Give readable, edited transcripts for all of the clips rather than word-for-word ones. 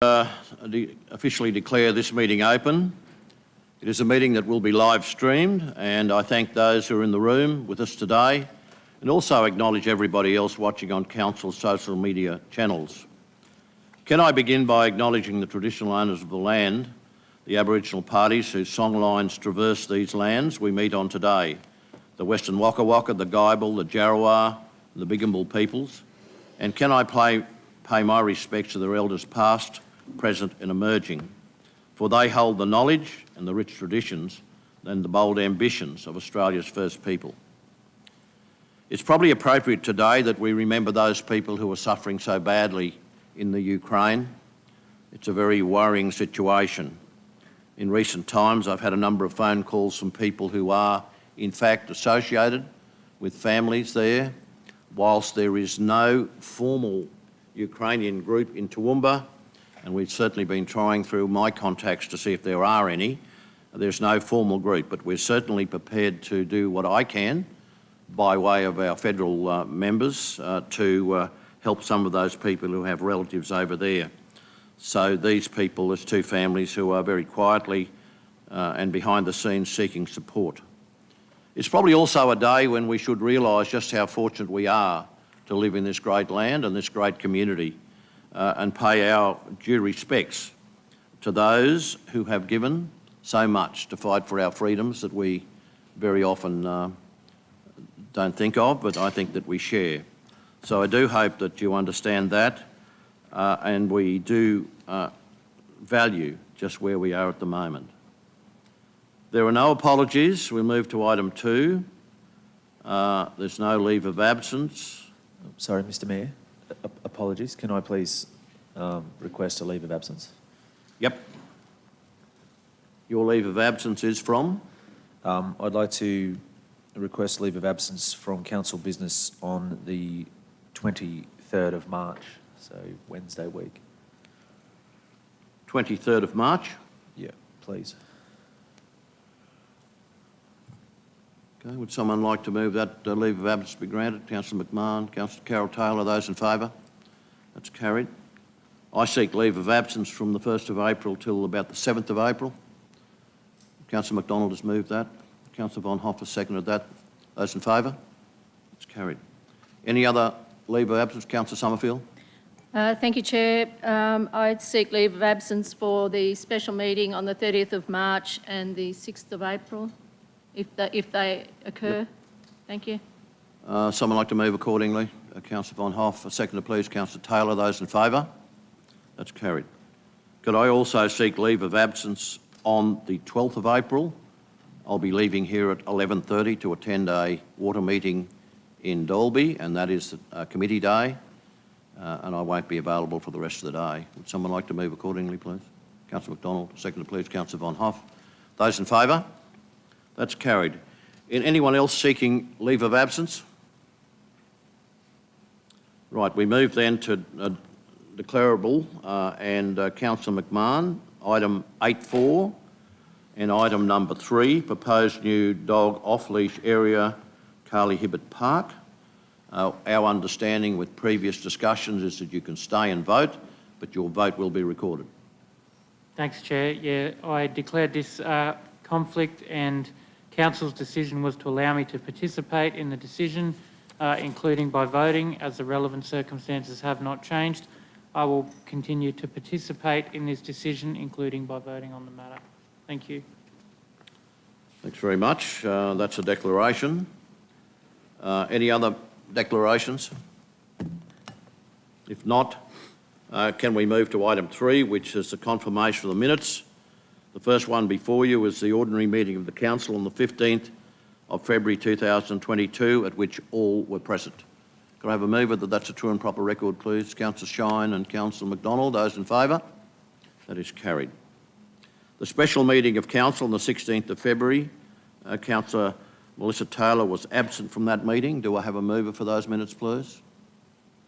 Officially declare this meeting open. It is a meeting that will be live streamed, and I thank those who are in the room with us today and also acknowledge everybody else watching on Council's social media channels. Can I begin by acknowledging the traditional owners of the land, the Aboriginal parties whose songlines traverse these lands we meet on today, the Western Waka Waka, the Gibel, the Jarrawa, the Bigambul peoples, and can I pay my respects to their elders past, present and emerging, for they hold the knowledge and the rich traditions and the bold ambitions of Australia's first people. It's probably appropriate today that we remember those people who are suffering so badly in the Ukraine. It's a very worrying situation. In recent times, I've had a number of phone calls from people who are, in fact, associated with families there. Whilst there is no formal Ukrainian group in Toowoomba, and we've certainly been trying through my contacts to see if there are any, there's no formal group, but we're certainly prepared to do what I can by way of our federal members to help some of those people who have relatives over there. So these people, there's two families who are very quietly and behind the scenes seeking support. It's probably also a day when we should realise just how fortunate we are to live in this great land and this great community and pay our due respects to those who have given so much to fight for our freedoms that we very often don't think of, but I think that we share. So I do hope that you understand that and we do value just where we are at the moment. There are no apologies. We'll move to item 2. There's no leave of absence. Sorry, Mr Mayor. Apologies. Can I please request a leave of absence? Yep. Your leave of absence is from? I'd like to request leave of absence from council business on the 23rd of March, so Wednesday week. 23rd of March? Yeah, please. Okay, would someone like to move that leave of absence be granted? Councillor McMahon, Councillor Carol Taylor, those in favour? That's carried. I seek leave of absence from the 1st of April till about the 7th of April. Councillor McDonald has moved that. Councillor Von Hoff has seconded that. Those in favour? It's carried. Any other leave of absence? Councillor Summerfield? Thank you, Chair. I'd seek leave of absence for the special meeting on the 30th of March and the 6th of April, if they occur. Yep. Thank you. Someone like to move accordingly? Councillor Von Hoff, a seconder please. Councillor Taylor, those in favour? That's carried. Could I also seek leave of absence on the 12th of April? I'll be leaving here at 11:30 to attend a water meeting in Dalby, and that is a committee day, and I won't be available for the rest of the day. Would someone like to move accordingly, please? Councillor McDonald, seconder please. Councillor Von Hoff. Those in favour? That's carried. Anyone else seeking leave of absence? Right, we move then to declarable and Councillor McMahon, item 8.4 and item number 3, proposed new dog off-leash area, Carly Hibbert Park. Our understanding with previous discussions is that you can stay and vote, but your vote will be recorded. Thanks, Chair. Yeah, I declared this conflict, and Council's decision was to allow me to participate in the decision, including by voting, as the relevant circumstances have not changed. I will continue to participate in this decision, including by voting on the matter. Thank you. Thanks very much. That's a declaration. Any other declarations? If not, can we move to item 3, which is the confirmation of the minutes. The first one before you is the ordinary meeting of the Council on the 15th of February 2022, at which all were present. Could I have a mover that that's a true and proper record, please? Councillor Shine and Councillor McDonald. Those in favour? That is carried. The special meeting of Council on the 16th of February, Councillor Melissa Taylor was absent from that meeting. Do I have a mover for those minutes, please?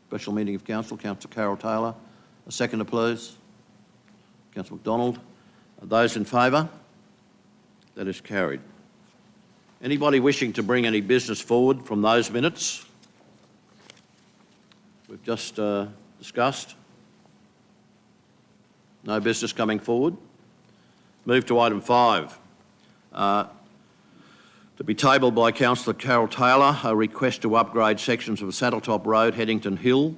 Special meeting of Council, Councillor Carol Taylor. A seconder, please. Councillor McDonald. Those in favour? That is carried. Anybody wishing to bring any business forward from those minutes we've just discussed? No business coming forward. Move to item 5. To be tabled by Councillor Carol Taylor, a request to upgrade sections of Saddletop Road, Headington Hill,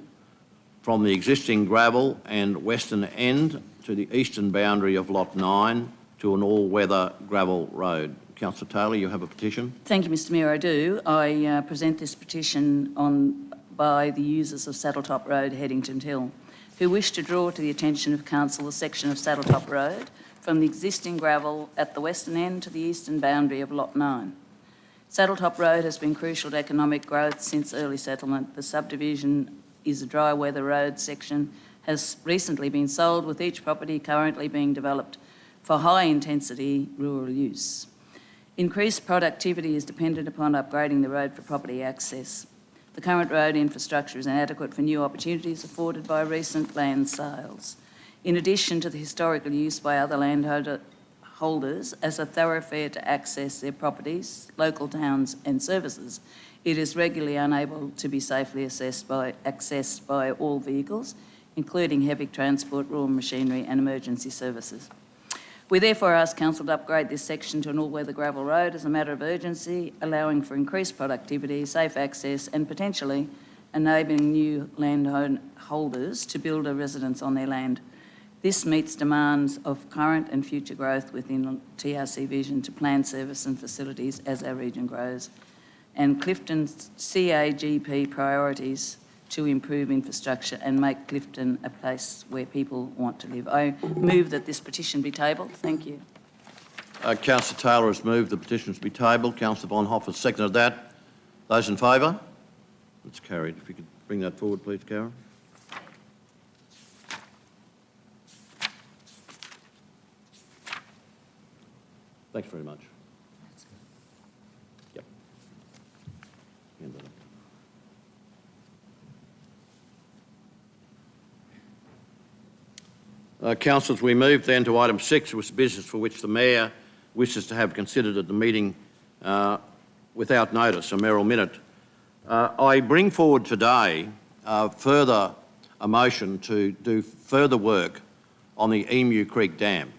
from the existing gravel and western end to the eastern boundary of Lot 9 to an all-weather gravel road. Councillor Taylor, you have a petition? Thank you, Mr Mayor, I do. I present this petition by the users of Saddletop Road, Headington Hill, who wish to draw to the attention of Council a section of Saddletop Road from the existing gravel at the western end to the eastern boundary of Lot 9. Saddletop Road has been crucial to economic growth since early settlement. The subdivision is a dry weather road section, has recently been sold, with each property currently being developed for high intensity rural use. Increased productivity is dependent upon upgrading the road for property access. The current road infrastructure is inadequate for new opportunities afforded by recent land sales. In addition to the historical use by other landholders as a thoroughfare to access their properties, local towns and services, it is regularly unable to be safely accessed by all vehicles, including heavy transport, rural machinery and emergency services. We therefore ask Council to upgrade this section to an all-weather gravel road as a matter of urgency, allowing for increased productivity, safe access and potentially enabling new landholders to build a residence on their land. This meets demands of current and future growth within TRC vision to plan service and facilities as our region grows, and Clifton's CAGP priorities to improve infrastructure and make Clifton a place where people want to live. I move that this petition be tabled. Thank you. Councillor Taylor has moved the petition to be tabled. Councillor Von Hoff has seconded that. Those in favour? It's carried. If you could bring that forward, please, Karen. Thanks very much. Yep. Hand that up. Councillors, we move then to item 6, which is business for which the Mayor wishes to have considered at the meeting without notice, a mayoral minute. I bring forward today further a motion to do further work on the Emu Creek Dam.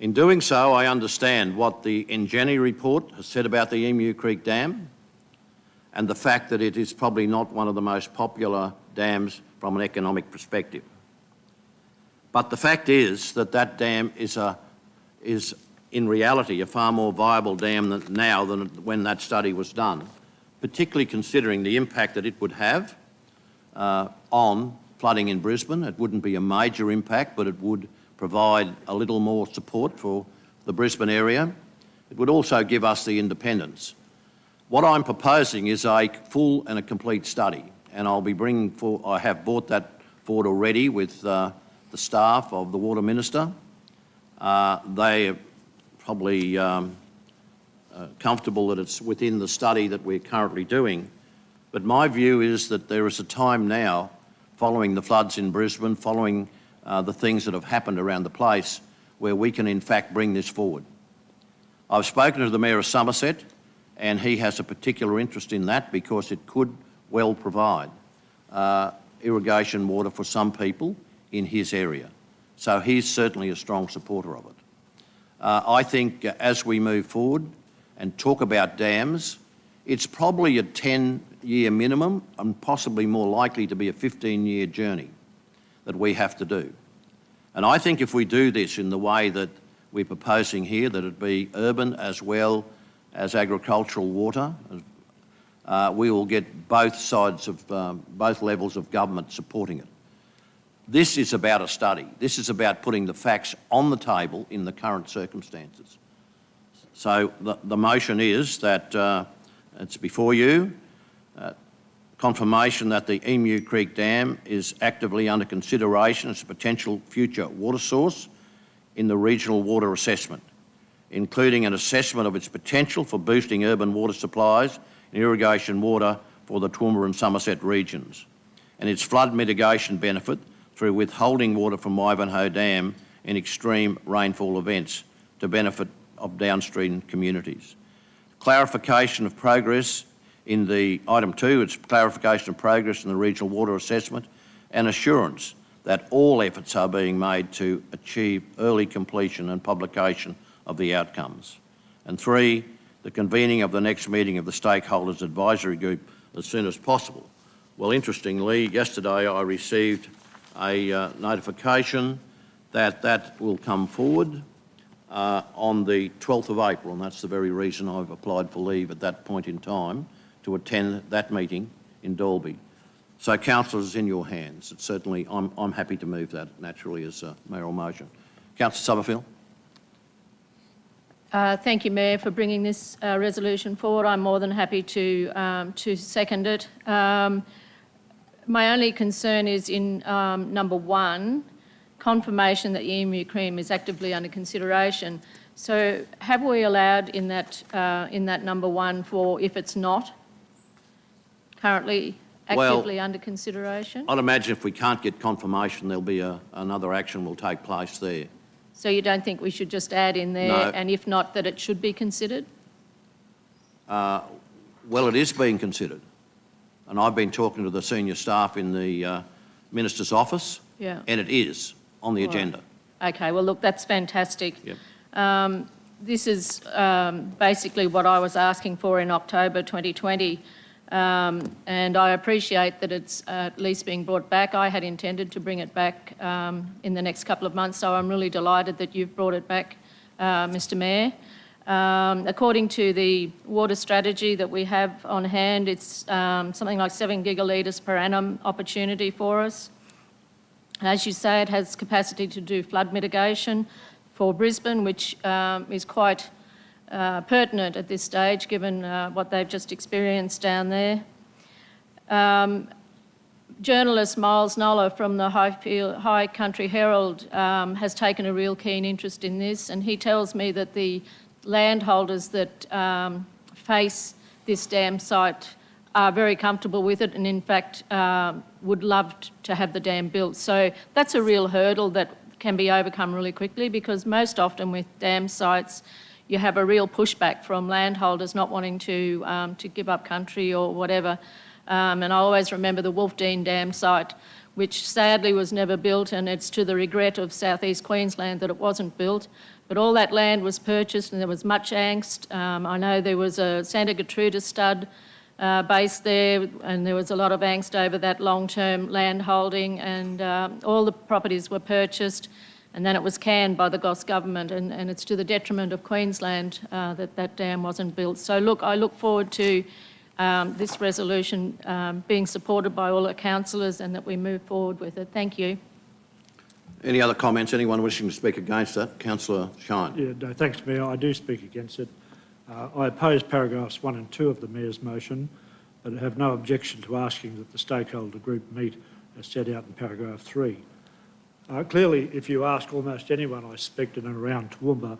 In doing so, I understand what the Engeni report has said about the Emu Creek Dam and the fact that it is probably not one of the most popular dams from an economic perspective. But the fact is that that dam is in reality a far more viable dam now than when that study was done, particularly considering the impact that it would have on flooding in Brisbane. It wouldn't be a major impact, but it would provide a little more support for the Brisbane area. It would also give us the independence. What I'm proposing is a full and a complete study, and I'll be bringing forward, I have brought that forward already with the staff of the Water Minister. They are probably comfortable that it's within the study that we're currently doing. But my view is that there is a time now, following the floods in Brisbane, following the things that have happened around the place, where we can in fact bring this forward. I've spoken to the Mayor of Somerset, and he has a particular interest in that because it could well provide irrigation water for some people in his area. So he's certainly a strong supporter of it. I think as we move forward and talk about dams, it's probably a 10-year minimum and possibly more likely to be a 15-year journey that we have to do. And I think if we do this in the way that we're proposing here, that it be urban as well as agricultural water, we will get both sides of, both levels of government supporting it. This is about a study. This is about putting the facts on the table in the current circumstances. So the motion is that it's before you, confirmation that the Emu Creek Dam is actively under consideration as a potential future water source in the regional water assessment, including an assessment of its potential for boosting urban water supplies and irrigation water for the Toowoomba and Somerset regions, and its flood mitigation benefit through withholding water from Ivanhoe Dam in extreme rainfall events to benefit of downstream communities. Clarification of progress in the item 2, it's clarification of progress in the regional water assessment and assurance that all efforts are being made to achieve early completion and publication of the outcomes. And 3, the convening of the next meeting of the Stakeholders Advisory Group as soon as possible. Well, interestingly, yesterday I received a notification that that will come forward on the 12th of April, and that's the very reason I've applied for leave at that point in time to attend that meeting in Dalby. So, councillors, it's in your hands. It's certainly, I'm happy to move that naturally as a mayoral motion. Councillor Summerfield. Thank you, Mayor, for bringing this resolution forward. I'm more than happy to second it. My only concern is in number 1, confirmation that the emu cream is actively under consideration. So, have we allowed in that number 1 for if it's not currently actively under consideration? I'd imagine if we can't get confirmation, there'll be another action will take place there. So you don't think we should just add in there, No. and if not, that it should be considered? Well, it is being considered. And I've been talking to the senior staff in the Minister's office, Yeah. and it is on the All right. agenda. Okay, well, look, that's fantastic. Yep. This is basically what I was asking for in October 2020, and I appreciate that it's at least being brought back. I had intended to bring it back in the next couple of months, so I'm really delighted that you've brought it back, Mr Mayor. According to the water strategy that we have on hand, it's something like 7 gigalitres per annum opportunity for us. As you say, it has capacity to do flood mitigation for Brisbane, which is quite pertinent at this stage, given what they've just experienced down there. Journalist Miles Noller from the High Country Herald has taken a real keen interest in this, and he tells me that the landholders that face this dam site are very comfortable with it and in fact would love to have the dam built. So that's a real hurdle that can be overcome really quickly, because most often with dam sites you have a real pushback from landholders not wanting to give up country or whatever. And I always remember the Wolfdean Dam site, which sadly was never built, and it's to the regret of southeast Queensland that it wasn't built. But all that land was purchased and there was much angst. I know there was a Santa Gertruda stud based there, and there was a lot of angst over that long-term land holding, and all the properties were purchased and then it was canned by the Goss government, and it's to the detriment of Queensland that dam wasn't built. So look, I look forward to this resolution being supported by all the councillors and that we move forward with it. Thank you. Any other comments? Anyone wishing to speak against that? Councillor Shine. Yeah, no, thanks, Mayor. I do speak against it. I oppose paragraphs 1 and 2 of the Mayor's motion, but have no objection to asking that the stakeholder group meet as set out in paragraph 3. Clearly, if you ask almost anyone I speak to and around Toowoomba,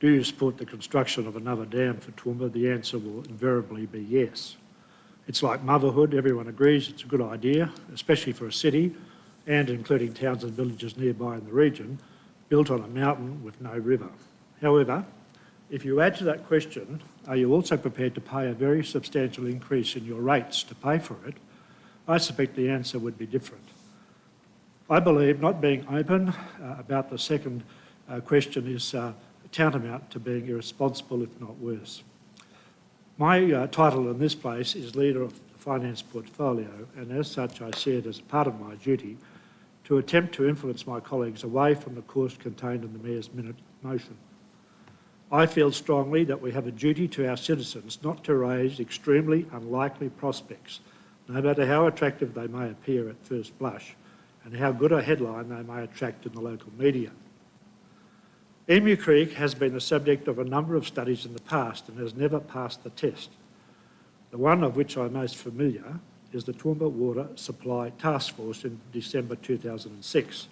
do you support the construction of another dam for Toowoomba, the answer will invariably be yes. It's like motherhood. Everyone agrees it's a good idea, especially for a city, and including towns and villages nearby in the region, built on a mountain with no river. However, if you add to that question, are you also prepared to pay a very substantial increase in your rates to pay for it? I suspect the answer would be different. I believe not being open about the second question is tantamount to being irresponsible, if not worse. My title in this place is Leader of the Finance Portfolio, and as such I see it as part of my duty to attempt to influence my colleagues away from the course contained in the Mayor's minute motion. I feel strongly that we have a duty to our citizens not to raise extremely unlikely prospects, no matter how attractive they may appear at first blush, and how good a headline they may attract in the local media. Emu Creek has been the subject of a number of studies in the past and has never passed the test. The one of which I'm most familiar is the Toowoomba Water Supply Task Force in December 2006.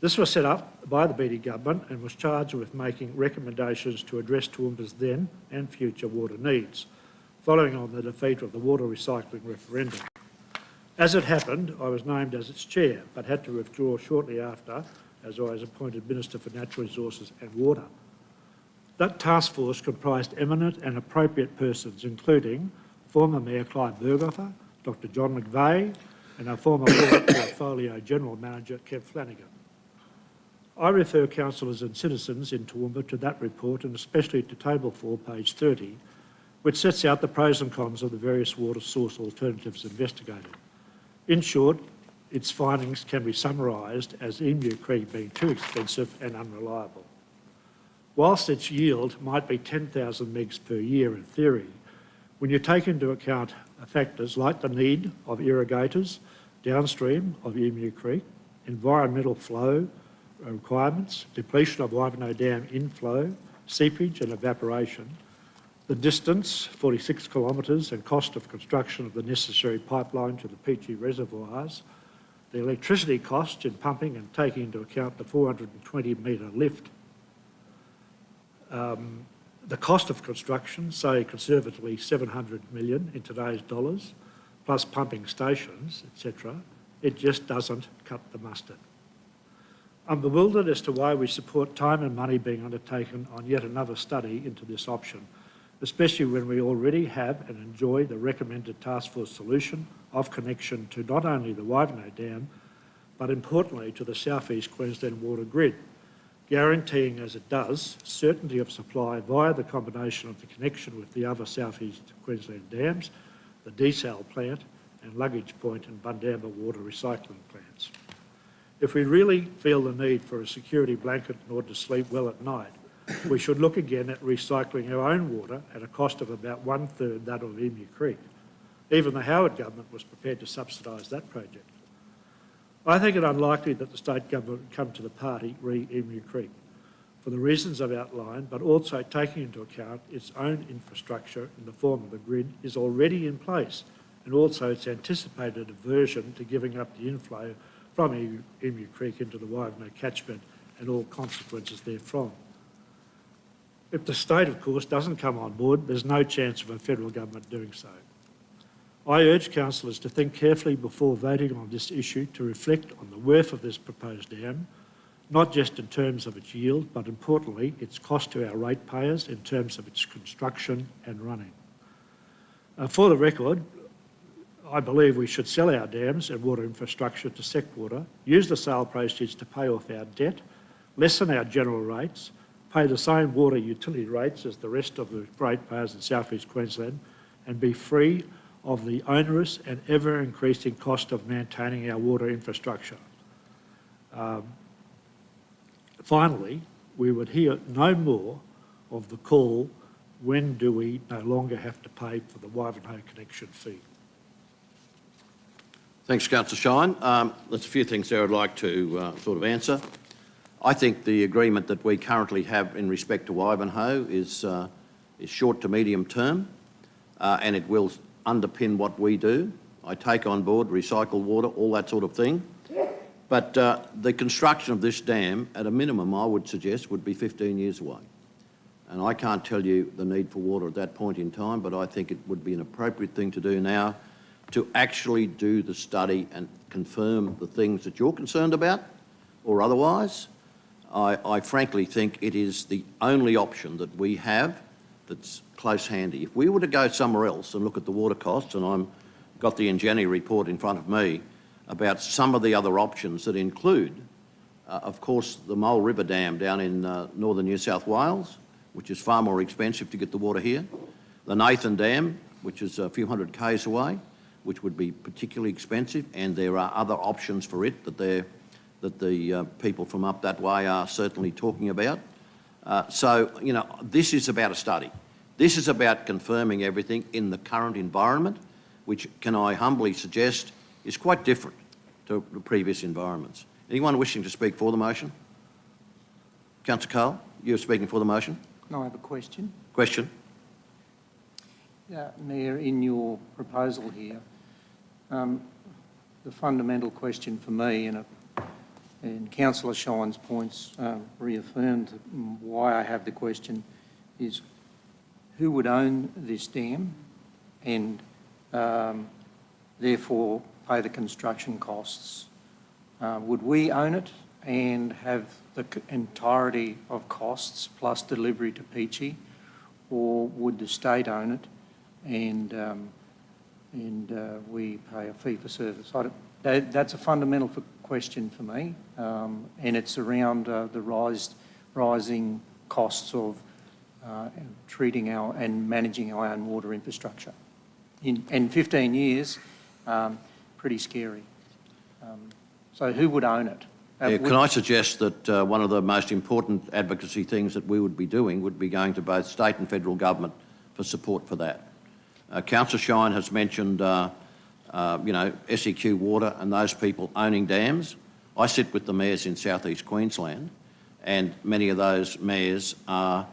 This was set up by the Beattie government and was charged with making recommendations to address Toowoomba's then and future water needs, following on the defeat of the water recycling referendum. As it happened, I was named as its chair, but had to withdraw shortly after, as I was appointed Minister for Natural Resources and Water. That task force comprised eminent and appropriate persons, including former Mayor Clive Berghofer, Dr John McVeigh, and our former portfolio General Manager, Kev Flanagan. I refer councillors and citizens in Toowoomba to that report, and especially to Table 4, page 30, which sets out the pros and cons of the various water source alternatives investigated. In short, its findings can be summarised as Emu Creek being too expensive and unreliable. Whilst its yield might be 10,000 megs per year in theory, when you take into account factors like the need of irrigators downstream of Emu Creek, environmental flow requirements, depletion of Wivenhoe Dam inflow, seepage and evaporation, the distance, 46 kilometres, and cost of construction of the necessary pipeline to the Peachy reservoirs, the electricity costs in pumping and taking into account the 420-metre lift, the cost of construction, say conservatively 700 million in today's dollars, plus pumping stations, etc., it just doesn't cut the mustard. I'm bewildered as to why we support time and money being undertaken on yet another study into this option, especially when we already have and enjoy the recommended task force solution of connection to not only the Wivenhoe Dam, but importantly to the South East Queensland water grid, guaranteeing as it does certainty of supply via the combination of the connection with the other South East Queensland dams, the desal plant and luggage point and Bundamba water recycling plants. If we really feel the need for a security blanket in order to sleep well at night, we should look again at recycling our own water at a cost of about 1/3 that of Emu Creek. Even the Howard government was prepared to subsidise that project. I think it unlikely that the state government would come to the party re Emu Creek for the reasons I've outlined, but also taking into account its own infrastructure in the form of the grid is already in place, and also its anticipated aversion to giving up the inflow from Emu Creek into the Wivenhoe catchment and all consequences therefrom. If the state, of course, doesn't come on board, there's no chance of a federal government doing so. I urge councillors to think carefully before voting on this issue, to reflect on the worth of this proposed dam, not just in terms of its yield, but importantly, its cost to our ratepayers in terms of its construction and running. For the record, I believe we should sell our dams and water infrastructure to Seqwater, use the sale proceeds to pay off our debt, lessen our general rates, pay the same water utility rates as the rest of the ratepayers in South East Queensland, and be free of the onerous and ever-increasing cost of maintaining our water infrastructure. Finally, we would hear no more of the call, when do we no longer have to pay for the Wivenhoe connection fee? Thanks, Councillor Shine. There's a few things there I'd like to sort of answer. I think the agreement that we currently have in respect to Wivenhoe is short to medium term, and it will underpin what we do. I take on board recycled water, all that sort of thing. But the construction of this dam, at a minimum, I would suggest, would be 15 years away. And I can't tell you the need for water at that point in time, but I think it would be an appropriate thing to do now to actually do the study and confirm the things that you're concerned about, or otherwise. I frankly think it is the only option that we have that's close handy. If we were to go somewhere else and look at the water costs, and I've got the Ingeni report in front of me about some of the other options that include, of course, the Mole River Dam down in northern New South Wales, which is far more expensive to get the water here. The Nathan Dam, which is a few hundred k's away, which would be particularly expensive, and there are other options for it that the people from up that way are certainly talking about. So, you know, this is about a study. This is about confirming everything in the current environment, which, can I humbly suggest, is quite different to the previous environments. Anyone wishing to speak for the motion? Councillor Cole, you're speaking for the motion? No, I have a question. Question. Mayor, in your proposal here, the fundamental question for me, and Councillor Shine's points reaffirmed why I have the question, is who would own this dam and therefore pay the construction costs? Would we own it and have the entirety of costs plus delivery to Peachy, or would the state own it and and we pay a fee for service. That's a fundamental question for me, and it's around the rising costs of treating and managing our own water infrastructure. In 15 years, pretty scary. So who would own it? Can I suggest that one of the most important advocacy things that we would be doing would be going to both state and federal government for support for that. Councillor Shine has mentioned, SEQ Water and those people owning dams. I sit with the mayors in South East Queensland, and many of those mayors are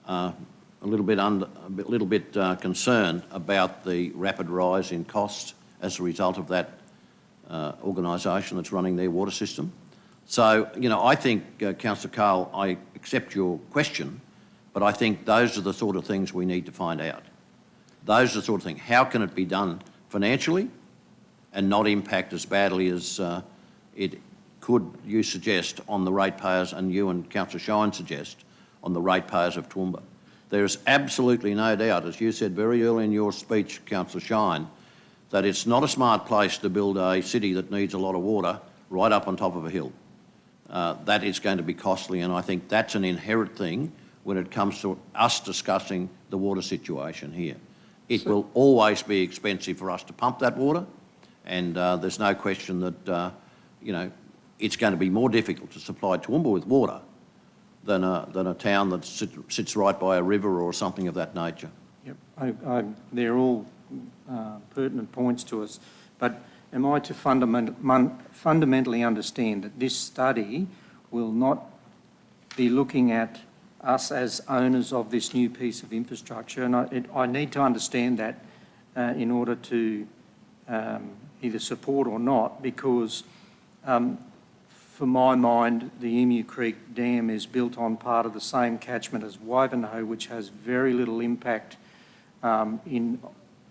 a little bit concerned about the rapid rise in costs as a result of that organisation that's running their water system. So, I think, Councillor Cole, I accept your question, but I think those are the sort of things we need to find out. Those are the sort of things. How can it be done financially and not impact as badly as it could, you suggest, on the ratepayers, and you and Councillor Shine suggest, on the ratepayers of Toowoomba? There is absolutely no doubt, as you said very early in your speech, Councillor Shine, that it's not a smart place to build a city that needs a lot of water right up on top of a hill. That is going to be costly, and I think that's an inherent thing when it comes to us discussing the water situation here. It will always be expensive for us to pump that water, and there's no question that, it's going to be more difficult to supply Toowoomba with water than a town that sits right by a river or something of that nature. Yep, they're all pertinent points to us, but am I to fundamentally understand that this study will not be looking at us as owners of this new piece of infrastructure? And I need to understand that in order to either support or not, because for my mind, the Emu Creek Dam is built on part of the same catchment as Wivenhoe, which has very little impact in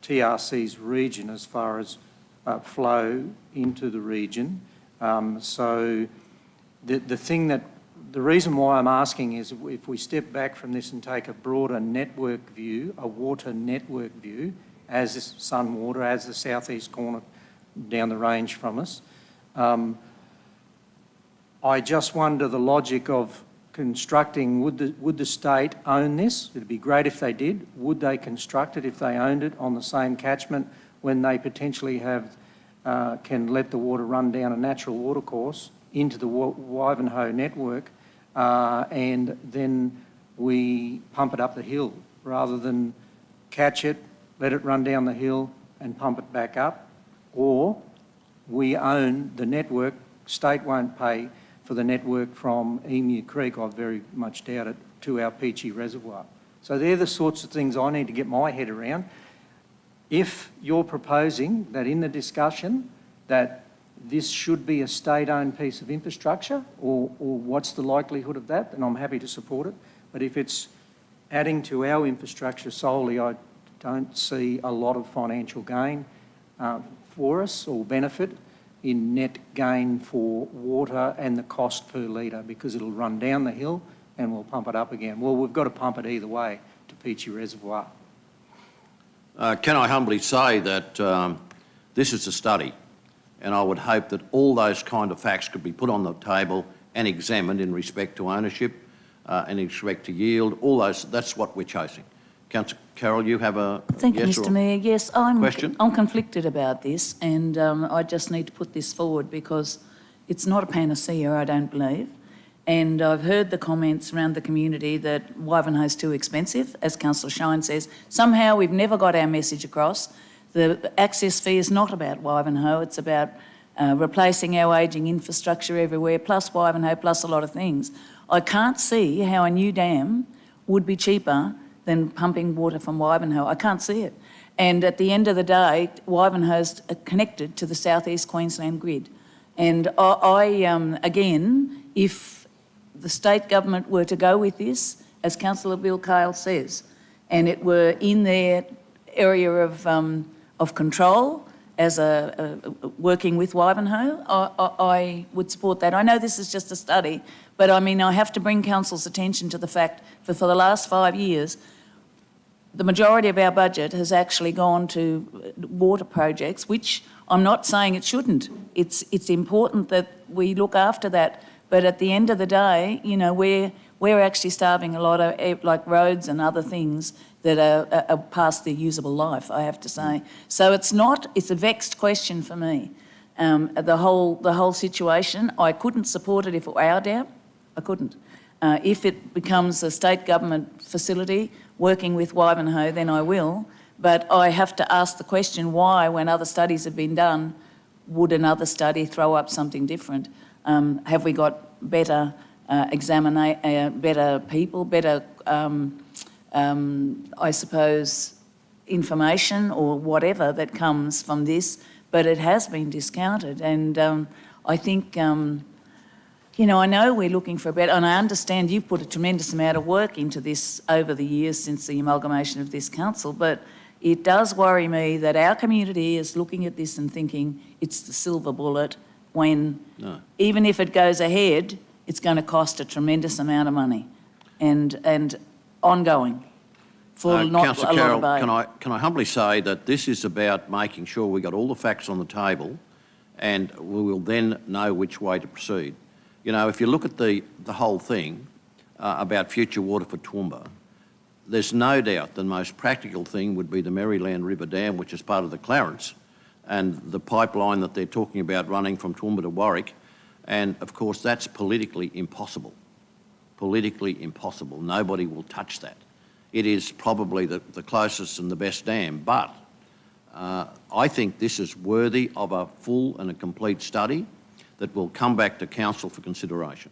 TRC's region as far as flow into the region. So the reason why I'm asking is, if we step back from this and take a broader network view, a water network view, as Sunwater, as the southeast corner down the range from us, I just wonder the logic of constructing, would the state own this? It'd be great if they did. Would they construct it if they owned it on the same catchment when they potentially can let the water run down a natural watercourse into the Wivenhoe network, and then we pump it up the hill rather than catch it, let it run down the hill and pump it back up? Or we own the network, state won't pay for the network from Emu Creek, I very much doubt it, to our Peachy Reservoir. So they're the sorts of things I need to get my head around. If you're proposing that in the discussion that this should be a state-owned piece of infrastructure, or what's the likelihood of that, then I'm happy to support it. But if it's adding to our infrastructure solely, I don't see a lot of financial gain for us, or benefit in net gain for water and the cost per litre, because it'll run down the hill and we'll pump it up again. Well, we've got to pump it either way to Peachy Reservoir. Can I humbly say that this is a study, and I would hope that all those kind of facts could be put on the table and examined in respect to ownership and in respect to yield, all those, that's what we're chasing. Councillor Carroll, you have a Thank you, yes Mr or Mayor. Yes, question? I'm conflicted about this, and I just need to put this forward because it's not a panacea, I don't believe. And I've heard the comments around the community that Wivenhoe's too expensive, as Councillor Shine says. Somehow we've never got our message across. The access fee is not about Wivenhoe, it's about replacing our ageing infrastructure everywhere, plus Wivenhoe, plus a lot of things. I can't see how a new dam would be cheaper than pumping water from Wivenhoe. I can't see it. And at the end of the day, Wivenhoe's connected to the South East Queensland grid. And again, if the state government were to go with this, as Councillor Bill Cale says, and it were in their area of control as working with Wivenhoe, I would support that. I know this is just a study, but I mean, I have to bring Council's attention to the fact that for the last 5 years, the majority of our budget has actually gone to water projects, which I'm not saying it shouldn't. It's important that we look after that. But at the end of the day, you know, we're actually starving a lot of, like roads and other things that are past their usable life, I have to say. So it's a vexed question for me. The whole situation, I couldn't support it if it were our dam. I couldn't. If it becomes a state government facility working with Wivenhoe, then I will. But I have to ask the question why, when other studies have been done, would another study throw up something different? Have we got better better people, better, I suppose, information or whatever that comes from this? But it has been discounted, and I think, you know, I know we're looking for a better, and I understand you've put a tremendous amount of work into this over the years since the amalgamation of this council, but it does worry me that our community is looking at this and thinking it's the silver bullet when, even if it goes ahead, it's going to cost a tremendous amount of money and ongoing for not Councillor a lot Carroll, of aid. can I humbly say that this is about making sure we got all the facts on the table and we will then know which way to proceed. You know, if you look at the whole thing about future water for Toowoomba, there's no doubt the most practical thing would be the Maryland River Dam, which is part of the Clarence, and the pipeline that they're talking about running from Toowoomba to Warwick. And of course, that's politically impossible. Politically impossible. Nobody will touch that. It is probably the closest and the best dam, but I think this is worthy of a full and a complete study that will come back to council for consideration,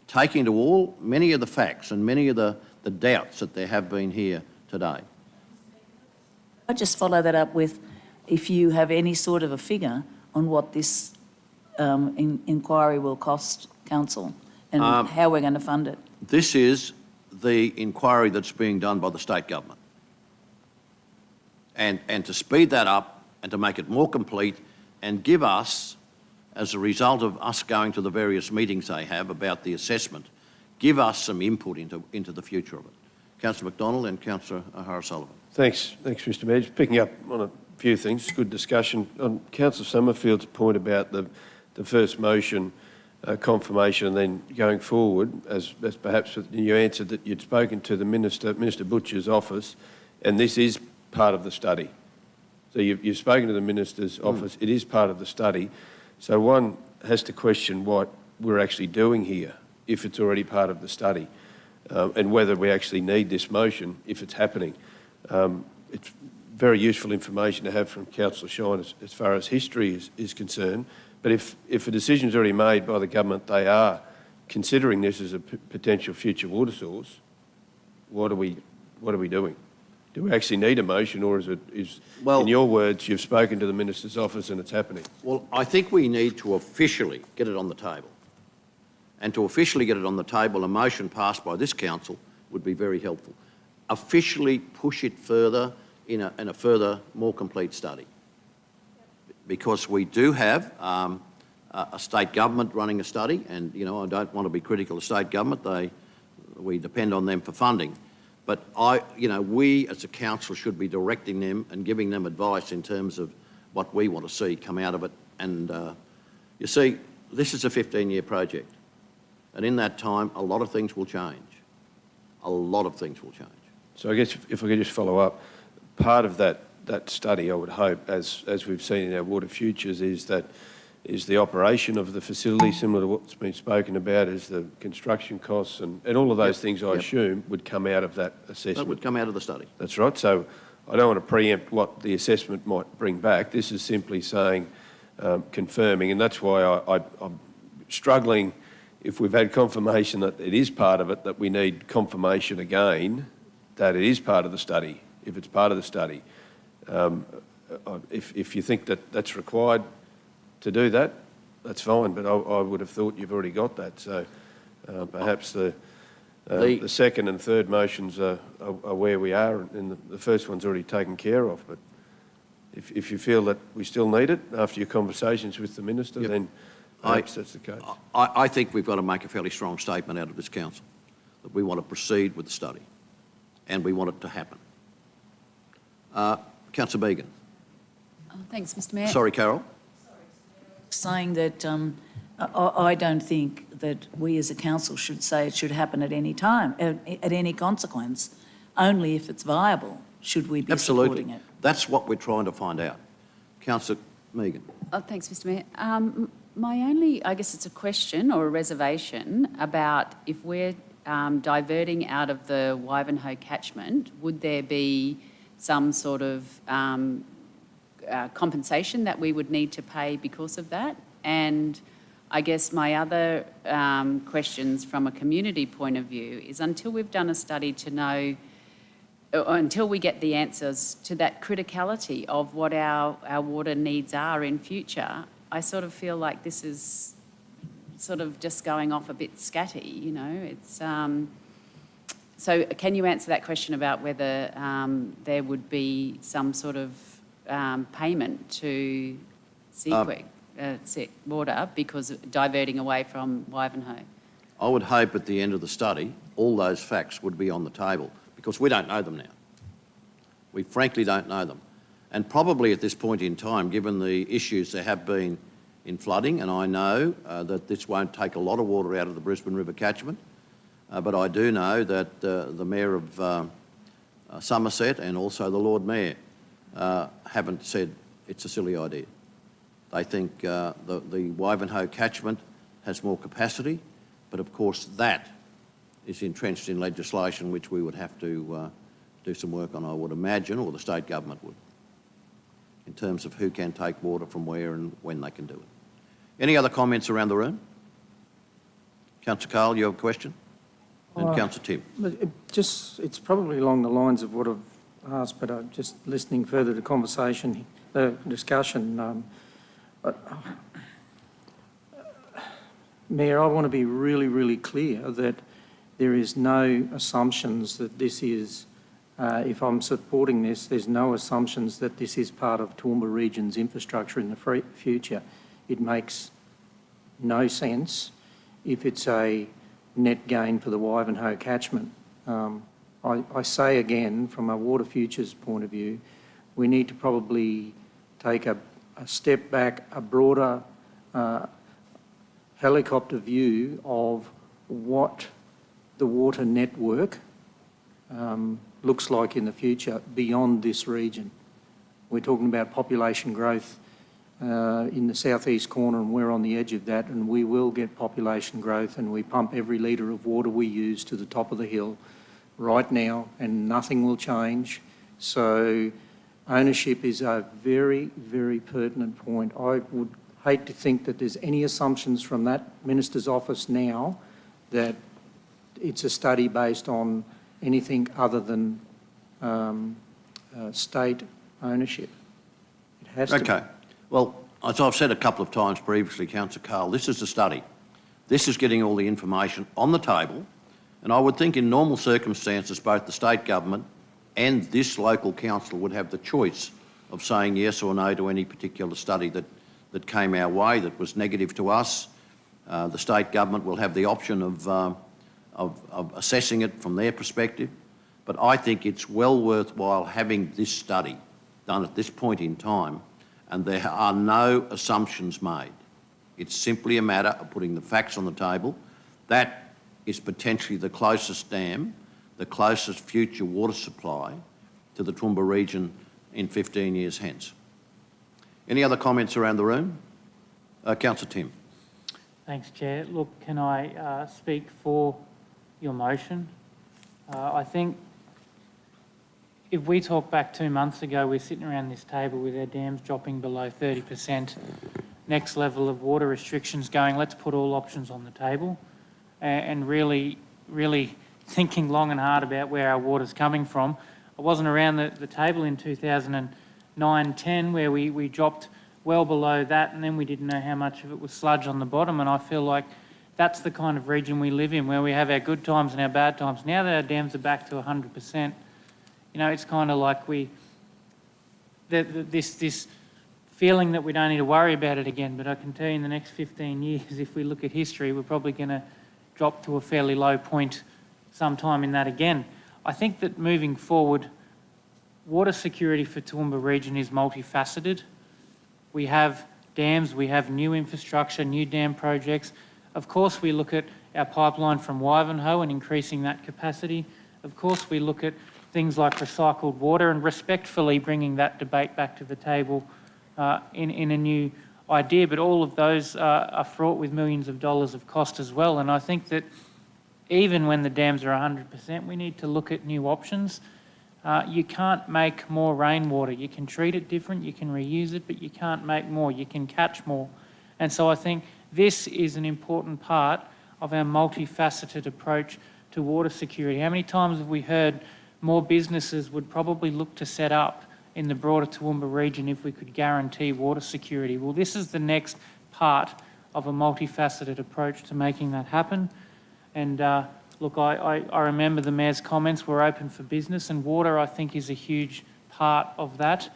taking into many of the facts and many of the doubts that there have been here today. I just follow that up with, if you have any sort of a figure on what this inquiry will cost council and how we're going to fund it. This is the inquiry that's being done by the state government. And to speed that up and to make it more complete and give us, as a result of us going to the various meetings they have about the assessment, give us some input into the future of it. Councillor McDonald and Councillor O'Hara-Sullivan. Thanks, Mr Mayor. Just picking up on a few things, good discussion. On Councillor Summerfield's point about the first motion, confirmation, and then going forward, as perhaps you answered that you'd spoken to the Minister Butcher's office, and this is part of the study. So you've spoken to the Minister's office, it is part of the study. So one has to question what we're actually doing here, if it's already part of the study, and whether we actually need this motion if it's happening. It's very useful information to have from Councillor Shine as far as history is concerned. But if a decision's already made by the government, they are considering this as a potential future water source, what are we doing? Do we actually need a motion, or in your words, you've spoken to the Minister's office and it's happening? Well, I think we need to officially get it on the table. And to officially get it on the table, a motion passed by this council would be very helpful. Officially push it further in a further, more complete study. Because we do have a state government running a study, and, you know, I don't want to be critical of state government. We depend on them for funding. But we as a council should be directing them and giving them advice in terms of what we want to see come out of it. And you see, this is a 15-year project. And in that time, a lot of things will change. A lot of things will change. So I guess if I could just follow up, part of that study, I would hope, as we've seen in our water futures, is the operation of the facility, similar to what's been spoken about, is the construction costs and all of those things, I assume, would come out of that assessment. That would come out of the study. That's right. So I don't want to preempt what the assessment might bring back. This is simply saying, confirming, and that's why I'm struggling. If we've had confirmation that it is part of it, that we need confirmation again that it is part of the study, if it's part of the study. If you think that that's required to do that, that's fine, but I would have thought you've already got that. So perhaps the second and third motions are where we are, and the first one's already taken care of. But if you feel that we still need it after your conversations with the Minister, then perhaps that's the case. I think we've got to make a fairly strong statement out of this council that we want to proceed with the study and we want it to happen. Councillor Began. Thanks, Mr Mayor. Sorry, Carol. Saying that I don't think that we as a council should say it should happen at any time, at any consequence. Only if it's viable should we be supporting it. That's what we're trying to find out. Councillor Megan. Thanks, Mr Mayor. My only, I guess it's a question or a reservation about if we're diverting out of the Wivenhoe catchment, would there be some sort of compensation that we would need to pay because of that? And I guess my other questions from a community point of view is until we've done a study to know, or until we get the answers to that criticality of what our water needs are in future, I sort of feel like this is sort of just going off a bit scatty, you know. It's so can you answer that question about whether there would be some sort of payment to Seaquick, water because of diverting away from Wivenhoe? I would hope at the end of the study all those facts would be on the table, because we don't know them now. We frankly don't know them. And probably at this point in time, given the issues there have been in flooding, and I know that this won't take a lot of water out of the Brisbane River catchment, but I do know that the Mayor of Somerset and also the Lord Mayor haven't said it's a silly idea. They think the Wivenhoe catchment has more capacity, but of course that is entrenched in legislation which we would have to do some work on, I would imagine, or the state government would, in terms of who can take water from where and when they can do it. Any other comments around the room? Councillor Carl, you have a question? And Councillor Tim. It's probably along the lines of what I've asked, but just listening further to conversation, discussion. Mayor, I want to be really, really clear that there is no assumptions that this is, if I'm supporting this, there's no assumptions that this is part of Toowoomba Region's infrastructure in the future. It makes no sense if it's a net gain for the Wivenhoe catchment. I say again, from a water futures point of view, we need to probably take a step back, a broader helicopter view of what the water network looks like in the future beyond this region. We're talking about population growth in the southeast corner, and we're on the edge of that, and we will get population growth, and we pump every litre of water we use to the top of the hill right now, and nothing will change. So ownership is a very, very pertinent point. I would hate to think that there's any assumptions from that Minister's office now that it's a study based on anything other than state ownership. It has to be. Okay. Well, as I've said a couple of times previously, Councillor Carl, this is a study. This is getting all the information on the table, and I would think in normal circumstances both the state government and this local council would have the choice of saying yes or no to any particular study that came our way that was negative to us. The state government will have the option of assessing it from their perspective, but I think it's well worthwhile having this study done at this point in time, and there are no assumptions made. It's simply a matter of putting the facts on the table. That is potentially the closest dam, the closest future water supply to the Toowoomba region in 15 years hence. Any other comments around the room? Councillor Tim. Thanks, Chair. Look, can I speak for your motion? I think if we talk back 2 months ago, we're sitting around this table with our dams dropping below 30%, next level of water restrictions going, let's put all options on the table, and really thinking long and hard about where our water's coming from. I wasn't around the table in 2009-10 where we dropped well below that, and then we didn't know how much of it was sludge on the bottom, and I feel like that's the kind of region we live in, where we have our good times and our bad times. Now that our dams are back to 100%, you know, it's kind of like this feeling that we don't need to worry about it again. But I can tell you in the next 15 years, if we look at history, we're probably going to drop to a fairly low point sometime in that again. I think that moving forward, water security for Toowoomba region is multifaceted. We have dams, we have new infrastructure, new dam projects. Of course, we look at our pipeline from Wivenhoe and increasing that capacity. Of course, we look at things like recycled water and respectfully bringing that debate back to the table in a new idea. But all of those are fraught with millions of dollars of cost as well. And I think that even when the dams are 100%, we need to look at new options. You can't make more rainwater. You can treat it different, you can reuse it, but you can't make more. You can catch more. And so I think this is an important part of our multifaceted approach to water security. How many times have we heard more businesses would probably look to set up in the broader Toowoomba region if we could guarantee water security? Well, this is the next part of a multifaceted approach to making that happen. And look, I remember the Mayor's comments, we're open for business, and water, I think, is a huge part of that.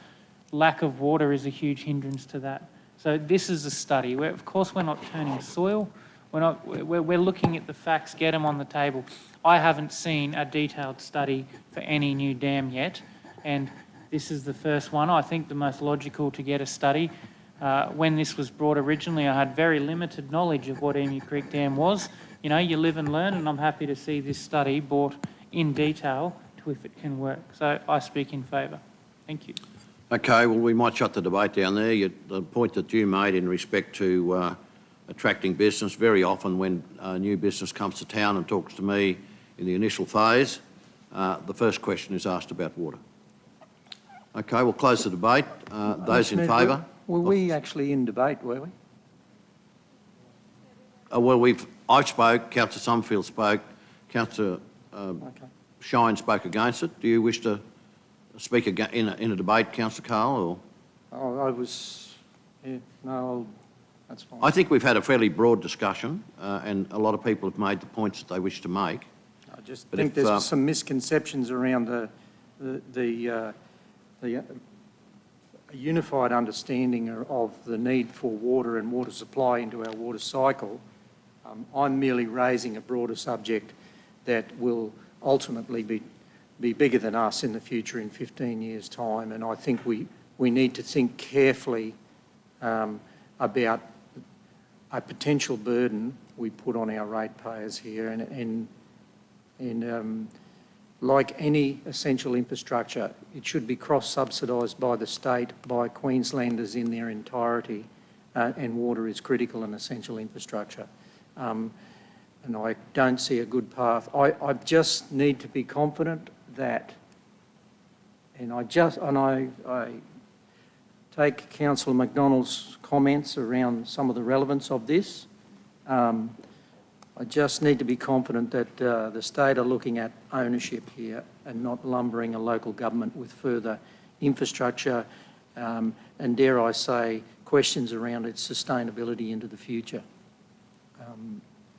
Lack of water is a huge hindrance to that. So this is a study where, of course, we're not turning soil. We're looking at the facts, get them on the table. I haven't seen a detailed study for any new dam yet, and this is the first one. I think the most logical to get a study. When this was brought originally, I had very limited knowledge of what Emu Creek Dam was. You know, you live and learn, and I'm happy to see this study brought in detail to if it can work. So I speak in favour. Thank you. Okay, well, we might shut the debate down there. The point that you made in respect to attracting business, very often when new business comes to town and talks to me in the initial phase, the first question is asked about water. Okay, we'll close the debate. Those in favour? Were we actually in debate, were we? Well, I spoke, Councillor Summerfield spoke, Councillor Shine spoke against it. Do you wish to speak again in a debate, Councillor Carl? Or? Oh, I was, yeah, no, that's fine. I think we've had a fairly broad discussion and a lot of people have made the points that they wish to make. I just think there's some misconceptions around the unified understanding of the need for water and water supply into our water cycle. I'm merely raising a broader subject that will ultimately be bigger than us in the future in 15 years' time, and I think we need to think carefully about a potential burden we put on our ratepayers here, and like any essential infrastructure, it should be cross-subsidised by the state, by Queenslanders in their entirety, and water is critical and essential infrastructure. And I don't see a good path. I just need to be confident that, and I take Councillor McDonald's comments around some of the relevance of this. I just need to be confident that the state are looking at ownership here and not lumbering a local government with further infrastructure and, dare I say, questions around its sustainability into the future.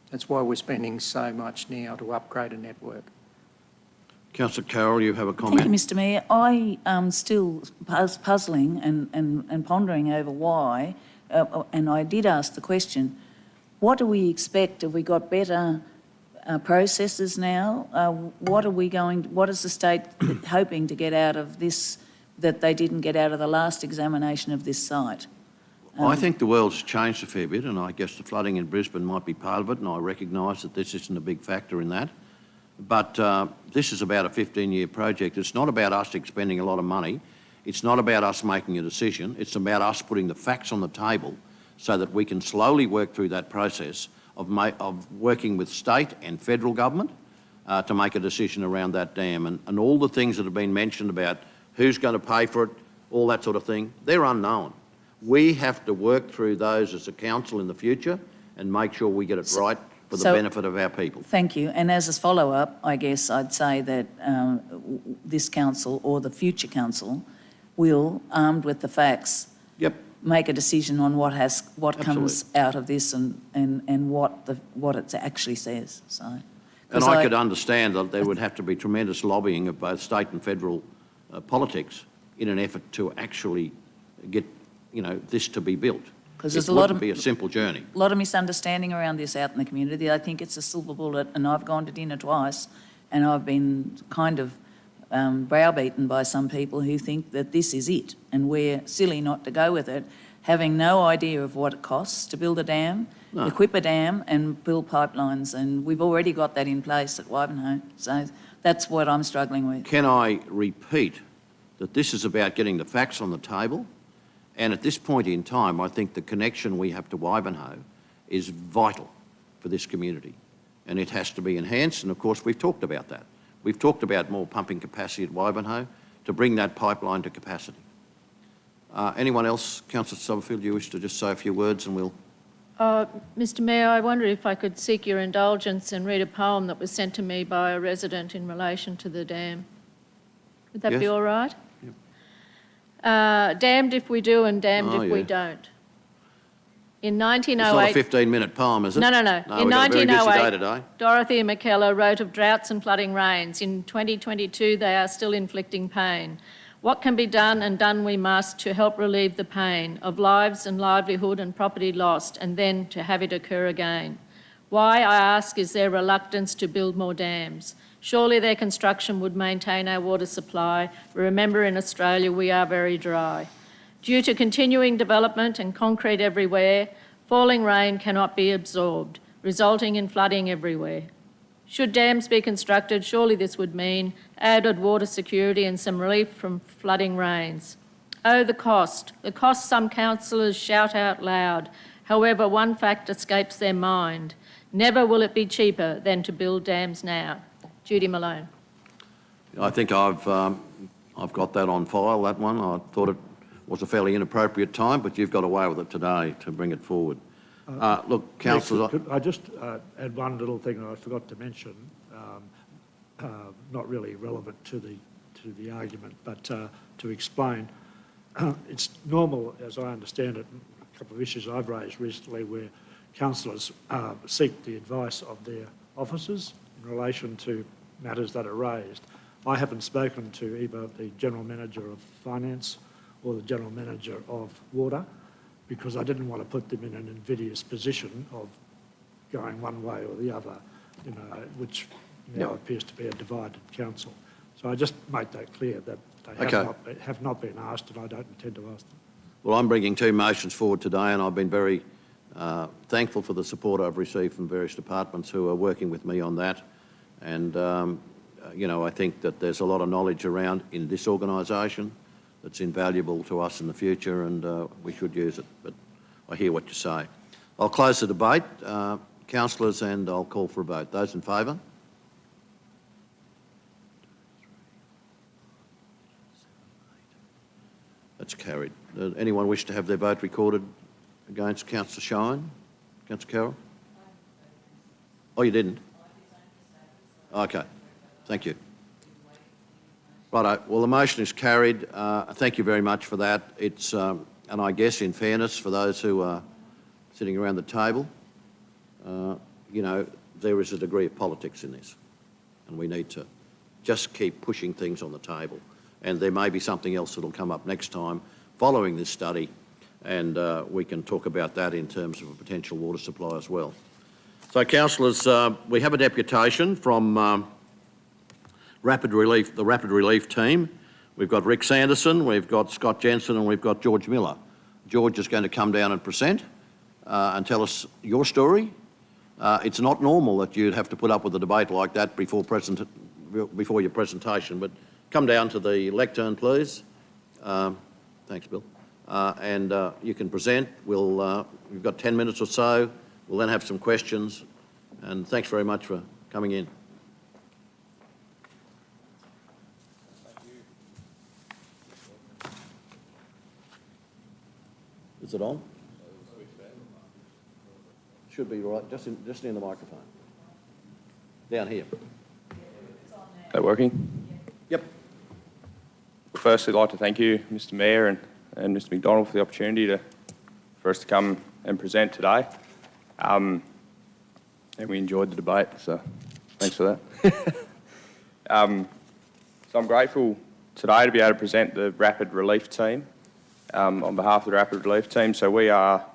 That's why we're spending so much now to upgrade a network. Councillor Carroll, you have a comment? Thank you, Mr Mayor. I am still puzzling and pondering over why, and I did ask the question, what do we expect? Have we got better processes now? What is the state hoping to get out of this that they didn't get out of the last examination of this site? I think the world's changed a fair bit, and I guess the flooding in Brisbane might be part of it, and I recognise that this isn't a big factor in that. But this is about a 15-year project. It's not about us expending a lot of money. It's not about us making a decision. It's about us putting the facts on the table so that we can slowly work through that process of working with state and federal government to make a decision around that dam. And all the things that have been mentioned about who's going to pay for it, all that sort of thing, they're unknown. We have to work through those as a council in the future and make sure we get it right for the benefit of our people. Thank you. And as a follow-up, I guess I'd say that this council or the future council will, armed with the facts, make a decision on what comes out of this and what it actually says. So, and I could understand that there would have to be tremendous lobbying of both state and federal politics in an effort to actually get this to be built. Because there's a simple journey. A lot of misunderstanding around this out in the community. I think it's a silver bullet, and I've gone to dinner twice, and I've been kind of browbeaten by some people who think that this is it, and we're silly not to go with it, having no idea of what it costs to build a dam, equip a dam and build pipelines, and we've already got that in place at Wivenhoe. So that's what I'm struggling with. Can I repeat that this is about getting the facts on the table? And at this point in time, I think the connection we have to Wivenhoe is vital for this community, and it has to be enhanced, and of course we've talked about that. We've talked about more pumping capacity at Wivenhoe to bring that pipeline to capacity. Anyone else? Councillor Summerfield, you wish to just say a few words and we'll... Mr Mayor, I wonder if I could seek your indulgence and read a poem that was sent to me by a resident in relation to the dam. Would that be Yes. all right? Damned if we do and damned if we don't. In 1908... It's not a 15-minute poem, is it? No. No, In we've got a very busy day 1908, today. Dorothy McKellar wrote of droughts and flooding rains. In 2022, they are still inflicting pain. What can be done, and done we must, to help relieve the pain of lives and livelihood and property lost, and then to have it occur again? Why, I ask, is there reluctance to build more dams? Surely their construction would maintain our water supply. Remember, in Australia, we are very dry. Due to continuing development and concrete everywhere, falling rain cannot be absorbed, resulting in flooding everywhere. Should dams be constructed, surely this would mean added water security and some relief from flooding rains. Oh, the cost some councillors shout out loud. However, one fact escapes their mind. Never will it be cheaper than to build dams now. Judy Malone. I think I've got that on file, that one. I thought it was a fairly inappropriate time, but you've got away with it today to bring it forward. Look, councillors... Could I just add one little thing I forgot to mention, not really relevant to the argument, but to explain. It's normal, as I understand it, a couple of issues I've raised recently where councillors seek the advice of their officers in relation to matters that are raised. I haven't spoken to either the General Manager of Finance or the General Manager of Water, because I didn't want to put them in an invidious position of going one way or the other, which now appears to be a divided council. So I just make that clear that they have not been asked, and I don't intend to ask them. Well, I'm bringing two motions forward today, and I've been very thankful for the support I've received from various departments who are working with me on that. And, I think that there's a lot of knowledge around in this organisation that's invaluable to us in the future, and we should use it. But I hear what you say. I'll close the debate, councillors, and I'll call for a vote. Those in favour? That's carried. Does anyone wish to have their vote recorded against Councillor Shine? Councillor Carroll? Oh, you didn't? Okay. Thank you. Righto. Well, the motion is carried. Thank you very much for that. It's, and I guess in fairness for those who are sitting around the table, there is a degree of politics in this, and we need to just keep pushing things on the table. And there may be something else that'll come up next time following this study, and we can talk about that in terms of a potential water supply as well. So, councillors, we have a deputation from the Rapid Relief team. We've got Rick Sanderson, we've got Scott Jensen, and we've got George Miller. George is going to come down and present and tell us your story. It's not normal that you'd have to put up with a debate like that before your presentation, but come down to the lectern, please. Thanks, Bill. And you can present. We've got 10 minutes or so. We'll then have some questions. And thanks very much for coming in. Is it on? Should be right, just in the microphone. Down here. Is that working? Yep. Firstly, I'd like to thank you, Mr Mayor and Mr McDonald, for the opportunity for us to come and present today. And we enjoyed the debate, so thanks for that. So I'm grateful today to be able to present the Rapid Relief team on behalf of the Rapid Relief team. So we are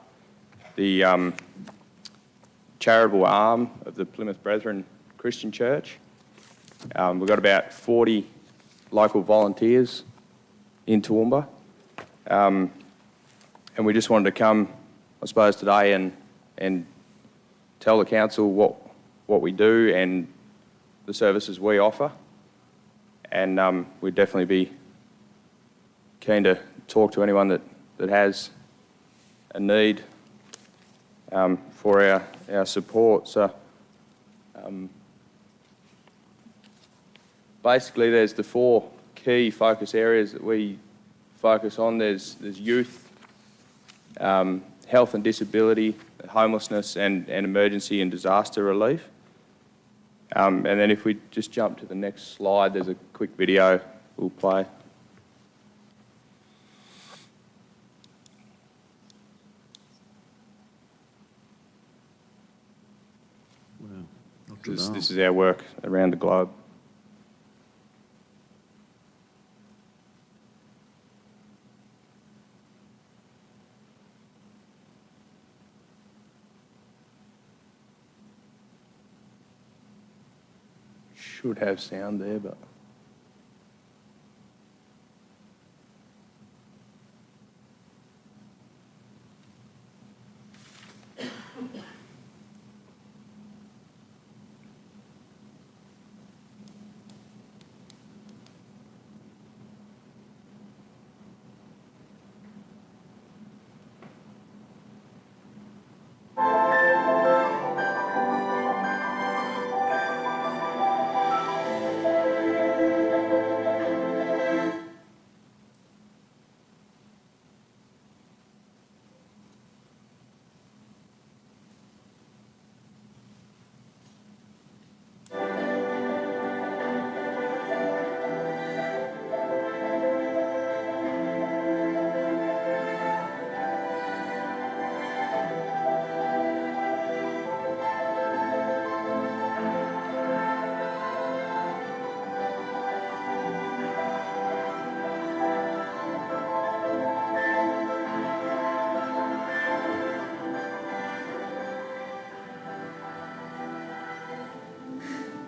the charitable arm of the Plymouth Brethren Christian Church. We've got about 40 local volunteers in Toowoomba. And we just wanted to come, I suppose, today and tell the council what we do and the services we offer. And we'd definitely be keen to talk to anyone that has a need for our support. So basically there's the 4 key focus areas that we focus on. There's youth, health and disability, homelessness and emergency and disaster relief. And then if we just jump to the next slide, there's a quick video we'll play. This is our work around the globe. Should have sound there, but...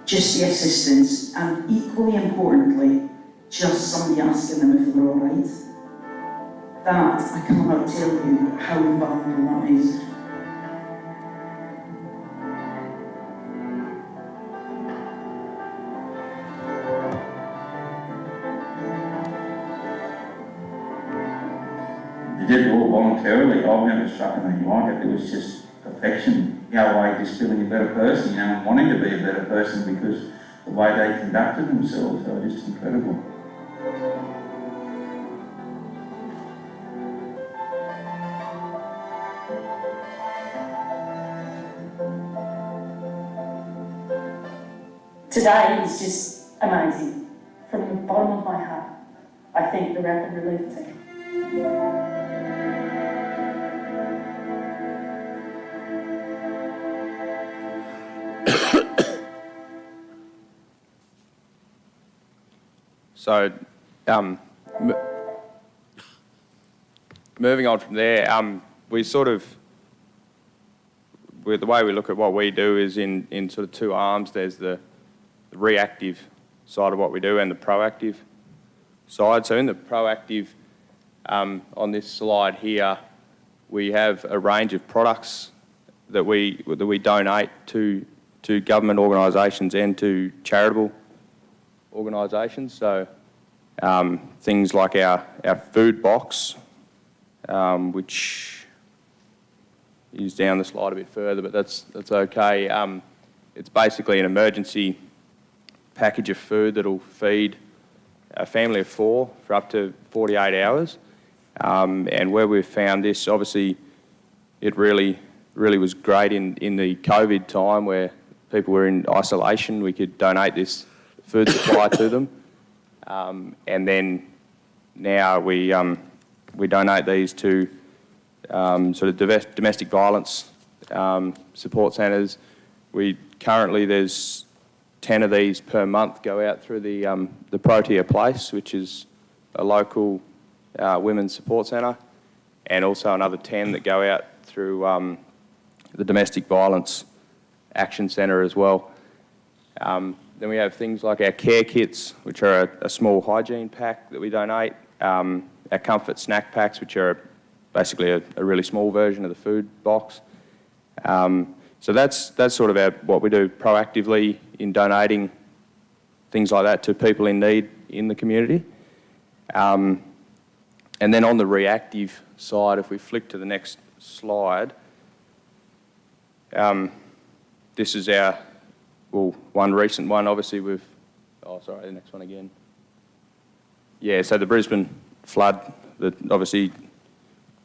just the assistance, and equally importantly, just somebody asking them if they're all right. That, I cannot tell you how invaluable that is. They did it all voluntarily. I've never struck anything like it. It was just perfection. Just feeling a better person, and wanting to be a better person because the way they conducted themselves, they were just incredible. Today is just amazing. From the bottom of my heart, I thank the Rapid Relief Team. So, moving on from there, the way we look at what we do is in sort of 2 arms. There's the reactive side of what we do and the proactive side. So in the proactive, on this slide here, we have a range of products that we donate to government organisations and to charitable organisations. So things like our food box, which is down the slide a bit further, but that's okay. It's basically an emergency package of food that'll feed a family of 4 for up to 48 hours. And where we've found this, obviously, it really was great in the COVID time where people were in isolation. We could donate this food supply to them. And then now we donate these to sort of domestic violence support centres. There's 10 of these per month go out through the Protea Place, which is a local women's support centre, and also another 10 that go out through the Domestic Violence Action Centre as well. Then we have things like our care kits, which are a small hygiene pack that we donate. Our comfort snack packs, which are basically a really small version of the food box. So that's sort of what we do proactively in donating things like that to people in need in the community. And then on the reactive side, if we flick to the next slide, this is our, well, one recent one, obviously the next one again. Yeah, so the Brisbane Flood, obviously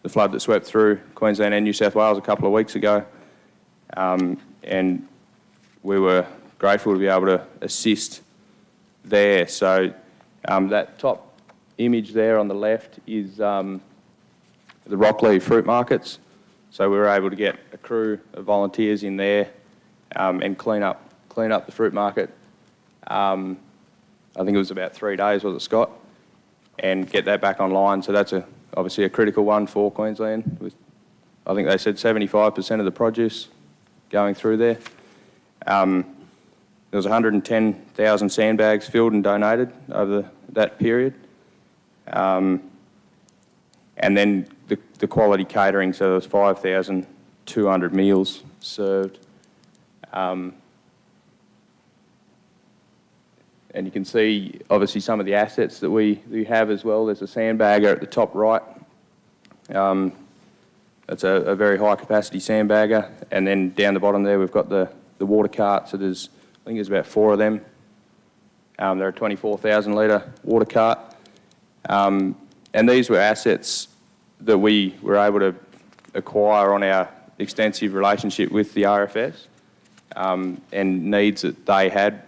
the flood that swept through Queensland and New South Wales a couple of weeks ago. And we were grateful to be able to assist there. So that top image there on the left is the Rockley fruit markets. So we were able to get a crew of volunteers in there and clean up the fruit market. I think it was about 3 days, was it, Scott? And get that back online. So that's obviously a critical one for Queensland. With, I think they said 75% of the produce going through there. There was 110,000 sandbags filled and donated over that period. And then the quality catering, so there was 5,200 meals served. And you can see, obviously, some of the assets that we have as well. There's a sandbagger at the top right. That's a very high-capacity sandbagger. And then down the bottom there, we've got the water cart. So I think there's about 4 of them. They're a 24,000-litre water cart. And these were assets that we were able to acquire on our extensive relationship with the RFS and needs that they had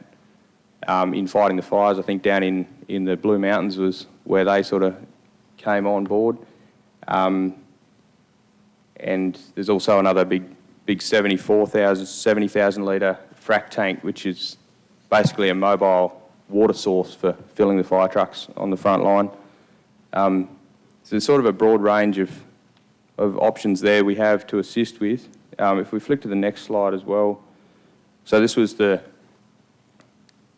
in fighting the fires. I think down in the Blue Mountains was where they sort of came on board. And there's also another big 70,000 litre frac tank, which is basically a mobile water source for filling the fire trucks on the front line. So there's sort of a broad range of options there we have to assist with. If we flick to the next slide as well. So this was the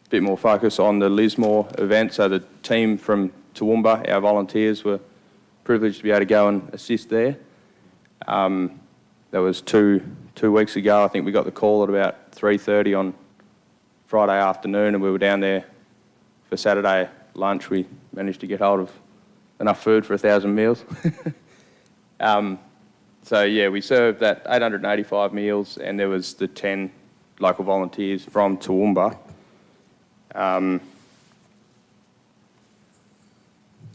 bit more focus on the Lismore event. So the team from Toowoomba, our volunteers, were privileged to be able to go and assist there. That was two weeks ago. I think we got the call at about 3:30 on Friday afternoon, and we were down there for Saturday lunch. We managed to get hold of enough food for 1,000 meals. So yeah, we served that 885 meals, and there was the 10 local volunteers from Toowoomba. And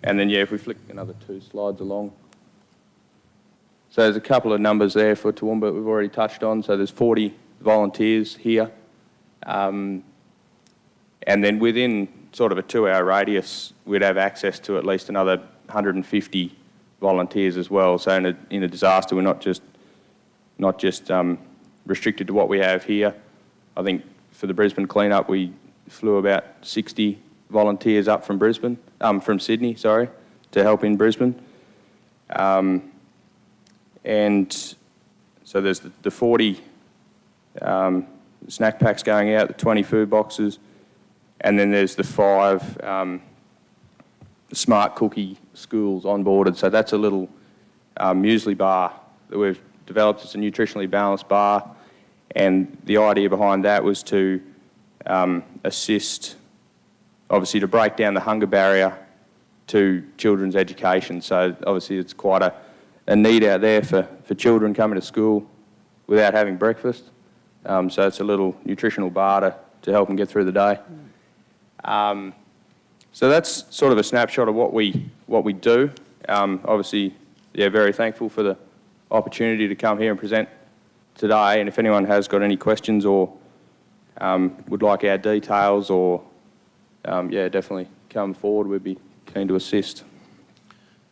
then yeah, if we flick another 2 slides along. So there's a couple of numbers there for Toowoomba that we've already touched on. So there's 40 volunteers here. And then within sort of a 2-hour radius, we'd have access to at least another 150 volunteers as well. So in a disaster, we're not just restricted to what we have here. I think for the Brisbane cleanup, we flew about 60 volunteers up from Sydney, to help in Brisbane. And so there's the 40 snack packs going out, the 20 food boxes, and then there's the 5 smart cookie schools onboarded. So that's a little muesli bar that we've developed. It's a nutritionally balanced bar, and the idea behind that was to assist, obviously, to break down the hunger barrier to children's education. So obviously it's quite a need out there for children coming to school without having breakfast. So it's a little nutritional bar to help them get through the day. So that's sort of a snapshot of what we do. Obviously, yeah, very thankful for the opportunity to come here and present today. And if anyone has got any questions or would like our details, or yeah, definitely come forward. We'd be keen to assist.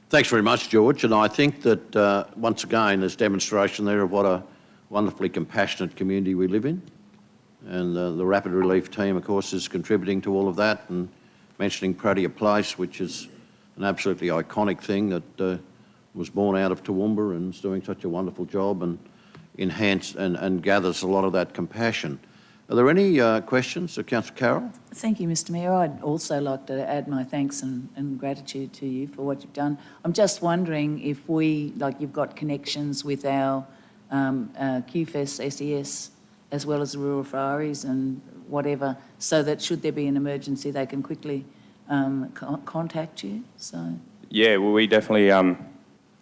Thanks very much, George. And I think that, once again, there's demonstration there of what a wonderfully compassionate community we live in. And the Rapid Relief team, of course, is contributing to all of that, and mentioning Pradia Place, which is an absolutely iconic thing that was born out of Toowoomba and is doing such a wonderful job and gathers a lot of that compassion. Are there any questions of Councillor Carroll? Thank you, Mr Mayor. I'd also like to add my thanks and gratitude to you for what you've done. I'm just wondering if we, like you've got connections with our QFES, SES, as well as the rural Ferraris and whatever, so that should there be an emergency, they can quickly contact you, so... Yeah, well, we definitely,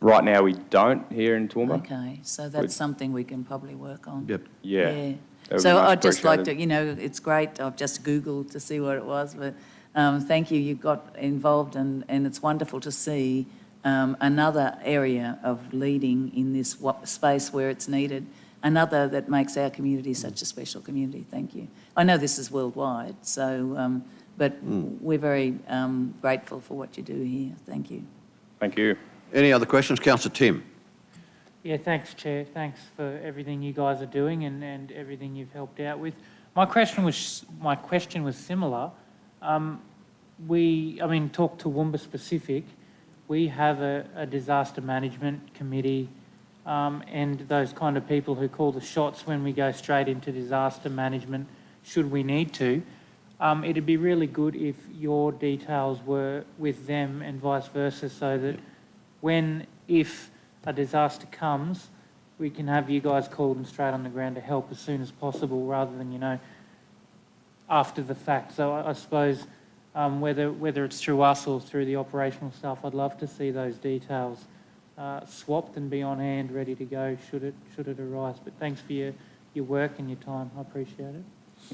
right now we don't here in Toowoomba. Okay, so that's something we can probably work on. Yep. Yeah. that would be So much I'd just like to, appreciated. you know, it's great, I've just Googled to see what it was, but thank you, you got involved and it's wonderful to see another area of leading in this space where it's needed, another that makes our community such a special community. Thank you. I know this is worldwide, so, but we're very grateful for what you do here. Thank you. Thank you. Any other questions? Councillor Tim. Yeah, thanks, Chair. Thanks for everything you guys are doing and everything you've helped out with. My question was similar. Talk Toowoomba specific. We have a disaster management committee and those kind of people who call the shots when we go straight into disaster management, should we need to. It'd be really good if your details were with them and vice versa, so that if a disaster comes, we can have you guys called and straight on the ground to help as soon as possible, rather than, you know, after the fact. So I suppose whether it's through us or through the operational staff, I'd love to see those details swapped and be on hand, ready to go should it arise. But thanks for your work and your time. I appreciate it.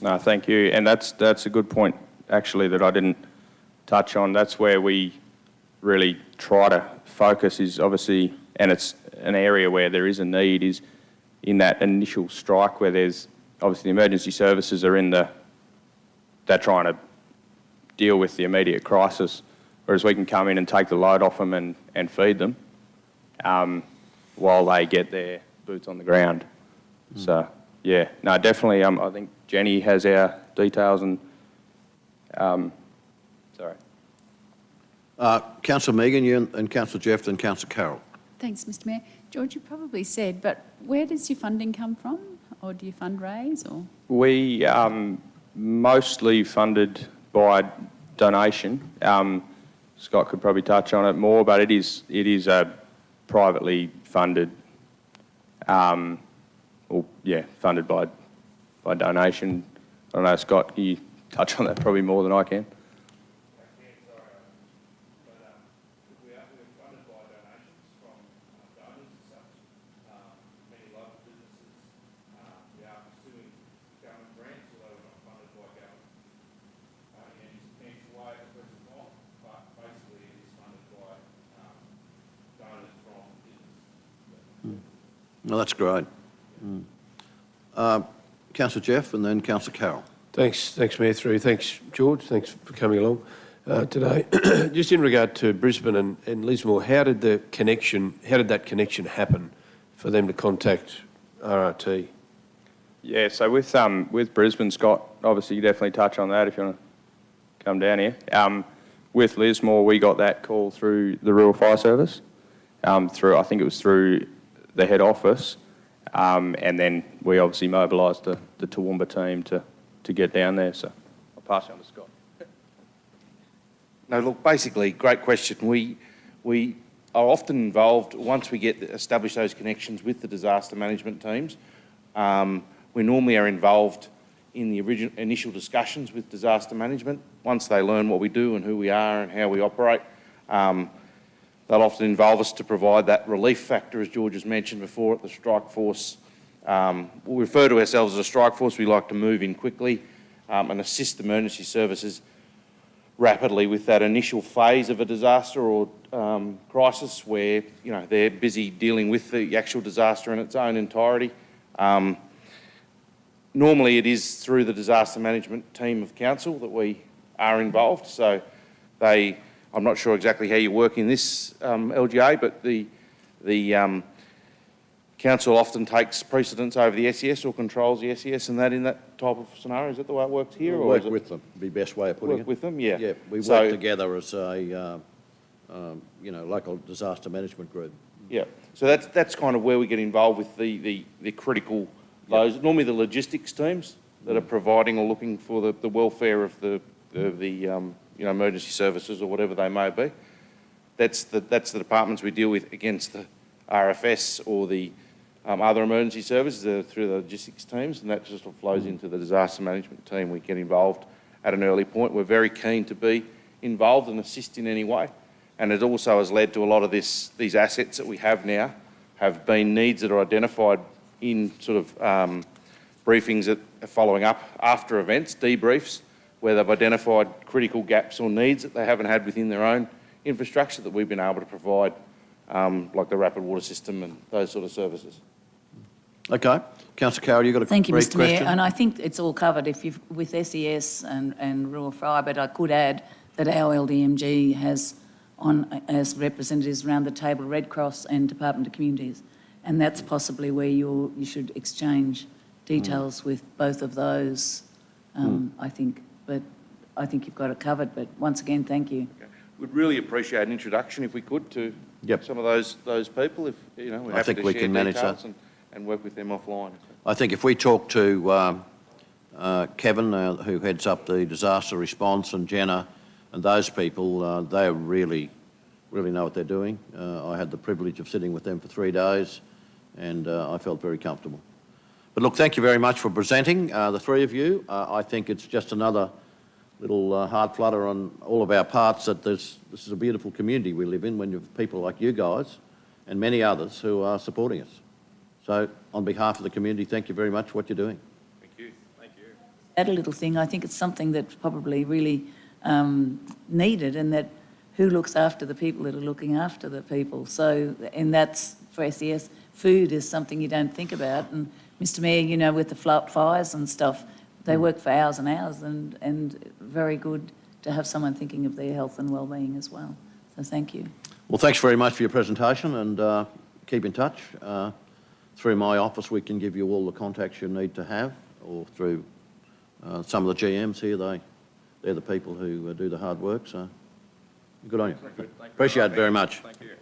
No, thank you. And that's a good point, actually, that I didn't touch on. That's where we really try to focus, is obviously, and it's an area where there is a need, is in that initial strike where there's obviously the emergency services are they're trying to deal with the immediate crisis, whereas we can come in and take the load off them and feed them while they get their boots on the ground. So, yeah, no, definitely, I think Jenny has our details and, sorry. Councillor Megan, you and Councillor Jeff, and Councillor Carroll. Thanks, Mr Mayor. George, you probably said, but where does your funding come from? Or do you fundraise, or...? We mostly funded by donation. Scott could probably touch on it more, but it is privately funded, funded by donation. I don't know, Scott, can you touch on that probably more than I can? No, that's great. Councillor Jeff and then Councillor Carroll. Thanks, Mayor Through. Thanks, George. Thanks for coming along today. Just in regard to Brisbane and Lismore, how did that connection happen for them to contact RRT? Yeah, so with Brisbane, Scott, obviously you definitely touch on that if you want to come down here. With Lismore, we got that call through the Rural Fire Service, I think it was through the head office, and then we obviously mobilised the Toowoomba team to get down there. So I'll pass you on to Scott. No, look, basically, great question. We are often involved, once we establish those connections with the disaster management teams, we normally are involved in the initial discussions with disaster management. Once they learn what we do and who we are and how we operate, they'll often involve us to provide that relief factor, as George has mentioned before, at the strike force. We refer to ourselves as a strike force. We like to move in quickly and assist emergency services rapidly with that initial phase of a disaster or crisis where, you know, they're busy dealing with the actual disaster in its own entirety. Normally it is through the disaster management team of council that we are involved. So I'm not sure exactly how you work in this LGA, but the council often takes precedence over the SES or controls the SES and that in that type of scenario. Is that the way it works here? We'll work with them, be the best way of putting it. Work with them, yeah. Yeah, we work together as a, local disaster management group. Yeah, so that's kind of where we get involved with the critical, those, normally the logistics teams that are providing or looking for the welfare of the emergency services or whatever they may be. That's the departments we deal with against the RFS or the other emergency services through the logistics teams, and that just flows into the disaster management team. We get involved at an early point. We're very keen to be involved and assist in any way. And it also has led to a lot of these assets that we have now have been needs that are identified in sort of briefings that are following up after events, debriefs, where they've identified critical gaps or needs that they haven't had within their own infrastructure that we've been able to provide, like the rapid water system and those sort of services. Okay. Councillor Carroll, you've got a Thank you, brief Mr question? Mayor, and I think it's all covered with SES and Rural Fry, but I could add that our LDMG has as representatives around the table Red Cross and Department of Communities, and that's possibly where you should exchange details with both of those, I think. But I think you've got it covered, but once again, thank you. Okay. We'd really appreciate an introduction if we could to some of those people, if we're happy I think to we share can manage details that. and work with them offline. I think if we talk to Kevin, who heads up the disaster response, and Jenna and those people, they really know what they're doing. I had the privilege of sitting with them for 3 days, and I felt very comfortable. But look, thank you very much for presenting, the three of you. I think it's just another little heart flutter on all of our parts that this is a beautiful community we live in when you have people like you guys and many others who are supporting us. So on behalf of the community, thank you very much for what you're doing. Thank you. Thank you. Add a little thing, I think it's something that's probably really needed, and that who looks after the people that are looking after the people. So, and that's for SES. Food is something you don't think about, and Mr Mayor, with the fires and stuff, they work for hours and hours, and very good to have someone thinking of their health and well-being as well. So thank you. Well, thanks very much for your presentation, and keep in touch. Through my office, we can give you all the contacts you need to have, or through some of the GMs here. They're the people who do the hard work, so good on you. Appreciate it very much. Thank you.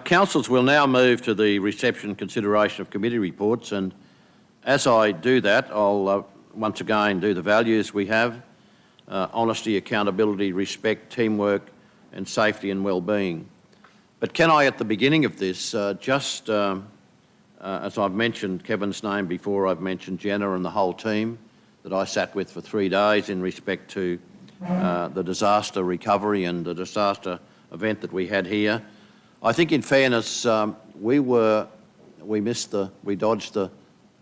Councillors, we'll now move to the reception and consideration of committee reports, and as I do that, I'll once again do the values we have: honesty, accountability, respect, teamwork and safety and well-being. But can I, at the beginning of this, as I've mentioned Kevin's name before, I've mentioned Jenna and the whole team that I sat with for 3 days in respect to the disaster recovery and the disaster event that we had here. I think, in fairness, we dodged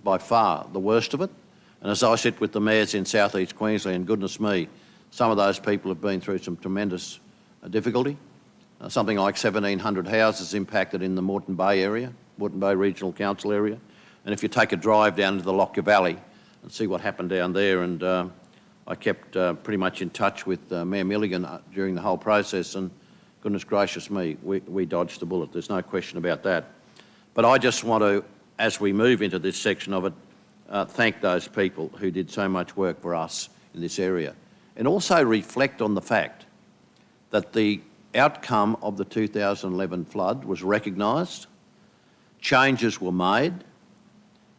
by far the worst of it. And as I sit with the mayors in South East Queensland, goodness me, some of those people have been through some tremendous difficulty. Something like 1,700 houses impacted in the Moreton Bay area, Moreton Bay Regional Council area. And if you take a drive down into the Lockyer Valley and see what happened down there, and I kept pretty much in touch with Mayor Milligan during the whole process, and goodness gracious me, we dodged the bullet. There's no question about that. But I just want to, as we move into this section of it, thank those people who did so much work for us in this area, and also reflect on the fact that the outcome of the 2011 flood was recognised, changes were made,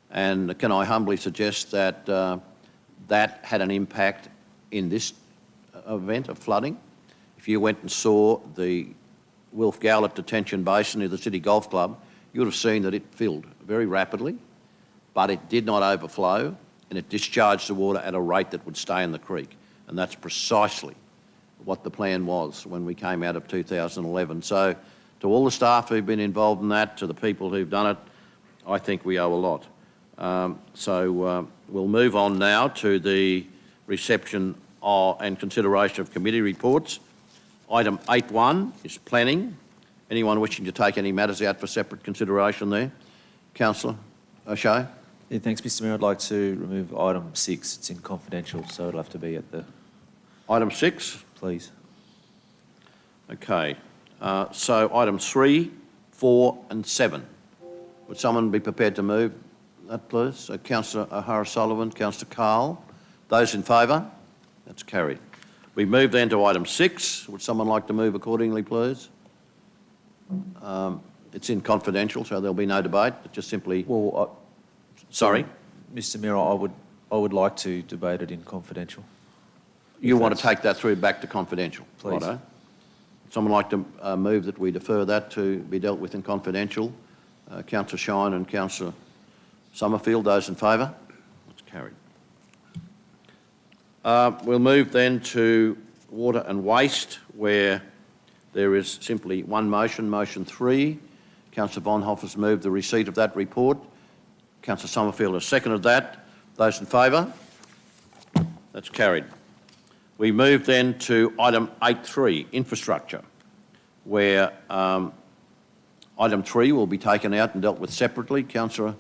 and can I humbly suggest that that had an impact in this event of flooding. If you went and saw the Wilf Gowlett detention basin near the City Golf Club, you would have seen that it filled very rapidly, but it did not overflow, and it discharged the water at a rate that would stay in the creek. And that's precisely what the plan was when we came out of 2011. So to all the staff who've been involved in that, to the people who've done it, I think we owe a lot. We'll move on now to the reception and consideration of committee reports. Item 8.1 is planning. Anyone wishing to take any matters out for separate consideration there? Councillor O'Shea? Yeah, thanks, Mr Mayor. I'd like to remove item 6. It's in confidential, so it'll have to be at the... Item 6? Please. Okay. So items 3, 4 and 7. Would someone be prepared to move that, please? So Councillor O'Hara-Sullivan, Councillor Carl. Those in favour? That's carried. We move then to item 6. Would someone like to move accordingly, please? it's in confidential, so there'll be no debate, but just simply... Well, Sorry? Mr Mayor, I would like to debate it in confidential. You want to take that through back to confidential? Please. Righto. Someone like to move that we defer that to be dealt with in confidential? Councillor Shine and Councillor Summerfield, those in favour? That's carried. We'll move then to water and waste, where there is simply one motion, motion 3. Councillor Vonhoff moved the receipt of that report. Councillor Summerfield has seconded that. Those in favour? That's carried. We move then to item 8.3, infrastructure, where item 3 will be taken out and dealt with separately. Councillor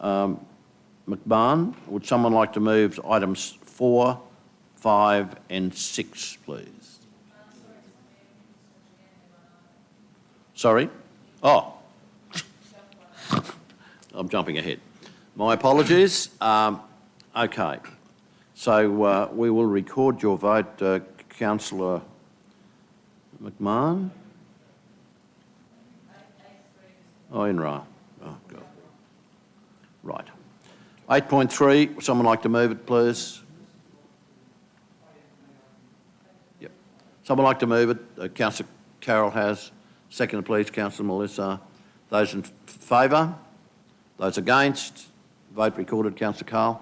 McMahon, would someone like to move items 4, 5 and 6, please? Sorry? Oh. I'm jumping ahead. My apologies. Okay. So we will record your vote, Councillor McMahon. Oh, in Ra. Oh, God. Right. 8.3, would someone like to move it, please? Yep. Someone like to move it? Councillor Carroll has. Second, please, Councillor Melissa. Those in favour? Those against? Vote recorded, Councillor Carl.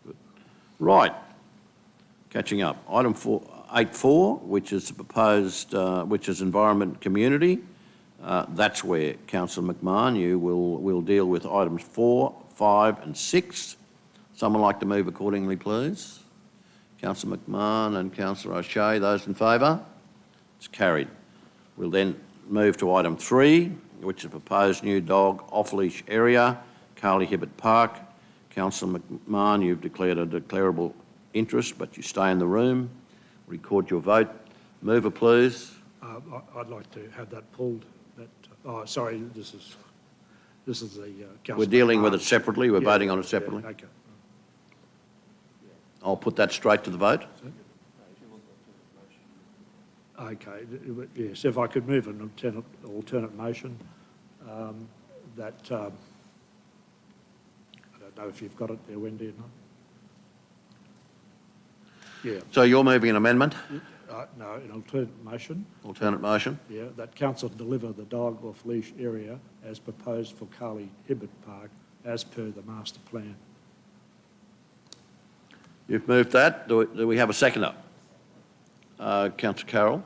Good. Right. Catching up. Item 8.4, which is proposed, which is environment and community. That's where, Councillor McMahon, you will deal with items 4, 5 and 6. Someone like to move accordingly, please? Councillor McMahon and Councillor O'Shea, those in favour? It's carried. We'll then move to item 3, which is proposed new dog off-leash area, Carly Hibbert Park. Councillor McMahon, you've declared a declarable interest, but you stay in the room. Record your vote. Mover, please. I'd like to have that pulled. Sorry, this is the councillor. We're dealing with it separately. We're voting on it separately. Yeah, okay. I'll put that straight to the vote. Okay, yes, if I could move an alternate motion that, I don't know if you've got it there, Wendy, or not. Yeah. So you're moving an amendment? No, an alternate motion. Alternate motion? Yeah, that council deliver the dog off-leash area as proposed for Carly Hibbert Park as per the master plan. You've moved that. Do we have a seconder? Councillor Carroll?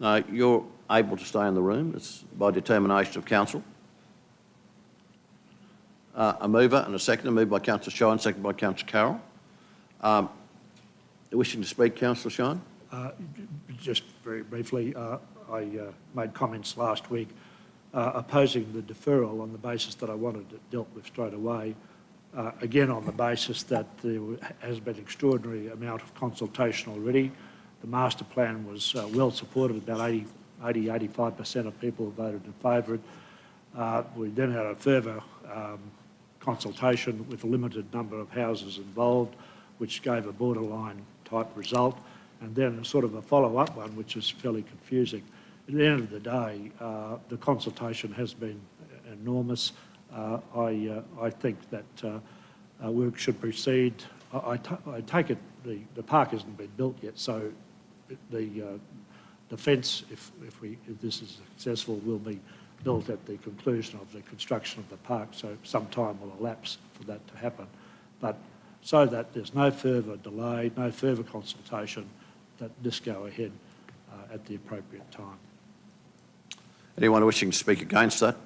No, you're able to stay in the room. It's by determination of council. A mover and a seconder, moved by Councillor Shine, seconded by Councillor Carroll. Wishing to speak, Councillor Shine? Just very briefly, I made comments last week opposing the deferral on the basis that I wanted it dealt with straight away. Again, on the basis that there has been extraordinary amount of consultation already. The master plan was well supported, about 85% of people voted in favour of it. We then had a further consultation with a limited number of houses involved, which gave a borderline type result, and then sort of a follow-up one, which is fairly confusing. At the end of the day, the consultation has been enormous. I think that work should proceed. I take it the park hasn't been built yet, so the fence, if this is successful, will be built at the conclusion of the construction of the park, so some time will elapse for that to happen. But so that there's no further delay, no further consultation, that this go ahead at the appropriate time. Anyone wishing to speak against that?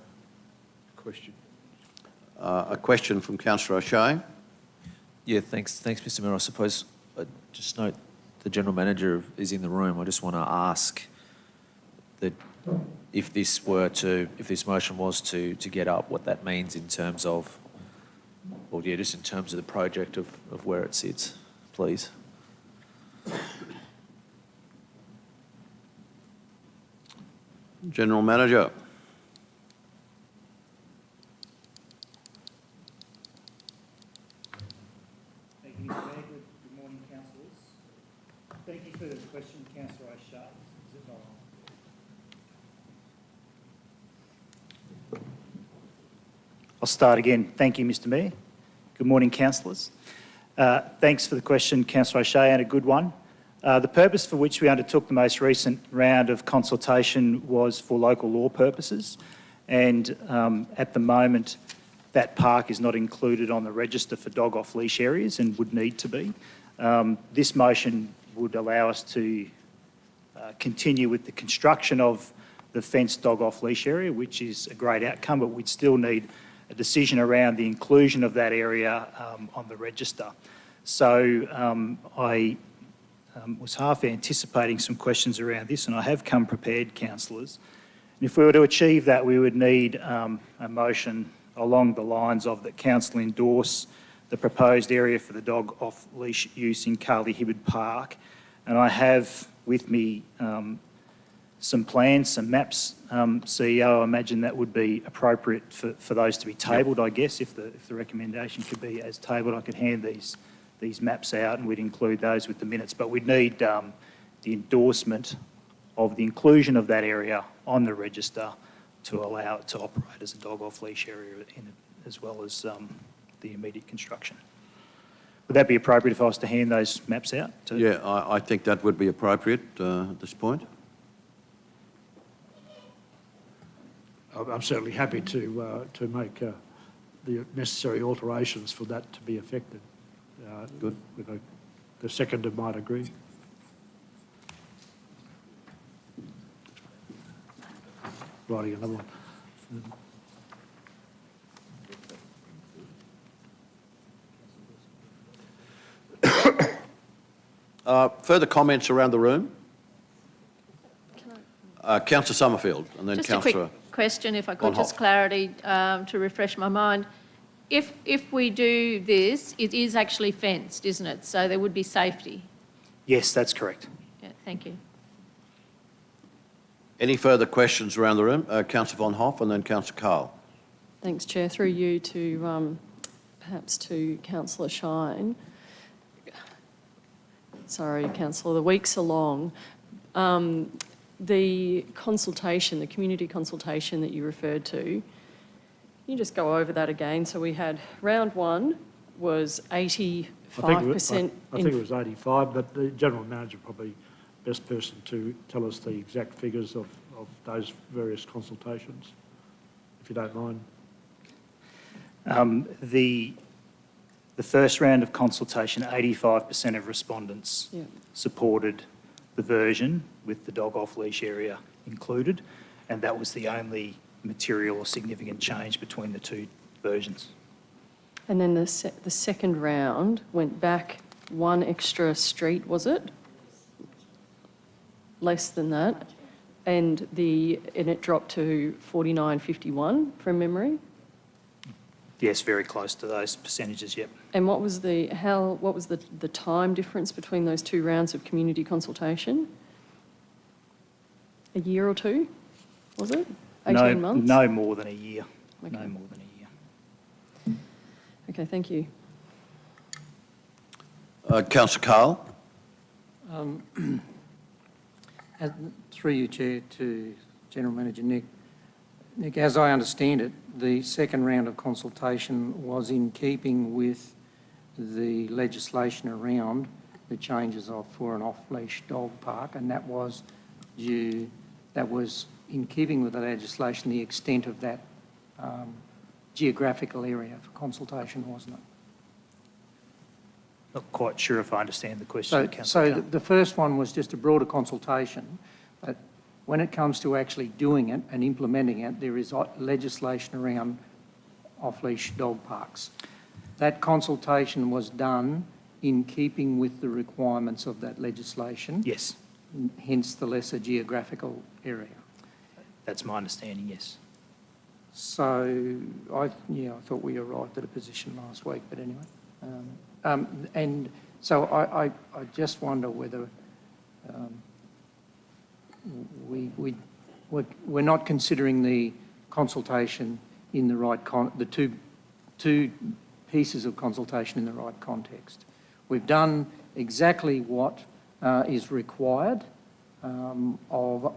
Question. A question from Councillor O'Shea. Yeah, thanks, Mr Mayor. I suppose just note the General Manager is in the room. I just want to ask that if this motion was to get up, what that means in terms of, well, yeah, just in terms of the project of where it sits, please. General Manager. Thank you, Mr Mayor. Good morning, councillors. Thank you for the question, Councillor O'Shea. Is it not I'll start again. Thank you, Mr Mayor. Good morning, councillors. Thanks for the question, Councillor O'Shea, and a good one. The purpose for which we undertook the most recent round of consultation was for local law purposes, and at the moment that park is not included on the register for dog off-leash areas and would need to be. This motion would allow us to continue with the construction of the fenced dog off-leash area, which is a great outcome, but we'd still need a decision around the inclusion of that area on the register. So I was half anticipating some questions around this, and I have come prepared, councillors. And if we were to achieve that, we would need a motion along the lines of that council endorse the proposed area for the dog off-leash use in Carly Hibbard Park. And I have with me some plans, some maps. CEO, I imagine that would be appropriate for those to be tabled, I guess. If the recommendation could be as tabled, I could hand these maps out and we'd include those with the minutes. But we'd need the endorsement of the inclusion of that area on the register to allow it to operate as a dog off-leash area as well as the immediate construction. Would that be appropriate if I was to hand those maps out? Yeah, I think that would be appropriate at this point. I'm certainly happy to make the necessary alterations for that to be effected. Good. The seconder might agree. Writing another one. Further comments around the room? Councillor Summerfield and then Just Councillor... a quick question, if I could, just Bonhoff. clarity to refresh my mind. If we do this, it is actually fenced, isn't it? So there would be safety. Yes, that's correct. Yeah, thank you. Any further questions around the room? Councillor Bonhoff and then Councillor Carl. Thanks, Chair. Through you to perhaps to Councillor Shine. Sorry, Councillor, the weeks are long. The consultation, the community consultation that you referred to, can you just go over that again? So we had round one was 85%. I think it was 85, but the General Manager probably best person to tell us the exact figures of those various consultations, if you don't mind. The first round of consultation, 85% of respondents supported the version with the dog off-leash area included, and that was the only material or significant change between the two versions. And then the second round went back one extra street, was it? Less than that. And it dropped to 49.51 from memory. Yes, very close to those percentages, yep. And what was the time difference between those two rounds of community consultation? A year or two, was it? 18 months? No more than a year. Okay. No more than a year. Okay, thank you. Councillor Carl. Through you, Chair, to General Manager Nick. Nick, as I understand it, the second round of consultation was in keeping with the legislation around the changes for an off-leash dog park, and that was in keeping with the legislation, the extent of that geographical area for consultation, wasn't it? Not quite sure if I understand the question, So Councillor Carl. the first one was just a broader consultation, but when it comes to actually doing it and implementing it, there is legislation around off-leash dog parks. That consultation was done in keeping with the requirements of that legislation. Yes, Hence the lesser geographical area. that's my understanding, yes. So, I thought we arrived at a position last week, but anyway. And so I just wonder whether we're not considering the consultation in the right the two pieces of consultation in the right context. We've done exactly what is required of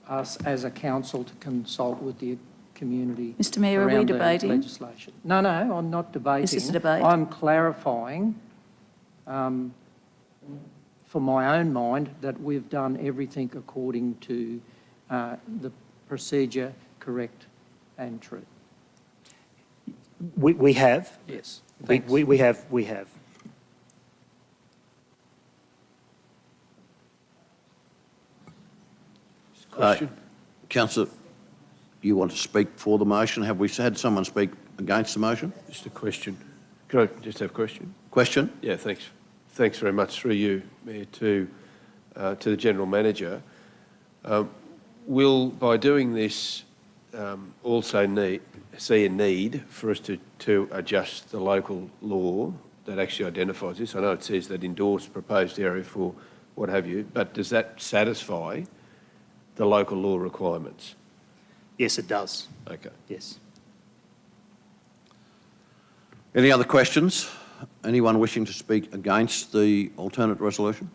us as a council to consult with the community Mr Mayor, are we around the debating? legislation. No, I'm not debating. Is this a debate? I'm clarifying for my own mind that we've done everything according to the procedure correct and true. We have. Yes. We have. Question? Councillor, you want to speak for the motion? Have we had someone speak against the motion? Just a question. Could I just have a question? Question? Yeah, thanks. Thanks very much through you, Mayor, to the General Manager. Will, by doing this, also see a need for us to adjust the local law that actually identifies this? I know it says that endorsed proposed area for what have you, but does that satisfy the local law requirements? Yes, it does. Okay. Yes. Any other questions? Anyone wishing to speak against the alternate resolution?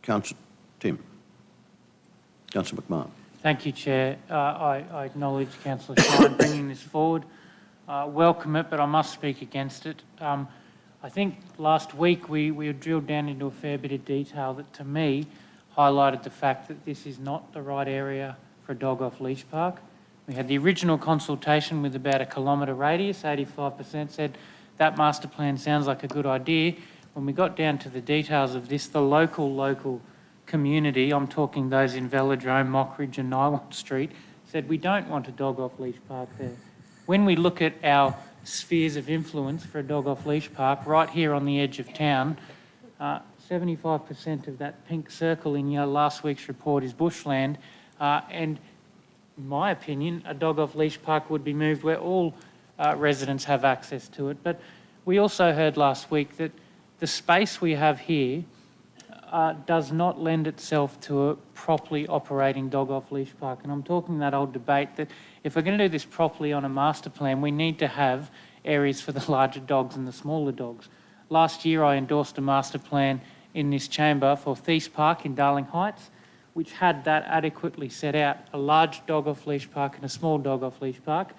Councillor Tim. Councillor McMahon. Thank you, Chair. I acknowledge Councillor Shine bringing this forward. Welcome it, but I must speak against it. I think last week we drilled down into a fair bit of detail that, to me, highlighted the fact that this is not the right area for a dog off-leash park. We had the original consultation with about a kilometre radius. 85% said that master plan sounds like a good idea. When we got down to the details of this, the local community, I'm talking those in Velodrome, Mockridge and Nywan Street, said we don't want a dog off-leash park there. When we look at our spheres of influence for a dog off-leash park, right here on the edge of town, 75% of that pink circle in your last week's report is bushland, and in my opinion, a dog off-leash park would be moved where all residents have access to it. But we also heard last week that the space we have here does not lend itself to a properly operating dog off-leash park. And I'm talking that old debate that if we're going to do this properly on a master plan, we need to have areas for the larger dogs and the smaller dogs. Last year, I endorsed a master plan in this chamber for Thies Park in Darling Heights, which had that adequately set out, a large dog off-leash park and a small dog off-leash park.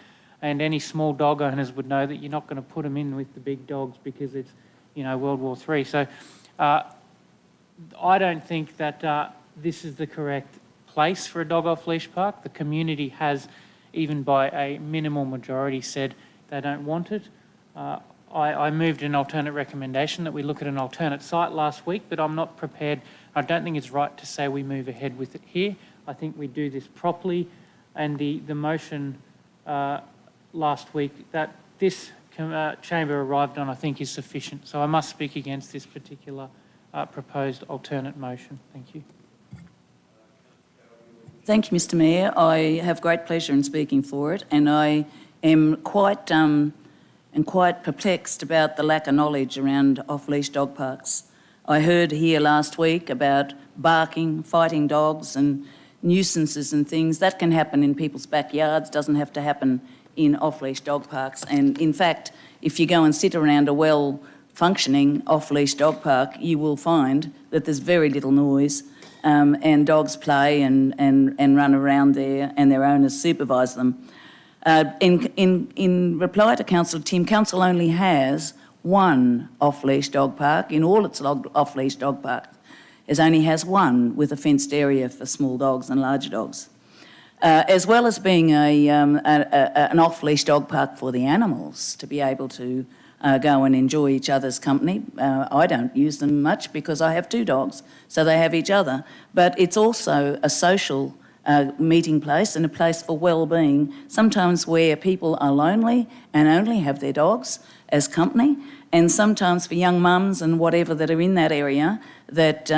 And any small dog owners would know that you're not going to put them in with the big dogs because it's, World War III. So I don't think that this is the correct place for a dog off-leash park. The community has, even by a minimal majority, said they don't want it. I moved an alternate recommendation that we look at an alternate site last week, but I'm not prepared. I don't think it's right to say we move ahead with it here. I think we do this properly, and the motion last week that this chamber arrived on, I think, is sufficient. So I must speak against this particular proposed alternate motion. Thank you. Thank you, Mr Mayor. I have great pleasure in speaking for it, and I am quite perplexed about the lack of knowledge around off-leash dog parks. I heard here last week about barking, fighting dogs and nuisances and things. That can happen in people's backyards, doesn't have to happen in off-leash dog parks. And in fact, if you go and sit around a well-functioning off-leash dog park, you will find that there's very little noise and dogs play and run around there and their owners supervise them. In reply to Councillor Tim, Council only has one off-leash dog park in all its off-leash dog parks. It only has one with a fenced area for small dogs and larger dogs. As well as being an off-leash dog park for the animals to be able to go and enjoy each other's company. I don't use them much because I have two dogs, so they have each other. But it's also a social meeting place and a place for well-being, sometimes where people are lonely and only have their dogs as company, and sometimes for young mums and whatever that are in that area that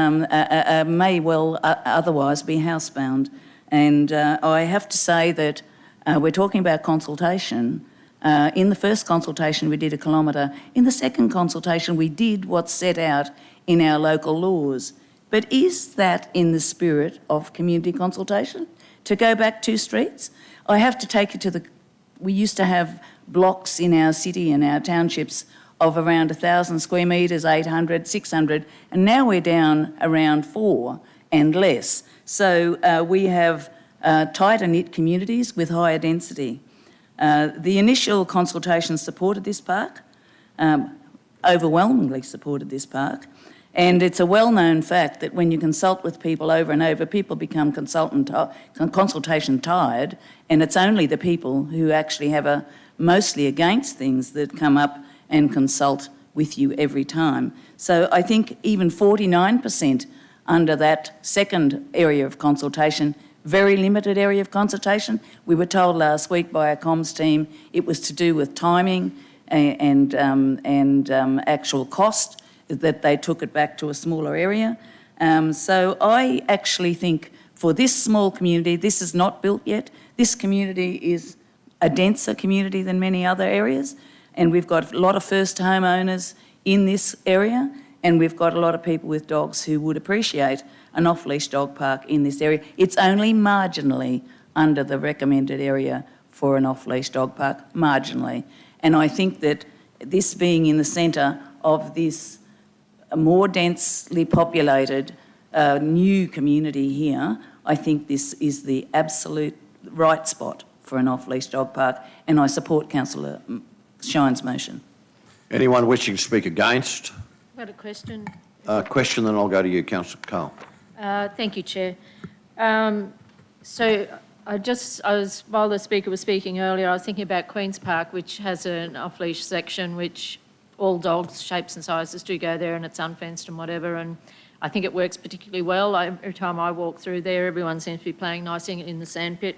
may well otherwise be housebound. And I have to say that we're talking about consultation. In the first consultation, we did 1 kilometre. In the second consultation, we did what's set out in our local laws. But is that in the spirit of community consultation, to go back 2 streets? I have to take you to we used to have blocks in our city and our townships of around 1,000 square metres, 800, 600, and now we're down around 4 and less. So we have tighter-knit communities with higher density. The initial consultation supported this park, overwhelmingly supported this park, and it's a well-known fact that when you consult with people over and over, people become consultation tired, and it's only the people who actually have a mostly against things that come up and consult with you every time. So I think even 49% under that second area of consultation, very limited area of consultation. We were told last week by our comms team it was to do with timing and actual cost, that they took it back to a smaller area. So I actually think for this small community, this is not built yet. This community is a denser community than many other areas, and we've got a lot of first homeowners in this area, and we've got a lot of people with dogs who would appreciate an off-leash dog park in this area. It's only marginally under the recommended area for an off-leash dog park, marginally. And I think that this being in the centre of this more densely populated new community here, I think this is the absolute right spot for an off-leash dog park, and I support Councillor Shine's motion. Anyone wishing to speak against? I've got a question. Question, then I'll go to you, Councillor Cole. Thank you, Chair. So while the speaker was speaking earlier, I was thinking about Queen's Park, which has an off-leash section, which all dogs, shapes and sizes do go there, and it's unfenced and whatever, and I think it works particularly well. Every time I walk through there, everyone seems to be playing nice in the sandpit.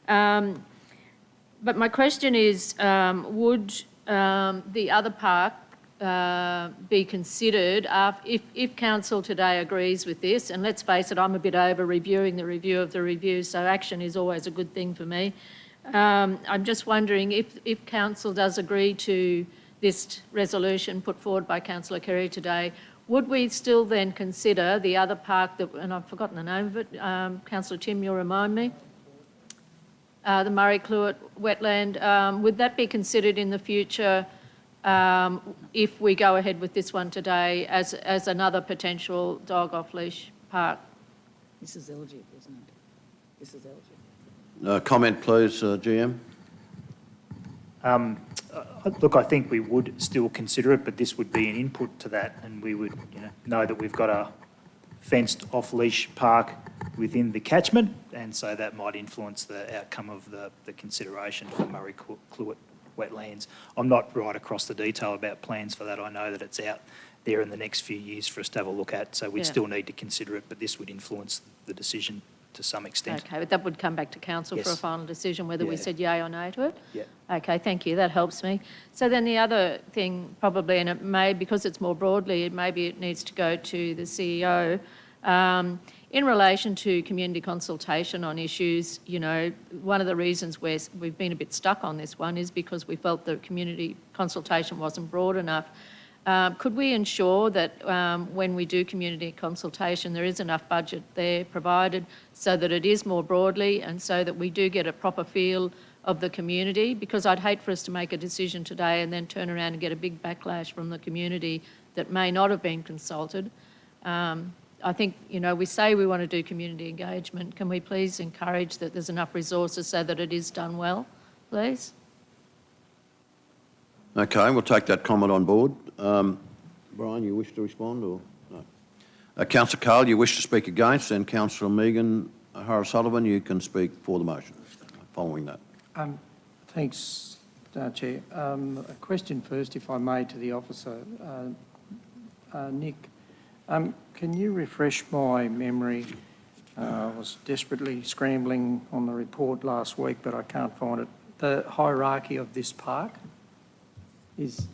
But my question is, would the other park be considered if council today agrees with this? And let's face it, I'm a bit over reviewing the review of the review, so action is always a good thing for me. I'm just wondering if council does agree to this resolution put forward by Councillor Kerry today, would we still then consider the other park, and I've forgotten the name of it, Councillor Tim, you'll remind me? The Murray-Cluett wetland, would that be considered in the future if we go ahead with this one today as another potential dog off-leash park? This is eligible, isn't it? This is eligible. Comment, please, GM. Look, I think we would still consider it, but this would be an input to that, and we would know that we've got a fenced off-leash park within the catchment, and so that might influence the outcome of the consideration for Murray-Cluett wetlands. I'm not right across the detail about plans for that. I know that it's out there in the next few years for us to have a look at, so we'd still need to consider it, but this would influence the decision to some extent. Okay, but that would come back to council for a final decision, whether we said yay or nay to it? Yeah. Okay, thank you, that helps me. So then the other thing probably, and it may, because it's more broadly, maybe it needs to go to the CEO, in relation to community consultation on issues, one of the reasons we've been a bit stuck on this one is because we felt the community consultation wasn't broad enough. Could we ensure that when we do community consultation, there is enough budget there provided so that it is more broadly and so that we do get a proper feel of the community? Because I'd hate for us to make a decision today and then turn around and get a big backlash from the community that may not have been consulted. I think, we say we want to do community engagement. Can we please encourage that there's enough resources so that it is done well, please? Okay, we'll take that comment on board. Brian, you wish to respond or no? Councillor Cole, you wish to speak against, and Councillor Megan O'Hara-Sullivan, you can speak for the motion following that. Thanks, Chair. A question first, if I may, to the officer. Nick, can you refresh my memory? I was desperately scrambling on the report last week, but I can't find it. The hierarchy of this park is...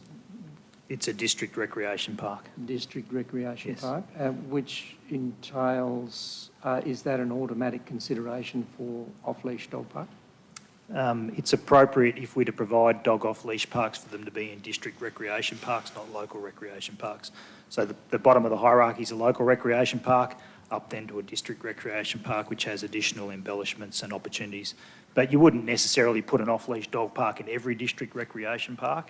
It's a district recreation park. District recreation Yes. park, which entails, is that an automatic consideration for off-leash dog park? It's appropriate if we're to provide dog off-leash parks for them to be in district recreation parks, not local recreation parks. So the bottom of the hierarchy is a local recreation park, up then to a district recreation park, which has additional embellishments and opportunities. But you wouldn't necessarily put an off-leash dog park in every district recreation park,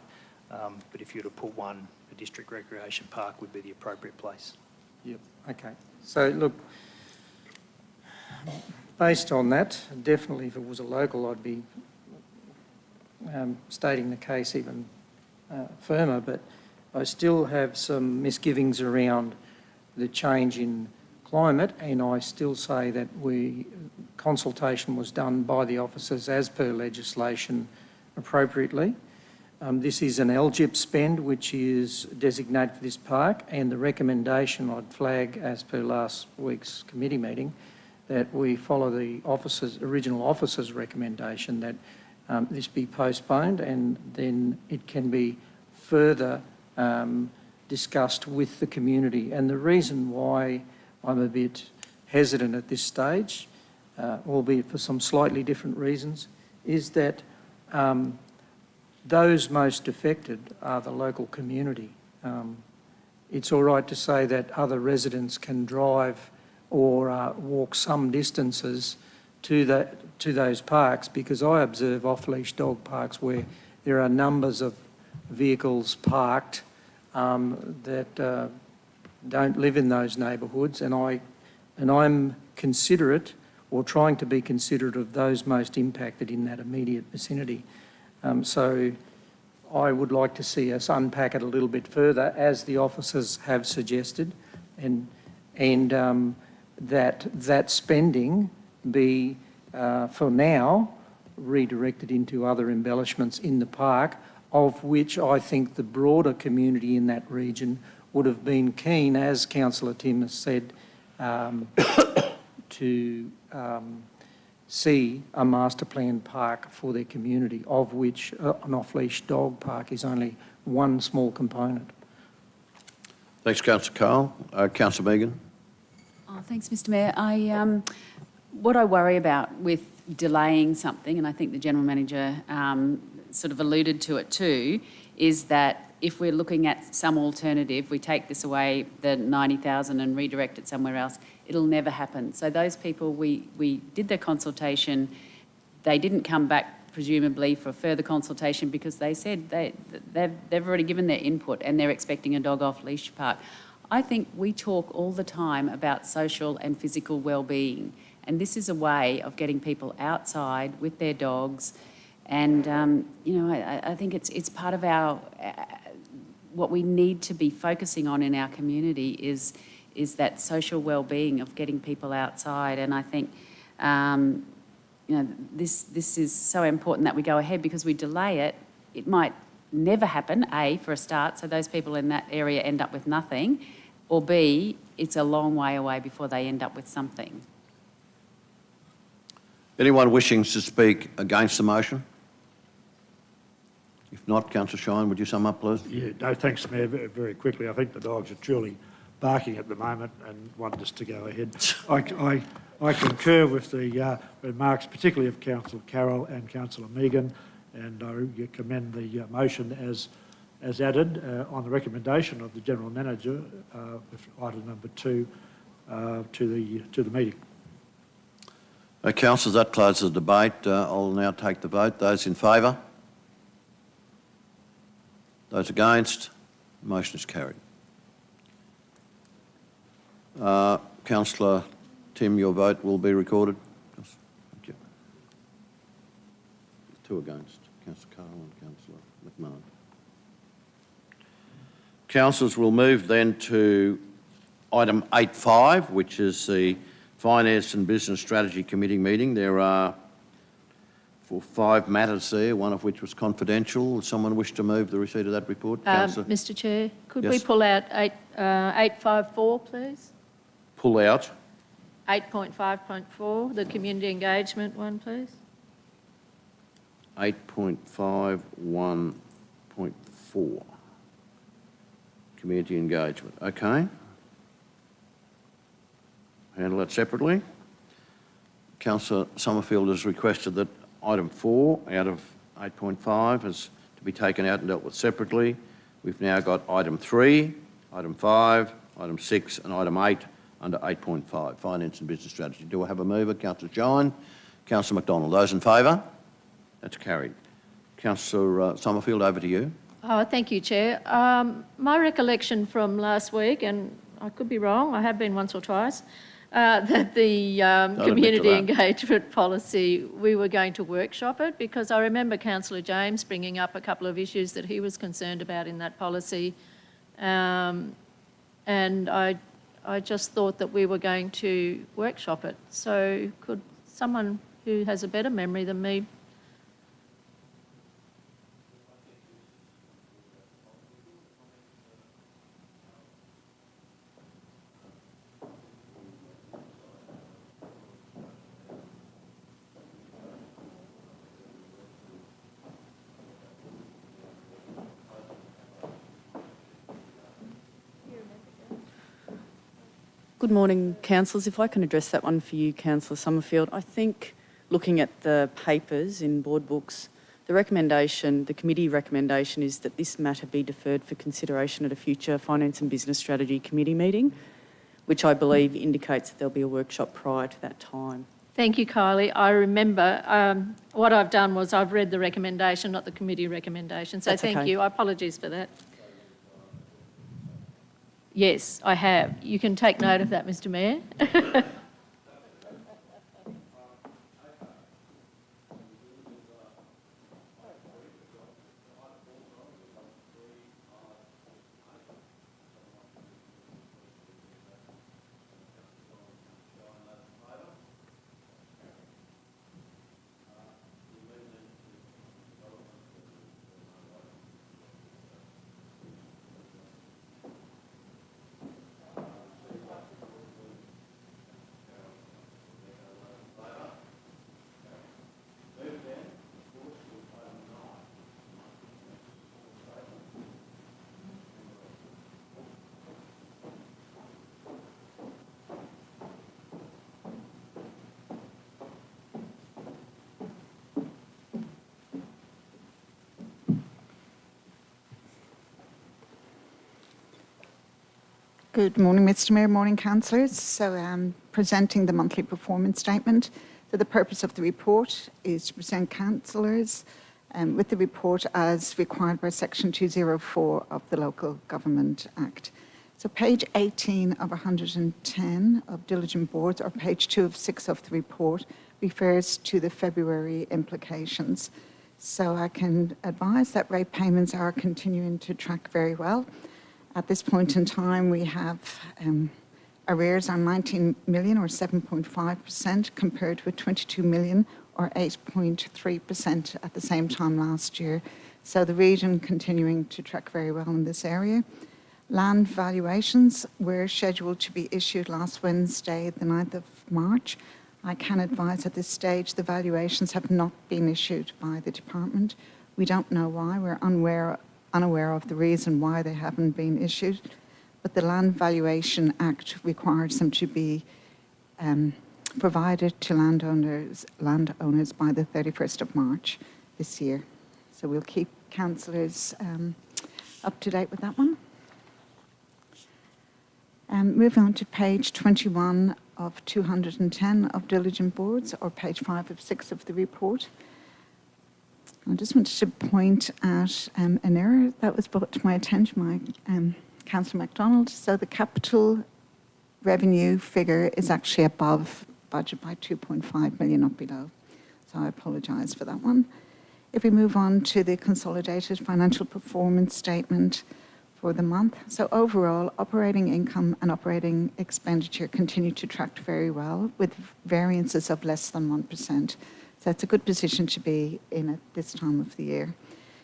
but if you were to put one, a district recreation park would be the appropriate place. Yep, okay. So look, Based on that, definitely if it was a local, I'd be stating the case even firmer, but I still have some misgivings around the change in climate, and I still say that consultation was done by the officers as per legislation appropriately. This is an LGIP spend which is designated for this park, and the recommendation I'd flag as per last week's committee meeting that we follow the original officer's recommendation that this be postponed, and then it can be further discussed with the community. And the reason why I'm a bit hesitant at this stage, albeit for some slightly different reasons, is that those most affected are the local community. It's all right to say that other residents can drive or walk some distances to those parks, because I observe off-leash dog parks where there are numbers of vehicles parked that don't live in those neighbourhoods, and I'm considerate, or trying to be considerate, of those most impacted in that immediate vicinity. So I would like to see us unpack it a little bit further, as the officers have suggested, and that spending be, for now, redirected into other embellishments in the park, of which I think the broader community in that region would have been keen, as Councillor Tim has said, to see a master plan park for their community, of which an off-leash dog park is only one small component. Thanks, Councillor Cole. Councillor Megan. Oh, thanks, Mr Mayor. What I worry about with delaying something, and I think the General Manager sort of alluded to it too, is that if we're looking at some alternative, we take this away, the 90,000, and redirect it somewhere else, it'll never happen. So those people, we did their consultation, they didn't come back presumably for further consultation because they said they've already given their input and they're expecting a dog off-leash park. I think we talk all the time about social and physical well-being, and this is a way of getting people outside with their dogs. And, I think it's part of our, what we need to be focusing on in our community is that social well-being of getting people outside. And I think, this is so important that we go ahead, because we delay it, it might never happen, A, for a start, so those people in that area end up with nothing, or B, it's a long way away before they end up with something. Anyone wishing to speak against the motion? If not, Councillor Shine, would you sum up, please? Yeah, no, thanks, Mayor. Very quickly, I think the dogs are truly barking at the moment and want us to go ahead. I concur with the remarks, particularly of Councillor Carroll and Councillor Megan, and I commend the motion as added on the recommendation of the General Manager with item number 2 to the meeting. Councillors, that closes the debate. I'll now take the vote. Those in favour? Those against? The motion is carried. Councillor Tim, your vote will be recorded. Thank you. 2 against, Councillor Carroll and Councillor McMahon. Councillors, will move then to item 8.5, which is the Finance and Business Strategy Committee meeting. There are 5 matters there, one of which was confidential. Does someone wish to move the receipt of that report? Mr Chair, could we Yes. pull out 854, please? Pull out. 8.5.4, the community engagement one, please. 8.51.4. Community engagement. Okay. Handle that separately. Councillor Summerfield has requested that item 4 out of 8.5 is to be taken out and dealt with separately. We've now got item 3, item 5, item 6 and item 8 under 8.5, Finance and Business Strategy. Do I have a mover? Councillor Shine. Councillor McDonald. Those in favour? That's carried. Councillor Summerfield, over to you. Oh, thank you, Chair. My recollection from last week, and I could be wrong, I have been once or twice, that the admit to community that. engagement policy, we were going to workshop it, because I remember Councillor James bringing up a couple of issues that he was concerned about in that policy. And I just thought that we were going to workshop it. So could someone who has a better memory than me? Good morning, councillors. If I can address that one for you, Councillor Summerfield. I think looking at the papers in board books, the committee recommendation is that this matter be deferred for consideration at a future Finance and Business Strategy Committee meeting, which I believe indicates that there'll be a workshop prior to that time. Thank you, Kylie. I remember what I've done was I've read the recommendation, not the committee recommendation. So That's thank okay. you. Apologies for that. Yes, I have. You can take note of that, Mr. Mayor. Good morning, Mr. Mayor, morning councillors. So I'm presenting the monthly performance statement. So the purpose of the report is to present councillors with the report as required by Section 204 of the Local Government Act. So page 18 of 110 of diligent boards, or page 2 of 6 of the report, refers to the February implications. So I can advise that rate payments are continuing to track very well. At this point in time, we have arrears on 19 million or 7.5% compared with 22 million or 8.3% at the same time last year. So the region continuing to track very well in this area. Land valuations were scheduled to be issued last Wednesday, the 9th of March. I can advise at this stage the valuations have not been issued by the department. We don't know why. We're unaware of the reason why they haven't been issued, but the Land Valuation Act requires them to be provided to landowners by the 31st of March this year. So we'll keep councillors up to date with that one. Moving on to page 21 of 210 of diligent boards, or page 5 of 6 of the report. I just wanted to point out an error that was brought to my attention by Councillor MacDonald. So the capital revenue figure is actually above budget by 2.5 million, not below. So I apologise for that one. If we move on to the consolidated financial performance statement for the month. So overall, operating income and operating expenditure continue to track very well with variances of less than 1%. So it's a good position to be in at this time of the year.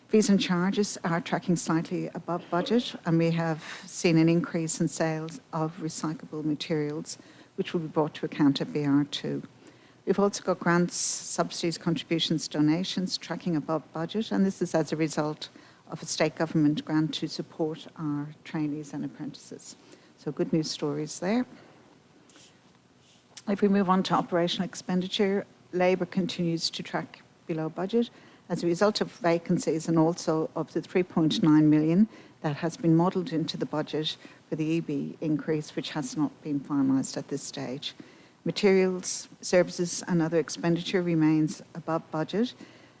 Fees and charges are tracking slightly above budget, and we have seen an increase in sales of recyclable materials, which will be brought to account at BR2. We've also got grants, subsidies, contributions, donations tracking above budget, and this is as a result of a state government grant to support our trainees and apprentices. So good news stories there. If we move on to operational expenditure, labour continues to track below budget as a result of vacancies and also of the 3.9 million that has been modelled into the budget for the EB increase, which has not been finalised at this stage. Materials, services and other expenditure remains above budget,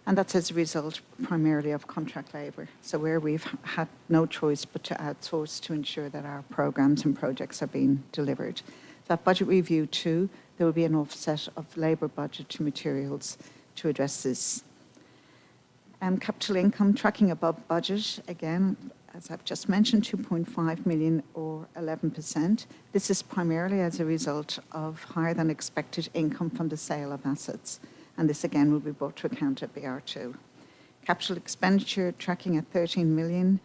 and that's as a result primarily of contract labour. So where we've had no choice but to outsource to ensure that our programmes and projects are being delivered. So at Budget Review 2, there will be an offset of labour budget to materials to address this. Capital income tracking above budget, again, as I've just mentioned, 2.5 million or 11%. This is primarily as a result of higher than expected income from the sale of assets. And this again will be brought to account at BR2. Capital expenditure tracking at 13 million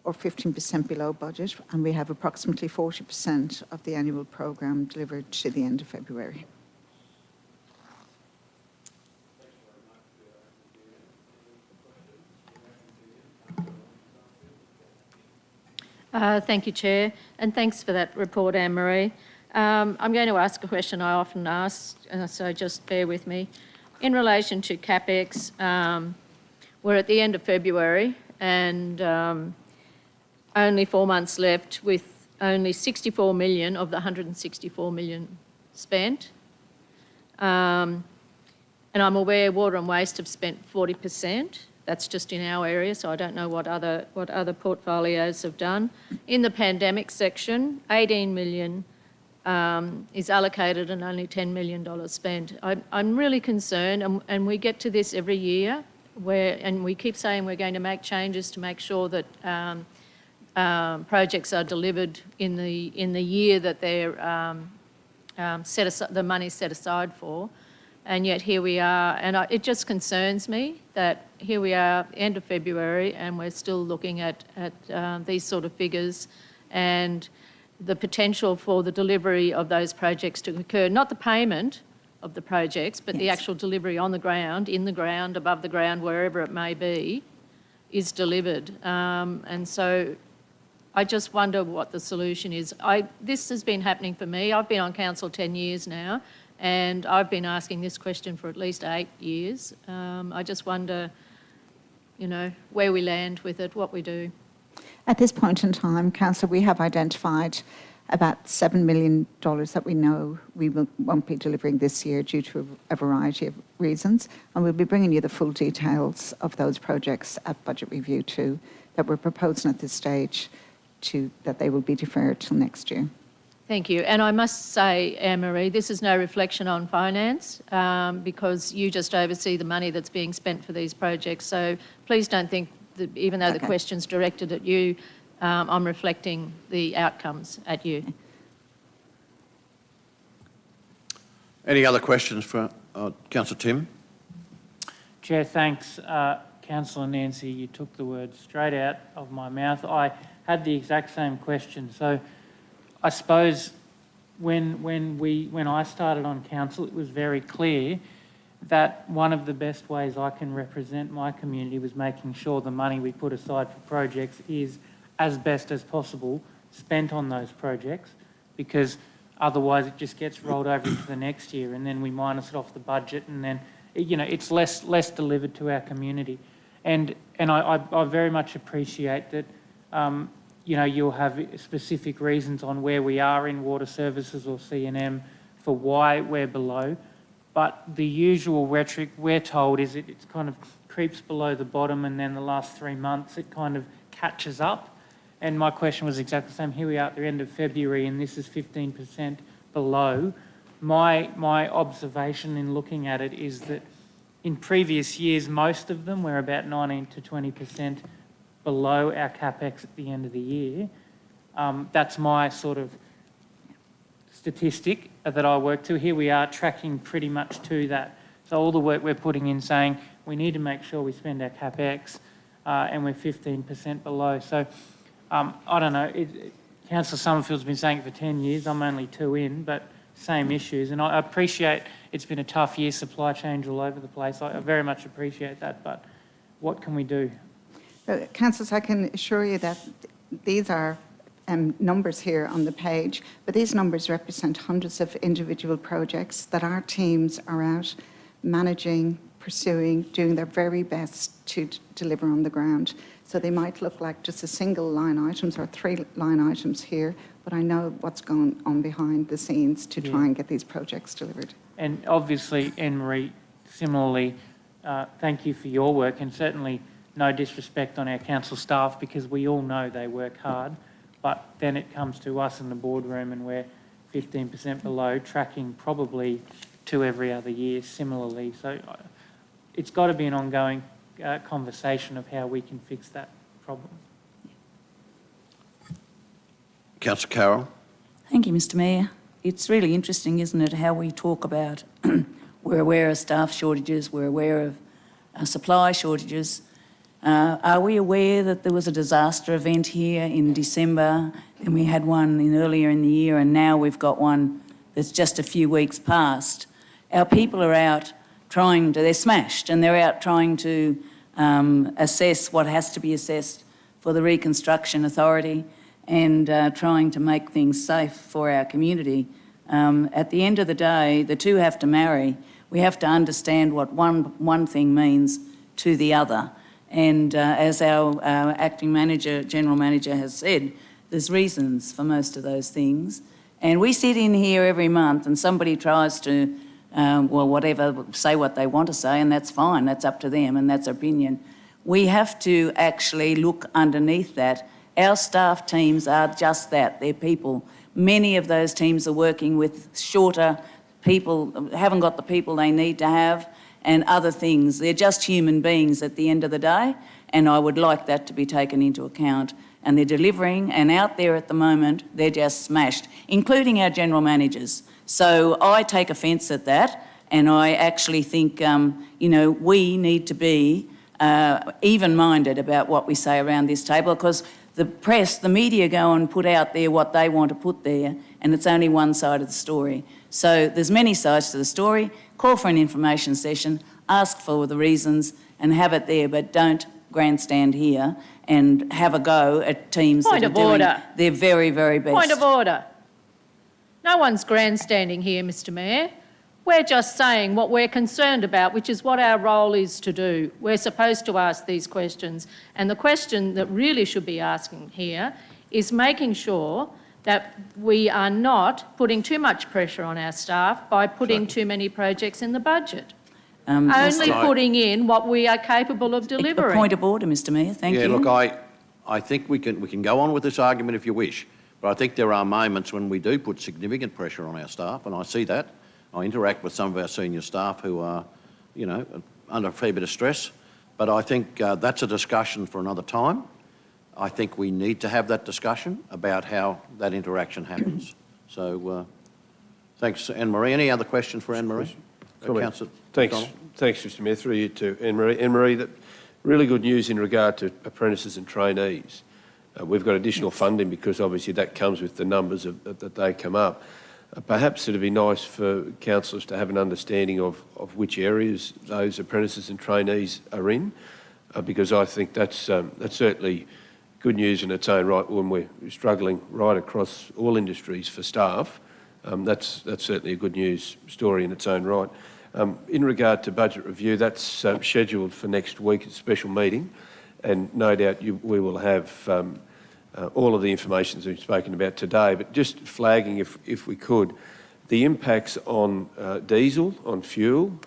or 15% below budget. And we have approximately 40% of the annual programme delivered to the end of February. Thank you, Chair, and thanks for that report, Anne-Marie. I'm going to ask a question I often ask, so just bear with me. In relation to CapEx, we're at the end of February and only 4 months left with only 64 million of the 164 million spent. And I'm aware Water and Waste have spent 40%. That's just in our area, so I don't know what other portfolios have done. In the pandemic section, 18 million is allocated and only $10 million spent. I'm really concerned, and we get to this every year, and we keep saying we're going to make changes to make sure that projects are delivered in the year that they're the money's set aside for. And yet here we are, and it just concerns me that here we are, end of February, and we're still looking at these sort of figures and the potential for the delivery of those projects to occur, not the payment of the projects, but the actual delivery on the ground, in the ground, above the ground, wherever it may be, is delivered. And so I just wonder what the solution is. This has been happening for me. I've been on council 10 years now, and I've been asking this question for at least 8 years. I just wonder, where we land with it, what we do. At this point in time, Councillor, we have identified about $7 million that we know we won't be delivering this year due to a variety of reasons. And we'll be bringing you the full details of those projects at Budget Review 2 that we're proposing at this stage that they will be deferred till next year. Thank you. And I must say, Anne-Marie, this is no reflection on finance because you just oversee the money that's being spent for these projects. So please don't think that even though the question's directed at you, I'm reflecting the outcomes at you. Any other questions for Councillor Tim? Chair, thanks. Councillor Nancy, you took the words straight out of my mouth. I had the exact same question. So I suppose when I started on council, it was very clear that one of the best ways I can represent my community was making sure the money we put aside for projects is, as best as possible, spent on those projects, because otherwise it just gets rolled over into the next year and then we minus it off the budget and then, it's less delivered to our community. And I very much appreciate that, you'll have specific reasons on where we are in water services or C&M for why we're below. But the usual rhetoric we're told is it kind of creeps below the bottom and then the last 3 months it kind of catches up. And my question was exactly the same. Here we are at the end of February and this is 15% below. My observation in looking at it is that in previous years, most of them were about 19 to 20% below our CapEx at the end of the year. That's my sort of statistic that I work to. Here we are tracking pretty much to that. So all the work we're putting in saying we need to make sure we spend our CapEx and we're 15% below. So I don't know, Councillor Summerfield's been saying it for 10 years, I'm only 2 in, but same issues. And I appreciate it's been a tough year, supply chain all over the place. I very much appreciate that, but what can we do? Councillors, I can assure you that these are numbers here on the page, but these numbers represent hundreds of individual projects that our teams are out managing, pursuing, doing their very best to deliver on the ground. So they might look like just a single line items or 3 line items here, but I know what's going on behind the scenes to try and get these projects delivered. And obviously, Anne-Marie, similarly, thank you for your work, and certainly no disrespect on our council staff because we all know they work hard, but then it comes to us in the boardroom and we're 15% below, tracking probably 2 every other year similarly. So it's got to be an ongoing conversation of how we can fix that problem. Councillor Carroll. Thank you, Mr Mayor. It's really interesting, isn't it, how we talk about we're aware of staff shortages, we're aware of supply shortages. Are we aware that there was a disaster event here in December, and we had one earlier in the year, and now we've got one that's just a few weeks past? Our people are out they're smashed, and they're out trying to assess what has to be assessed for the Reconstruction Authority, and trying to make things safe for our community. At the end of the day, the two have to marry. We have to understand what one thing means to the other. And as our acting manager, general manager has said, there's reasons for most of those things. And we sit in here every month and somebody tries to, say what they want to say, and that's fine, that's up to them and that's opinion. We have to actually look underneath that. Our staff teams are just that, they're people. Many of those teams are working with shorter people, haven't got the people they need to have, and other things. They're just human beings at the end of the day, and I would like that to be taken into account. And they're delivering, and out there at the moment, they're just smashed, including our general managers. So I take offence at that, and I actually think, we need to be even-minded about what we say around this table, because the press, the media go and put out there what they want to put there, and it's only one side of the story. So there's many sides to the story. Call for an information session, ask for the reasons, and have it there, but don't grandstand here and have a go at teams that are doing their very, very best. Point of order. No one's grandstanding here, Mr Mayor. We're just saying what we're concerned about, which is what our role is to do. We're supposed to ask these questions. And the question that really should be asking here is making sure that we are not putting too much pressure on our staff by putting too many projects in the budget. Only putting in what we are capable of delivering. A point of order, Mr Mayor, thank you. Yeah, look, I think we can go on with this argument if you wish, but I think there are moments when we do put significant pressure on our staff, and I see that. I interact with some of our senior staff who are, under a fair bit of stress, but I think that's a discussion for another time. I think we need to have that discussion about how that interaction happens. So, thanks, Anne-Marie. Any other questions for Anne-Marie? Councillor Thanks, Mr Mayor. Through you to Anne-Marie. Anne-Marie, that really good news in regard to apprentices and trainees. We've got additional funding because obviously that comes with the numbers that they come up. Perhaps it'd be nice for councillors to have an understanding of which areas those apprentices and trainees are in, because I think that's certainly good news in its own right when we're struggling right across all industries for staff. That's certainly a good news story in its own right. In regard to budget review, that's scheduled for next week, a special meeting, and no doubt we will have all of the information that we've spoken about today, but just flagging, if we could, the impacts on diesel, on fuel,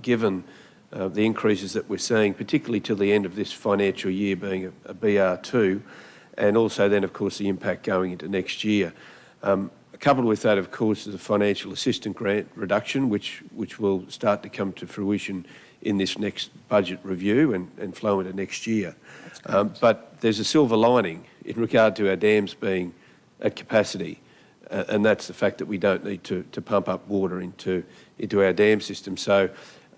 given the increases that we're seeing, particularly till the end of this financial year being a BR2, and also then, of course, the impact going into next year. Coupled with that, of course, is the financial assistance grant reduction, which will start to come to fruition in this next budget review and flow into next year. But there's a silver lining in regard to our dams being at capacity, and that's the fact that we don't need to pump up water into our dam system. So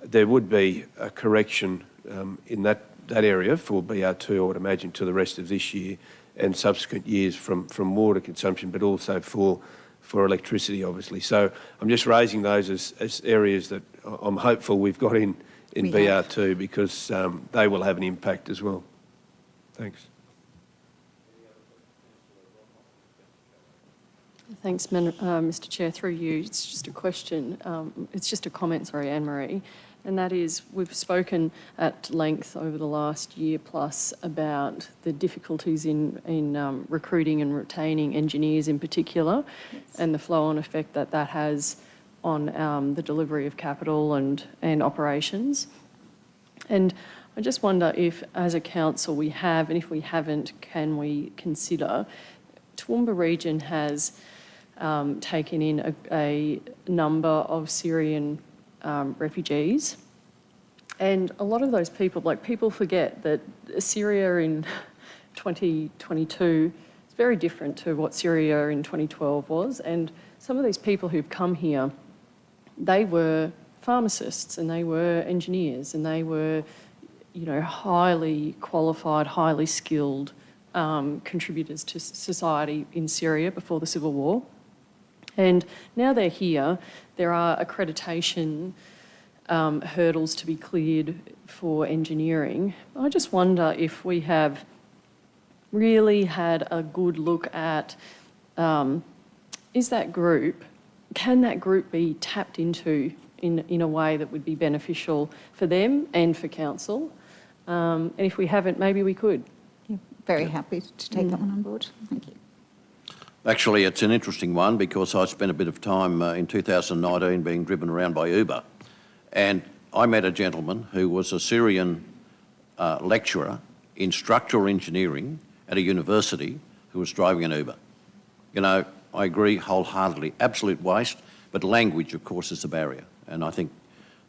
there would be a correction in that area for BR2, I would imagine, to the rest of this year and subsequent years from water consumption, but also for electricity, obviously. So I'm just raising those as areas that I'm hopeful we've got in BR2 because they will have an impact as well. Thanks. Thanks, Mr Chair. Through you, it's just a question. It's just a comment, sorry, Anne-Marie, and that is we've spoken at length over the last year plus about the difficulties in recruiting and retaining engineers in particular, and the flow-on effect that has on the delivery of capital and operations. And I just wonder if, as a council, we have, and if we haven't, can we consider? Toowoomba region has taken in a number of Syrian refugees. And a lot of those people, people forget that Syria in 2022 is very different to what Syria in 2012 was. And some of these people who've come here, they were pharmacists and they were engineers and they were, highly qualified, highly skilled contributors to society in Syria before the civil war. And now they're here, there are accreditation hurdles to be cleared for engineering. I just wonder if we have really had a good look at, can that group be tapped into in a way that would be beneficial for them and for council? And if we haven't, maybe we could. Very happy to take that one on board. Thank you. Actually, it's an interesting one because I spent a bit of time in 2019 being driven around by Uber. And I met a gentleman who was a Syrian lecturer in structural engineering at a university who was driving an Uber. I agree wholeheartedly, absolute waste, but language, of course, is a barrier. And I think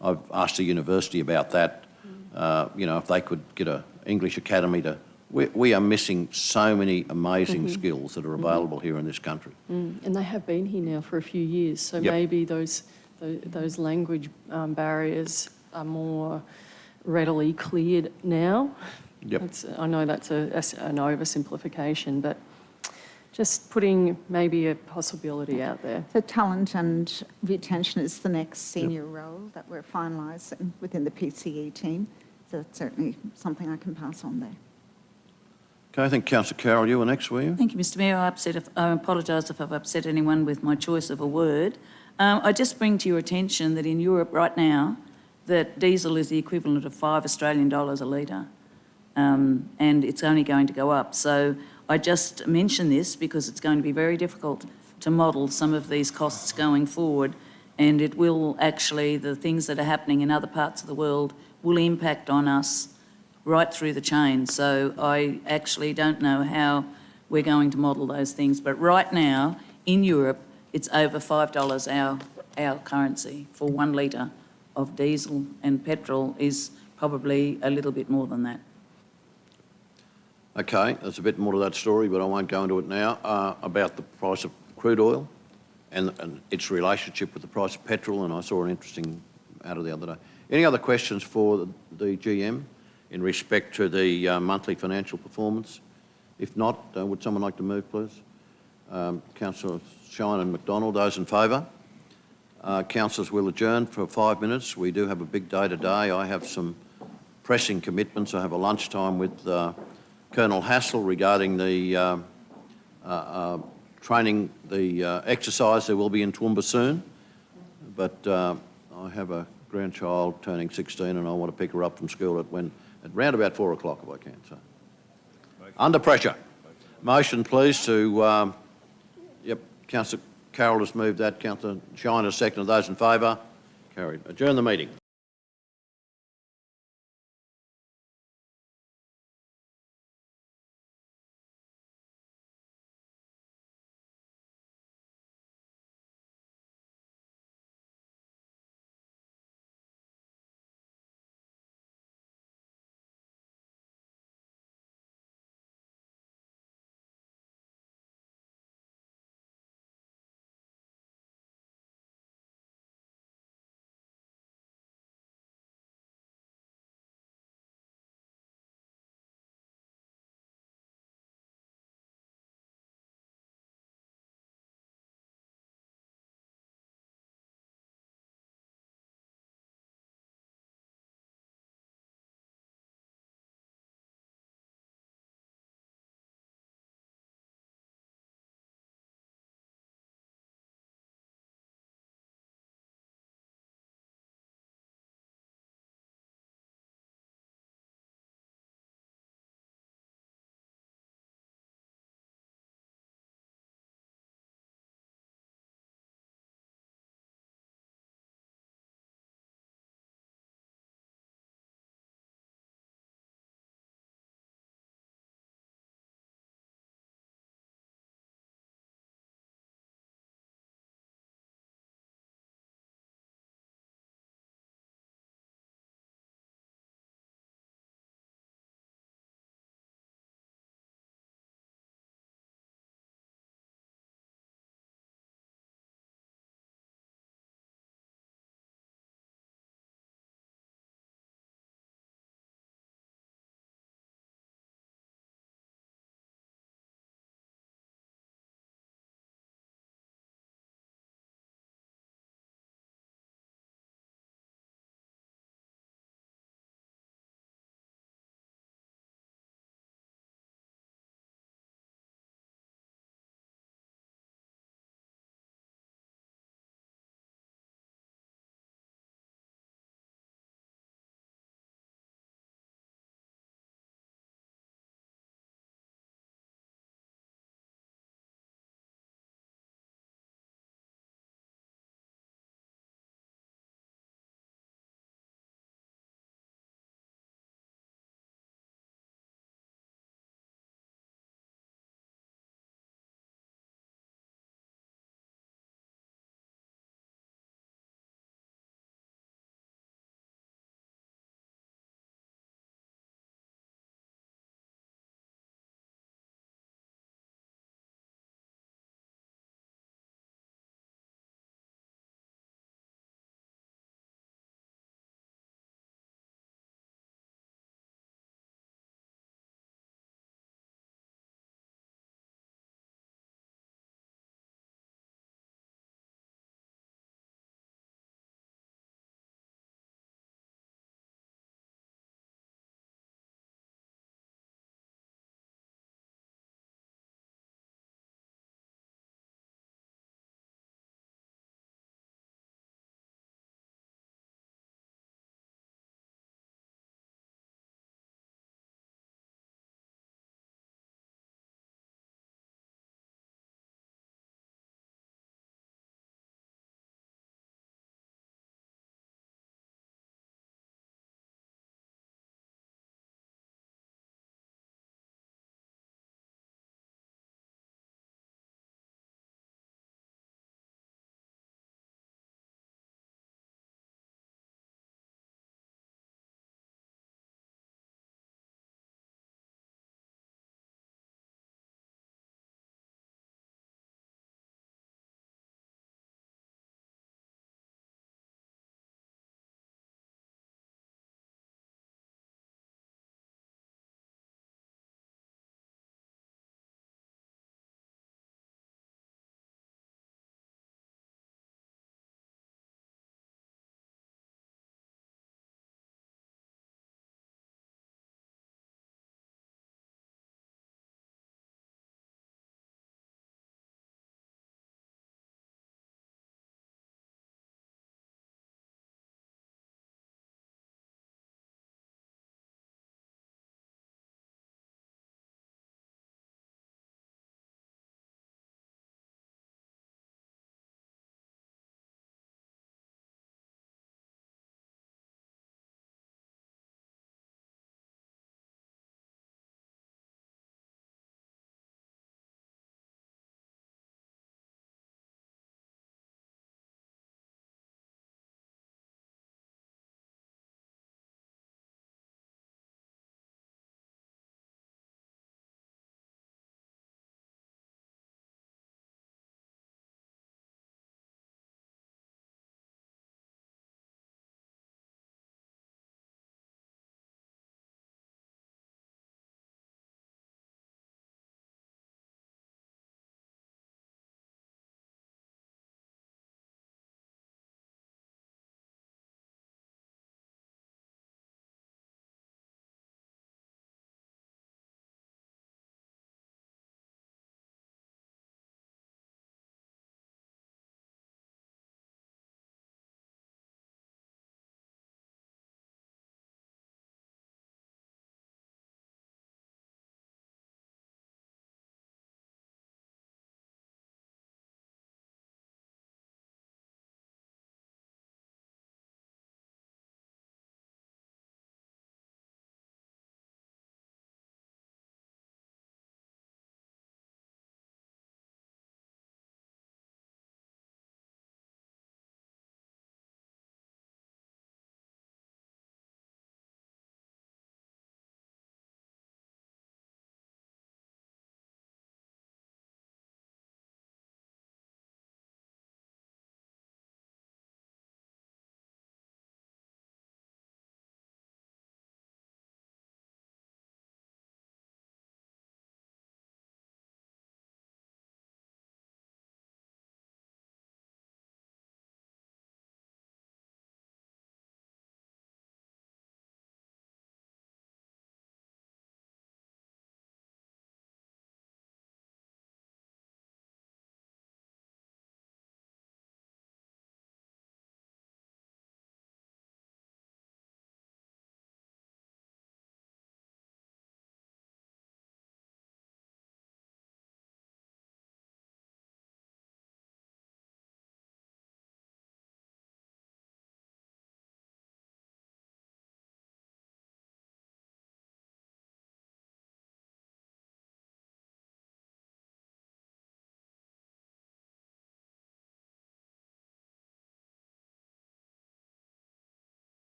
I've asked the university about that, if they could get an English academy to... We are missing so many amazing skills that are available here in this country. And they have been here now for a few years, so Yep. maybe those language barriers are more readily cleared now. Yep. I know that's an oversimplification, but just putting maybe a possibility out there. So talent and retention is the next senior role that we're finalising within the PCE team. So that's certainly something I can pass on there. Okay, I think Councillor Carroll, you were next, were you? Thank you, Mr Mayor. I apologise if I've upset anyone with my choice of a word. I just bring to your attention that in Europe right now, that diesel is the equivalent of $5 Australian a litre, and it's only going to go up. So I just mention this because it's going to be very difficult to model some of these costs going forward, and it will actually, the things that are happening in other parts of the world will impact on us right through the chain. So I actually don't know how we're going to model those things. But right now, in Europe, it's over $5 our currency for 1 litre of diesel, and petrol is probably a little bit more than that. Okay, there's a bit more to that story, but I won't go into it now, about the price of crude oil and its relationship with the price of petrol, and I saw an interesting matter the other day. Any other questions for the GM in respect to the monthly financial performance? If not, would someone like to move, please? Councillor Shine and McDonald, those in favour? Councillors will adjourn for 5 minutes. We do have a big day today. I have some pressing commitments. I have a lunchtime with Colonel Hassel regarding the training, the exercise there will be in Toowoomba soon. But I have a grandchild turning 16 and I want to pick her up from school at round about 4 o'clock if I can. So, under pressure. Motion, please, to... Councillor Carroll has moved that. Councillor Shine has seconded. Those in favour? Carried. Adjourn the meeting.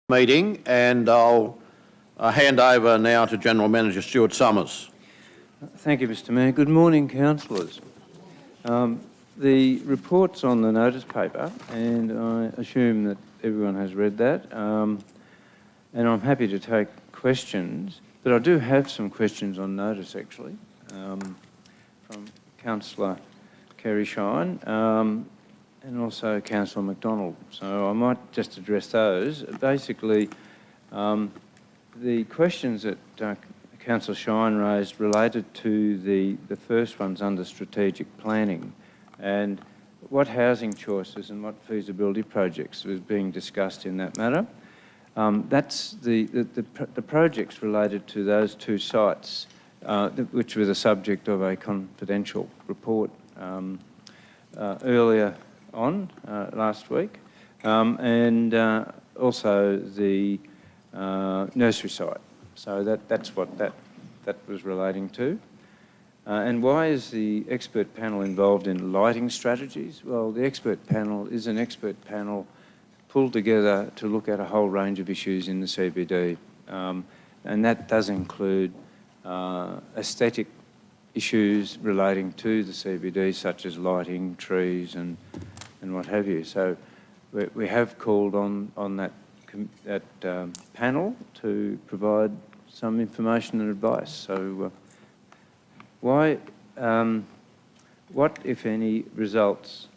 meeting, and I'll hand over now to General Manager Stuart Summers. Thank you, Mr Mayor. Good morning, councillors. The report's on the notice paper, and I assume that everyone has read that, and I'm happy to take questions, but I do have some questions on notice, actually, from Councillor Kerry Shine, and also Councillor McDonald. So I might just address those. Basically, the questions that Councillor Shine raised related to the first ones under strategic planning and what housing choices and what feasibility projects was being discussed in that matter. That's the projects related to those two sites, which were the subject of a confidential report earlier on last week, and also the nursery site. So that's what that was relating to. And why is the expert panel involved in lighting strategies? Well, the expert panel is an expert panel pulled together to look at a whole range of issues in the CBD. And that does include aesthetic issues relating to the CBD, such as lighting, trees and what have you. So we have called on that panel to provide some information and advice. So what if any results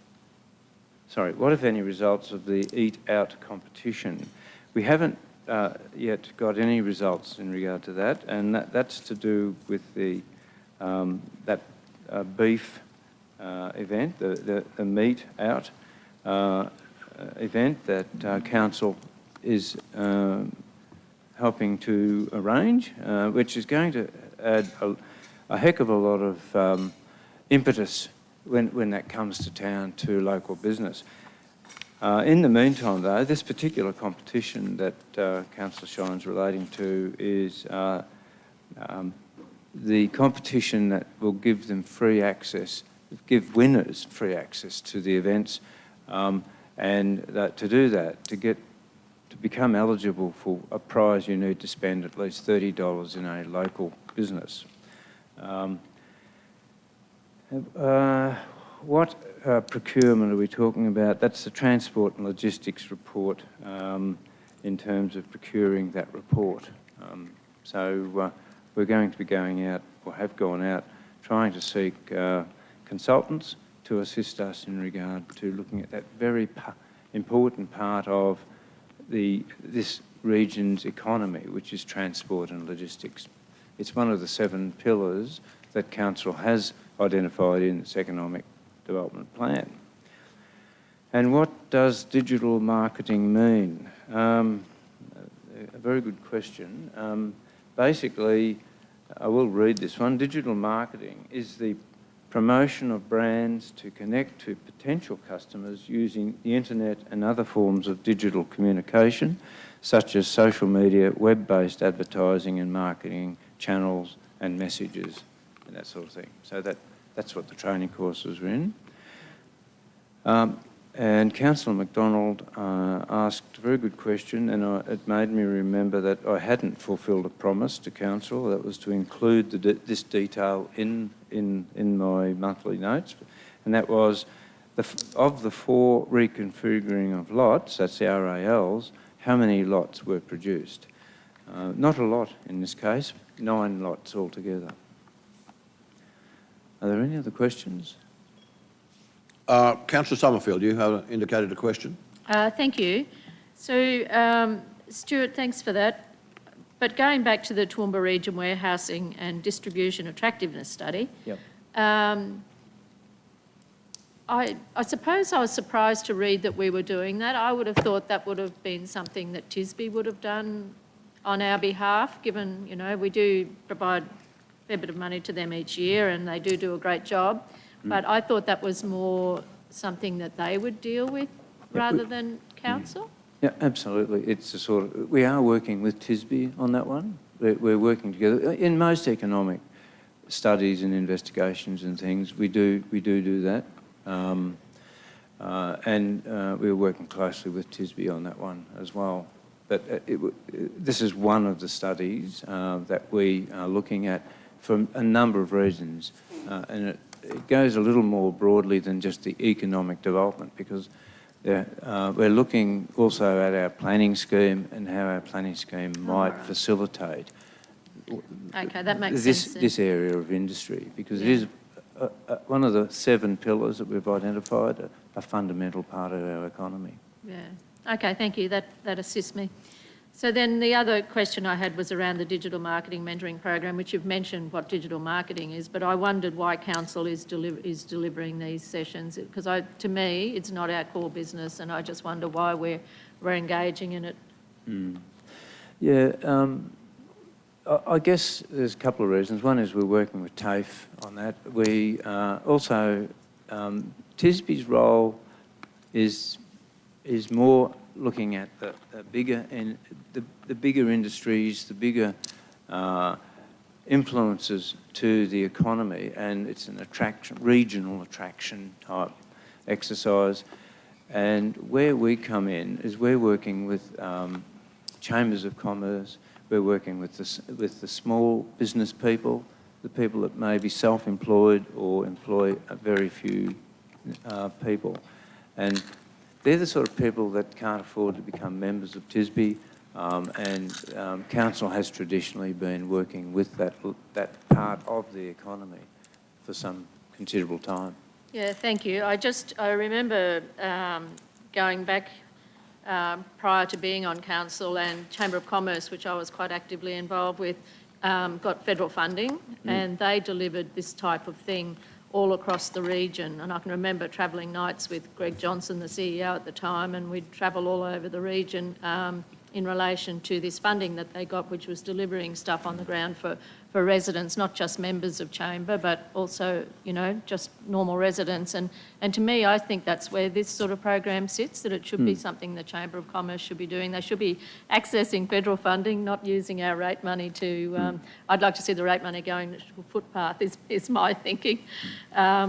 of the Eat Out competition? We haven't yet got any results in regard to that, and that's to do with the beef event, the Meat Out event that Council is helping to arrange, which is going to add a heck of a lot of impetus when that comes to town to local business. In the meantime, though, this particular competition that Councillor Shine's relating to is the competition that will give them free access, give winners free access to the events, and to do that, to become eligible for a prize, you need to spend at least $30 in a local business. What procurement are we talking about? That's the Transport and Logistics report in terms of procuring that report. So we're going to be going out, or have gone out, trying to seek consultants to assist us in regard to looking at that very important part of this region's economy, which is transport and logistics. It's one of the 7 pillars that Council has identified in its economic development plan. And what does digital marketing mean? A very good question. Basically, I will read this one. Digital marketing is the promotion of brands to connect to potential customers using the internet and other forms of digital communication, such as social media, web-based advertising and marketing channels and messages and that sort of thing. So that's what the training courses are in. And Councillor McDonald asked a very good question, and it made me remember that I hadn't fulfilled a promise to Council. That was to include this detail in my monthly notes, and that was of the 4 reconfiguring of lots, that's the RALs, how many lots were produced? Not a lot in this case, 9 lots altogether. Are there any other questions? Councillor Summerfield, you have indicated a question. Thank you. So, Stuart, thanks for that. But going back to the Toowoomba Region Warehousing and Distribution Attractiveness Study, yep. I suppose I was surprised to read that we were doing that. I would have thought that would have been something that TSB would have done on our behalf, given, you know, we do provide a fair bit of money to them each year and they do a great job. But I thought that was more something that they would deal with rather than Council. Yeah, absolutely. It's a sort of, we are working with TSB on that one. We're working together. In most economic studies and investigations and things, we do that. And we're working closely with TSB on that one as well. But this is one of the studies that we are looking at for a number of reasons. And it goes a little more broadly than just the economic development, because we're looking also at our planning scheme and how our planning scheme might facilitate Okay, that makes sense. this area of industry, because it is one of the 7 pillars that we've identified, a fundamental part of our economy. Yeah. Okay, thank you. That assists me. So then the other question I had was around the digital marketing mentoring program, which you've mentioned what digital marketing is, but I wondered why council is delivering these sessions, because to me it's not our core business, and I just wonder why we're engaging in it. Yeah, I guess there's a couple of reasons. One is we're working with TAFE on that. We also, TSB's role is more looking at the bigger and the bigger industries, the bigger influences to the economy, and it's an regional attraction type exercise. And where we come in is we're working with chambers of commerce. We're working with the small business people, the people that may be self-employed or employ a very few people, and they're the sort of people that can't afford to become members of TSB, and council has traditionally been working with that part of the economy for some considerable time. Yeah, thank you. I remember going back prior to being on council, and Chamber of Commerce, which I was quite actively involved with, got federal funding, and they delivered this type of thing all across the region. And I can remember travelling nights with Greg Johnson, the CEO at the time, and we'd travel all over the region in relation to this funding that they got, which was delivering stuff on the ground for residents, not just members of Chamber, but also, you know, just normal residents. And to me, I think that's where this sort of program sits, that it should be something the Chamber of Commerce should be doing. They should be accessing federal funding, not using our rate money to... I'd like to see the rate money going to footpath, is my thinking. Yeah,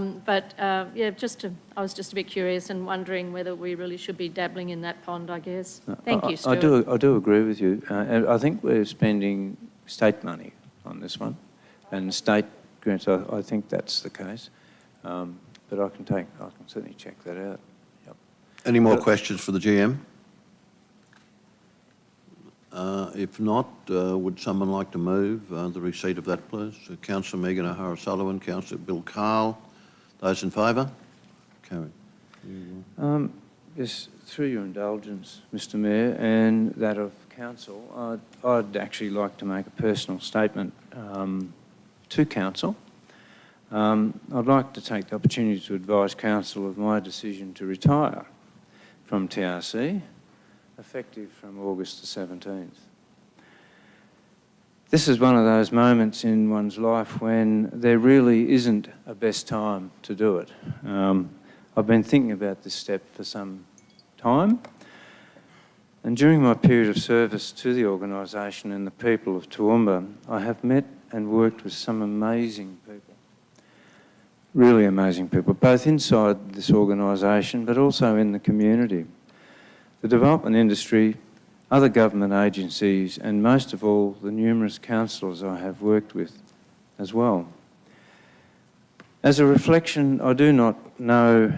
I was just a bit curious and wondering whether we really should be dabbling in that pond, I guess. Thank you, Stuart. I do agree with you. And I think we're spending state money on this one, and state grants, I think that's the case. But I can certainly check that out. Yep. Any more questions for the GM? If not, would someone like to move the receipt of that, please? Councillor Megan O'Hara-Sullivan, Councillor Bill Carl. Those in favour? Carried. Yes, through your indulgence, Mr Mayor, and that of Council, I'd actually like to make a personal statement to Council. I'd like to take the opportunity to advise Council of my decision to retire from TRC, effective from August the 17th. This is one of those moments in one's life when there really isn't a best time to do it. I've been thinking about this step for some time, and during my period of service to the organisation and the people of Toowoomba, I have met and worked with some amazing people, really amazing people, both inside this organisation but also in the community, the development industry, other government agencies, and most of all, the numerous councillors I have worked with as well. As a reflection, I do not know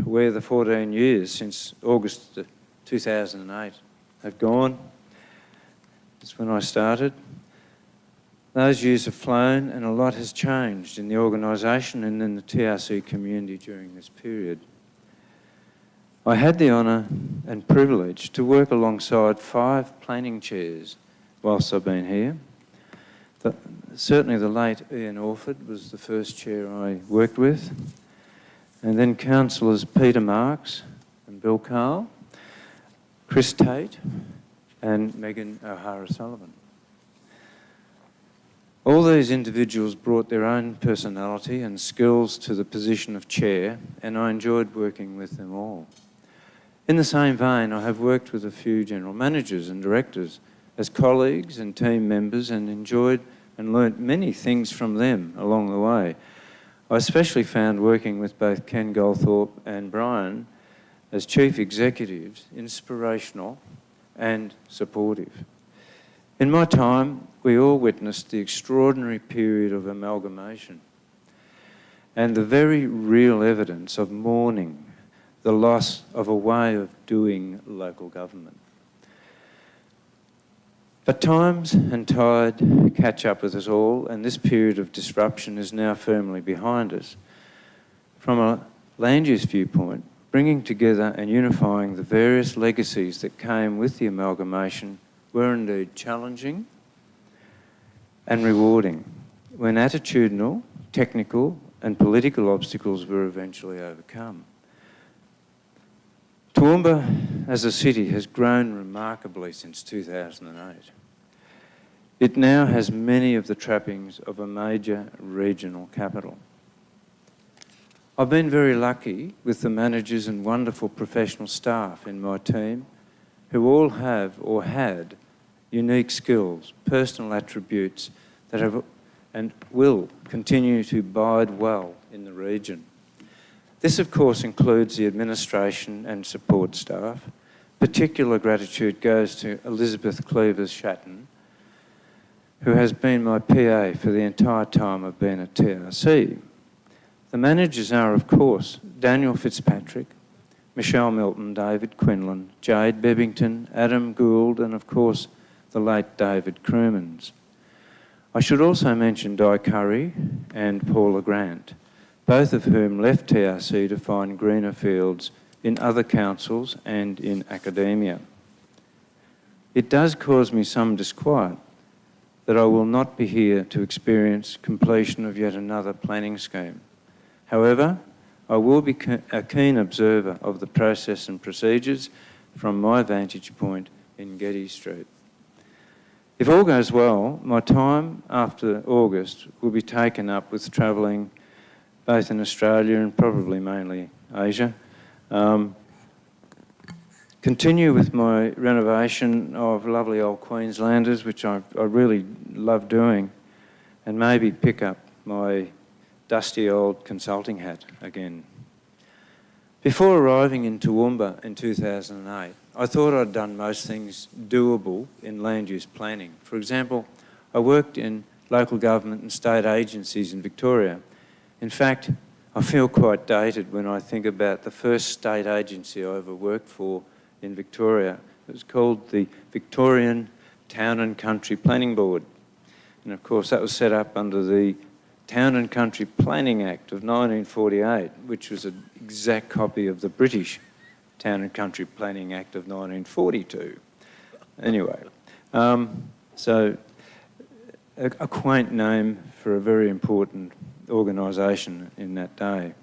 where the 14 years since August 2008 have gone. It's when I started. Those years have flown and a lot has changed in the organisation and in the TRC community during this period. I had the honour and privilege to work alongside 5 planning chairs whilst I've been here. Certainly the late Ian Orford was the first chair I worked with, and then councillors Peter Marks and Bill Carl, Chris Tate and Megan O'Hara-Sullivan. All these individuals brought their own personality and skills to the position of chair, and I enjoyed working with them all. In the same vein, I have worked with a few general managers and directors as colleagues and team members, and enjoyed and learnt many things from them along the way. I especially found working with both Ken Goldthorpe and Brian as chief executives inspirational and supportive. In my time, we all witnessed the extraordinary period of amalgamation and the very real evidence of mourning the loss of a way of doing local government. But times and tide catch up with us all, and this period of disruption is now firmly behind us. From a land use viewpoint, bringing together and unifying the various legacies that came with the amalgamation were indeed challenging and rewarding when attitudinal, technical and political obstacles were eventually overcome. Toowoomba as a city has grown remarkably since 2008. It now has many of the trappings of a major regional capital. I've been very lucky with the managers and wonderful professional staff in my team who all have or had unique skills, personal attributes that have and will continue to bide well in the region. This, of course, includes the administration and support staff. Particular gratitude goes to Elizabeth Cleavers-Shatton, who has been my PA for the entire time I've been at TRC. The managers are, of course, Daniel Fitzpatrick, Michelle Milton, David Quinlan, Jade Bebbington, Adam Gould, and, of course, the late David Crumans. I should also mention Di Curry and Paula Grant, both of whom left TRC to find greener fields in other councils and in academia. It does cause me some disquiet that I will not be here to experience completion of yet another planning scheme. However, I will be a keen observer of the process and procedures from my vantage point in Getty Street. If all goes well, my time after August will be taken up with travelling both in Australia and probably mainly Asia. Continue with my renovation of lovely old Queenslanders, which I really love doing, and maybe pick up my dusty old consulting hat again. Before arriving in Toowoomba in 2008, I thought I'd done most things doable in land use planning. For example, I worked in local government and state agencies in Victoria. In fact, I feel quite dated when I think about the first state agency I ever worked for in Victoria. It was called the Victorian Town and Country Planning Board. And of course, that was set up under the Town and Country Planning Act of 1948, which was an exact copy of the British Town and Country Planning Act of 1942. Anyway, so a quaint name for a very important organisation in that day.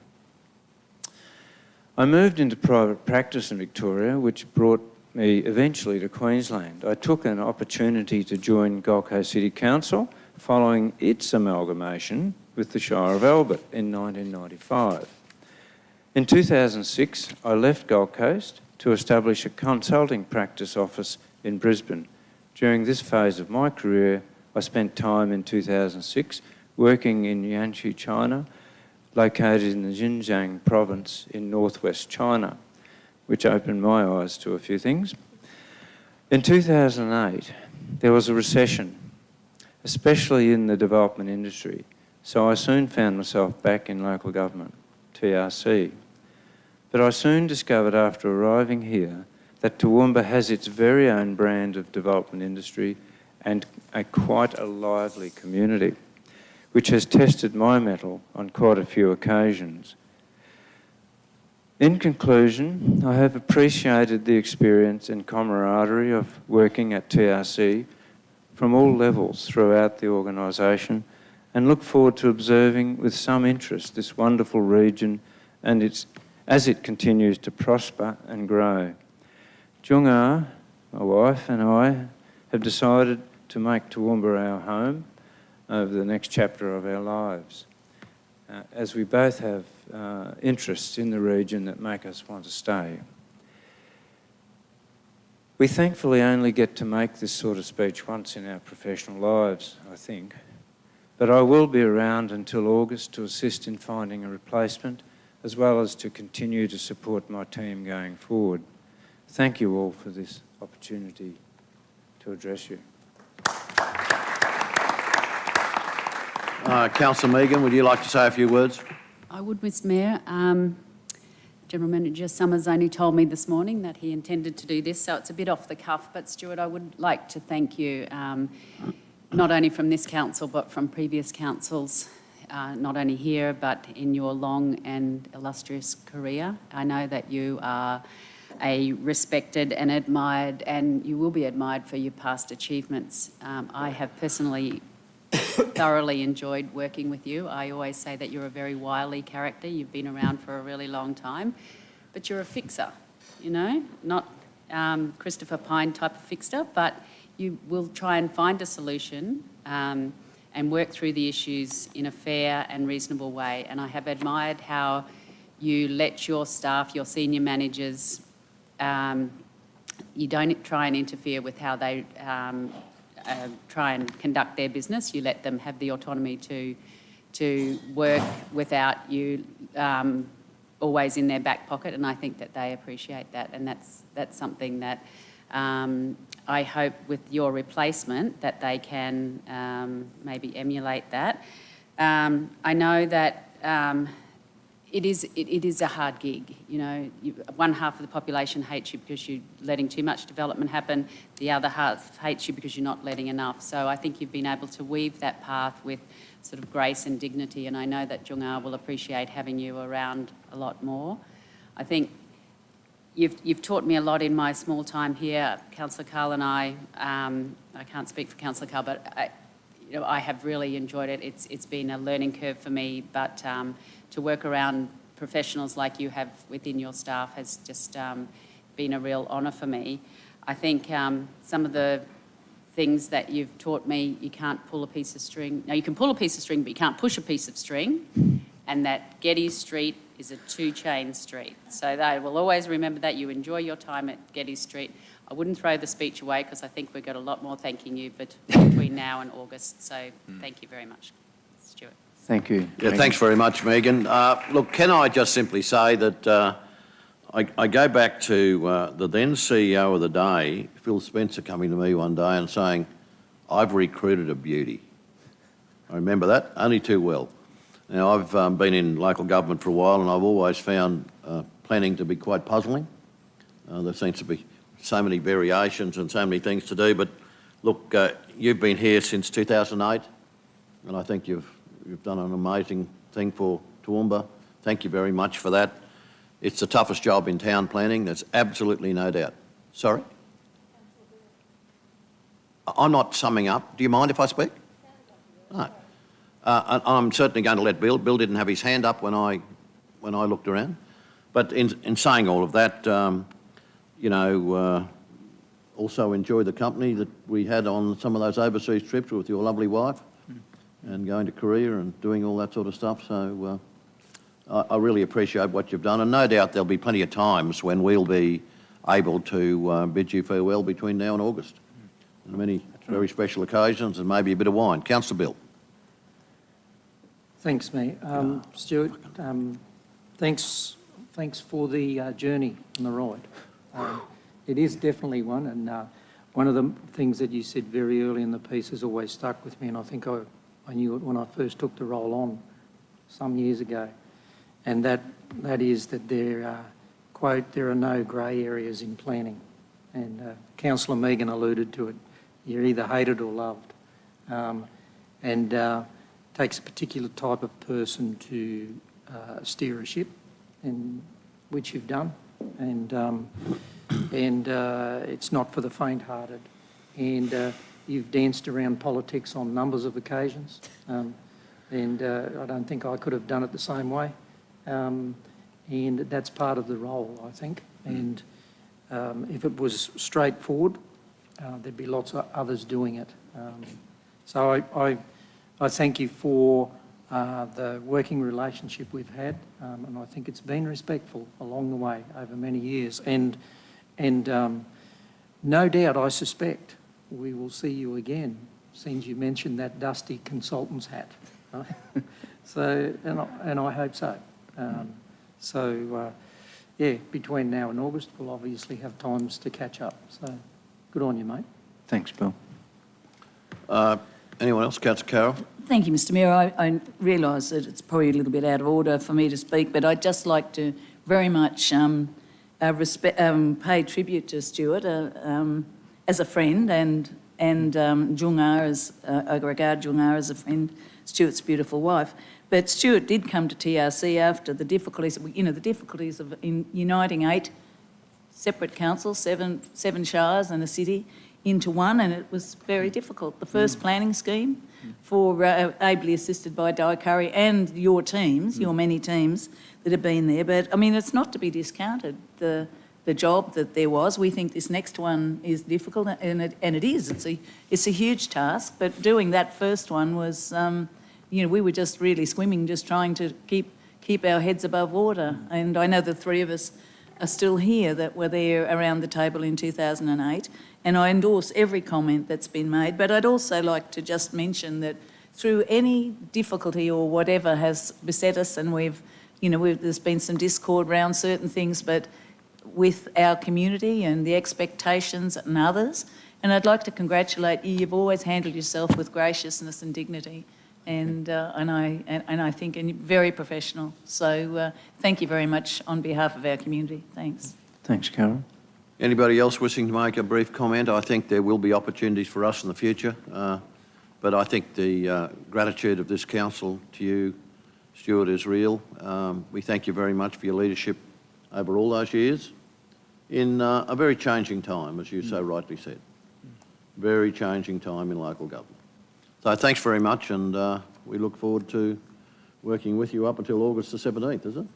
I moved into private practice in Victoria, which brought me eventually to Queensland. I took an opportunity to join Gold Coast City Council following its amalgamation with the Shire of Albert in 1995. In 2006, I left Gold Coast to establish a consulting practice office in Brisbane. During this phase of my career, I spent time in 2006 working in Yanqi, China, located in the Xinjiang province in northwest China, which opened my eyes to a few things. In 2008, there was a recession, especially in the development industry, so I soon found myself back in local government, TRC. But I soon discovered after arriving here that Toowoomba has its very own brand of development industry and quite a lively community, which has tested my mettle on quite a few occasions. In conclusion, I have appreciated the experience and camaraderie of working at TRC from all levels throughout the organisation and look forward to observing with some interest this wonderful region and as it continues to prosper and grow. Junga, my wife, and I have decided to make Toowoomba our home over the next chapter of our lives, as we both have interests in the region that make us want to stay. We thankfully only get to make this sort of speech once in our professional lives, I think, but I will be around until August to assist in finding a replacement, as well as to continue to support my team going forward. thank you all for this opportunity to address you. Councillor Megan, would you like to say a few words? I would, Mr Mayor. General Manager Summers only told me this morning that he intended to do this, so it's a bit off the cuff. But Stuart, I would like to thank you, not only from this council but from previous councils, not only here but in your long and illustrious career. I know that you are a respected and admired, and you will be admired for your past achievements. I have personally thoroughly enjoyed working with you. I always say that you're a very wily character. You've been around for a really long time, but you're a fixer, you know, not Christopher Pine type of fixer, but you will try and find a solution and work through the issues in a fair and reasonable way. And I have admired how you let your staff, your senior managers, you don't try and interfere with how they try and conduct their business. You let them have the autonomy to work without you always in their back pocket, and I think that they appreciate that, and that's something that I hope with your replacement that they can maybe emulate that. I know that it is a hard gig. You know, one half of the population hates you because you're letting too much development happen. The other half hates you because you're not letting enough. So I think you've been able to weave that path with sort of grace and dignity, and I know that Jungar will appreciate having you around a lot more. I think you've taught me a lot in my small time here. Councillor Carl and I can't speak for Councillor Carl, but I have really enjoyed it. It's been a learning curve for me, but to work around professionals like you have within your staff has just been a real honour for me. I think some of the things that you've taught me, you can't pull a piece of string. Now, you can pull a piece of string, but you can't push a piece of string, and that Getty Street is a two-chain street. So they will always remember that. You enjoy your time at Getty Street. I wouldn't throw the speech away because I think we've got a lot more thanking you between now and August. So thank you very much, Stuart. Thank you. Yeah, thanks very much, Megan. Look, can I just simply say that I go back to the then CEO of the day, Phil Spencer, coming to me one day and saying, "I've recruited a beauty." I remember that only too well. Now, I've been in local government for a while and I've always found planning to be quite puzzling. There seems to be so many variations and so many things to do, but look, you've been here since 2008 and I think you've done an amazing thing for Toowoomba. Thank you very much for that. It's the toughest job in town planning, there's absolutely no doubt. Sorry? I'm not summing up. Do you mind if I speak? No. I'm certainly going to let Bill. Bill didn't have his hand up when I looked around. But in saying all of that, also enjoy the company that we had on some of those overseas trips with your lovely wife and going to Korea and doing all that sort of stuff. So I really appreciate what you've done. And no doubt there'll be plenty of times when we'll be able to bid you farewell between now and August. And many very special occasions and maybe a bit of wine. Councillor Bill. Thanks, Mayor. Stuart, thanks for the journey on the ride. It is definitely one, and one of the things that you said very early in the piece has always stuck with me, and I think I knew it when I first took the role on some years ago, and that is that there are, quote, "there are no grey areas in planning." And Councillor Megan alluded to it. You're either hated or loved. Takes a particular type of person to steer a ship, and which you've done, and it's not for the faint-hearted. And you've danced around politics on numbers of occasions, and I don't think I could have done it the same way. And that's part of the role, I think. And if it was straightforward, there'd be lots of others doing it. So I thank you for the working relationship we've had, and I think it's been respectful along the way over many years. And no doubt, I suspect, we will see you again, since you mentioned that dusty consultant's hat. Right? So, and I hope so. yeah, between now and August, we'll obviously have times to catch up. So good on you, mate. Thanks, Bill. Anyone else? Councillor Carroll? Thank you, Mr Mayor. I realise that it's probably a little bit out of order for me to speak, but I'd just like to very much pay tribute to Stuart as a friend, and Jungar as I regard Jungar as a friend, Stuart's beautiful wife. But Stuart did come to TRC after the difficulties, the difficulties of uniting 8 separate councils, seven shires and a city into one, and it was very difficult. The first planning scheme, for ably assisted by Di Curry and your teams, your many teams that have been there. But I mean, it's not to be discounted, the job that there was. We think this next one is difficult, and it is. It's a huge task. But doing that first one was, we were just really swimming, just trying to keep our heads above water. And I know the 3 of us are still here that were there around the table in 2008. And I endorse every comment that's been made, but I'd also like to just mention that through any difficulty or whatever has beset us, and there's been some discord around certain things, but with our community and the expectations and others, and I'd like to congratulate you. You've always handled yourself with graciousness and dignity, and I think very professional. So thank you very much on behalf of our community. Thanks. Thanks, Carol. Anybody else wishing to make a brief comment? I think there will be opportunities for us in the future, but I think the gratitude of this council to you, Stuart, is real. We thank you very much for your leadership over all those years in a very changing time, as you so rightly said. Very changing time in local government. So thanks very much, and we look forward to working with you up until August the 17th, is it?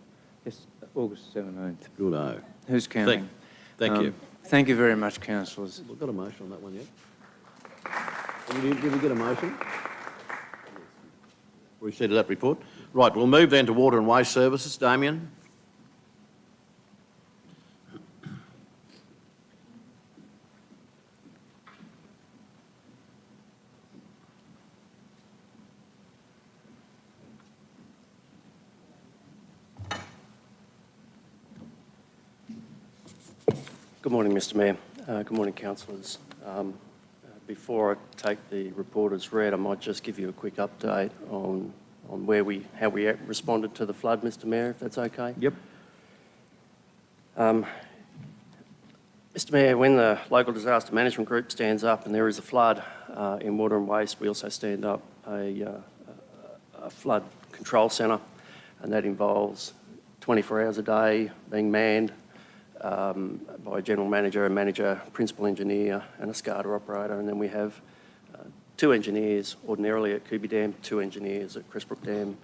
Yes, August 17th. Good-o. Who's counting? Thank you. Thank you very much, councillors. We've got a motion on that one yet? Did we get a motion? We said that report. Right, we'll move then to Water and Waste Services. Damien? Good morning, Mr Mayor. Good morning, councillors. Before I take the report as read, I might just give you a quick update on how we responded to the flood, Mr Mayor, if that's okay. Yep. Mr Mayor, when the local disaster management group stands up and there is a flood in water and waste, we also stand up a flood control centre, and that involves 24 hours a day being manned by a general manager, a manager, principal engineer and a SCADA operator, and then we have 2 engineers ordinarily at Coobie Dam, 2 engineers at Cressbrook Dam,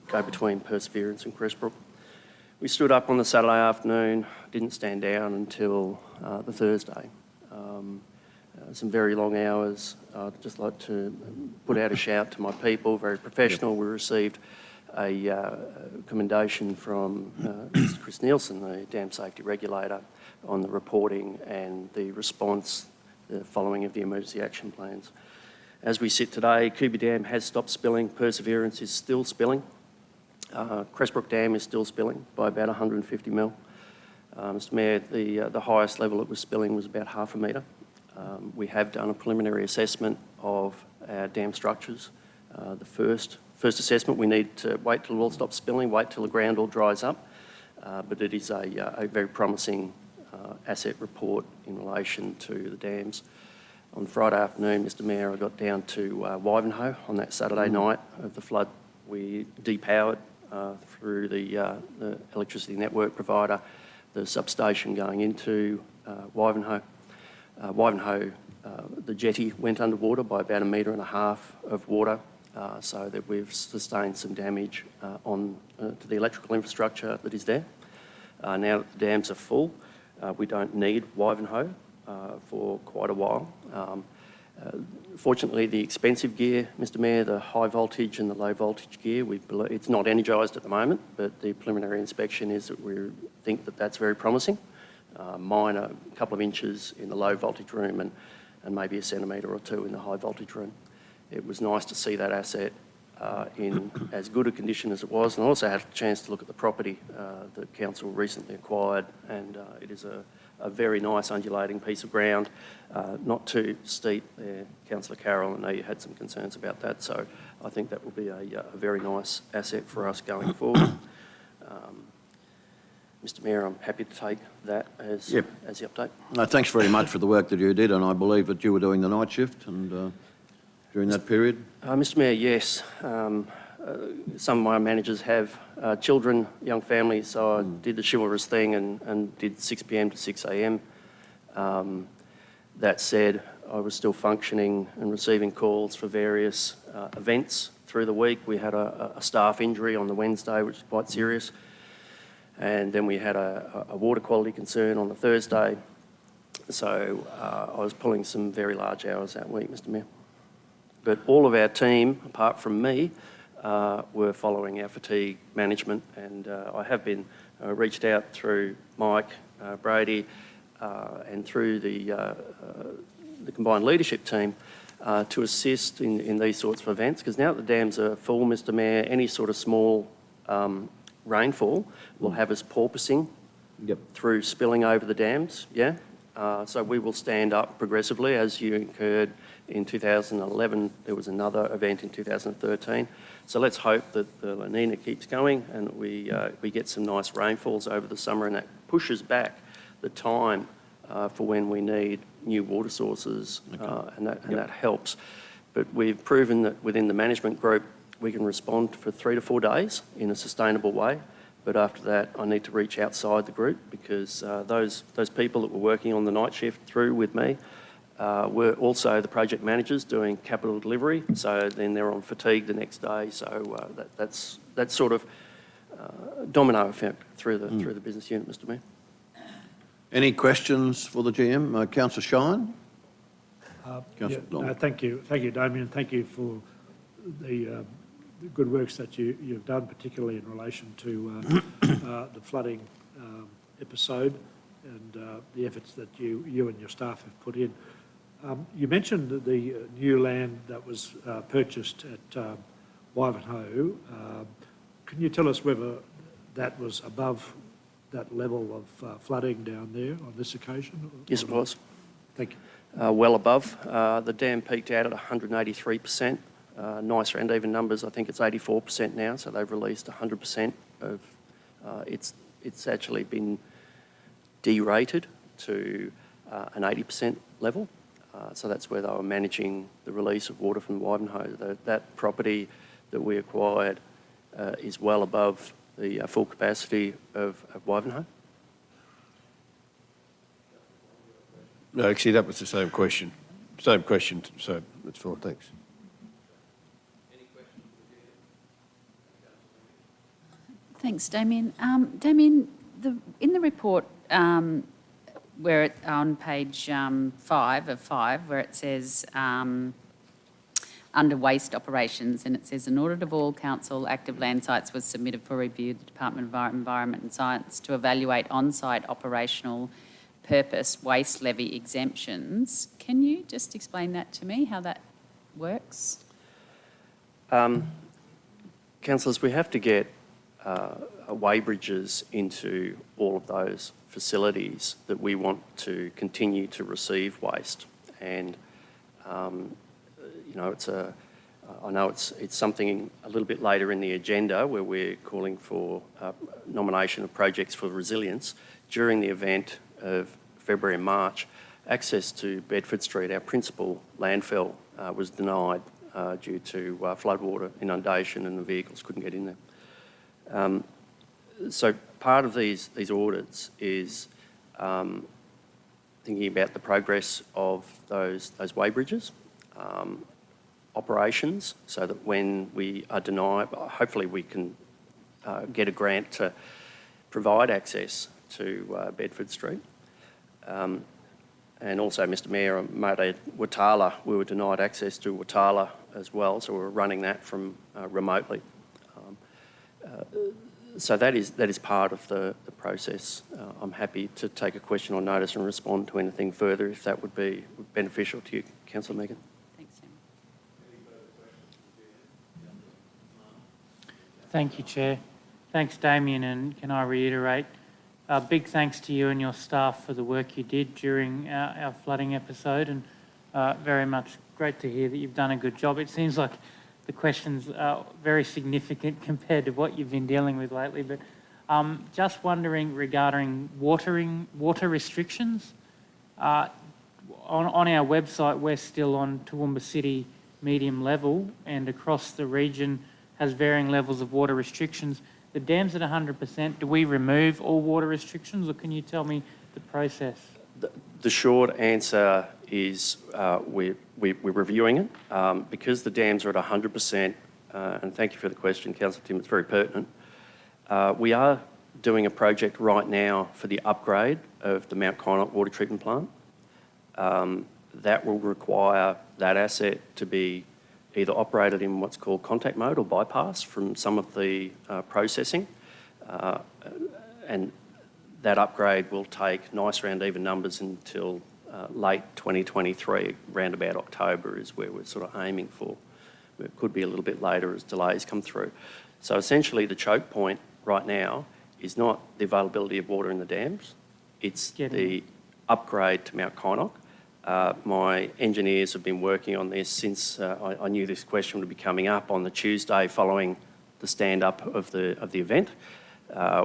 go between Perseverance and Cressbrook. We stood up on the Saturday afternoon, didn't stand down until the Thursday. Some very long hours. I'd just like to put out a shout to my people, very professional. We received a commendation from Mr Chris Nielsen, the Dam Safety Regulator, on the reporting and the response, the following of the emergency action plans. As we sit today, Coobie Dam has stopped spilling, Perseverance is still spilling, Cressbrook Dam is still spilling by about 150 mil. Mr Mayor, the highest level it was spilling was about 1/2 metre. We have done a preliminary assessment of our dam structures. The first assessment, we need to wait till it all stops spilling, wait till the ground all dries up, but it is a very promising asset report in relation to the dams. On Friday afternoon, Mr Mayor, I got down to Wivenhoe on that Saturday night of the flood. We depowered through the electricity network provider, the substation going into Wivenhoe. Wivenhoe, the jetty went underwater by about 1.5 metres of water, so that we've sustained some damage to the electrical infrastructure that is there. Now that the dams are full, we don't need Wivenhoe for quite a while. Fortunately, the expensive gear, Mr Mayor, the high voltage and the low voltage gear, it's not energised at the moment, but the preliminary inspection is that we think that that's very promising. Mine are a couple of inches in the low voltage room and maybe 1 centimetre or 2 in the high voltage room. It was nice to see that asset in as good a condition as it was, and I also had a chance to look at the property that council recently acquired, and it is a very nice undulating piece of ground, not too steep there, Councillor Carroll. I know you had some concerns about that, so I think that will be a very nice asset for us going forward. Mr Mayor, I'm happy to take that as the update. No, thanks very much for the work that you did, and I believe that you were doing the night shift and during that period. Mr Mayor, yes. Some of my managers have children, young families, so I did the chivalrous thing and did 6 p.m. to 6 a.m. That said, I was still functioning and receiving calls for various events through the week. We had a staff injury on the Wednesday, which is quite serious. And then we had a water quality concern on the Thursday. So I was pulling some very large hours that week, Mr Mayor. But all of our team, apart from me, were following our fatigue management, and I have been reached out through Mike, Brady, and through the combined leadership team to assist in these sorts of events, because now that the dams are full, Mr Mayor, any sort of small rainfall will have us porpoising through spilling over the dams, so we will stand up progressively, as you incurred in 2011. There was another event in 2013. So let's hope that the La Nina keeps going and we get some nice rainfalls over the summer, and that pushes back the time for when we need new water sources, and that helps. But we've proven that within the management group we can respond for 3 to 4 days in a sustainable way. But after that, I need to reach outside the group, because those people that were working on the night shift through with me were also the project managers doing capital delivery. So then they're on fatigue the next day. So that's sort of domino effect through the business unit, Mr Mayor. Any questions for the GM? Councillor Shine? Thank you, Damien. Thank you for the good works that you've done, particularly in relation to the flooding episode and the efforts that you and your staff have put in. You mentioned the new land that was purchased at Wivenhoe. Can you tell us whether that was above that level of flooding down there on this occasion? Yes, it was. Thank you. Well above. The dam peaked out at 183%. Nicer and even numbers, I think it's 84% now, so they've released 100% of it's actually been derated to an 80% level. So that's where they were managing the release of water from Wivenhoe. That property that we acquired is well above the full capacity of Wivenhoe. No, actually, that was the same question. So that's fine, thanks. Thanks, Damien. Damien, in the report, where on page 5 of 5, where it says under waste operations, and it says an audit of all council active land sites was submitted for review to the Department of Environment and Science to evaluate on-site operational purpose waste levy exemptions. Can you just explain that to me, how that works? Councillors, we have to get weighbridges into all of those facilities that we want to continue to receive waste, and I know it's something a little bit later in the agenda where we're calling for nomination of projects for resilience. During the event of February and March, access to Bedford Street, our principal landfill, was denied due to floodwater inundation, and the vehicles couldn't get in there. So part of these audits is thinking about the progress of those weighbridges, operations, so that when we are denied, hopefully we can get a grant to provide access to Bedford Street. And also, Mr Mayor, Watala, we were denied access to Watala as well, so we're running that from remotely. So that is part of the process. I'm happy to take a question on notice and respond to anything further if that would be beneficial to you, Councillor Megan. Thanks, Sam. Thank you, Chair. Thanks, Damien, and can I reiterate, big thanks to you and your staff for the work you did during our flooding episode, and very much great to hear that you've done a good job. It seems like the questions are very significant compared to what you've been dealing with lately, but just wondering regarding water restrictions. On our website, we're still on Toowoomba City medium level, and across the region has varying levels of water restrictions. The dam's at 100%. Do we remove all water restrictions, or can you tell me the process? The short answer is we're reviewing it. Because the dams are at 100%, and thank you for the question, Councillor Tim, it's very pertinent. We are doing a project right now for the upgrade of the Mount Kynoch water treatment plant. That will require that asset to be either operated in what's called contact mode or bypass from some of the processing. And that upgrade will take nice round even numbers until late 2023, round about October is where we're sort of aiming for. It could be a little bit later as delays come through. So essentially the choke point right now is not the availability of water in the dams, it's the upgrade to Mount Kynoch. My engineers have been working on this since I knew this question would be coming up on the Tuesday following the stand-up of the event.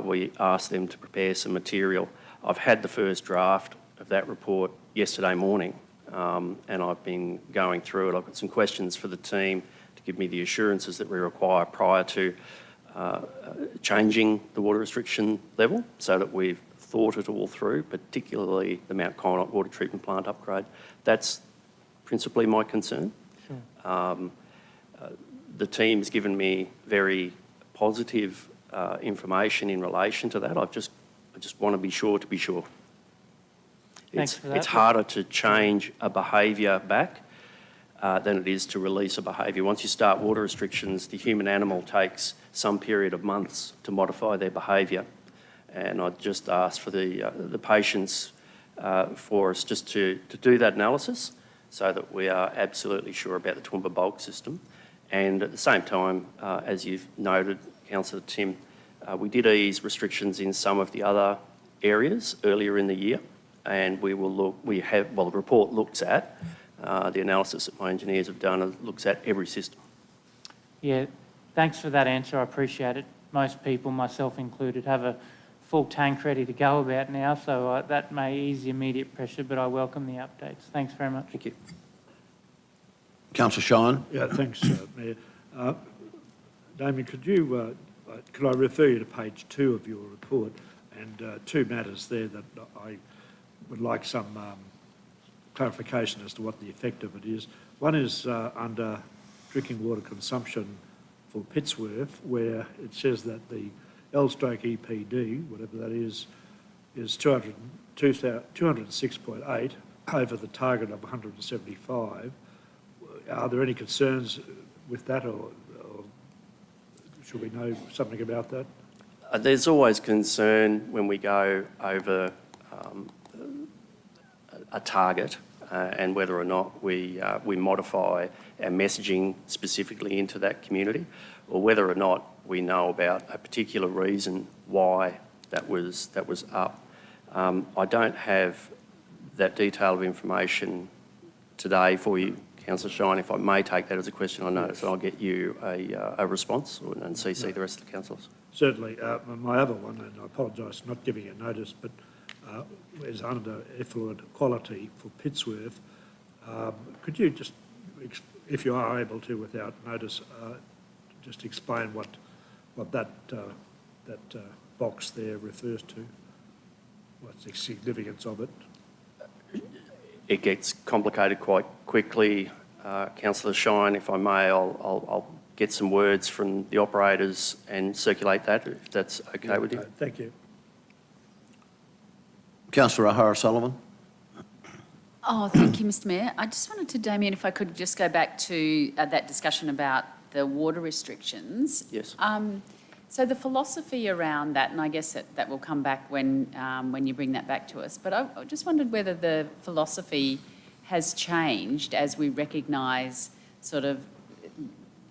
We asked them to prepare some material. I've had the first draft of that report yesterday morning, and I've been going through it. I've got some questions for the team to give me the assurances that we require prior to changing the water restriction level, so that we've thought it all through, particularly the Mount Kynoch water treatment plant upgrade. That's principally my concern. Sure. The team's given me very positive information in relation to that. I just want to be sure to be sure. Thanks for that. It's harder to change a behaviour back than it is to release a behaviour. Once you start water restrictions, the human animal takes some period of months to modify their behaviour. And I just asked for the patience for us just to do that analysis so that we are absolutely sure about the Toowoomba bulk system. And at the same time, as you've noted, Councillor Tim, we did ease restrictions in some of the other areas earlier in the year, and we will look, the report looks at, the analysis that my engineers have done looks at every system. Yeah, thanks for that answer, I appreciate it. Most people, myself included, have a full tank ready to go about now, so that may ease the immediate pressure, but I welcome the updates. Thanks very much. Thank you. Councillor Shine. Yeah, thanks, Mayor. Damien, could I refer you to page 2 of your report, and two matters there that I would like some clarification as to what the effect of it is. One is under drinking water consumption for Pittsworth, where it says that the L/EPD, whatever that is 206.8 over the target of 175. Are there any concerns with that, or should we know something about that? There's always concern when we go over a target and whether or not we modify our messaging specifically into that community, or whether or not we know about a particular reason why that was up. I don't have that detail of information today for you, Councillor Shine. If I may take that as a question on notice, and I'll get you a response and CC the rest of the councillors. Certainly. My other one, and I apologise for not giving you notice, but is under effluent quality for Pittsworth. Could you just, if you are able to without notice, just explain what that box there refers to? What's the significance of it? It gets complicated quite quickly. Councillor Shine, if I may, I'll get some words from the operators and circulate that, if that's okay with you. Thank you. Councillor O'Hara-Sullivan. Oh, thank you, Mr Mayor. I just wanted to, Damien, if I could just go back to that discussion about the water restrictions. Yes. So the philosophy around that, and I guess that will come back when you bring that back to us, but I just wondered whether the philosophy has changed as we recognise sort of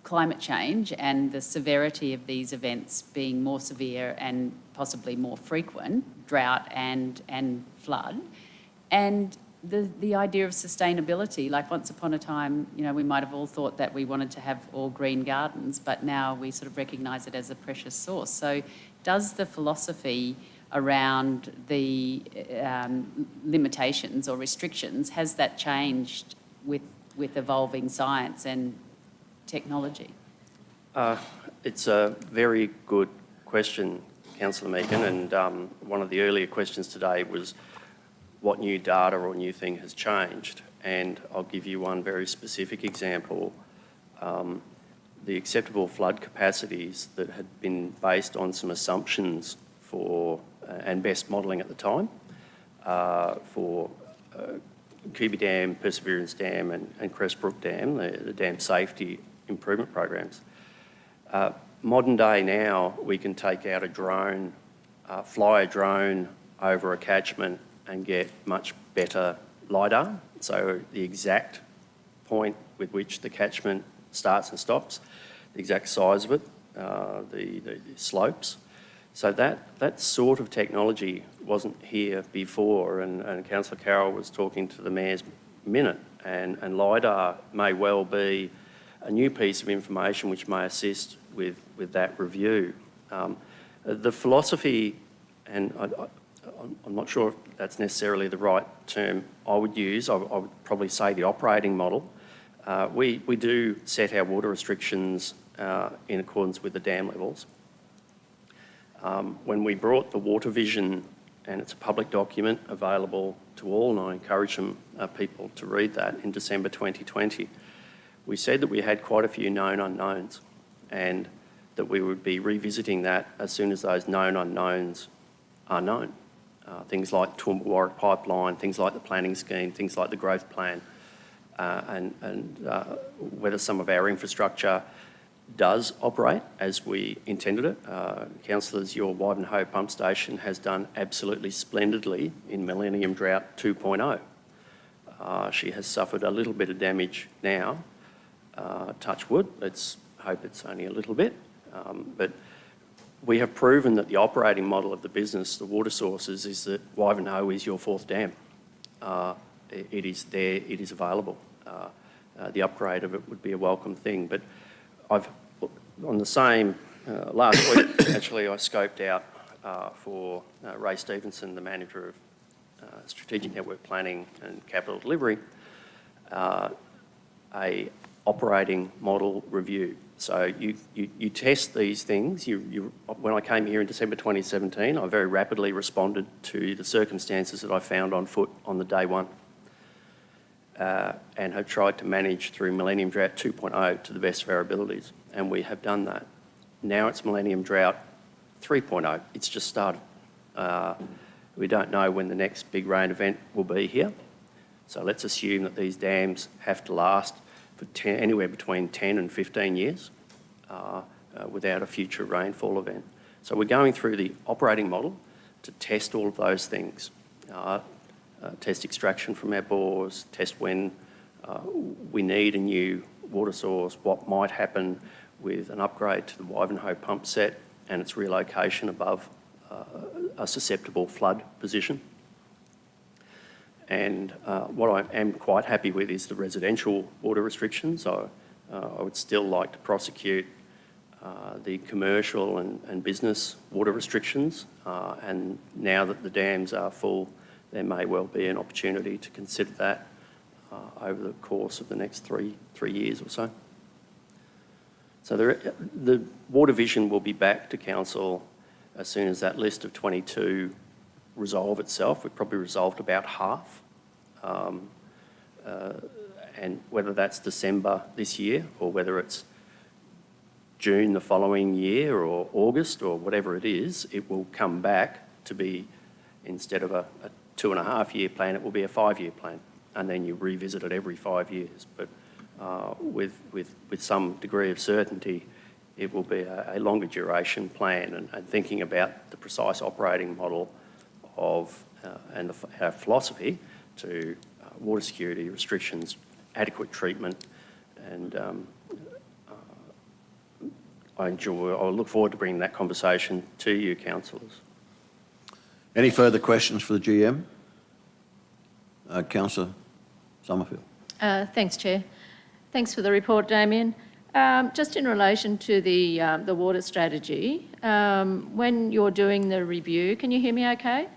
climate change and the severity of these events being more severe and possibly more frequent, drought and flood, and the idea of sustainability. Like once upon a time, you know, we might have all thought that we wanted to have all green gardens, but now we sort of recognise it as a precious source. So does the philosophy around the limitations or restrictions, has that changed with evolving science and technology? It's a very good question, Councillor Meakin, and one of the earlier questions today was what new data or new thing has changed. And I'll give you one very specific example. The acceptable flood capacities that had been based on some assumptions for, and best modelling at the time, for Kubi Dam, Perseverance Dam and Crestbrook Dam, the dam safety improvement programs. Modern day now, we can take out a drone, fly a drone over a catchment and get much better LiDAR. So the exact point with which the catchment starts and stops, the exact size of it, the slopes. So that sort of technology wasn't here before, and Councillor Carroll was talking to the Mayor's minute, and LiDAR may well be a new piece of information which may assist with that review. The philosophy, and I'm not sure if that's necessarily the right term I would use, I would probably say the operating model. We do set our water restrictions in accordance with the dam levels. When we brought the Water Vision, and it's a public document available to all, and I encourage people to read that, in December 2020, we said that we had quite a few known unknowns and that we would be revisiting that as soon as those known unknowns are known. Things like Toowoomba Warwick Pipeline, things like the planning scheme, things like the growth plan, and whether some of our infrastructure does operate as we intended it. Councillors, your Wivenhoe pump station has done absolutely splendidly in Millennium Drought 2.0. She has suffered a little bit of damage now. Touch wood, let's hope it's only a little bit. But we have proven that the operating model of the business, the water sources, is that Wivenhoe is your fourth dam. It is there, it is available. The upgrade of it would be a welcome thing. But on the same, last week, actually, I scoped out for Ray Stevenson, the Manager of Strategic Network Planning and Capital Delivery, a operating model review. So you test these things. When I came here in December 2017, I very rapidly responded to the circumstances that I found on foot on the day one, and have tried to manage through Millennium Drought 2.0 to the best of our abilities, and we have done that. Now it's Millennium Drought 3.0. It's just started. We don't know when the next big rain event will be here, so let's assume that these dams have to last for anywhere between 10 and 15 years without a future rainfall event. So we're going through the operating model to test all of those things. Test extraction from our bores, test when we need a new water source, what might happen with an upgrade to the Wivenhoe pump set and its relocation above a susceptible flood position. And what I am quite happy with is the residential water restrictions. I would still like to prosecute the commercial and business water restrictions. And now that the dams are full, there may well be an opportunity to consider that over the course of the next three years or so. So the Water Vision will be back to Council as soon as that list of 22 resolve itself. We've probably resolved about half. And whether that's December this year or whether it's June the following year or August or whatever it is, it will come back to be, instead of a 2.5-year plan, it will be a 5-year plan. And then you revisit it every 5 years. But with some degree of certainty, it will be a longer duration plan, and thinking about the precise operating model of and our philosophy to water security restrictions, adequate treatment, and I look forward to bringing that conversation to you, councillors. Any further questions for the GM? Councillor Summerfield. Thanks, Chair. Thanks for the report, Damien. Just in relation to the water strategy, when you're doing the review, can you hear me okay?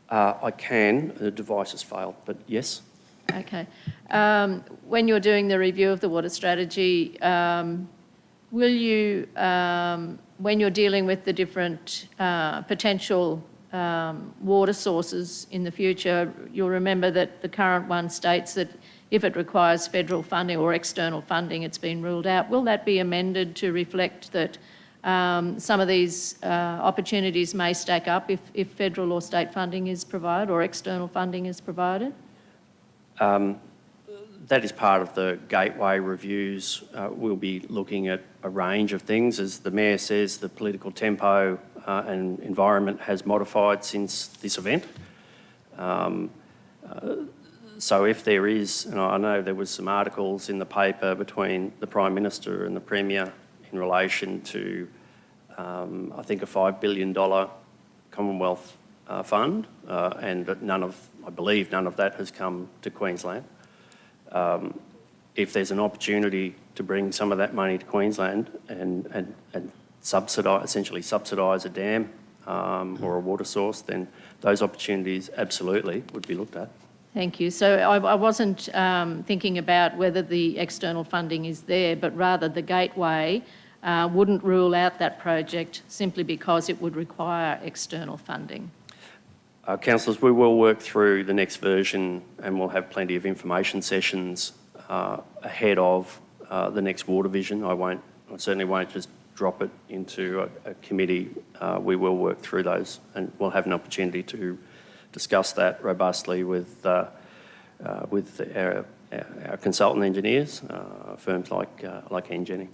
I can. The device has failed, but yes. Okay. When you're doing the review of the water strategy, will you, when you're dealing with the different potential water sources in the future, you'll remember that the current one states that if it requires federal funding or external funding, it's been ruled out. Will that be amended to reflect that some of these opportunities may stack up if federal or state funding is provided or external funding is provided? That is part of the gateway reviews. We'll be looking at a range of things. As the Mayor says, the political tempo and environment has modified since this event. So if there is, and I know there was some articles in the paper between the Prime Minister and the Premier in relation to, I think, a $5 billion Commonwealth fund, and that I believe none of that has come to Queensland. If there's an opportunity to bring some of that money to Queensland and essentially subsidise a dam or a water source, then those opportunities absolutely would be looked at. Thank you. So I wasn't thinking about whether the external funding is there, but rather the gateway wouldn't rule out that project simply because it would require external funding. Councillors, we will work through the next version and we'll have plenty of information sessions ahead of the next water vision. I certainly won't just drop it into a committee. We will work through those and we'll have an opportunity to discuss that robustly with our consultant engineers, firms like Engineering.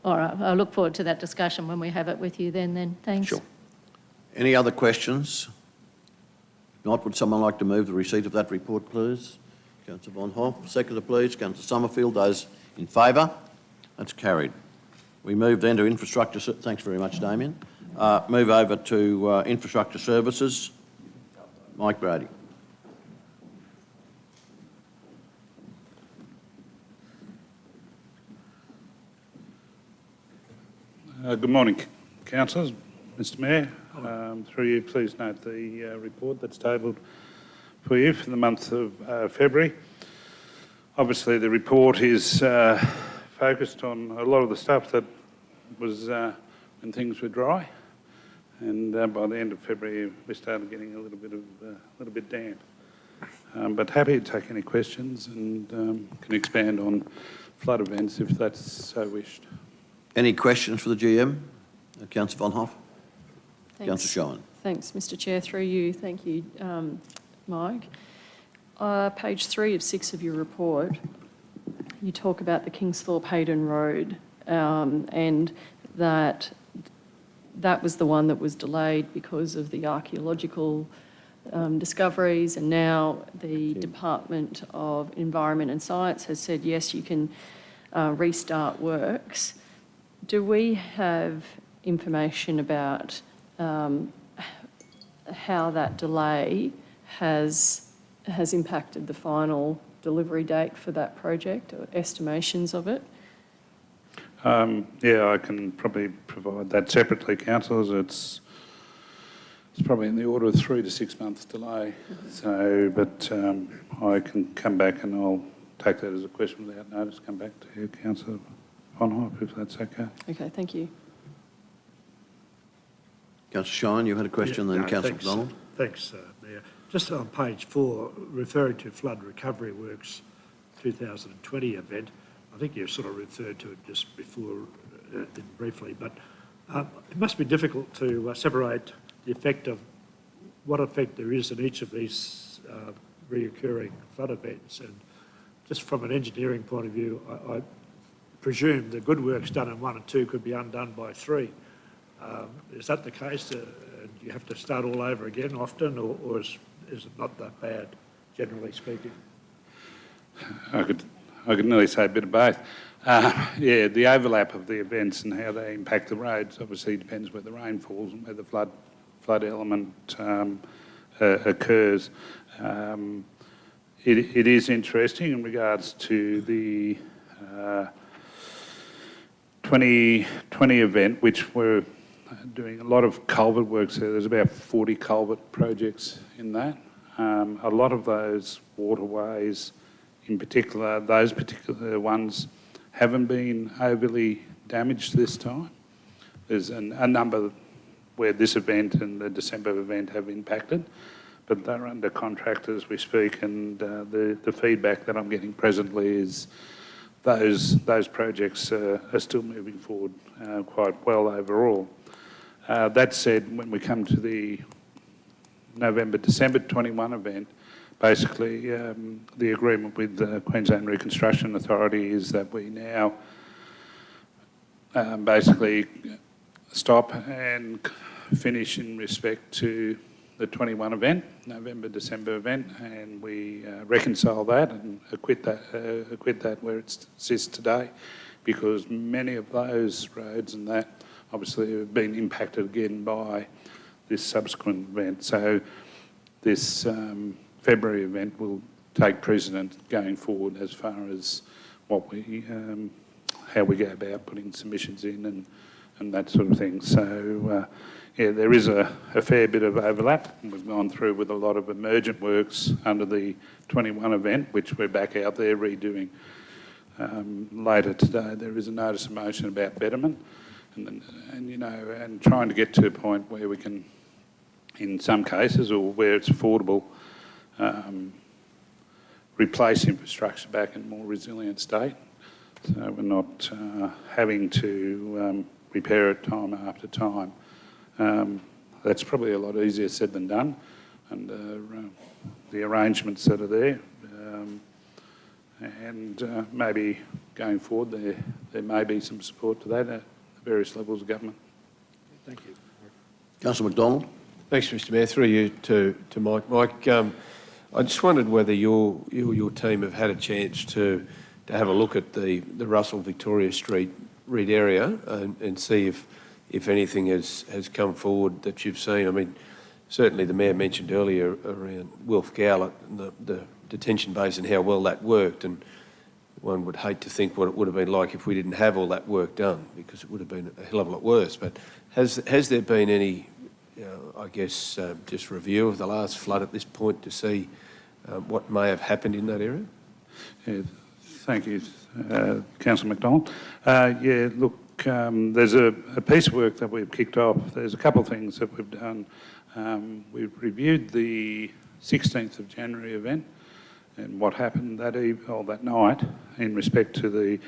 All right. I look forward to that discussion when we have it with you then. Thanks. Sure. Any other questions? If not, would someone like to move the receipt of that report, please? Councillor Von Hoff. Seconder, please. Councillor Summerfield. Those in favour? That's carried. We move then to infrastructure. Thanks very much, Damien. Move over to infrastructure services. Mike Brady. Good morning, councillors. Mr Mayor, through you, please note the report that's tabled for you for the month of February. Obviously, the report is focused on a lot of the stuff that was when things were dry, and by the end of February, we started getting a little bit damp. But happy to take any questions and can expand on flood events if that's so wished. Any questions for the GM? Councillor Von Hoff. Thanks. Councillor Shine. Thanks, Mr Chair. Through you. Thank you, Mike. Page 3 of 6 of your report, you talk about the Kingsthorpe Hayden Road and that was the one that was delayed because of the archaeological discoveries, and now the Department of Environment and Science has said, yes, you can restart works. Do we have information about how that delay has impacted the final delivery date for that project, or estimations of it? Yeah, I can probably provide that separately, councillors. It's probably in the order of 3 to 6 months delay. So, but I can come back and I'll take that as a question without notice, come back to you, Councillor Von Hoff, if that's okay. Okay, thank you. Councillor Shine, you had a question, then Councillor McDonald. Thanks, Mayor. Just on page 4, referring to flood recovery works 2020 event, I think you sort of referred to it just before briefly, but it must be difficult to separate the effect of what effect there is in each of these reoccurring flood events. And just from an engineering point of view, I presume the good work's done in 1 and 2 could be undone by 3. Is that the case? Do you have to start all over again often, or is it not that bad, generally speaking? I could nearly say a bit of both. Yeah, the overlap of the events and how they impact the roads obviously depends where the rain falls and where the flood element occurs. It is interesting in regards to the 2020 event, which we're doing a lot of culvert works there. There's about 40 culvert projects in that. A lot of those waterways, in particular, those particular ones haven't been overly damaged this time. There's a number where this event and the December event have impacted, but they're under contract as we speak, and the feedback that I'm getting presently is those projects are still moving forward quite well overall. That said, when we come to the November-December 21 event, basically the agreement with the Queensland Reconstruction Authority is that we now basically stop and finish in respect to the 21 event, November-December event, and we reconcile that and acquit that where it sits today, because many of those roads and that obviously have been impacted again by this subsequent event. So this February event will take precedent going forward as far as what we, how we go about putting submissions in and that sort of thing. So yeah, there is a fair bit of overlap. We've gone through with a lot of emergent works under the 21 event, which we're back out there redoing. Later today, there is a notice of motion about betterment, and trying to get to a point where we can, in some cases, or where it's affordable, replace infrastructure back in a more resilient state. So we're not having to repair it time after time. That's probably a lot easier said than done, and the arrangements that are there. And maybe going forward, there may be some support to that at various levels of government. Thank you. Councillor McDonald. Thanks, Mr Mayor. Through you to Mike. Mike, I just wondered whether your team have had a chance to have a look at the Russell Victoria Street Reed area and see if anything has come forward that you've seen. I mean, certainly the Mayor mentioned earlier around Wilf Gowlett and the detention base and how well that worked, and one would hate to think what it would have been like if we didn't have all that work done, because it would have been a hell of a lot worse. But has there been any, I guess, just review of the last flood at this point to see what may have happened in that area? Yeah, thank you, Councillor McDonald. Yeah, look, there's a piece of work that we've kicked off. There's a couple of things that we've done. We've reviewed the 16th of January event and what happened that night in respect to the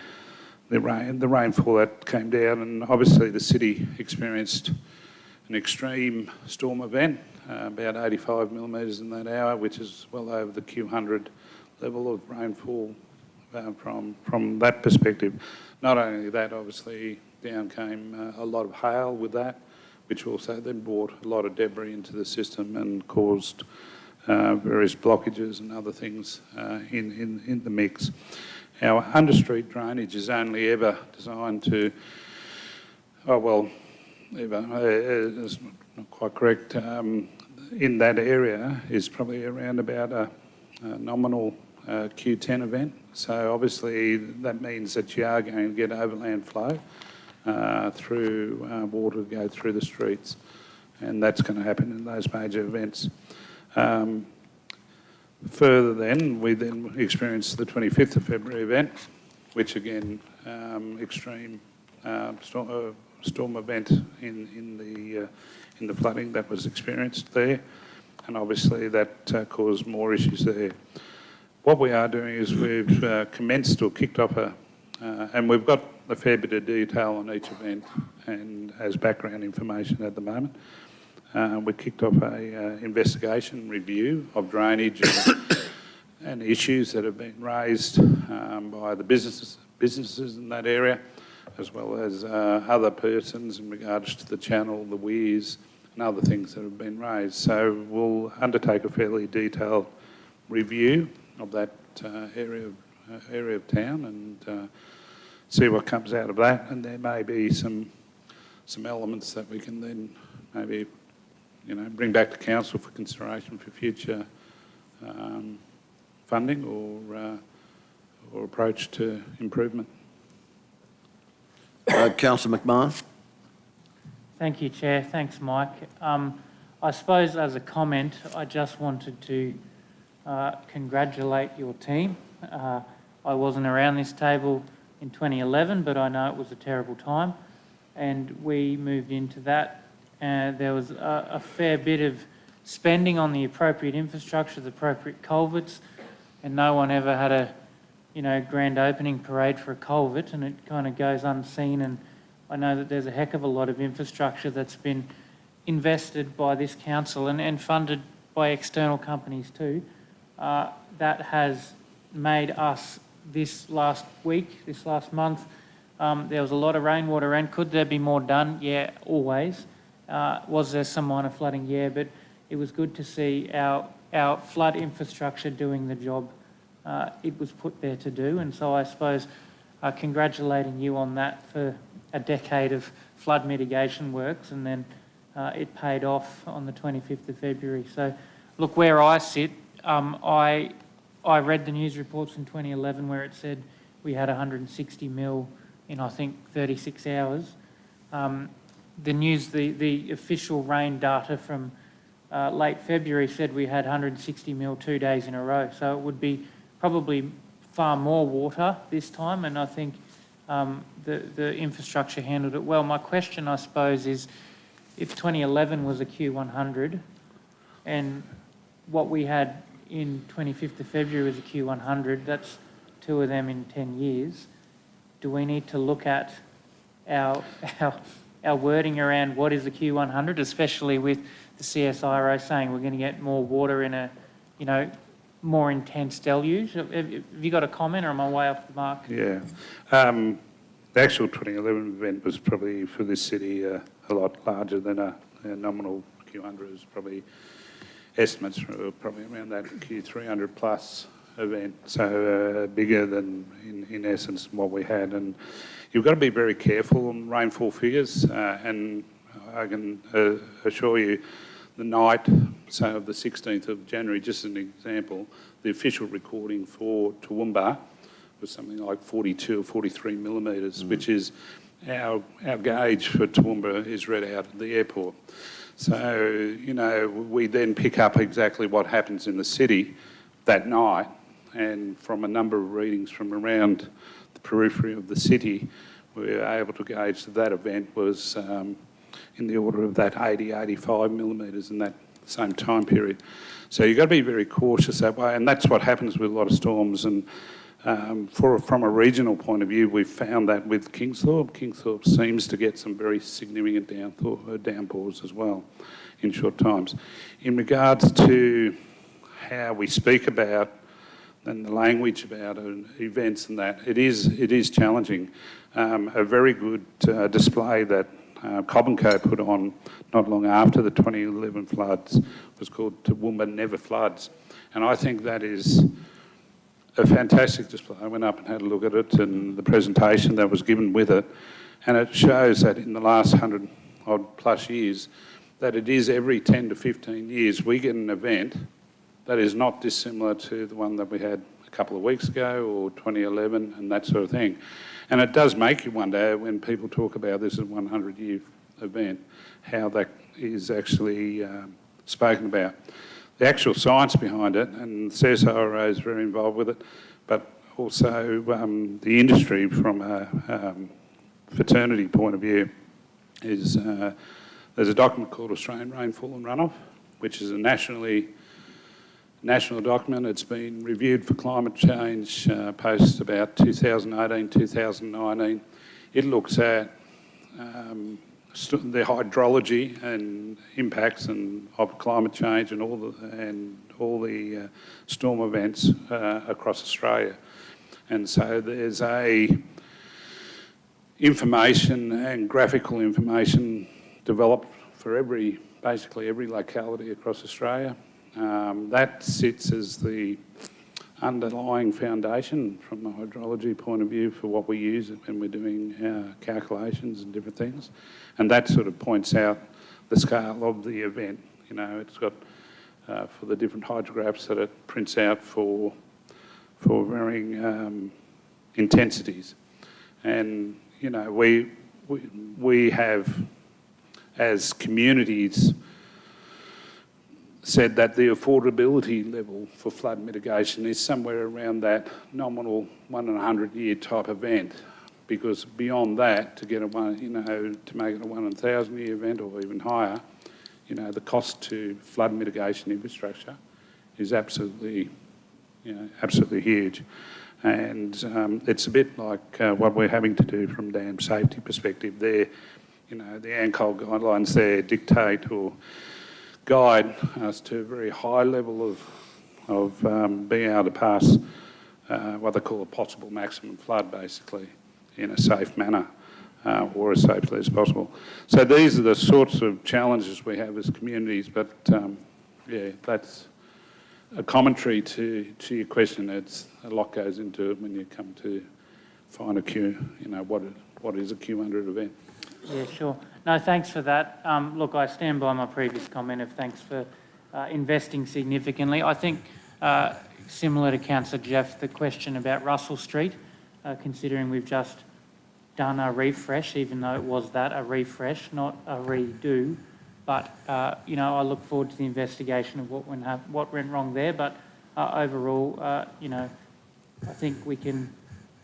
rainfall that came down, and obviously the city experienced an extreme storm event, about 85 millimetres in that hour, which is well over the Q100 level of rainfall from that perspective. Not only that, obviously down came a lot of hail with that, which also then brought a lot of debris into the system and caused various blockages and other things in the mix. Our understreet drainage is only ever designed to, it's not quite correct, in that area is probably around about a nominal Q10 event. So obviously that means that you are going to get overland flow through water to go through the streets, and that's going to happen in those major events. Further then, we then experienced the 25th of February event, which again, extreme storm event in the flooding that was experienced there, and obviously that caused more issues there. What we are doing is we've commenced or kicked off and we've got a fair bit of detail on each event and as background information at the moment. We kicked off a investigation review of drainage and issues that have been raised by the businesses in that area, as well as other persons in regards to the channel, the weirs, and other things that have been raised. So we'll undertake a fairly detailed review of that area of town, and see what comes out of that, and there may be some elements that we can then maybe, bring back to council for consideration for future funding or approach to improvement. Councillor McMahon. Thank you, Chair. Thanks, Mike. I suppose as a comment, I just wanted to congratulate your team. I wasn't around this table in 2011, but I know it was a terrible time, and we moved into that. There was a fair bit of spending on the appropriate infrastructure, the appropriate culverts, and no one ever had a grand opening parade for a culvert, and it kind of goes unseen. And I know that there's a heck of a lot of infrastructure that's been invested by this council and funded by external companies too. That has made us this last month, there was a lot of rainwater, and could there be more done? Yeah, always. Was there some minor flooding? Yeah, but it was good to see our flood infrastructure doing the job it was put there to do. And so I suppose congratulating you on that for a decade of flood mitigation works, and then it paid off on the 25th of February. So look, where I sit, I read the news reports in 2011 where it said we had 160 mil in, I think, 36 hours. The official rain data from late February said we had 160 mil 2 days in a row. So it would be probably far more water this time, and I think the infrastructure handled it well. My question, I suppose, is if 2011 was a Q100 and what we had in 25th of February was a Q100, that's 2 of them in 10 years. Do we need to look at our wording around what is a Q100, especially with the CSIRO saying we're going to get more water in a, more intense deluge? Have you got a comment, or am I way off the mark? Yeah. The actual 2011 event was probably, for this city, a lot larger than a nominal Q100. Is probably estimates were probably around that Q300 plus event, so bigger than, in essence, what we had. And you've got to be very careful on rainfall figures, and I can assure you the night, so of the 16th of January, just as an example, the official recording for Toowoomba was something like 42 or 43 millimetres, which is our gauge for Toowoomba is read out at the airport. So, we then pick up exactly what happens in the city that night, and from a number of readings from around the periphery of the city, we were able to gauge that event was in the order of that 80, 85 millimetres in that same time period. So you've got to be very cautious that way, and that's what happens with a lot of storms. And from a regional point of view, we've found that with Kingsthorpe seems to get some very significant downpours as well in short times. In regards to how we speak about and the language about events and that, it is challenging. A very good display that Cobb & Co put on not long after the 2011 floods was called Toowoomba Never Floods, and I think that is a fantastic display. I went up and had a look at it and the presentation that was given with it, and it shows that in the last 100 odd plus years that it is every 10 to 15 years we get an event that is not dissimilar to the one that we had a couple of weeks ago or 2011 and that sort of thing. And it does make you wonder when people talk about this as a 100-year event, how that is actually spoken about. The actual science behind it, and CSIRO is very involved with it, but also the industry from a fraternity point of view is there's a document called Australian Rainfall and Runoff, which is a national document. It's been reviewed for climate change post about 2018, 2019. It looks at the hydrology and impacts of climate change and all the storm events across Australia. And so there's information and graphical information developed for basically every locality across Australia. That sits as the underlying foundation from a hydrology point of view for what we use when we're doing our calculations and different things. And that sort of points out the scale of the event. You know, it's got, for the different hydrographs that it prints out for varying intensities. And, you know, we have, as communities, said that the affordability level for flood mitigation is somewhere around that nominal 1 in 100 year type event, because beyond that, to get a one, you know, to make it a 1 in 1,000 year event or even higher, you know, the cost to flood mitigation infrastructure is absolutely, you know, absolutely huge. And it's a bit like what we're having to do from dam safety perspective there. You know, the ANCOL guidelines there dictate or guide us to a very high level of being able to pass what they call a possible maximum flood, basically, in a safe manner or as safely as possible. So these are the sorts of challenges we have as communities, but yeah, that's a commentary to your question. It's a lot goes into it when you come to find a Q, you know, what is a Q100 event. Yeah, sure. No, thanks for that. Look, I stand by my previous comment of thanks for investing significantly. I think, similar to Councillor Jeff, the question about Russell Street, considering we've just done a refresh, even though it was a refresh, not a redo. But, you know, I look forward to the investigation of what went wrong there. But overall, you know, I think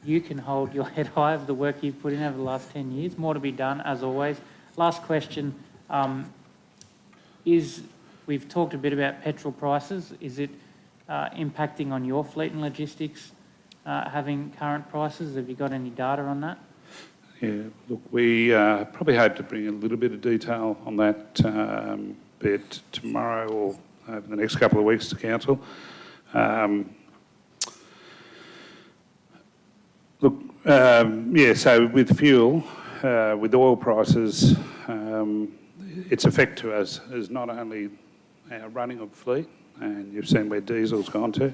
you can hold your head high of the work you've put in over the last 10 years. More to be done, as always. Last question is, we've talked a bit about petrol prices. Is it impacting on your fleet and logistics, having current prices? Have you got any data on that? Yeah, look, we probably hope to bring a little bit of detail on that bit tomorrow or over the next couple of weeks to Council. Look, yeah, so with fuel, with oil prices, its effect to us is not only our running of fleet, and you've seen where diesel's gone to,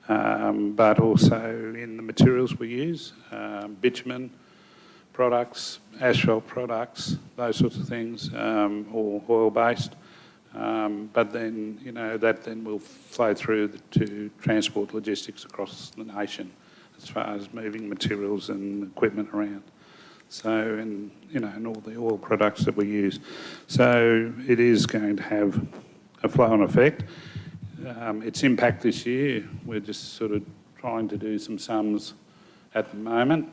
but also in the materials we use, bitumen products, asphalt products, those sorts of things, or oil-based. But then, you know, that then will flow through to transport logistics across the nation as far as moving materials and equipment around. So, and, you know, and all the oil products that we use. So it is going to have a flow-on effect. Its impact this year, we're just sort of trying to do some sums at the moment.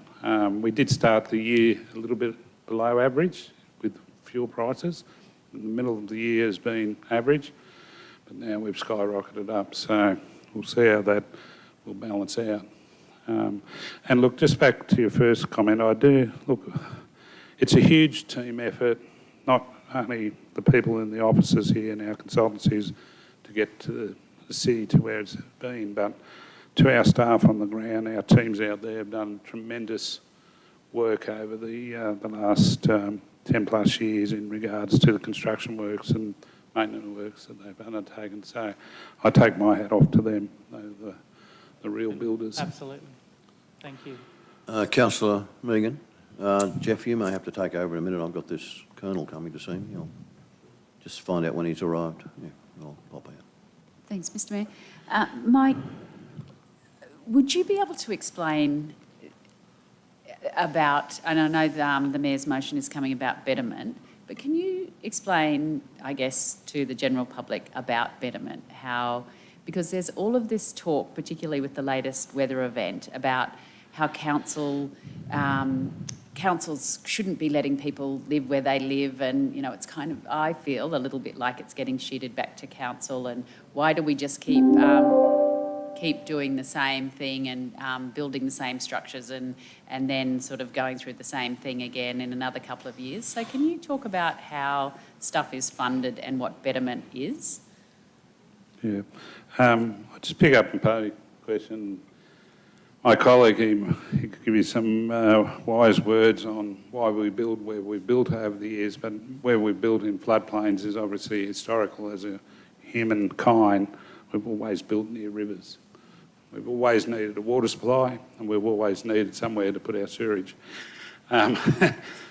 We did start the year a little bit below average with fuel prices. In the middle of the year has been average, but now we've skyrocketed up. So we'll see how that will balance out. And look, just back to your first comment, it's a huge team effort, not only the people in the offices here and our consultancies to get to the city to where it's been, but to our staff on the ground. Our teams out there have done tremendous work over the last 10 plus years in regards to the construction works and maintenance works that they've undertaken. So I take my hat off to them. They're the real builders. Absolutely. Thank you. Councillor Megan, Jeff, you may have to take over in a minute. I've got this colonel coming to see me. I'll just find out when he's arrived. Yeah, I'll pop out. Thanks, Mr Mayor. Mike, would you be able to explain about, and I know the Mayor's motion is coming about betterment, but can you explain, I guess, to the general public about betterment, how, because there's all of this talk, particularly with the latest weather event, about how councils shouldn't be letting people live where they live, and, you know, it's kind of, I feel, a little bit like it's getting sheeted back to council, and why do we just keep doing the same thing and building the same structures and then sort of going through the same thing again in another couple of years? So can you talk about how stuff is funded and what betterment is? Yeah. I'll just pick up on Paddy's question. My colleague, he could give you some wise words on why we build where we've built over the years, but where we've built in floodplains is obviously historical. As a humankind, we've always built near rivers. We've always needed a water supply, and we've always needed somewhere to put our sewerage.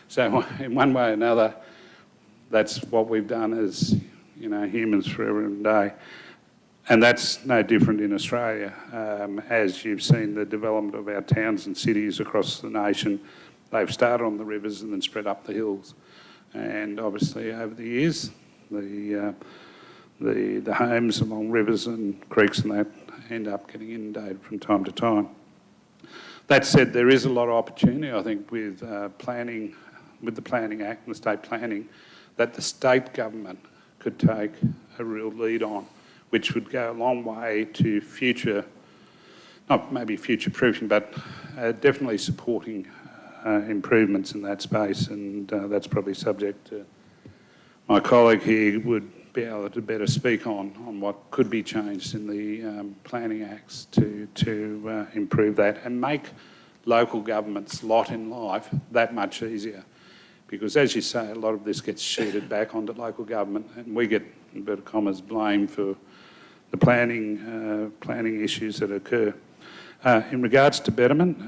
So in one way or another, that's what we've done as, you know, humans forever and a day. And that's no different in Australia. As you've seen the development of our towns and cities across the nation, they've started on the rivers and then spread up the hills. And obviously over the years, the homes along rivers and creeks and that end up getting inundated from time to time. That said, there is a lot of opportunity, I think, with planning, with the Planning Act and the state planning, that the state government could take a real lead on, which would go a long way to future, not maybe future-proofing, but definitely supporting improvements in that space. And that's probably subject to my colleague here would be able to better speak on what could be changed in the planning acts to improve that and make local government's lot in life that much easier. Because as you say, a lot of this gets sheeted back onto local government, and we get, in inverted commas, blamed for the planning issues that occur. In regards to betterment,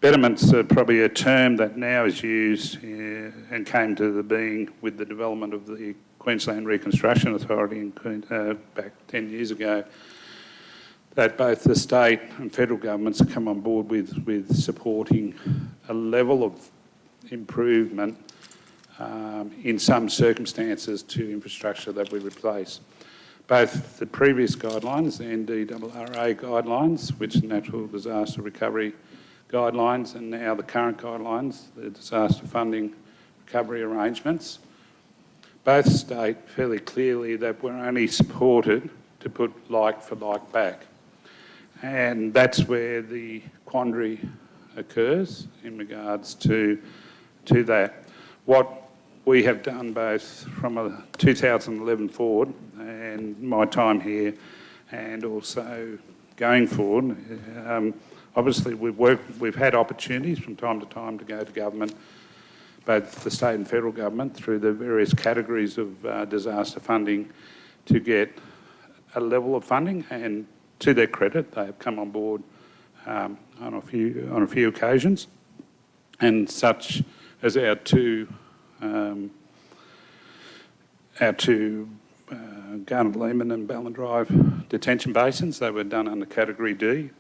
betterment's probably a term that now is used and came to the being with the development of the Queensland Reconstruction Authority back 10 years ago, that both the state and federal governments have come on board with supporting a level of improvement in some circumstances to infrastructure that we replace. Both the previous guidelines, the NDRRA guidelines, which are Natural Disaster Recovery Guidelines, and now the current guidelines, the Disaster Funding Recovery Arrangements, both state fairly clearly that we're only supported to put like for like back. And that's where the quandary occurs in regards to that. What we have done both from 2011 forward and my time here and also going forward, obviously we've had opportunities from time to time to go to government, both the state and federal government, through the various categories of disaster funding to get a level of funding, and to their credit, they have come on board on a few occasions, and such as our two Garnet Lehman and Ballon Drive detention basins. They were done under Category D,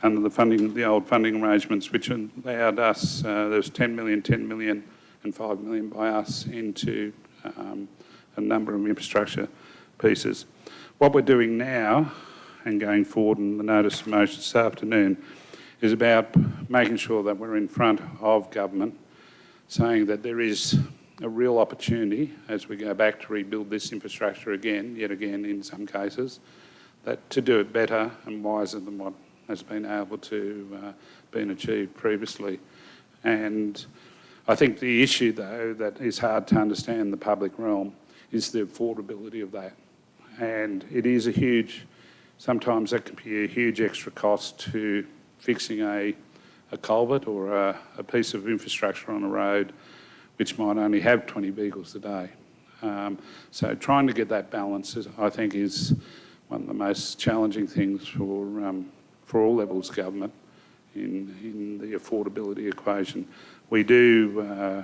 under the old funding arrangements, which allowed us, there was 10 million and 5 million by us into a number of infrastructure pieces. What we're doing now and going forward in the notice of motion this afternoon is about making sure that we're in front of government, saying that there is a real opportunity as we go back to rebuild this infrastructure again, yet again in some cases, that to do it better and wiser than what has been able to been achieved previously. And I think the issue, though, that is hard to understand in the public realm is the affordability of that. And it is sometimes that can be a huge extra cost to fixing a culvert or a piece of infrastructure on a road which might only have 20 vehicles a day. So trying to get that balance, I think, is one of the most challenging things for all levels of government in the affordability equation. We do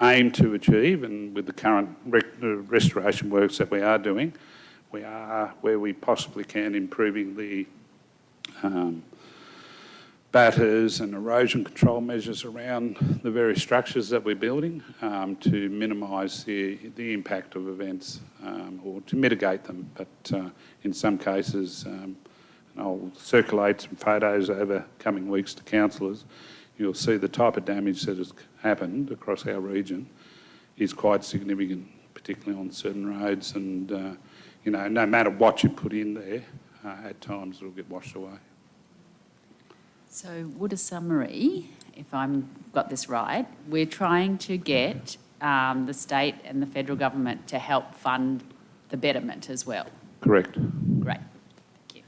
aim to achieve, and with the current restoration works that we are doing, we are, where we possibly can, improving the batters and erosion control measures around the various structures that we're building to minimise the impact of events or to mitigate them. But in some cases, and I'll circulate some photos over coming weeks to councillors, you'll see the type of damage that has happened across our region is quite significant, particularly on certain roads. And, you know, no matter what you put in there, at times it'll get washed away. So would a summary, if I've got this right, we're trying to get the state and the federal government to help fund the betterment as well? Correct. Great. Thank you.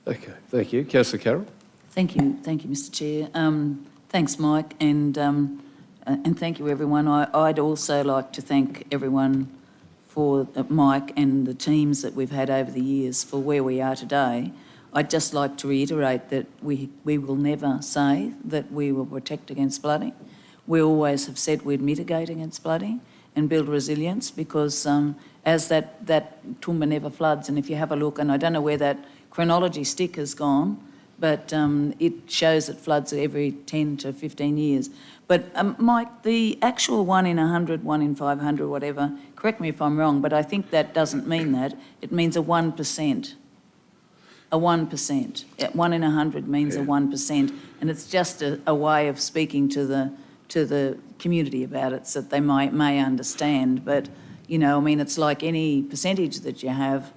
Okay, thank you. Councillor Carroll. Thank you, Mr Chair. Thanks, Mike, and thank you, everyone. I'd also like to thank everyone for Mike and the teams that we've had over the years for where we are today. I'd just like to reiterate that we will never say that we will protect against flooding. We always have said we'd mitigate against flooding and build resilience because as that Toowoomba never floods, and if you have a look, and I don't know where that chronology stick has gone, but it shows it floods every 10 to 15 years. But Mike, the actual 1 in 100, 1 in 500, whatever, correct me if I'm wrong, but I think that doesn't mean that. It means a 1%. A 1%. 1 in 100 means a 1%, and it's just a way of speaking to the community about it so that they may understand. But, you know, I mean, it's like any percentage that you have.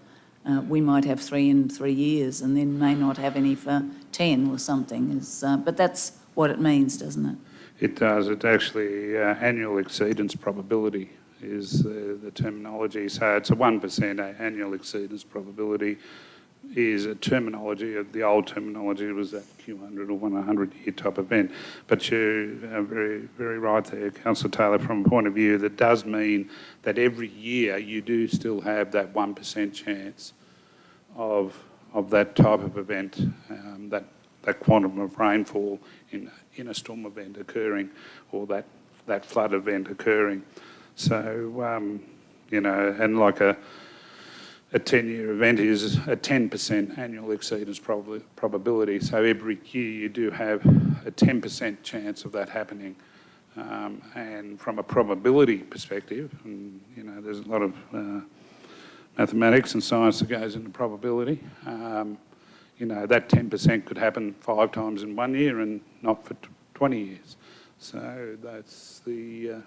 We might have 3 in 3 years and then may not have any for 10 or something. But that's what it means, doesn't it? It does. It actually, annual exceedance probability is the terminology. So it's a 1% annual exceedance probability is a terminology. The old terminology was that Q100 or 100-year type event. But you're very, very right there, Councillor Taylor, from a point of view that does mean that every year you do still have that 1% chance of that type of event, that quantum of rainfall in a storm event occurring or that flood event occurring. So, you know, and like a 10-year event is a 10% annual exceedance probability. So every year you do have a 10% chance of that happening. And from a probability perspective, and, you know, there's a lot of mathematics and science that goes into probability. You know, that 10% could happen 5 times in 1 year and not for 20 years. So that's the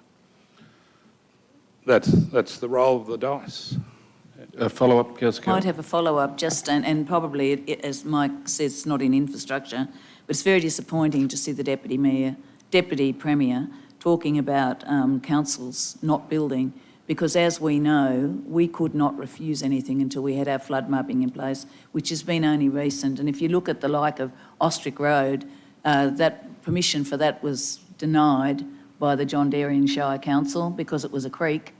roll of the dice. A follow-up, Councillor Carroll? Might have a follow-up, just and probably, as Mike says, it's not in infrastructure, but it's very disappointing to see the Deputy Premier talking about councils not building, because as we know, we could not refuse anything until we had our flood mapping in place, which has been only recent. And if you look at the like of Ostrich Road, that permission for that was denied by the John Darien Shire Council because it was a creek.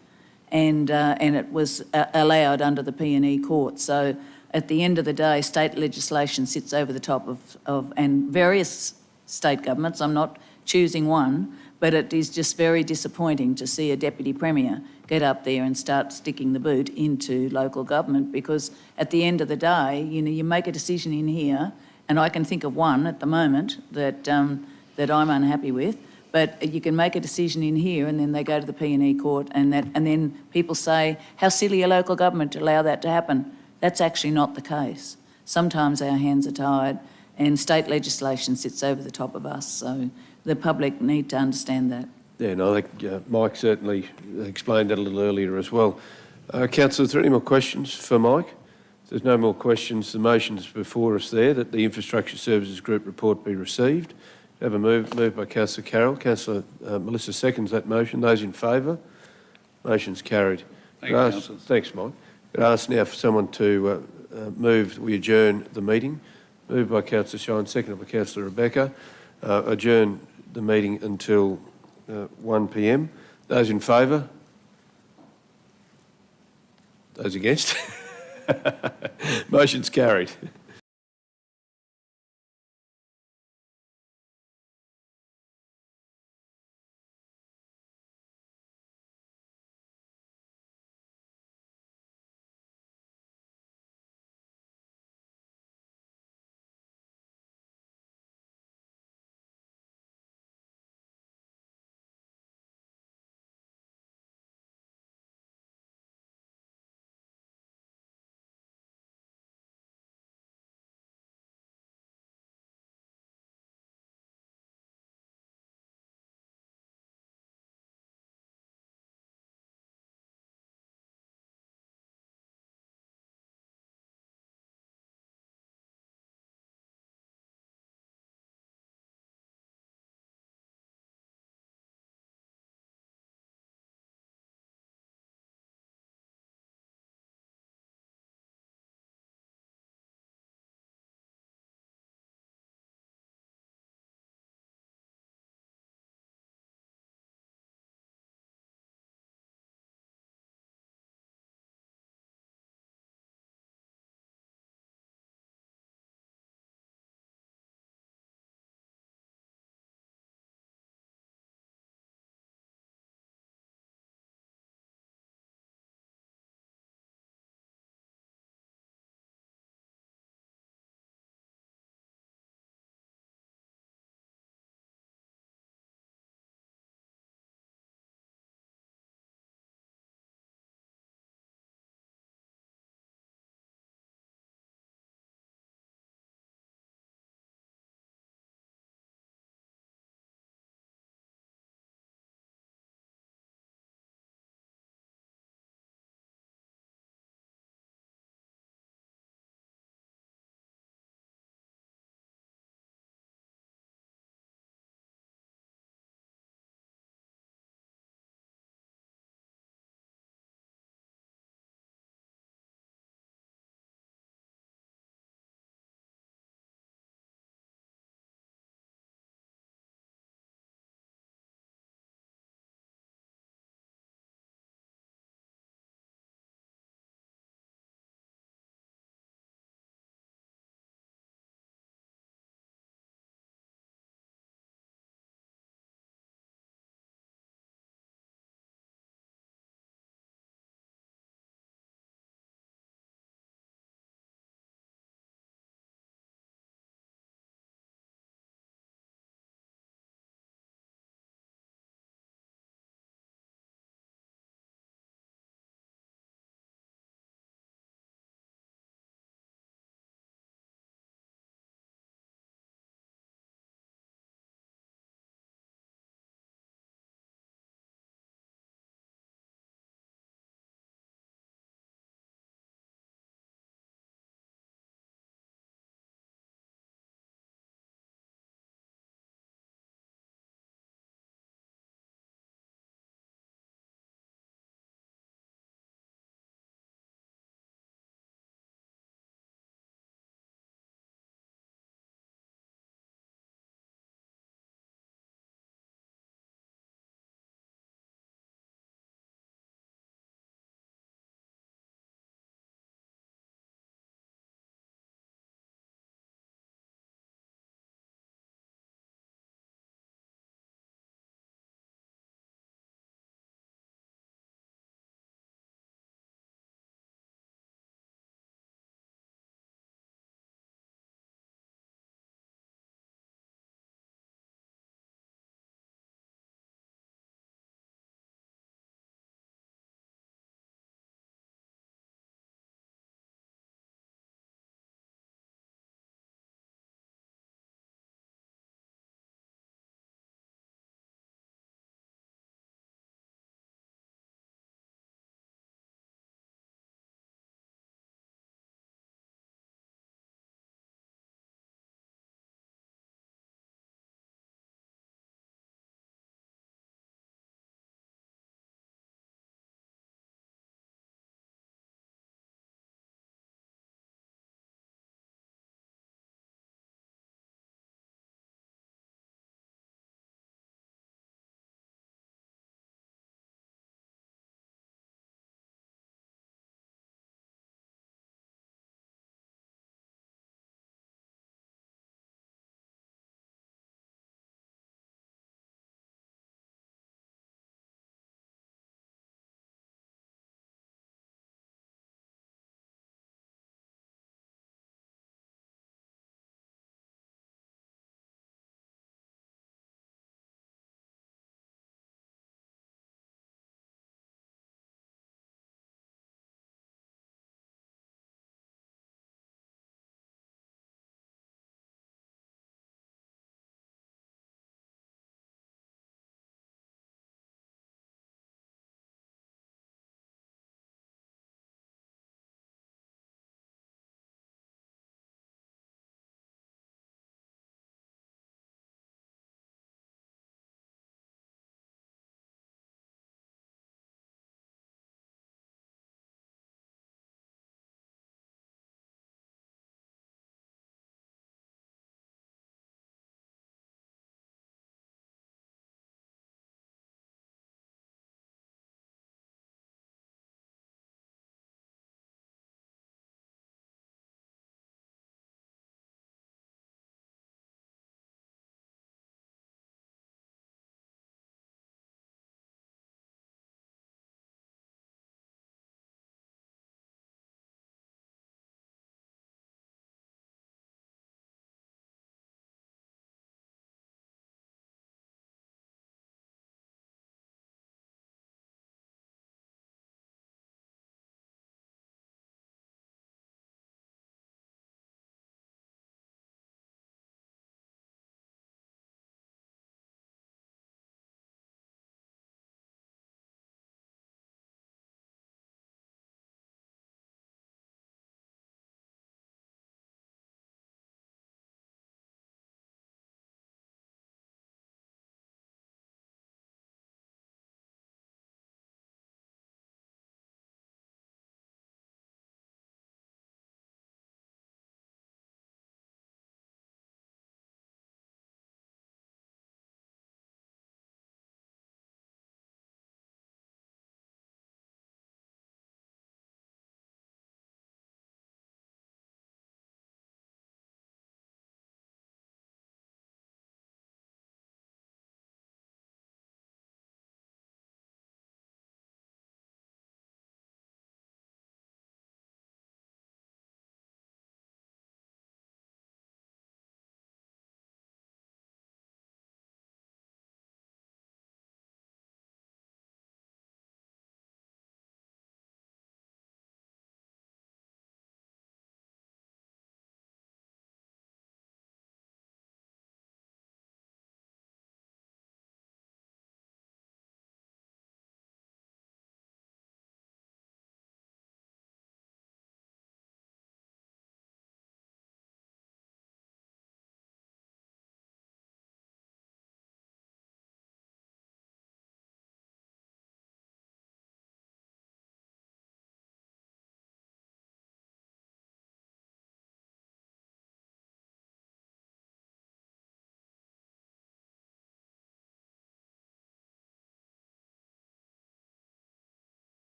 And it was allowed under the P&E court. So at the end of the day, state legislation sits over the top of and various state governments. I'm not choosing one, but it is just very disappointing to see a Deputy Premier get up there and start sticking the boot into local government, because at the end of the day, you know, you make a decision in here, and I can think of one at the moment that I'm unhappy with. But you can make a decision in here and then they go to the P&E court and then people say, how silly a local government to allow that to happen. That's actually not the case. Sometimes our hands are tied and state legislation sits over the top of us. So the public need to understand that. Yeah, no, I think Mike certainly explained that a little earlier as well. Councillor, is there any more questions for Mike? If there's no more questions, the motion's before us there that the Infrastructure Services Group report be received. Have a move by Councillor Carroll. Councillor Melissa seconds that motion. Those in favour? Motion's carried. Thank you, Councillor. Thanks, Mike. I'd ask now for someone to move that we adjourn the meeting. Moved by Councillor Shine, seconded by Councillor Rebecca. Adjourn the meeting until 1 p.m. Those in favour? Those against? Motion's carried.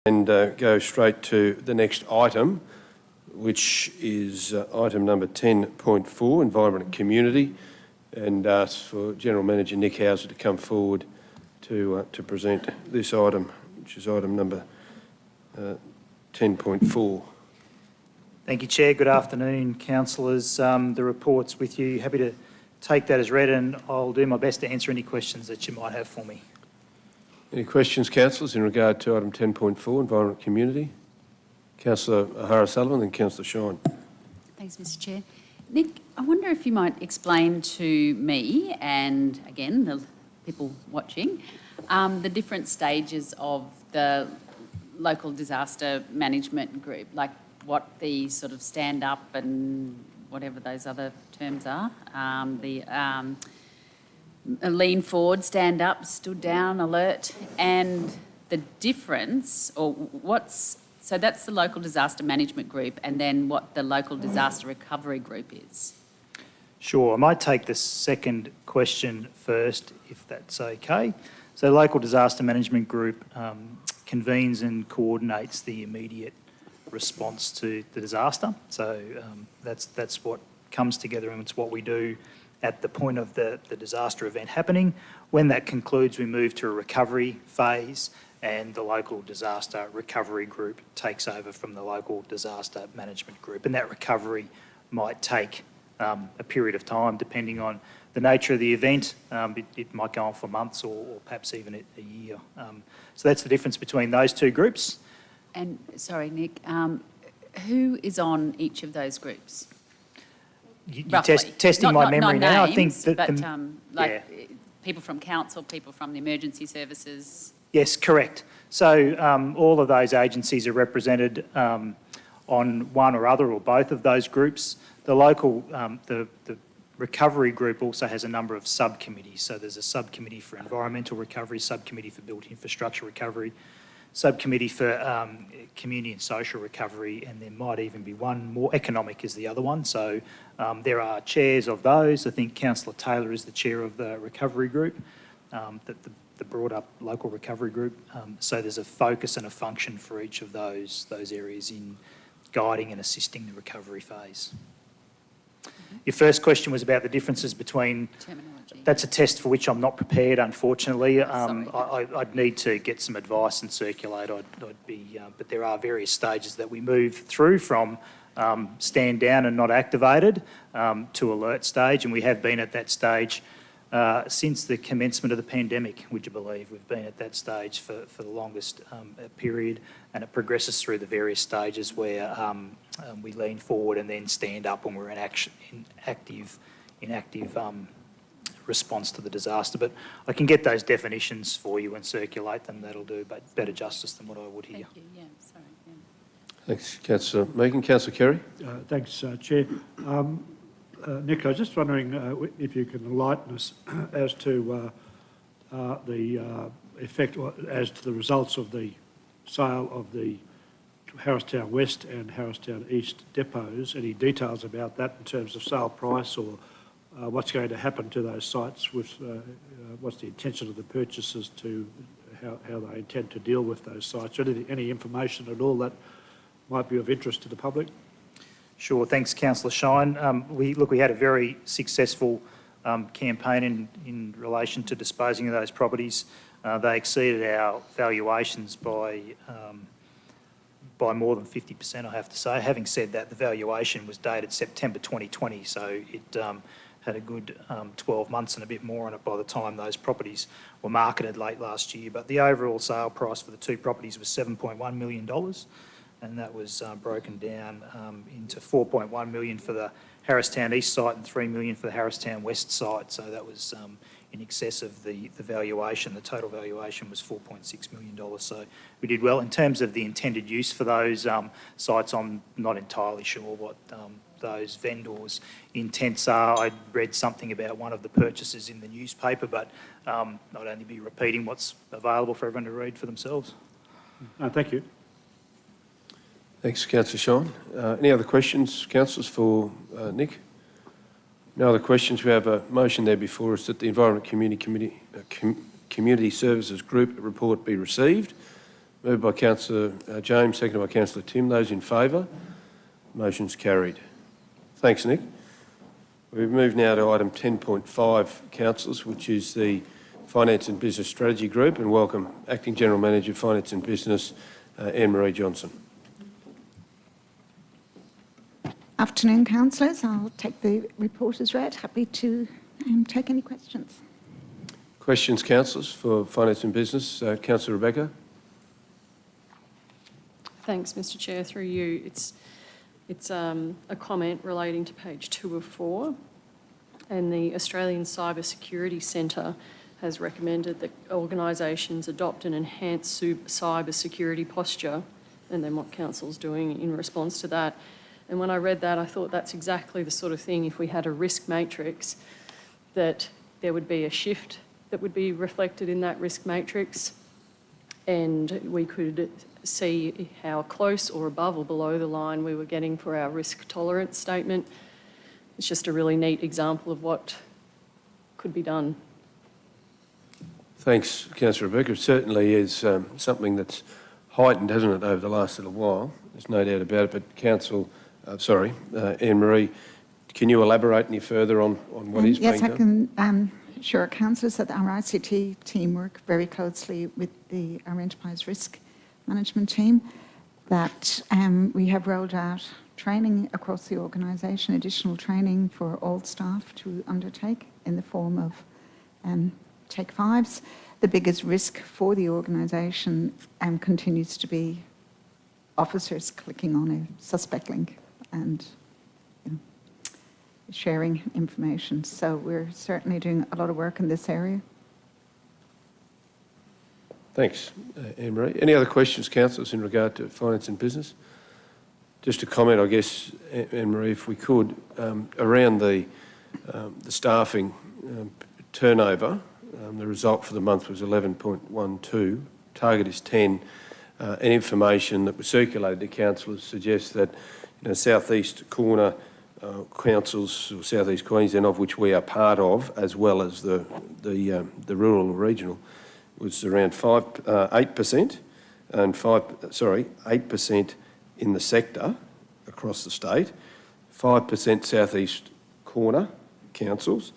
And go straight to the next item, which is item number 10.4, Environment and Community, and ask for General Manager Nick Hauser to come forward to present this item, which is item number 10.4. Thank you, Chair. Good afternoon, councillors. The report's with you. Happy to take that as read, and I'll do my best to answer any questions that you might have for me. Any questions, councillors, in regard to item 10.4, Environment Community? Councillor O'Hara-Sullivan and Councillor Shine. Thanks, Mr Chair. Nick, I wonder if you might explain to me and, again, the people watching, the different stages of the local disaster management group, like what the sort of stand up and whatever those other terms are, lean forward, stand up, stood down, alert, and the difference, or what's, so that's the local disaster management group, and then what the local disaster recovery group is. Sure, I might take the second question first, if that's okay. So the local disaster management group convenes and coordinates the immediate response to the disaster. So that's what comes together, and it's what we do at the point of the disaster event happening. When that concludes, we move to a recovery phase, and the local disaster recovery group takes over from the local disaster management group. And that recovery might take a period of time, depending on the nature of the event. It might go on for months or perhaps even a year. So that's the difference between those two groups. And, sorry, Nick, who is on each of those groups? You're testing my memory now. Names, I think that but people from council, people from the emergency services. Yes, correct. So all of those agencies are represented on one or other or both of those groups. The local, the recovery group also has a number of subcommittees. So there's a subcommittee for environmental recovery, subcommittee for built infrastructure recovery, subcommittee for community and social recovery, and there might even be one more. Economic is the other one. So there are chairs of those. I think Councillor Taylor is the chair of the recovery group, the brought up local recovery group. So there's a focus and a function for each of those areas in guiding and assisting the recovery phase. Your first question was about the differences between... Terminology. That's a test for which I'm not prepared, unfortunately. I'd need to get some advice and circulate. But there are various stages that we move through from stand down and not activated to alert stage, and we have been at that stage since the commencement of the pandemic, would you believe? We've been at that stage for the longest period, and it progresses through the various stages where we lean forward and then stand up when we're in active response to the disaster. But I can get those definitions for you and circulate them. That'll do better justice than what I would here. Thank you. Yeah, sorry. Yeah. Thanks, Councillor Meakin. Councillor Kerry. Thanks, Chair. Nick, I was just wondering if you can enlighten us as to the effect, as to the results of the sale of the Harristown West and Harristown East depots. Any details about that in terms of sale price, or what's going to happen to those sites? With what's the intention of the purchasers to how they intend to deal with those sites? Any information at all that might be of interest to the public? Sure, thanks, Councillor Shine. We had a very successful campaign in relation to disposing of those properties. They exceeded our valuations by more than 50%, I have to say. Having said that, the valuation was dated September 2020, so it had a good 12 months and a bit more on it by the time those properties were marketed late last year. But the overall sale price for the two properties was $7.1 million. And that was broken down into $4.1 million for the Harristown East site and $3 million for the Harristown West site. So that was in excess of the valuation. The total valuation was $4.6 million. So we did well. In terms of the intended use for those sites, I'm not entirely sure what those vendors' intents are. I read something about one of the purchases in the newspaper, but I'd only be repeating what's available for everyone to read for themselves. Thank you. Thanks, Councillor Shine. Any other questions, councillors, for Nick? No other questions. We have a motion there before us that the Environment Community Services Group report be received. Moved by Councillor James, seconded by Councillor Tim. Those in favour? Motion's carried. Thanks, Nick. We move now to item 10.5, councillors, which is the Finance and Business Strategy Group, and welcome Acting General Manager, Finance and Business, Anne-Marie Johnson. Afternoon, councillors. I'll take the report as read. Happy to take any questions. Questions, councillors, for Finance and Business? Councillor Rebecca. Thanks, Mr Chair. Through you, it's a comment relating to page 2 of 4, and the Australian Cyber Security Centre has recommended that organisations adopt an enhanced cyber security posture, and then what council's doing in response to that. And when I read that, I thought that's exactly the sort of thing, if we had a risk matrix, that there would be a shift that would be reflected in that risk matrix, and we could see how close or above or below the line we were getting for our risk tolerance statement. It's just a really neat example of what could be done. Thanks, Councillor Rebecca. It certainly is something that's heightened, hasn't it, over the last little while? There's no doubt about it. But Anne-Marie, can you elaborate any further on what is being done? Yes, I can assure councillors that our ICT team work very closely with our enterprise risk management team, that we have rolled out training across the organisation, additional training for all staff to undertake in the form of Take Fives. The biggest risk for the organisation continues to be officers clicking on a suspect link and sharing information. So we're certainly doing a lot of work in this area. Thanks, Anne-Marie. Any other questions, councillors, in regard to finance and business? Just a comment, I guess, Anne-Marie, if we could, around the staffing turnover. The result for the month was 11.12. Target is 10. And information that was circulated to councillors suggests that South East Corner councils, or South East Queensland, of which we are part of, as well as the rural and regional, was around 8%, and 8% in the sector across the state, 5% South East Corner councils,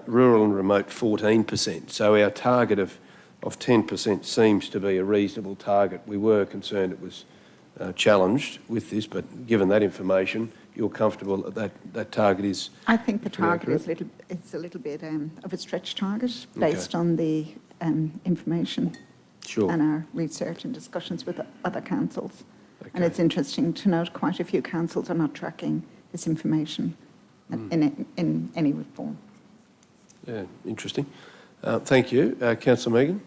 rural and remote 14%. So our target of 10% seems to be a reasonable target. We were concerned it was challenged with this, but given that information, you're comfortable that that target is? I think the target is a little bit of a stretch target based on the information and our research and discussions with other councils. Okay. And it's interesting to note quite a few councils are not tracking this information in any form. Yeah, interesting. Thank you. Councillor Megan?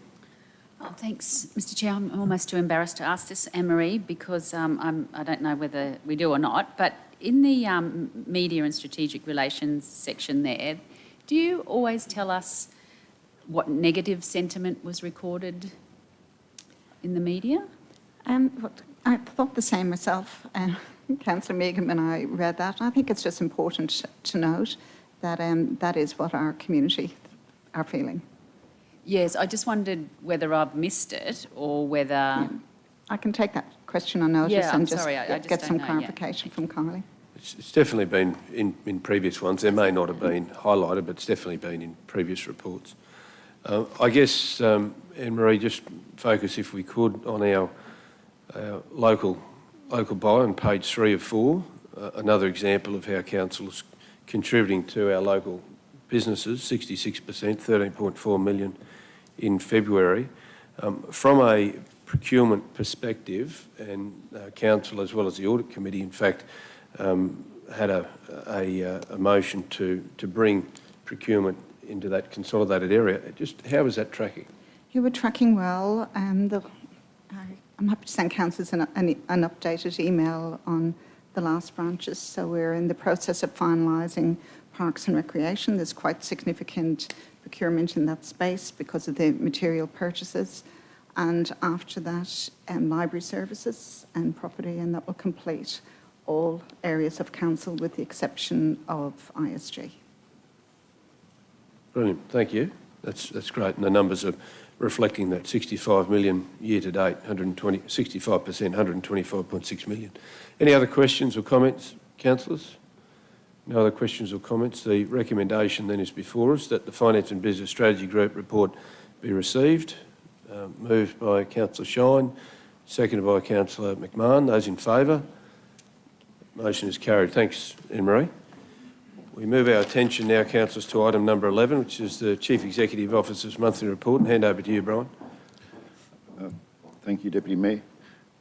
Oh, thanks, Mr Chair. I'm almost too embarrassed to ask this, Anne-Marie, because I don't know whether we do or not, but in the media and strategic relations section there, do you always tell us what negative sentiment was recorded in the media? I thought the same myself, Councillor Megan, when I read that. I think it's just important to note that that is what our community are feeling. Yes, I just wondered whether I've missed it or whether... Yeah. I can take that question on notice and just get some clarification from Kylie. It's definitely been in previous ones. There may not have been highlighted, but it's definitely been in previous reports. I guess, Anne-Marie, just focus, if we could, on our local buy on page 3 of 4, another example of how council is contributing to our local businesses, 66%, 13.4 million in February. From a procurement perspective, and council as well as the audit committee, in fact, had a motion to bring procurement into that consolidated area. Just how is that tracking? You were tracking well. I'm happy to send councillors an updated email on the last branches. So we're in the process of finalising Parks and Recreation. There's quite significant procurement in that space because of the material purchases. And after that, library services and property, and that will complete all areas of council with the exception of ISG. Brilliant, thank you. That's great. And the numbers are reflecting that 65 million year to date, 65%, 125.6 million. Any other questions or comments, councillors? No other questions or comments. The recommendation then is before us that the Finance and Business Strategy Group report be received. Moved by Councillor Shine, seconded by Councillor McMahon. Those in favour? Motion is carried. Thanks, Anne-Marie. We move our attention now, councillors, to item number 11, which is the Chief Executive Officer's monthly report. And hand over to you, Brian. Thank you, Deputy Mayor.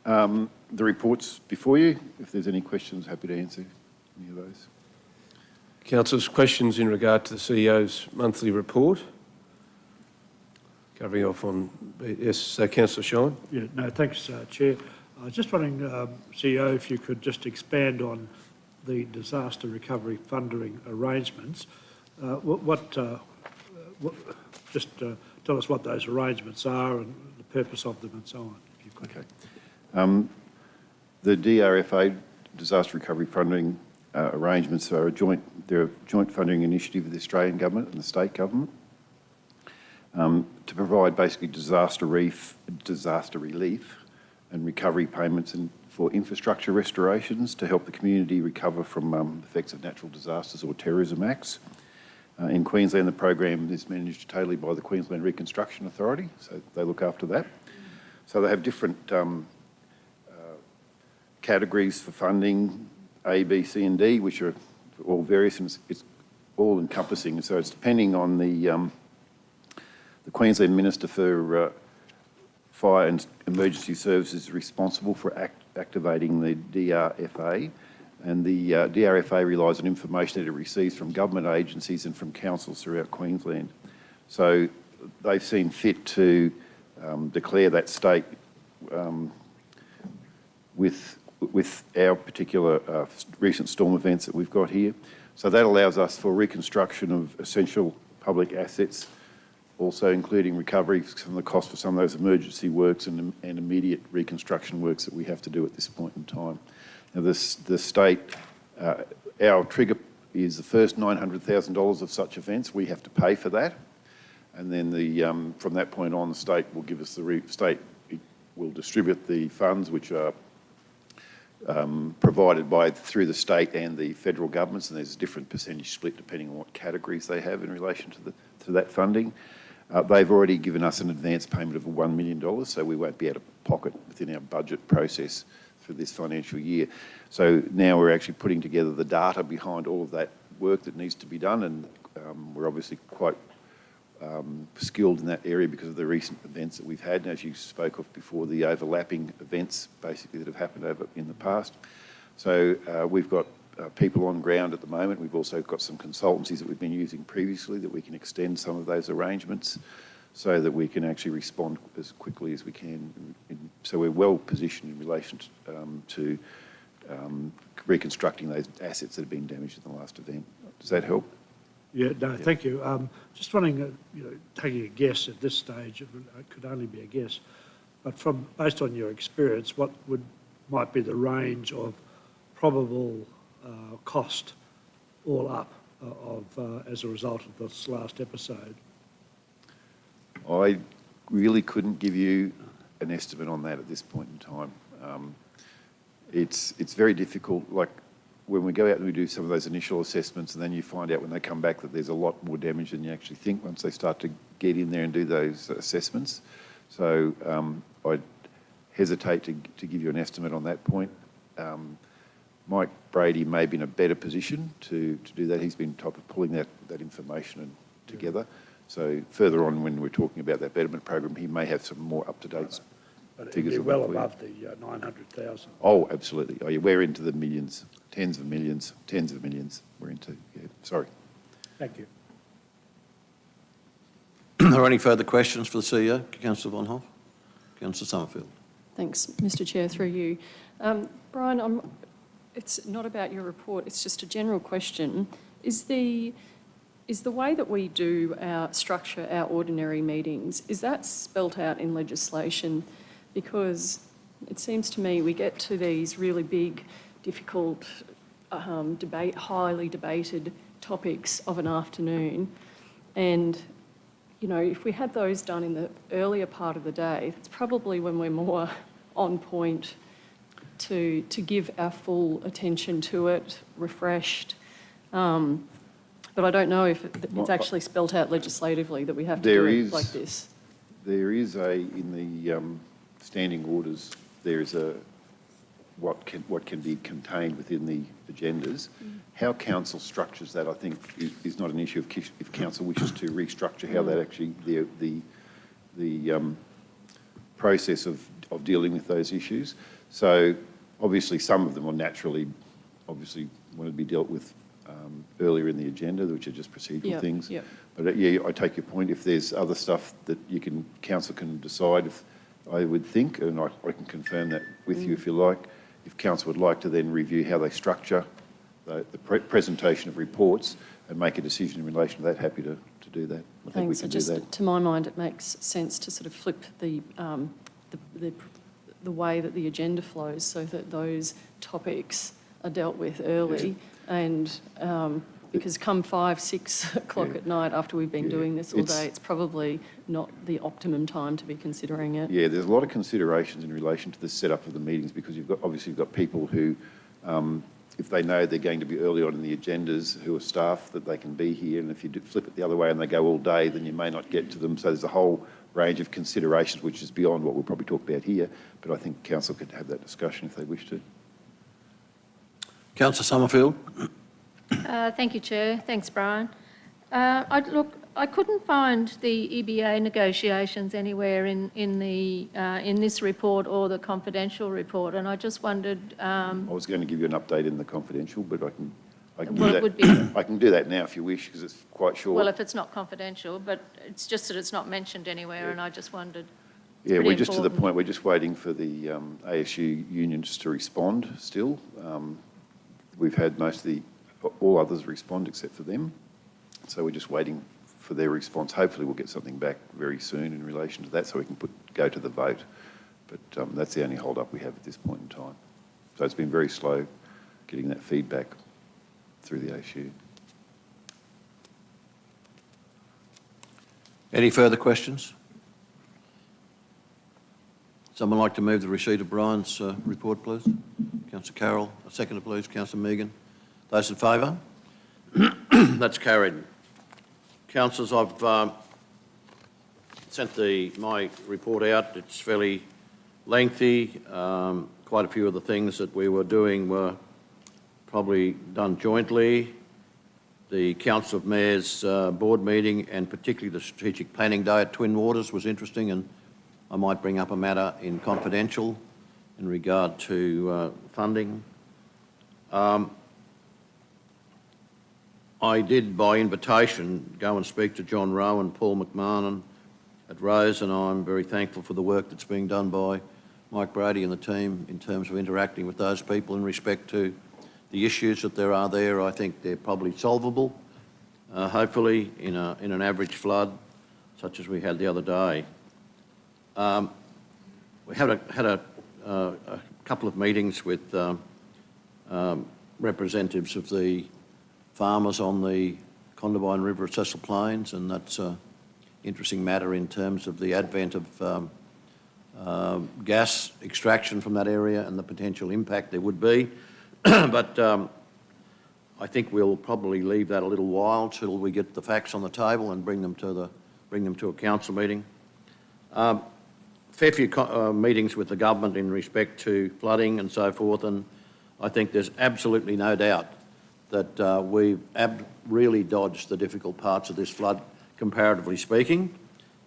The report's before you. If there's any questions, happy to answer any of those. Councillors, questions in regard to the CEO's monthly report? Covering off on... Yes, Councillor Shine. Yeah, no, thanks, Chair. I was just wondering, CEO, if you could just expand on the disaster recovery funding arrangements. Just tell us what those arrangements are and the purpose of them and so on, if you could. Okay. The DRFA, Disaster Recovery Funding arrangements, are they're a joint funding initiative of the Australian Government and the State Government to provide basically disaster relief and recovery payments for infrastructure restorations to help the community recover from effects of natural disasters or terrorism acts. In Queensland, the program is managed totally by the Queensland Reconstruction Authority, so they look after that. So they have different categories for funding, A, B, C and D, which are all various, and it's all encompassing. So it's depending on the Queensland Minister for Fire and Emergency Services is responsible for activating the DRFA, and the DRFA relies on information that it receives from government agencies and from councils throughout Queensland. So they've seen fit to declare that state with our particular recent storm events that we've got here. So that allows us for reconstruction of essential public assets, also including recovery from the cost for some of those emergency works and immediate reconstruction works that we have to do at this point in time. Now, the state, our trigger is the first $900,000 of such events. We have to pay for that, and then from that point on, the state will give us will distribute the funds which are provided through the state and the federal governments, and there's a different percentage split depending on what categories they have in relation to that funding. They've already given us an advance payment of $1 million, so we won't be out of pocket within our budget process for this financial year. So now we're actually putting together the data behind all of that work that needs to be done, and we're obviously quite skilled in that area because of the recent events that we've had, and as you spoke of before, the overlapping events basically that have happened over in the past. So we've got people on ground at the moment. We've also got some consultancies that we've been using previously that we can extend some of those arrangements so that we can actually respond as quickly as we can. So we're well positioned in relation to reconstructing those assets that have been damaged in the last event. Does that help? Yeah, no, thank you. Just wondering, taking a guess at this stage, it could only be a guess, but based on your experience, what might be the range of probable cost all up as a result of this last episode? I really couldn't give you an estimate on that at this point in time. It's very difficult. Like when we go out and we do some of those initial assessments, and then you find out when they come back that there's a lot more damage than you actually think once they start to get in there and do those assessments. So I'd hesitate to give you an estimate on that point. Mike Brady may be in a better position to do that. He's been top of pulling that information together. So further on, when we're talking about that betterment program, he may have some more up-to-date figures. But well above the 900,000. Oh, absolutely. Oh, yeah, we're into the millions, tens of millions. We're into. Yeah, sorry. Thank you. Are there any further questions for the CEO? Councillor Von Hoff? Councillor Summerfield? Thanks, Mr Chair, through you. Brian, it's not about your report, it's just a general question. Is the way that we structure our ordinary meetings, is that spelt out in legislation? Because it seems to me we get to these really big, difficult, highly debated topics of an afternoon, and if we had those done in the earlier part of the day, it's probably when we're more on point to give our full attention to it, refreshed. But I don't know if it's actually spelt out legislatively that we have to do it like this. There is in the standing orders, there is what can be contained within the agendas. How council structures that, I think, is not an issue if council wishes to restructure how that actually, the process of dealing with those issues. So obviously some of them are naturally, obviously want to be dealt with earlier in the agenda, which are just procedural things. Yep. But yeah, I take your point. If there's other stuff that council can decide, if I would think, and I can confirm that with you if you like, if council would like to then review how they structure the presentation of reports and make a decision in relation to that, happy to do that. I think we Thanks. can Just do that. to my mind, it makes sense to sort of flip the way that the agenda flows so that those topics are dealt with early and because come 5, 6 o'clock at night after we've been doing this all day, it's probably not the optimum time to be considering it. Yeah, there's a lot of considerations in relation to the setup of the meetings because you've got people who, if they know they're going to be early on in the agendas, who are staff, that they can be here, and if you flip it the other way and they go all day, then you may not get to them. So there's a whole range of considerations which is beyond what we'll probably talk about here, but I think council could have that discussion if they wish to. Councillor Summerfield. Thank you, Chair. Thanks, Brian. I couldn't find the EBA negotiations anywhere in this report or the confidential report, and I just wondered. I was going to give you an update in the confidential, but I can Well, do it would that. I can do that now if you wish, because it's quite short. Well, if it's not confidential, but it's just that it's not mentioned anywhere, and I just wondered. It's Yeah, pretty we're just to the important. point. We're just waiting for the ASU unions to respond. Still, we've had all others respond except for them, so we're just waiting for their response. Hopefully we'll get something back very soon in relation to that so we can go to the vote. But that's the only hold-up we have at this point in time. So it's been very slow getting that feedback through the ASU. Any further questions? Someone like to move the receipt of Brian's report, please? Councillor Carroll. A seconder, please. Councillor Megan. Those in favour? That's carried. Councillors, I've sent my report out. It's fairly lengthy. Quite a few of the things that we were doing were probably done jointly. The Council of Mayors board meeting and particularly the strategic planning day at Twin Waters was interesting, and I might bring up a matter in confidential in regard to funding. I did, by invitation, go and speak to John Rowe and Paul McMahon at Rose, and I'm very thankful for the work that's being done by Mike Brady and the team in terms of interacting with those people in respect to the issues that there are there. I think they're probably solvable, hopefully, in an average flood such as we had the other day. We had a couple of meetings with representatives of the farmers on the Condamine River at Cecil Plains, and that's an interesting matter in terms of the advent of gas extraction from that area and the potential impact there would be. But I think we'll probably leave that a little while till we get the facts on the table and bring them to a council meeting. Fair few meetings with the government in respect to flooding and so forth, and I think there's absolutely no doubt that we've really dodged the difficult parts of this flood, comparatively speaking.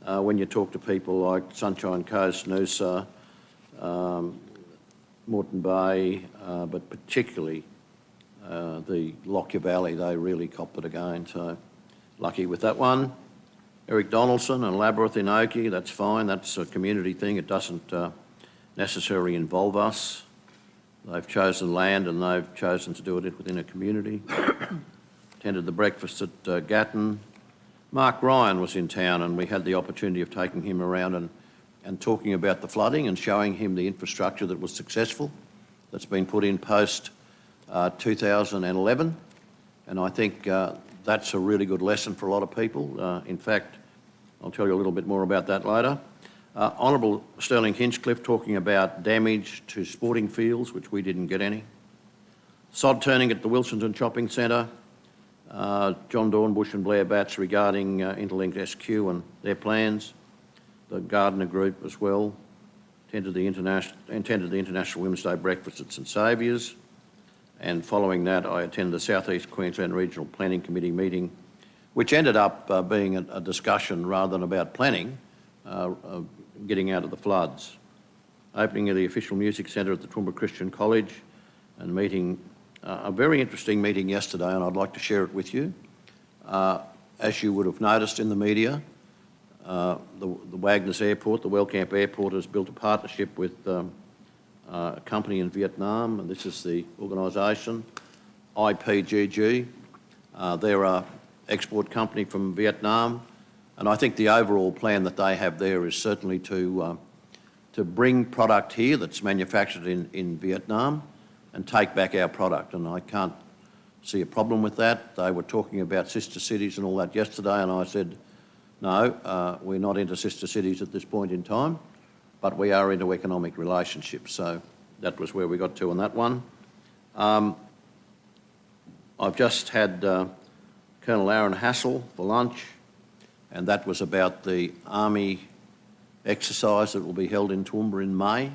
When you talk to people like Sunshine Coast, Noosa, Moreton Bay, but particularly the Lockyer Valley, they really copped it again, so lucky with that one. Eric Donaldson and Labyrinth in Oakey, that's fine, that's a community thing, it doesn't necessarily involve us. They've chosen land and they've chosen to do it within a community. Attended the breakfast at Gatton. Mark Ryan was in town and we had the opportunity of taking him around and talking about the flooding and showing him the infrastructure that was successful, that's been put in post 2011. And I think that's a really good lesson for a lot of people. In fact, I'll tell you a little bit more about that later. Honourable Sterling Hinchcliffe talking about damage to sporting fields, which we didn't get any. Sod turning at the Wilsonton Shopping Centre. John Dornbush and Blair Batts regarding Interlink SQ and their plans. The Gardner Group as well. Attended the International Women's Day breakfast at St Saviour's. And following that, I attended the South East Queensland Regional Planning Committee meeting, which ended up being a discussion rather than about planning, getting out of the floods. Opening of the official music centre at the Toowoomba Christian College and meeting, a very interesting meeting yesterday, and I'd like to share it with you. As you would have noticed in the media, the Wagners Airport, the Wellcamp Airport, has built a partnership with a company in Vietnam, and this is the organisation, IPGG. They're an export company from Vietnam, and I think the overall plan that they have there is certainly to bring product here that's manufactured in Vietnam and take back our product, and I can't see a problem with that. They were talking about sister cities and all that yesterday, and I said, no, we're not into sister cities at this point in time, but we are into economic relationships. So that was where we got to on that one. I've just had Colonel Aaron Hassel for lunch, and that was about the Army exercise that will be held in Toowoomba in May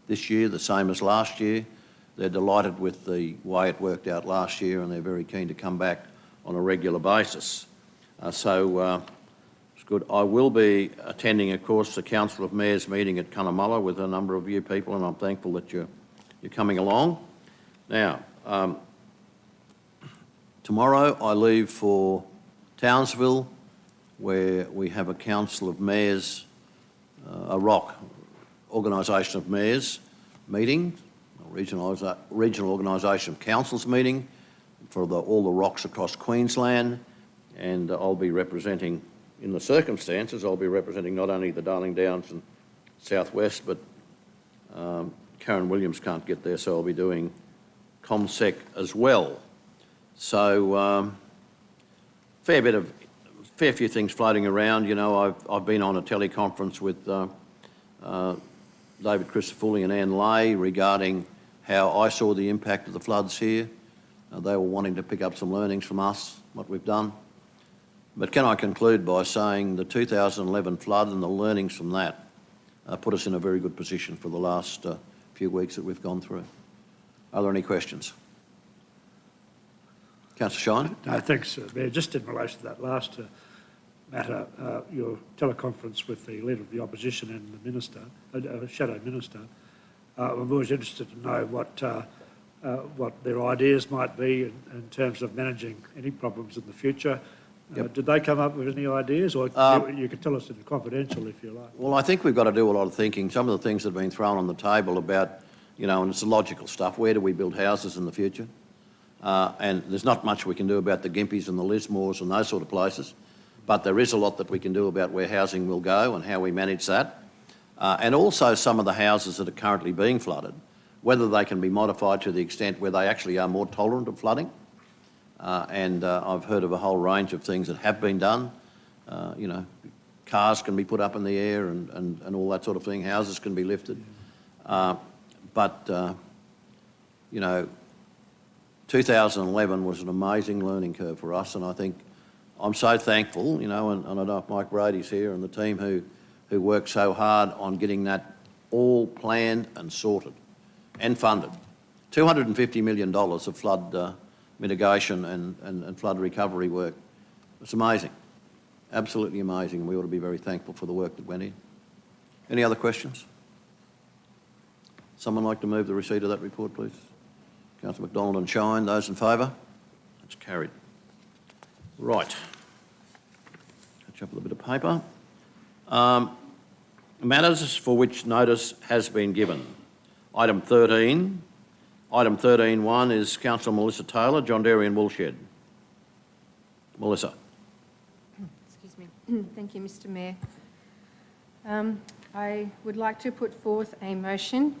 this year, the same as last year. They're delighted with the way it worked out last year, and they're very keen to come back on a regular basis. It's good. I will be attending, of course, the Council of Mayors meeting at Cunnamulla with a number of you people, and I'm thankful that you're coming along. Now, tomorrow I leave for Townsville, where we have a Council of Mayors, a ROC, Organisation of Mayors meeting, Regional Organisation of Councils meeting for all the ROCs across Queensland, and I'll be representing, in the circumstances, I'll be representing not only the Darling Downs and South West, but Karen Williams can't get there, so I'll be doing ComSec as well. So fair few things floating around. You know, I've been on a teleconference with David Christofuli and Anne Lay regarding how I saw the impact of the floods here. They were wanting to pick up some learnings from us, what we've done. But can I conclude by saying the 2011 flood and the learnings from that put us in a very good position for the last few weeks that we've gone through. Are there any questions? Councillor Shine? No, thanks, Mayor. Just in relation to that last matter, your teleconference with the Leader of the Opposition and the Minister, Shadow Minister, I'm always interested to know what their ideas might be in terms of managing any problems in the future. Yep. Did they come up with any ideas, or you could tell us in confidential if you like? Well, I think we've got to do a lot of thinking. Some of the things that have been thrown on the table about, you know, and it's the logical stuff, where do we build houses in the future? And there's not much we can do about the Gimpies and the Lismores and those sort of places, but there is a lot that we can do about where housing will go and how we manage that. And also some of the houses that are currently being flooded, whether they can be modified to the extent where they actually are more tolerant of flooding. I've heard of a whole range of things that have been done. You know, cars can be put up in the air and all that sort of thing. Houses can be lifted. You know, 2011 was an amazing learning curve for us, and I think I'm so thankful, you know, and I know Mike Brady's here and the team who worked so hard on getting that all planned and sorted and funded. $250 million of flood mitigation and flood recovery work. It's amazing, absolutely amazing, and we ought to be very thankful for the work that went in. Any other questions? Someone like to move the receipt of that report, please? Councillor McDonald and Shine, those in favour? That's carried. Right. Catch up with a bit of paper. Matters for which notice has been given. Item 13. Item 13.1 is Councillor Melissa Taylor, John Dairy and Woolshed. Melissa. Excuse me. Thank you, Mr Mayor. I would like to put forth a motion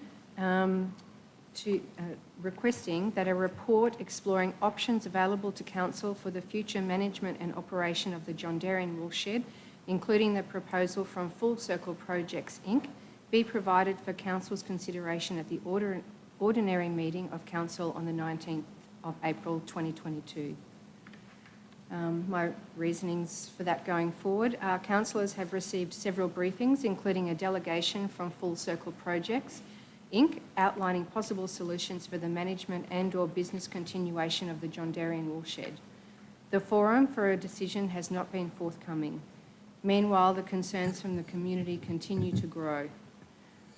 requesting that a report exploring options available to Council for the future management and operation of the John Dairy and Woolshed including the proposal from Full Circle Projects Inc., be provided for Council's consideration at the ordinary meeting of Council on the 19th of April 2022. My reasonings for that going forward are councillors have received several briefings, including a delegation from Full Circle Projects Inc., outlining possible solutions for the management and/or business continuation of the John Darien Woolshed. The forum for a decision has not been forthcoming. Meanwhile, the concerns from the community continue to grow.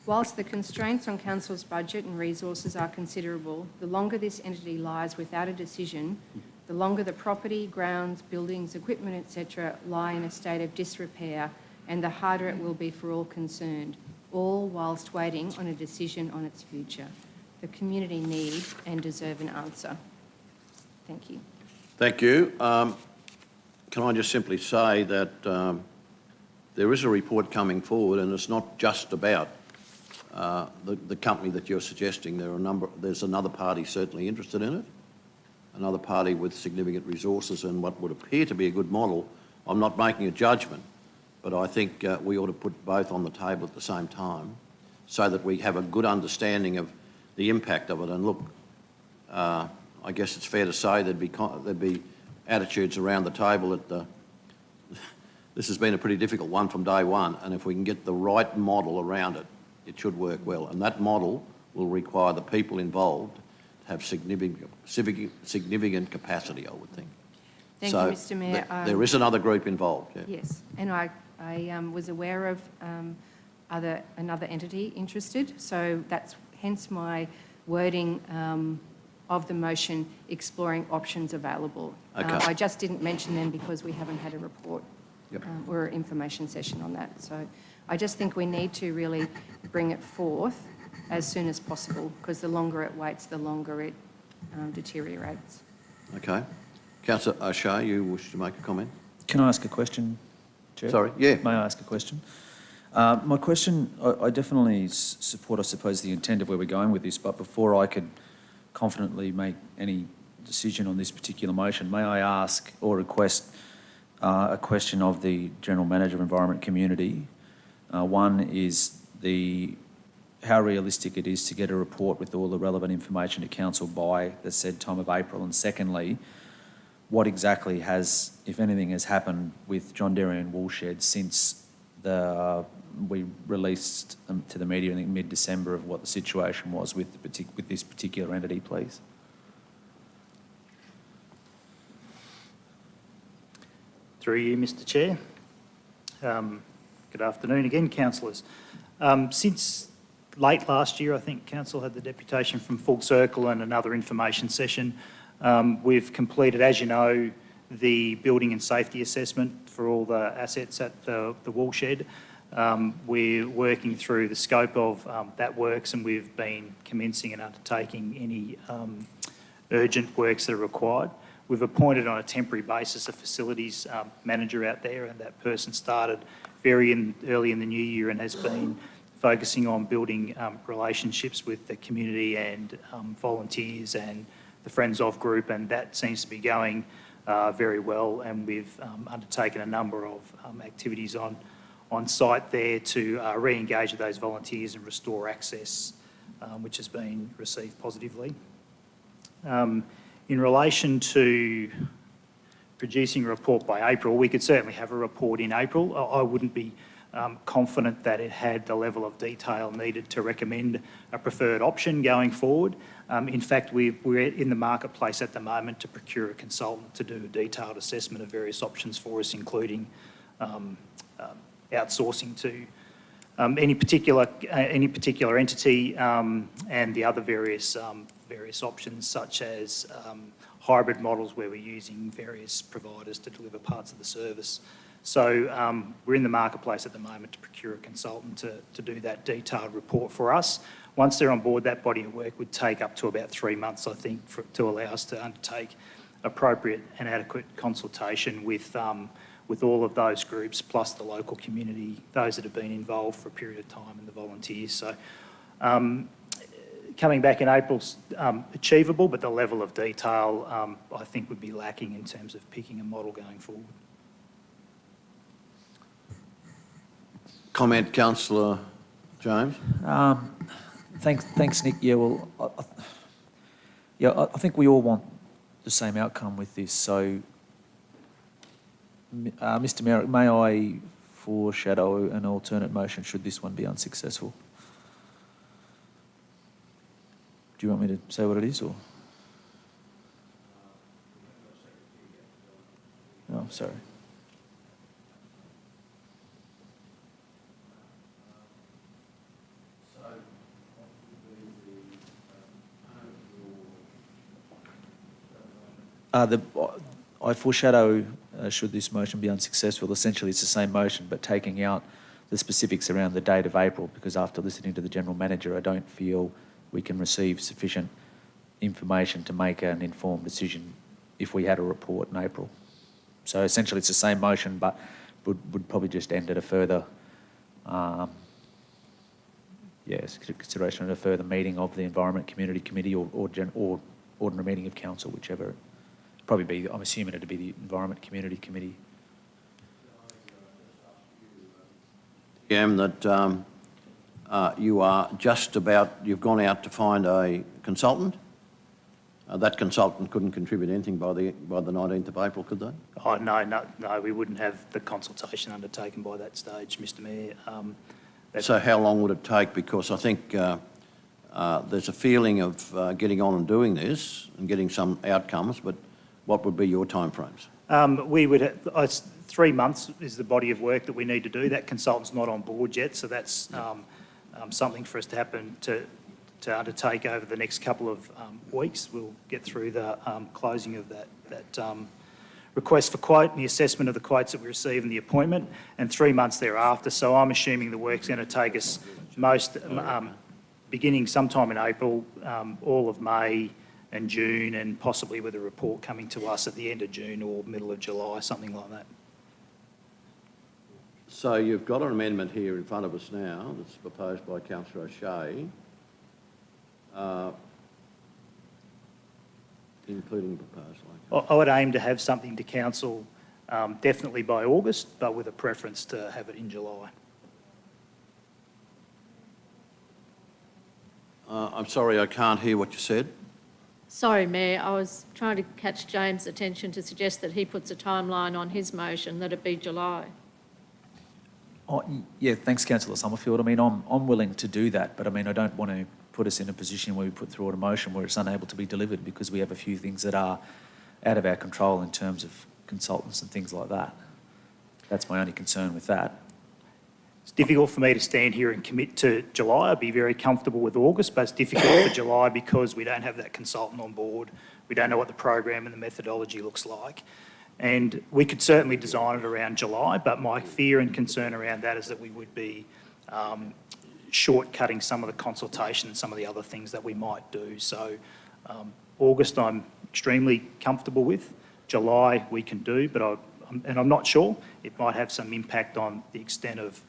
Whilst the constraints on Council's budget and resources are considerable, the longer this entity lies without a decision, the longer the property, grounds, buildings, equipment, etc. lie in a state of disrepair, and the harder it will be for all concerned, all whilst waiting on a decision on its future. The community need and deserve an answer. Thank you. Thank you. Can I just simply say that there is a report coming forward, and it's not just about the company that you're suggesting. There's another party certainly interested in it, another party with significant resources and what would appear to be a good model. I'm not making a judgment, but I think we ought to put both on the table at the same time so that we have a good understanding of the impact of it. And look, I guess it's fair to say there'd be attitudes around the table that this has been a pretty difficult one from day one, and if we can get the right model around it, it should work well. And that model will require the people involved to have significant capacity, I would think. Thank you, Mr. Mayor. There is another group involved. Yeah. Yes, and I was aware of another entity interested, so that's hence my wording of the motion, exploring options available. Okay. I just didn't mention them because we haven't had a report or information session on that. So I just think we need to really bring it forth as soon as possible, because the longer it waits, the longer it deteriorates. Okay. Councillor O'Shea, you wish to make a comment? Can I ask a question, Chair? Sorry, yeah. May I ask a question? My question, I definitely support, I suppose, the intent of where we're going with this, but before I could confidently make any decision on this particular motion, may I ask or request a question of the General Manager of Environment Community? One is how realistic it is to get a report with all the relevant information to Council by the said time of April, and secondly, what exactly has, if anything, has happened with John Darien Woolshed since we released to the media in mid-December of what the situation was with this particular entity, please. Through you, Mr. Chair. Good afternoon again, councillors. Since late last year, I think Council had the deputation from Full Circle and another information session. We've completed, as you know, the building and safety assessment for all the assets at the Woolshed. We're working through the scope of that works, and we've been commencing and undertaking any urgent works that are required. We've appointed on a temporary basis a facilities manager out there, and that person started early in the new year and has been focusing on building relationships with the community and volunteers and the Friends of group, and that seems to be going very well, and we've undertaken a number of activities on site there to re-engage with those volunteers and restore access, which has been received positively. In relation to producing a report by April, we could certainly have a report in April. I wouldn't be confident that it had the level of detail needed to recommend a preferred option going forward. In fact, we're in the marketplace at the moment to procure a consultant to do a detailed assessment of various options for us, including outsourcing to any particular entity and the other various options, such as hybrid models where we're using various providers to deliver parts of the service. So we're in the marketplace at the moment to procure a consultant to do that detailed report for us. Once they're on board, that body of work would take up to about 3 months, I think, to allow us to undertake appropriate and adequate consultation with all of those groups, plus the local community, those that have been involved for a period of time, and the volunteers. So coming back in April's achievable, but the level of detail I think would be lacking in terms of picking a model going forward. comment, Councillor James. Thanks, Nick. Yeah, well, I think we all want the same outcome with this. So, Mr. Mayor, may I foreshadow an alternate motion should this one be unsuccessful? Do you want me to say what it is, or? Oh, sorry. I foreshadow, should this motion be unsuccessful, essentially it's the same motion, but taking out the specifics around the date of April, because after listening to the General Manager, I don't feel we can receive sufficient information to make an informed decision if we had a report in April. So essentially it's the same motion, but would probably just end at a further, consideration at a further meeting of the Environment Community Committee or ordinary meeting of Council, whichever. Probably be, I'm assuming it'd be the Environment Community Committee. That you are just about, you've gone out to find a consultant. That consultant couldn't contribute anything by the 19th of April, could they? Oh, no, we wouldn't have the consultation undertaken by that stage, Mr Mayor. So how long would it take? Because I think there's a feeling of getting on and doing this and getting some outcomes, but what would be your timeframes? We would, 3 months is the body of work that we need to do. That consultant's not on board yet, so that's something for us to happen to undertake over the next couple of weeks. We'll get through the closing of that request for quote and the assessment of the quotes that we receive and the appointment, and 3 months thereafter. So I'm assuming the work's going to take us beginning sometime in April, all of May and June, and possibly with a report coming to us at the end of June or middle of July, something like that. So you've got an amendment here in front of us now that's proposed by Councillor O'Shea, including proposal. I would aim to have something to Council definitely by August, but with a preference to have it in July. I'm sorry, I can't hear what you said. Sorry, Mayor, I was trying to catch James' attention to suggest that he puts a timeline on his motion, that it be July. Oh, yeah, thanks, Councillor Summerfield. I mean, I'm willing to do that, but I mean, I don't want to put us in a position where we put through a motion where it's unable to be delivered because we have a few things that are out of our control in terms of consultants and things like that. That's my only concern with that. It's difficult for me to stand here and commit to July. I'd be very comfortable with August, but it's difficult for July because we don't have that consultant on board. We don't know what the program and the methodology looks like. And we could certainly design it around July, but my fear and concern around that is that we would be shortcutting some of the consultation and some of the other things that we might do. So August I'm extremely comfortable with. July we can do, but I'm not sure. It might have some impact on the extent of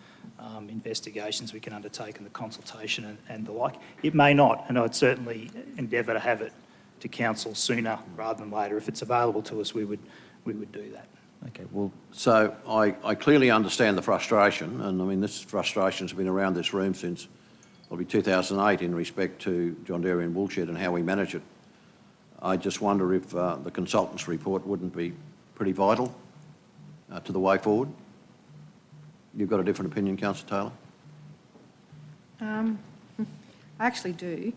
investigations we can undertake and the consultation and the like. It may not, and I'd certainly endeavour to have it to Council sooner rather than later. If it's available to us, we would do that. Okay, well... So I clearly understand the frustration, and I mean this frustration's been around this room since probably 2008 in respect to John Dairy and Woolshed and how we manage it. I just wonder if the consultant's report wouldn't be pretty vital to the way forward. You've got a different opinion, Councillor Taylor? I actually do.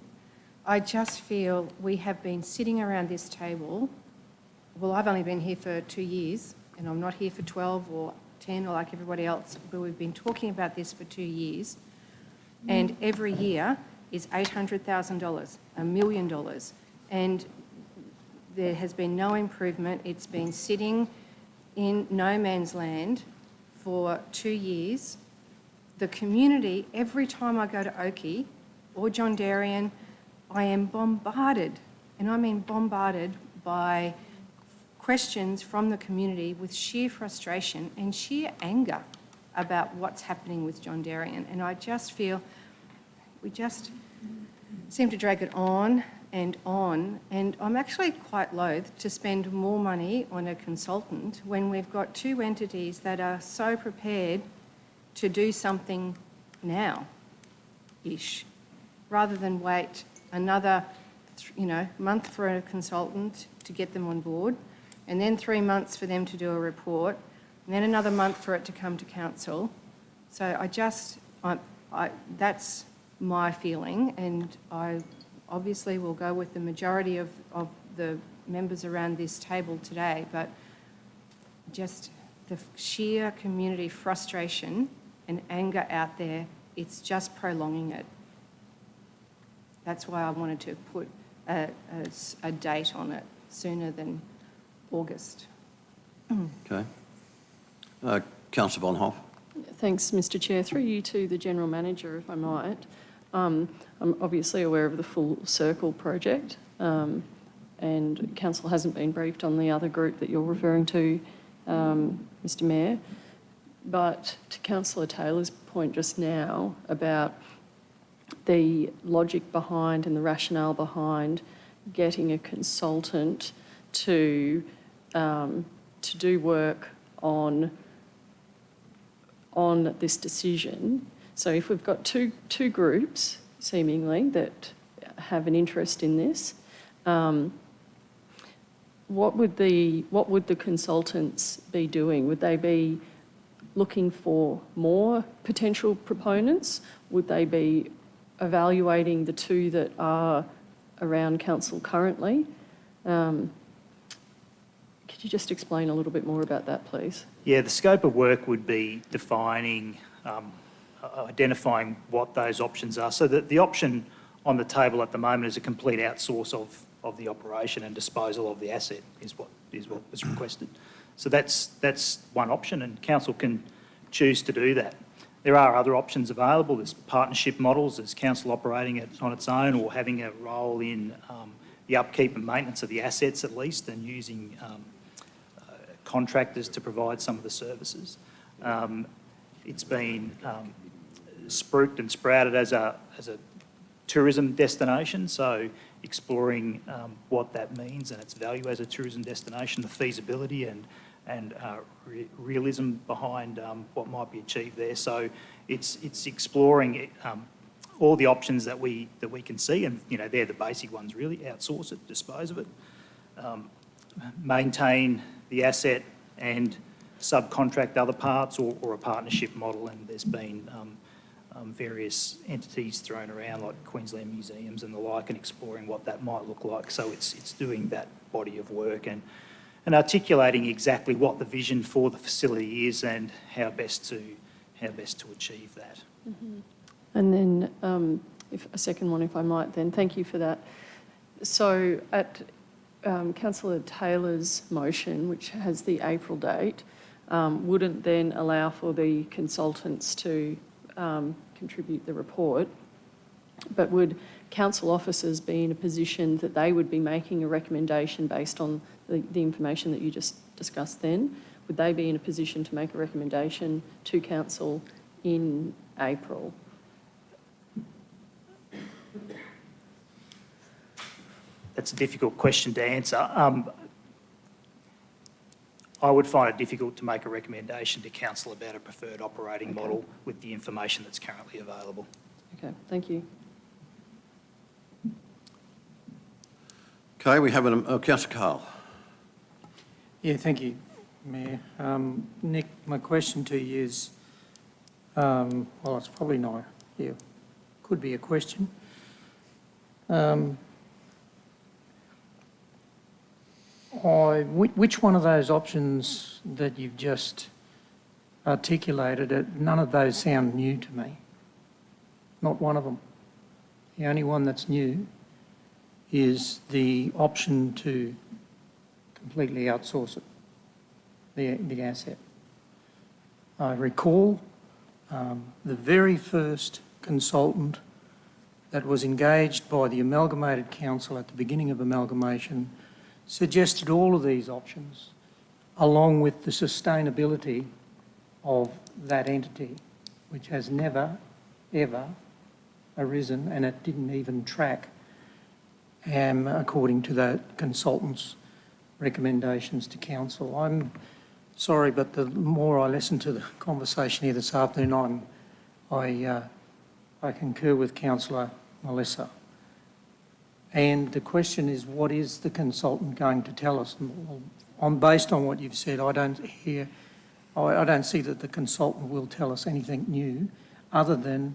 I just feel we have been sitting around this table. Well, I've only been here for 2 years, and I'm not here for 12 or 10 or like everybody else, but we've been talking about this for 2 years, and every year is $800,000, $1 million, and there has been no improvement. It's been sitting in no man's land for 2 years. The community, every time I go to Oakey or John Darien, I am bombarded, and I mean bombarded by questions from the community with sheer frustration and sheer anger about what's happening with John Darien. And I just feel we just seem to drag it on, and I'm actually quite loath to spend more money on a consultant when we've got two entities that are so prepared to do something now-ish, rather than wait another, month for a consultant to get them on board, and then 3 months for them to do a report, and then another month for it to come to council. So that's my feeling, and I obviously will go with the majority of the members around this table today, but just the sheer community frustration and anger out there, it's just prolonging it. That's why I wanted to put a date on it sooner than August. Okay. Councillor Von Hoff. Thanks, Mr Chair. Through you to the General Manager, if I might. I'm obviously aware of the Full Circle project, and Council hasn't been briefed on the other group that you're referring to, Mr Mayor. But to Councillor Taylor's point just now about the logic behind and the rationale behind getting a consultant to do work on this decision. So if we've got two groups, seemingly, that have an interest in this, what would the consultants be doing? Would they be looking for more potential proponents? Would they be evaluating the two that are around council currently? Could you just explain a little bit more about that, please? Yeah, the scope of work would be defining, identifying what those options are. So that the option on the table at the moment is a complete outsource of the operation and disposal of the asset is what was requested. So that's one option, and council can choose to do that. There are other options available. There's partnership models. There's council operating it on its own or having a role in the upkeep and maintenance of the assets at least, and using contractors to provide some of the services. It's been spruiked and sprouted as a tourism destination, so exploring what that means and its value as a tourism destination, the feasibility and realism behind what might be achieved there. So it's exploring all the options that we can see, and they're the basic ones really: outsource it, dispose of it, maintain the asset and subcontract other parts, or a partnership model. And there's been various entities thrown around like Queensland Museums and the like, and exploring what that might look like. So it's doing that body of work and articulating exactly what the vision for the facility is and how best to achieve that. Mm-hmm. And then if a second one, if I might, then thank you for that. So at Councillor Taylor's motion, which has the April date, wouldn't then allow for the consultants to contribute the report, but would council officers be in a position that they would be making a recommendation based on the information that you just discussed then? Would they be in a position to make a recommendation to council in April? That's a difficult question to answer. I would find it difficult to make a recommendation to council about a preferred operating model with the information that's currently available. Okay, thank you. Okay, we have Councillor Carl. Yeah, thank you, Mayor. Nick, my question to you is, well, it's probably not, could be a question. Which one of those options that you've just articulated, none of those sound new to me. Not one of them. The only one that's new is the option to completely outsource it, the asset. I recall the very first consultant that was engaged by the Amalgamated Council at the beginning of amalgamation suggested all of these options, along with the sustainability of that entity, which has never, ever arisen, and it didn't even track, according to the consultant's recommendations to council. I'm Sorry, but the more I listen to the conversation here this afternoon, I concur with Councillor Melissa. And the question is, what is the consultant going to tell us? Based on what you've said, I don't see that the consultant will tell us anything new other than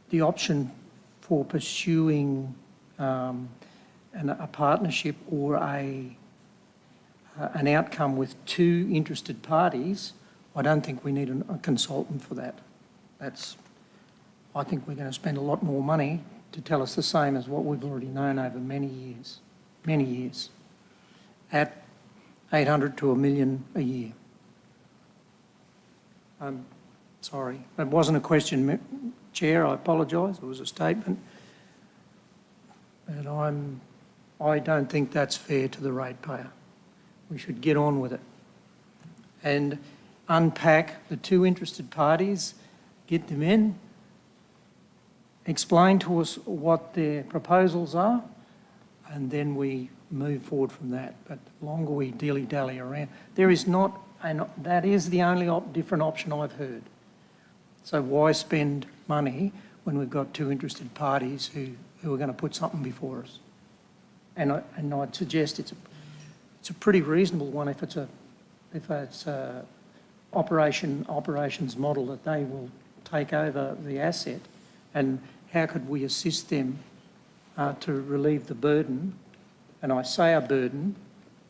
the option for pursuing a partnership or an outcome with two interested parties. I don't think we need a consultant for that. I think we're going to spend a lot more money to tell us the same as what we've already known over many years, at 800 to $1 million a year. I'm sorry, that wasn't a question, Chair, I apologise, it was a statement. And I don't think that's fair to the ratepayer. We should get on with it and unpack the two interested parties, get them in, explain to us what their proposals are, and then we move forward from that. But the longer we dilly-dally around, there is not, and that is the only different option I've heard. So why spend money when we've got two interested parties who are going to put something before us? And I'd suggest it's a pretty reasonable one if it's a operations model that they will take over the asset. And how could we assist them to relieve the burden, and I say a burden,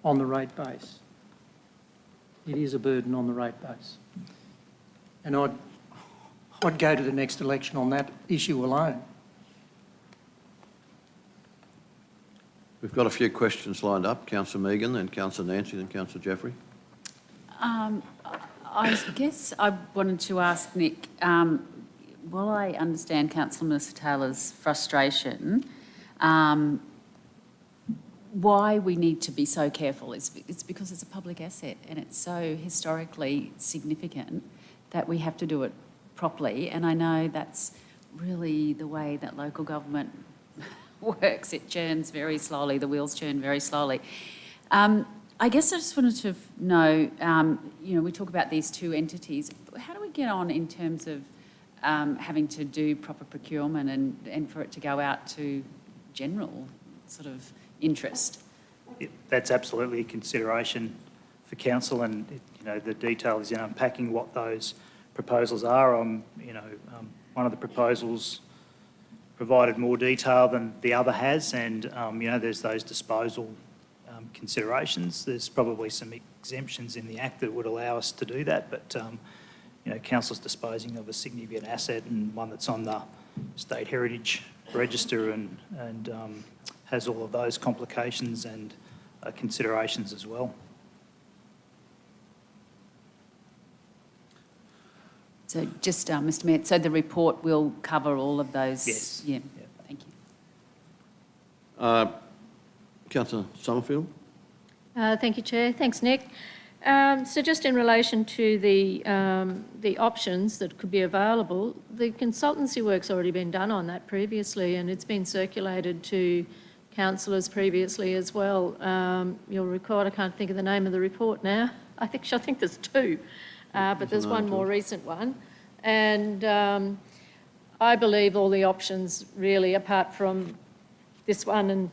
on the rate base? It is a burden on the rate base. And I'd go to the next election on that issue alone. We've got a few questions lined up. Councillor Megan, then Councillor Nancy, then Councillor Jeffrey. I guess I wanted to ask Nick, while I understand Councillor Melissa Taylor's frustration, why we need to be so careful is it's because it's a public asset and it's so historically significant that we have to do it properly. And I know that's really the way that local government works. It churns very slowly, the wheels churn very slowly. I guess I just wanted to know, we talk about these two entities. How do we get on in terms of having to do proper procurement and for it to go out to general sort of interest? That's absolutely a consideration for council, and the detail is in unpacking what those proposals are. One of the proposals provided more detail than the other has, and there's those disposal considerations. There's probably some exemptions in the Act that would allow us to do that, but council's disposing of a significant asset and one that's on the State Heritage Register and has all of those complications and considerations as well. So just, Mr Mayor, so the report will cover all of those? Yes. Yeah, thank you. Councillor Summerfield. Thank you, Chair. Thanks, Nick. So just in relation to the options that could be available, the consultancy work's already been done on that previously, and it's been circulated to councillors previously as well. You'll recall, I can't think of the name of the report now. I think there's two, but there's one more recent one. And I believe all the options really, apart from this one and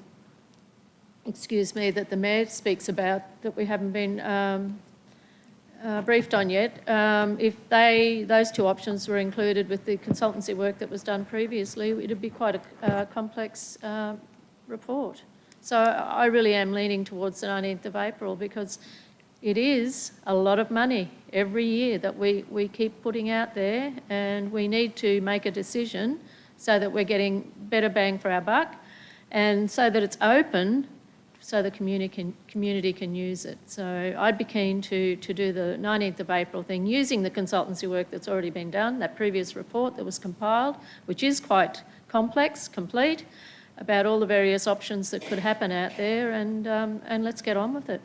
that the Mayor speaks about that we haven't been briefed on yet. If those two options were included with the consultancy work that was done previously, it'd be quite a complex report. So I really am leaning towards the 19th of April because it is a lot of money every year that we keep putting out there, and we need to make a decision so that we're getting better bang for our buck and so that it's open so the community can use it. So I'd be keen to do the 19th of April thing using the consultancy work that's already been done, that previous report that was compiled, which is quite complex, complete, about all the various options that could happen out there, and let's get on with it.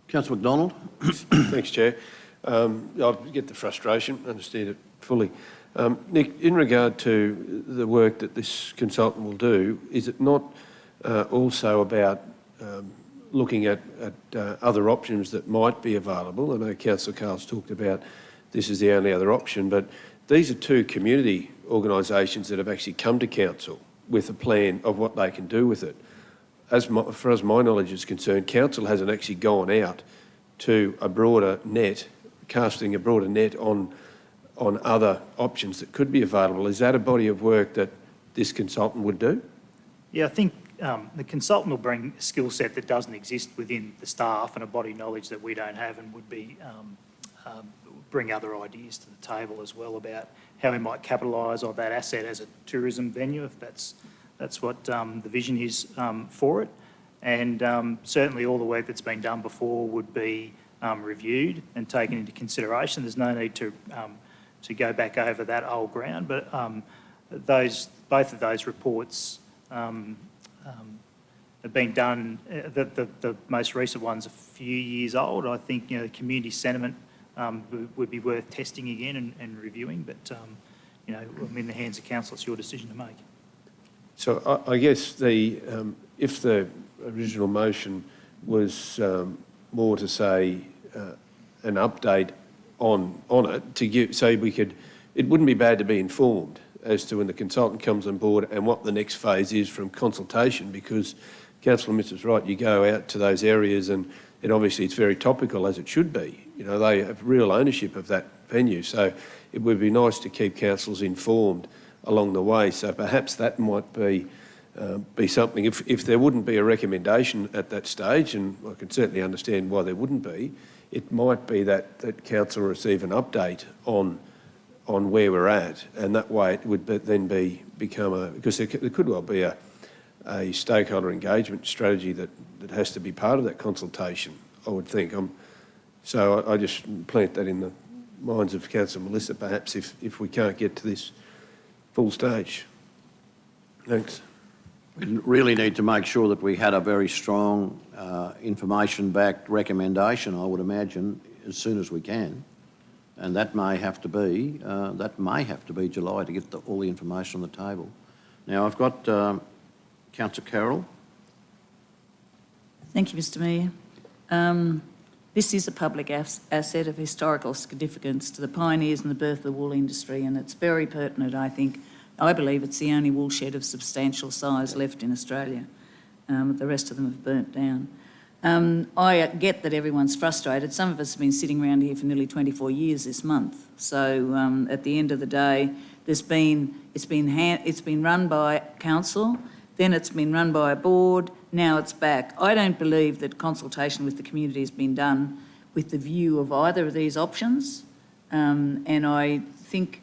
Councillor McDonald. Thanks, Chair. I get the frustration, understand it fully. Nick, in regard to the work that this consultant will do, is it not also about looking at other options that might be available. I know Councillor Carl's talked about this is the only other option, but these are two community organisations that have actually come to council with a plan of what they can do with it. As far as my knowledge is concerned, council hasn't actually gone out to a broader net, casting a broader net on other options that could be available. Is that a body of work that this consultant would do? Yeah, I think the consultant will bring a skill set that doesn't exist within the staff and a body of knowledge that we don't have, and would be bring other ideas to the table as well about how we might capitalise on that asset as a tourism venue, if that's what the vision is for it. And certainly all the work that's been done before would be reviewed and taken into consideration. There's no need to go back over that old ground, but both of those reports have been done. The most recent one's a few years old. I think the community sentiment would be worth testing again and reviewing, but I'm in the hands of council. It's your decision to make. So I guess if the original motion was more to say an update on it to give, so it wouldn't be bad to be informed as to when the consultant comes on board and what the next phase is from consultation, because Councillor Mitchell's right, you go out to those areas and obviously it's very topical, as it should be. They have real ownership of that venue, so it would be nice to keep councils informed along the way. So perhaps that might be something. If there wouldn't be a recommendation at that stage, and I can certainly understand why there wouldn't be, it might be that council receive an update on where we're at, and that way it would then become because there could well be a stakeholder engagement strategy that has to be part of that consultation, I would think. So I just plant that in the minds of Councillor Melissa, perhaps, if we can't get to this full stage. Thanks. We really need to make sure that we had a very strong information-backed recommendation, I would imagine, as soon as we can. And that may have to be July to get all the information on the table. Now, I've got Councillor Carroll. Thank you, Mr Mayor. This is a public asset of historical significance to the pioneers and the birth of the wool industry, and it's very pertinent, I think. I believe it's the only wool shed of substantial size left in Australia. The rest of them have burnt down. I get that everyone's frustrated. Some of us have been sitting around here for nearly 24 years this month. So at the end of the day, it's been run by council, then it's been run by a board, now it's back. I don't believe that consultation with the community has been done with the view of either of these options. And I think,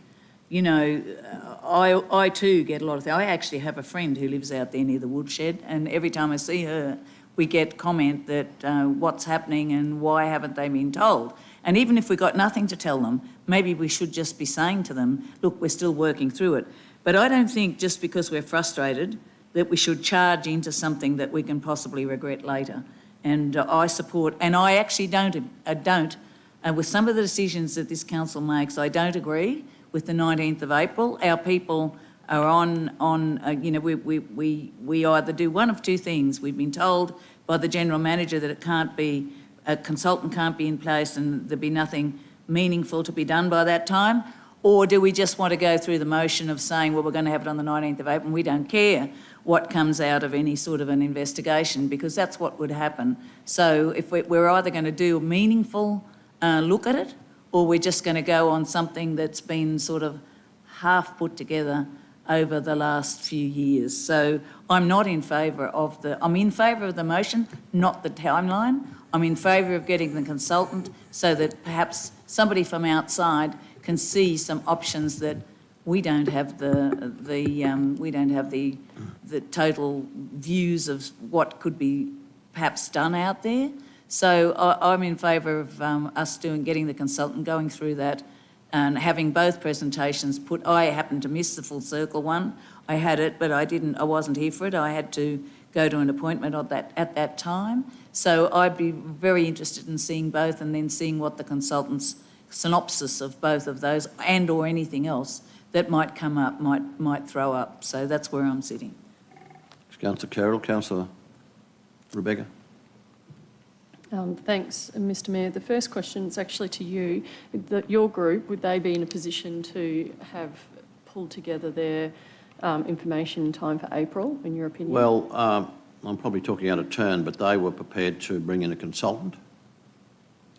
I too get a lot of things. I actually have a friend who lives out there near the woodshed, and every time I see her, we get comment that what's happening and why haven't they been told? And even if we've got nothing to tell them, maybe we should just be saying to them, look, we're still working through it. But I don't think just because we're frustrated that we should charge into something that we can possibly regret later. And I support, and I actually don't, with some of the decisions that this council makes, I don't agree with the 19th of April. Our people are we either do one of two things. We've been told by the General Manager that a consultant can't be in place and there'd be nothing meaningful to be done by that time, or do we just want to go through the motion of saying, well, we're going to have it on the 19th of April and we don't care what comes out of any sort of an investigation, because that's what would happen. So if we're either going to do a meaningful look at it, or we're just going to go on something that's been sort of half put together over the last few years. So I'm not in favour of I'm in favour of the motion, not the timeline. I'm in favour of getting the consultant so that perhaps somebody from outside can see some options that we don't have the total views of what could be perhaps done out there. So I'm in favour of us getting the consultant, going through that, and having both presentations put. I happened to miss the full circle one. I had it, but I wasn't here for it. I had to go to an appointment at that time. So I'd be very interested in seeing both, and then seeing what the consultant's synopsis of both of those, and or anything else that might come up, might throw up. So that's where I'm sitting. Councillor Carroll. Councillor Rebecca. Thanks, Mr Mayor. The first question is actually to you. Your group, would they be in a position to have pulled together their information in time for April, in your opinion? Well, I'm probably talking out of turn, but they were prepared to bring in a consultant.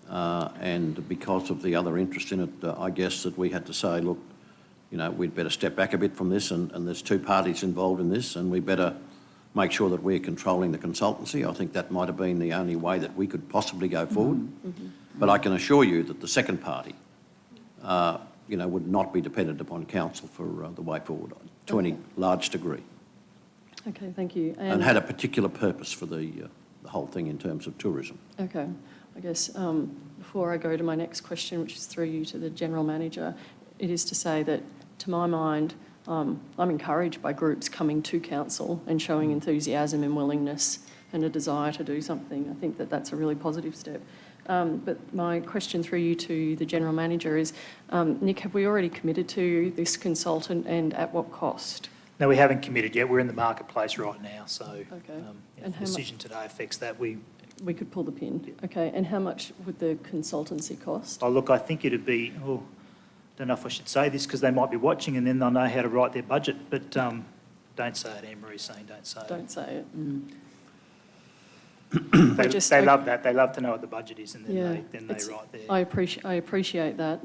And because of the other interest in it, I guess that we had to say, look, you know, we'd better step back a bit from this, and there's two parties involved in this, and we better make sure that we're controlling the consultancy. I think that might have been the only way that we could possibly go forward. But I can assure you that the second party, you know, would not be dependent upon council for the way forward to any large degree. Okay, thank you. And had a particular purpose for the whole thing in terms of tourism. Okay. I guess before I go to my next question, which is through you to the General Manager, it is to say that, to my mind, I'm encouraged by groups coming to council and showing enthusiasm and willingness and a desire to do something. I think that that's a really positive step. But my question through you to the General Manager is, Nick, have we already committed to this consultant, and at what cost? No, we haven't committed yet. We're in the marketplace right now, so Okay. if the decision today affects that, we could pull the pin. Okay, and how much would the consultancy cost? Oh, look, I think it'd be, I don't know if I should say this because they might be watching and then they'll know how to write their budget, but don't say it. Anne-Marie's saying don't say it. Don't say it. They love that. They love to know what the budget is, and then they write their... I appreciate that.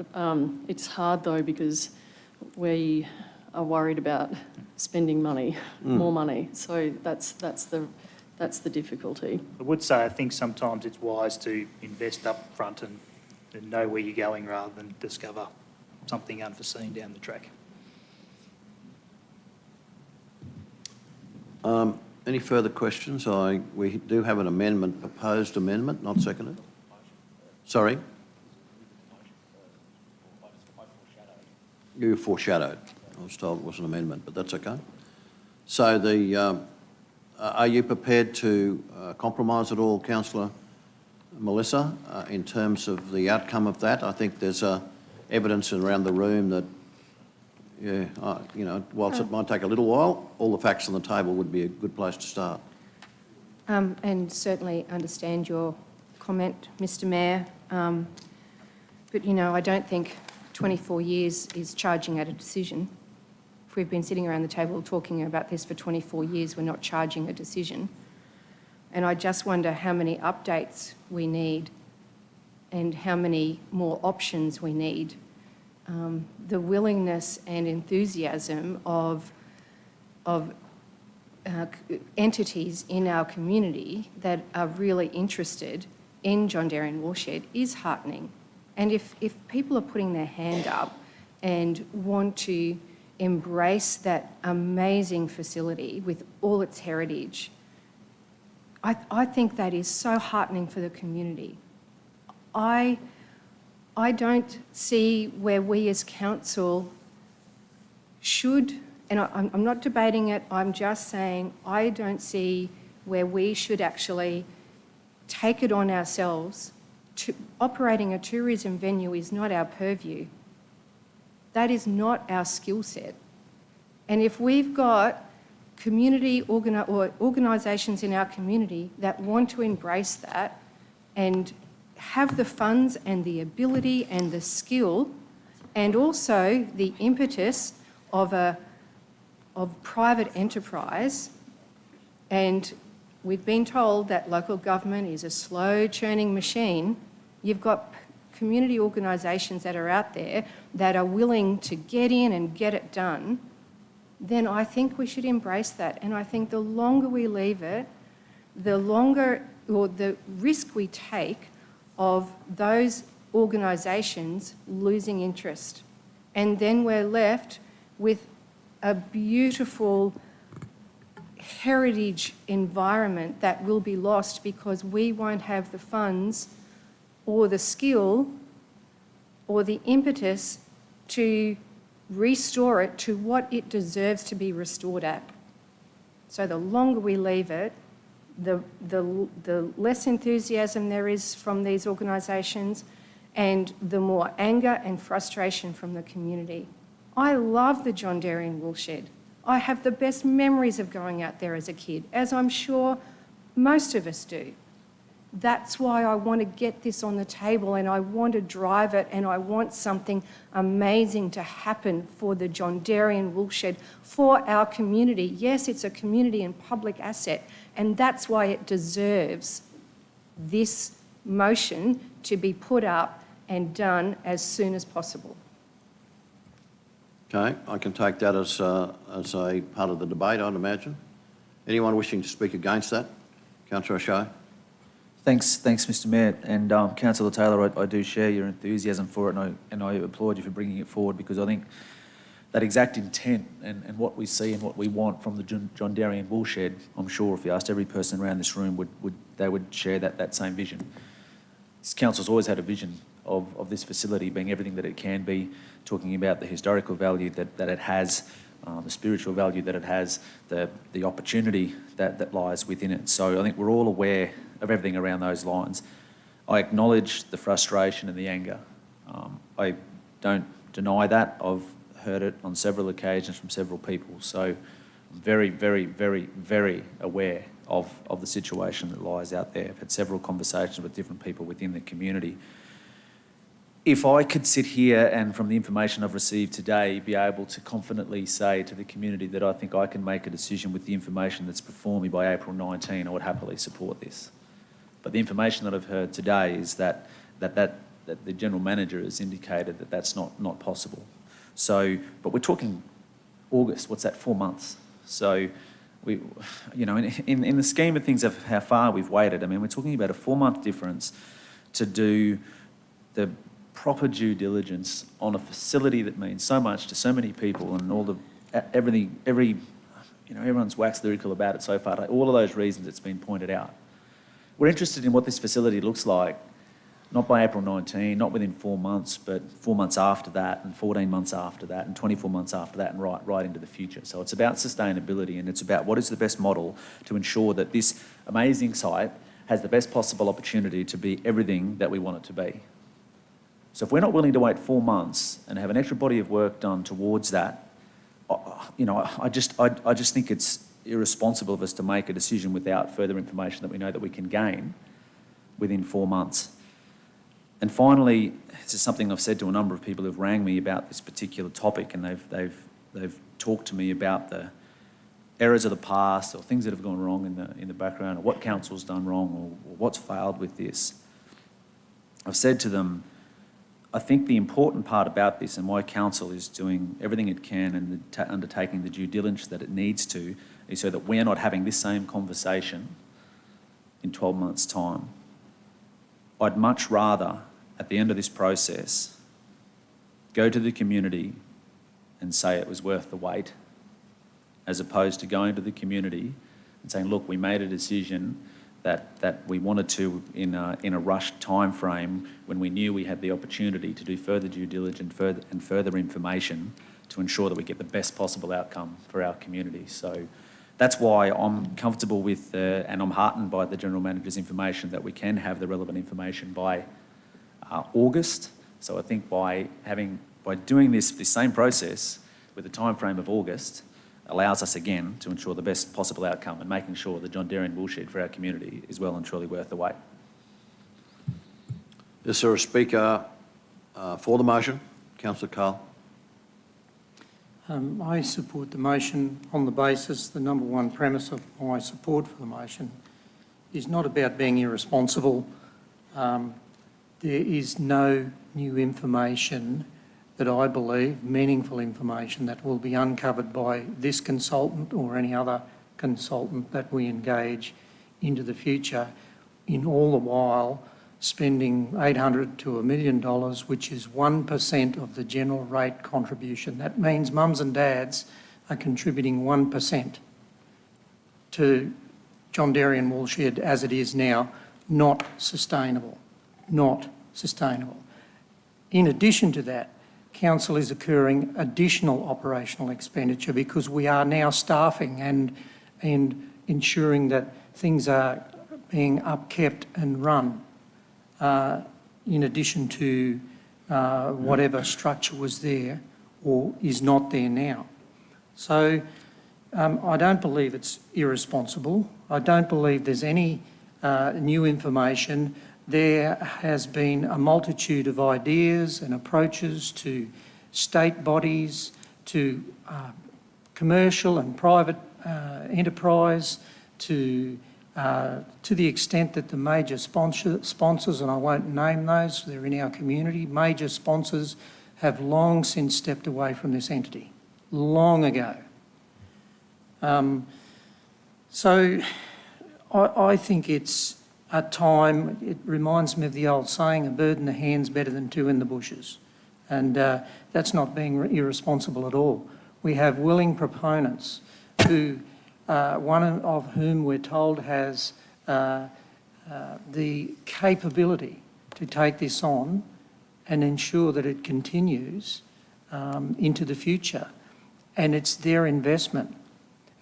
It's hard though, because we are worried about spending money, more money. So that's the difficulty. I would say I think sometimes it's wise to invest up front and know where you're going rather than discover something unforeseen down the track. Any further questions? We do have an amendment, proposed amendment, not seconded. Sorry? You foreshadowed. I was told it was an amendment, but that's okay. So are you prepared to compromise at all, Councillor Melissa, in terms of the outcome of that? I think there's evidence around the room that, you know, whilst it might take a little while, all the facts on the table would be a good place to start. And certainly understand your comment, Mr Mayor. But, you know, I don't think 24 years is charging at a decision. If we've been sitting around the table talking about this for 24 years, we're not charging a decision. And I just wonder how many updates we need and how many more options we need. The willingness and enthusiasm of entities in our community that are really interested in John Dairy and Woolshed is heartening. And if people are putting their hand up and want to embrace that amazing facility with all its heritage, I think that is so heartening for the community. I don't see where we as council should, and I'm not debating it, I'm just saying I don't see where we should actually take it on ourselves. Operating a tourism venue is not our purview. That is not our skill set. And if we've got community organisations in our community that want to embrace that and have the funds and the ability and the skill and also the impetus of private enterprise, and we've been told that local government is a slow churning machine, you've got community organisations that are out there that are willing to get in and get it done, then I think we should embrace that. And I think the longer we leave it, the longer, or the risk we take of those organisations losing interest. And then we're left with a beautiful heritage environment that will be lost because we won't have the funds or the skill or the impetus to restore it to what it deserves to be restored at. So the longer we leave it, the less enthusiasm there is from these organisations and the more anger and frustration from the community. I love the John Dairy and Woolshed. I have the best memories of going out there as a kid, as I'm sure most of us do. That's why I want to get this on the table and I want to drive it and I want something amazing to happen for the John Dairy and Woolshed, for our community. Yes, it's a community and public asset, and that's why it deserves this motion to be put up and done as soon as possible. Okay, I can take that as a part of the debate, I'd imagine. Anyone wishing to speak against that? Councillor O'Shea. Thanks, Mr Mayor. And Councillor Taylor, I do share your enthusiasm for it, and I applaud you for bringing it forward, because I think that exact intent and what we see and what we want from the John Dairy and Woolshed, I'm sure if you asked every person around this room, they would share that same vision. This council's always had a vision of this facility being everything that it can be, talking about the historical value that it has, the spiritual value that it has, the opportunity that lies within it. So I think we're all aware of everything around those lines. I acknowledge the frustration and the anger. I don't deny that. I've heard it on several occasions from several people. So I'm very, very, very, very aware of the situation that lies out there. I've had several conversations with different people within the community. If I could sit here and, from the information I've received today, be able to confidently say to the community that I think I can make a decision with the information that's before me by April 19, I would happily support this. But the information that I've heard today is that the General Manager has indicated that that's not possible. So, but we're talking August, what's that, 4 months? So, in the scheme of things of how far we've waited, I mean, we're talking about a 4-month difference to do the proper due diligence on a facility that means so much to so many people, and all everyone's waxed lyrical about it so far. All of those reasons it's been pointed out. We're interested in what this facility looks like, not by April 19, not within 4 months, but 4 months after that, and 14 months after that, and 24 months after that, and right into the future. So it's about sustainability, and it's about what is the best model to ensure that this amazing site has the best possible opportunity to be everything that we want it to be. So if we're not willing to wait 4 months and have an extra body of work done towards that, I just think it's irresponsible of us to make a decision without further information that we know that we can gain within 4 months. And finally, this is something I've said to a number of people who've rang me about this particular topic, and they've talked to me about the errors of the past, or things that have gone wrong in the background, or what council's done wrong, or what's failed with this. I've said to them, I think the important part about this, and why council is doing everything it can and undertaking the due diligence that it needs to, is so that we're not having this same conversation in 12 months' time. I'd much rather, at the end of this process, go to the community and say it was worth the wait, as opposed to going to the community and saying, look, we made a decision that we wanted to in a rushed time frame, when we knew we had the opportunity to do further due diligence and further information to ensure that we get the best possible outcome for our community. So that's why I'm comfortable with and I'm heartened by the General Manager's information that we can have the relevant information by August. So I think by doing this same process with the time frame of August, allows us again to ensure the best possible outcome, and making sure the John Dairy and Woolshed for our community is well and truly worth the wait. Is there a speaker for the motion? Councillor Carl. I support the motion on the basis, the number one premise of my support for the motion is not about being irresponsible. There is no new information that I believe, meaningful information, that will be uncovered by this consultant or any other consultant that we engage into the future, in all the while spending $800 to $1 million, which is 1% of the general rate contribution. That means mums and dads are contributing 1% to John Dairy and Woolshed as it is now. Not sustainable. Not sustainable. In addition to that, council is incurring additional operational expenditure because we are now staffing and ensuring that things are being upkept and run, in addition to whatever structure was there or is not there now. So I don't believe it's irresponsible. I don't believe there's any new information, there has been a multitude of ideas and approaches to state bodies, to commercial and private enterprise, to the extent that the major sponsors, and I won't name those, they're in our community, major sponsors have long since stepped away from this entity, long ago. So I think it's a time, it reminds me of the old saying, a bird in the hand's better than two in the bushes. And that's not being irresponsible at all. We have willing proponents who, one of whom we're told has the capability to take this on and ensure that it continues into the future. And it's their investment.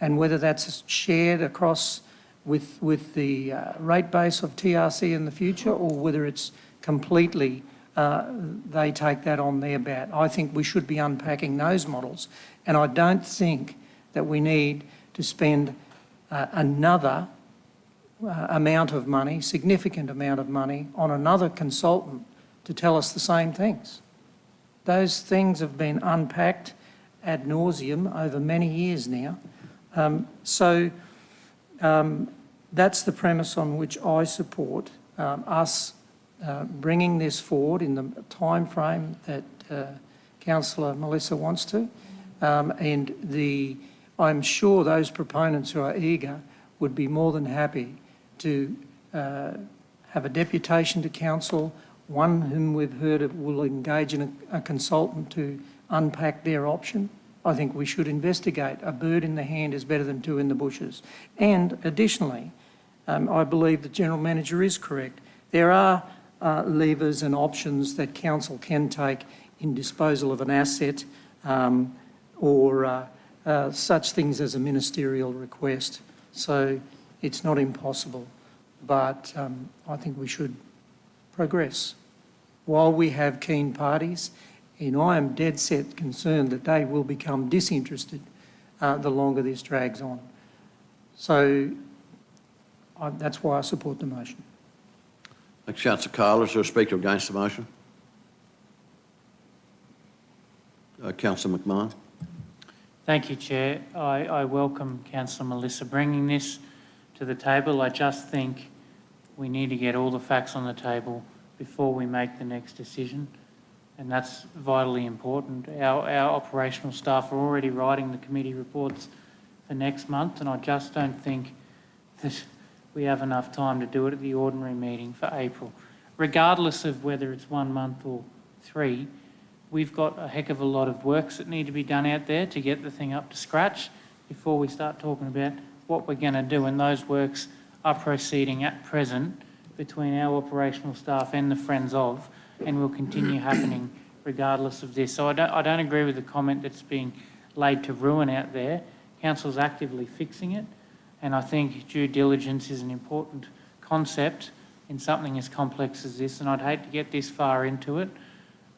And whether that's shared across with the rate base of TRC in the future, or whether it's completely they take that on their bat. I think we should be unpacking those models. And I don't think that we need to spend another amount of money, significant amount of money, on another consultant to tell us the same things. Those things have been unpacked ad nauseum over many years now. That's the premise on which I support us bringing this forward in the time frame that Councillor Melissa wants to. I'm sure those proponents who are eager would be more than happy to have a deputation to council, one whom we've heard will engage in a consultant to unpack their option. I think we should investigate. A bird in the hand is better than two in the bushes. And additionally, I believe the General Manager is correct. There are levers and options that council can take in disposal of an asset or such things as a ministerial request. So it's not impossible, but I think we should progress. While we have keen parties, and I am dead set concerned that they will become disinterested the longer this drags on. So that's why I support the motion. Thanks, Councillor Carl. Is there a speaker against the motion? Councillor McMahon. Thank you, Chair. I welcome Councillor Melissa bringing this to the table. I just think we need to get all the facts on the table before we make the next decision, and that's vitally important. Our operational staff are already writing the committee reports for next month, and I just don't think that we have enough time to do it at the ordinary meeting for April. Regardless of whether it's 1 month or 3, we've got a heck of a lot of works that need to be done out there to get the thing up to scratch before we start talking about what we're going to do, and those works are proceeding at present between our operational staff and the Friends of, and will continue happening regardless of this. So I don't agree with the comment that's being laid to ruin out there. Council's actively fixing it, and I think due diligence is an important concept in something as complex as this, and I'd hate to get this far into it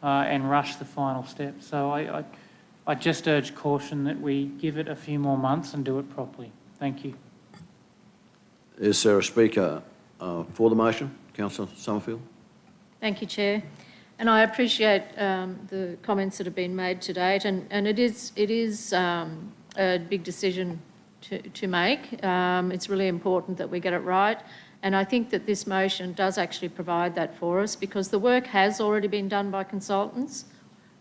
and rush the final step. So I just urge caution that we give it a few more months and do it properly. Thank you. Is there a speaker for the motion? Councillor Summerfield. Thank you, Chair. And I appreciate the comments that have been made to date, and it is a big decision to make. It's really important that we get it right, and I think that this motion does actually provide that for us, because the work has already been done by consultants.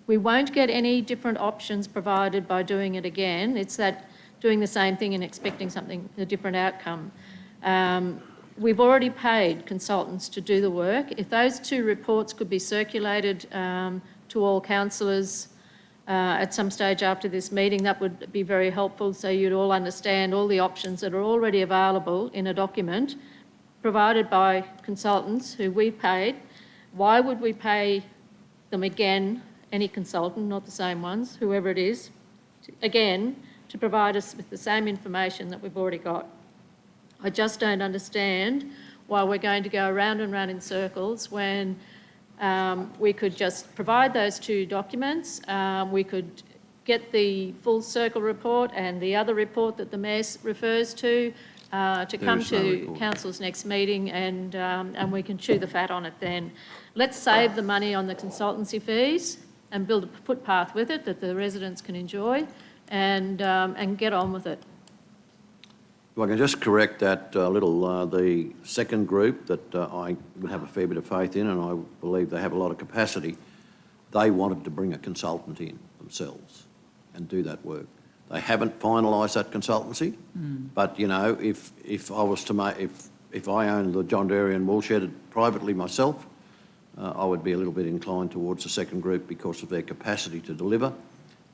We won't get any different options provided by doing it again. It's that doing the same thing and expecting a different outcome. We've already paid consultants to do the work. If those 2 reports could be circulated to all councillors at some stage after this meeting, that would be very helpful, so you'd all understand all the options that are already available in a document provided by consultants who we paid. Why would we pay them again, any consultant, not the same ones, whoever it is, to provide us with the same information that we've already got? I just don't understand why we're going to go round and round in circles when we could just provide those 2 documents. We could get the full circle report and the other report that the Mayor refers to, to There come is no to report. council's next meeting, and we can chew the fat on it then. Let's save the money on the consultancy fees and build a footpath with it that the residents can enjoy, and get on with it. If I can just correct that the second group that I would have a fair bit of faith in, and I believe they have a lot of capacity, they wanted to bring a consultant in themselves and do that work. They haven't finalised that consultancy, but, you know, if I was to make, if I owned the John Dairy and Woolshed privately myself, I would be a little bit inclined towards the second group because of their capacity to deliver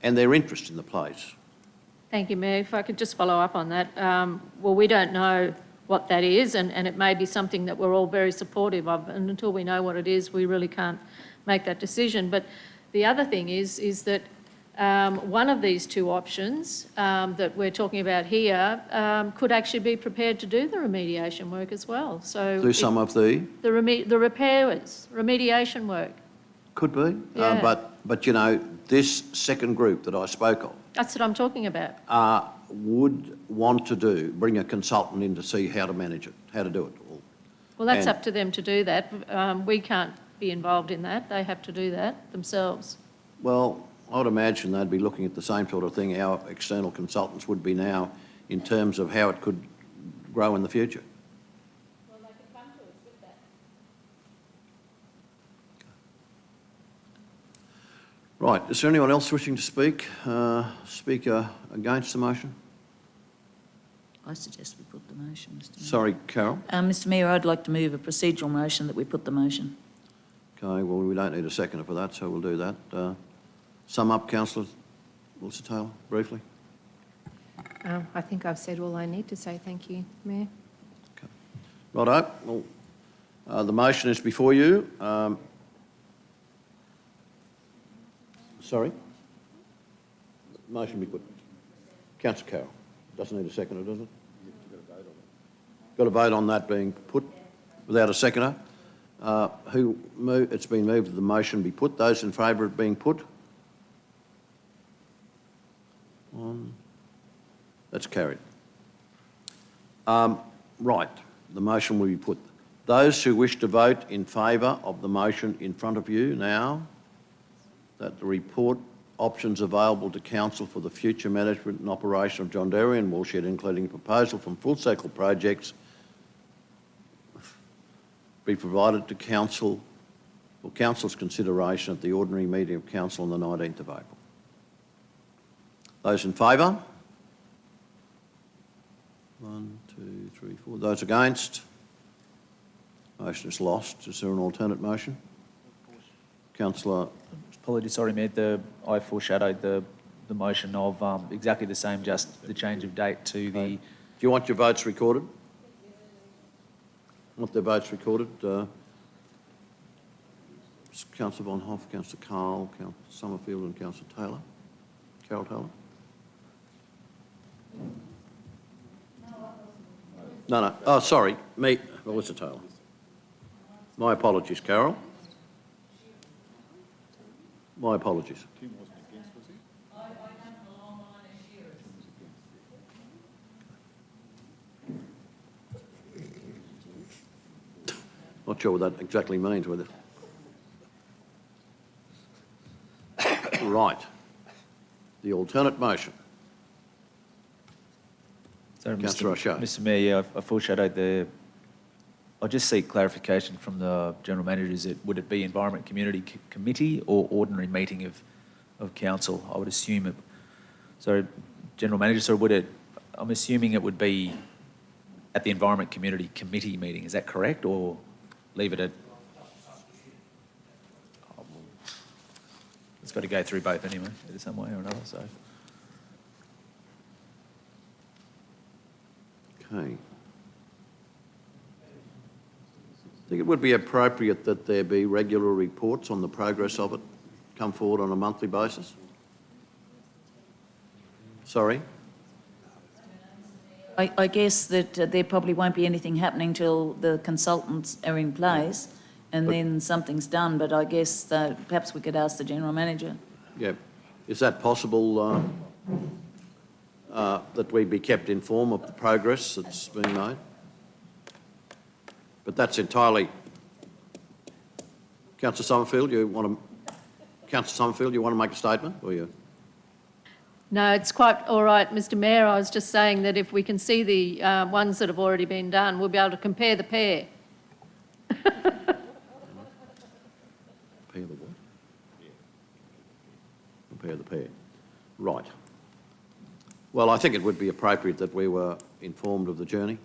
and their interest in the place. Thank you, Mayor. If I could just follow up on that. Well, we don't know what that is, and it may be something that we're all very supportive of, and until we know what it is, we really can't make that decision. But the other thing is that one of these two options that we're talking about here could actually be prepared to do the remediation work as well. So Do some of the... the repairs, remediation work. Could be, Yeah. but you know, this second group that I spoke of That's what I'm talking about. would want to bring a consultant in to see how to manage it, how to do it all. Well, that's And- up to them to do that. We can't be involved in that. They have to do that themselves. Well, I would imagine they'd be looking at the same sort of thing our external consultants would be now in terms of how it could grow in the future. Well, they can come to us with that. Right, is there anyone else wishing to speak? Speaker against the motion? I suggest we put the motion, Mr Mayor. Sorry, Carol. Mr Mayor, I'd like to move a procedural motion that we put the motion. Okay, well, we don't need a seconder for that, so we'll do that. Sum up, Councillor Wilson-Taylor, briefly. I think I've said all I need to say. Thank you, Mayor. Righto, well, the motion is before you. Sorry? Motion be put. Councillor Carroll. Doesn't need a seconder, does it? Got a vote on that being put without a seconder. It's been moved that the motion be put. Those in favour of it being put? One. That's carried. Right, the motion will be put. Those who wish to vote in favour of the motion in front of you now, that the report options available to council for the future management and operation of John Dairy and Woolshed, including proposal from full cycle projects, be provided to council for council's consideration at the ordinary meeting of council on the 19th of April. Those in favour? 1, 2, 3, 4. Those against? Motion is lost. Is there an alternate motion? Councillor. Apologies, sorry, Mayor. I foreshadowed the motion of exactly the same, just the change of date to the... Do you want your votes recorded? Want their votes recorded? Councillor Von Hoff, Councillor Carl, Councillor Summerfield and Councillor Taylor. Carol Taylor? No. Oh, sorry. Me. Melissa Taylor. My apologies, Carol. My apologies. Not sure what that exactly means, whether. Right. The alternate motion. Sorry, Councillor O'Shea. Mr Mayor, yeah, I foreshadowed I'll just seek clarification from the General Manager. Would it be Environment Community Committee or ordinary meeting of council? I would assume it... Sorry, General Manager, so I'm assuming it would be at the Environment Community Committee meeting. Is that correct, or leave it at... It's got to go through both anyway, in some way or another, so... Okay. I think it would be appropriate that there be regular reports on the progress of it come forward on a monthly basis. Sorry? I guess that there probably won't be anything happening till the consultants are in place and then something's done, but I guess that perhaps we could ask the General Manager. Yeah. Is that possible, that we be kept informed of the progress that's been made. But that's entirely... Councillor Summerfield, you want to make a statement, or you? No, it's quite all right, Mr Mayor. I was just saying that if we can see the ones that have already been done, we'll be able to compare the pair. Compare the what? Compare the pair. Right. Well, I think it would be appropriate that we were informed of the journey,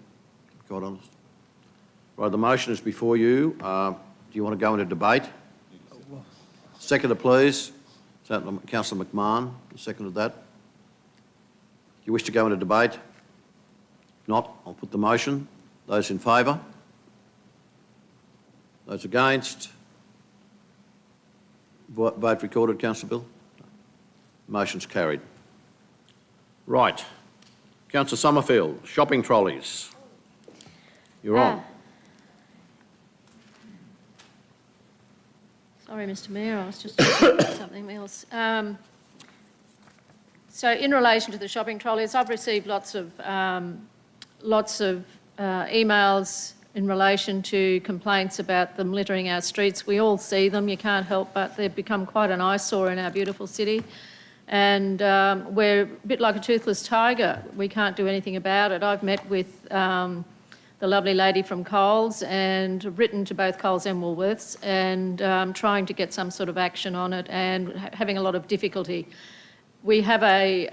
quite honest. Right, the motion is before you. Do you want to go into debate? Seconder, please. Is that Councillor McMahon? Seconded that. Do you wish to go into debate? If not, I'll put the motion. Those in favour? Those against? Vote recorded, Councillor Bill? Motion's carried. Right. Councillor Summerfield, shopping trolleys. You're on. Sorry, Mr Mayor, I was just talking about something else. So in relation to the shopping trolleys, I've received lots of emails in relation to complaints about them littering our streets. We all see them, you can't help but they've become quite an eyesore in our beautiful city. And we're a bit like a toothless tiger. We can't do anything about it. I've met with the lovely lady from Coles and written to both Coles and Woolworths and trying to get some sort of action on it and having a lot of difficulty. We have a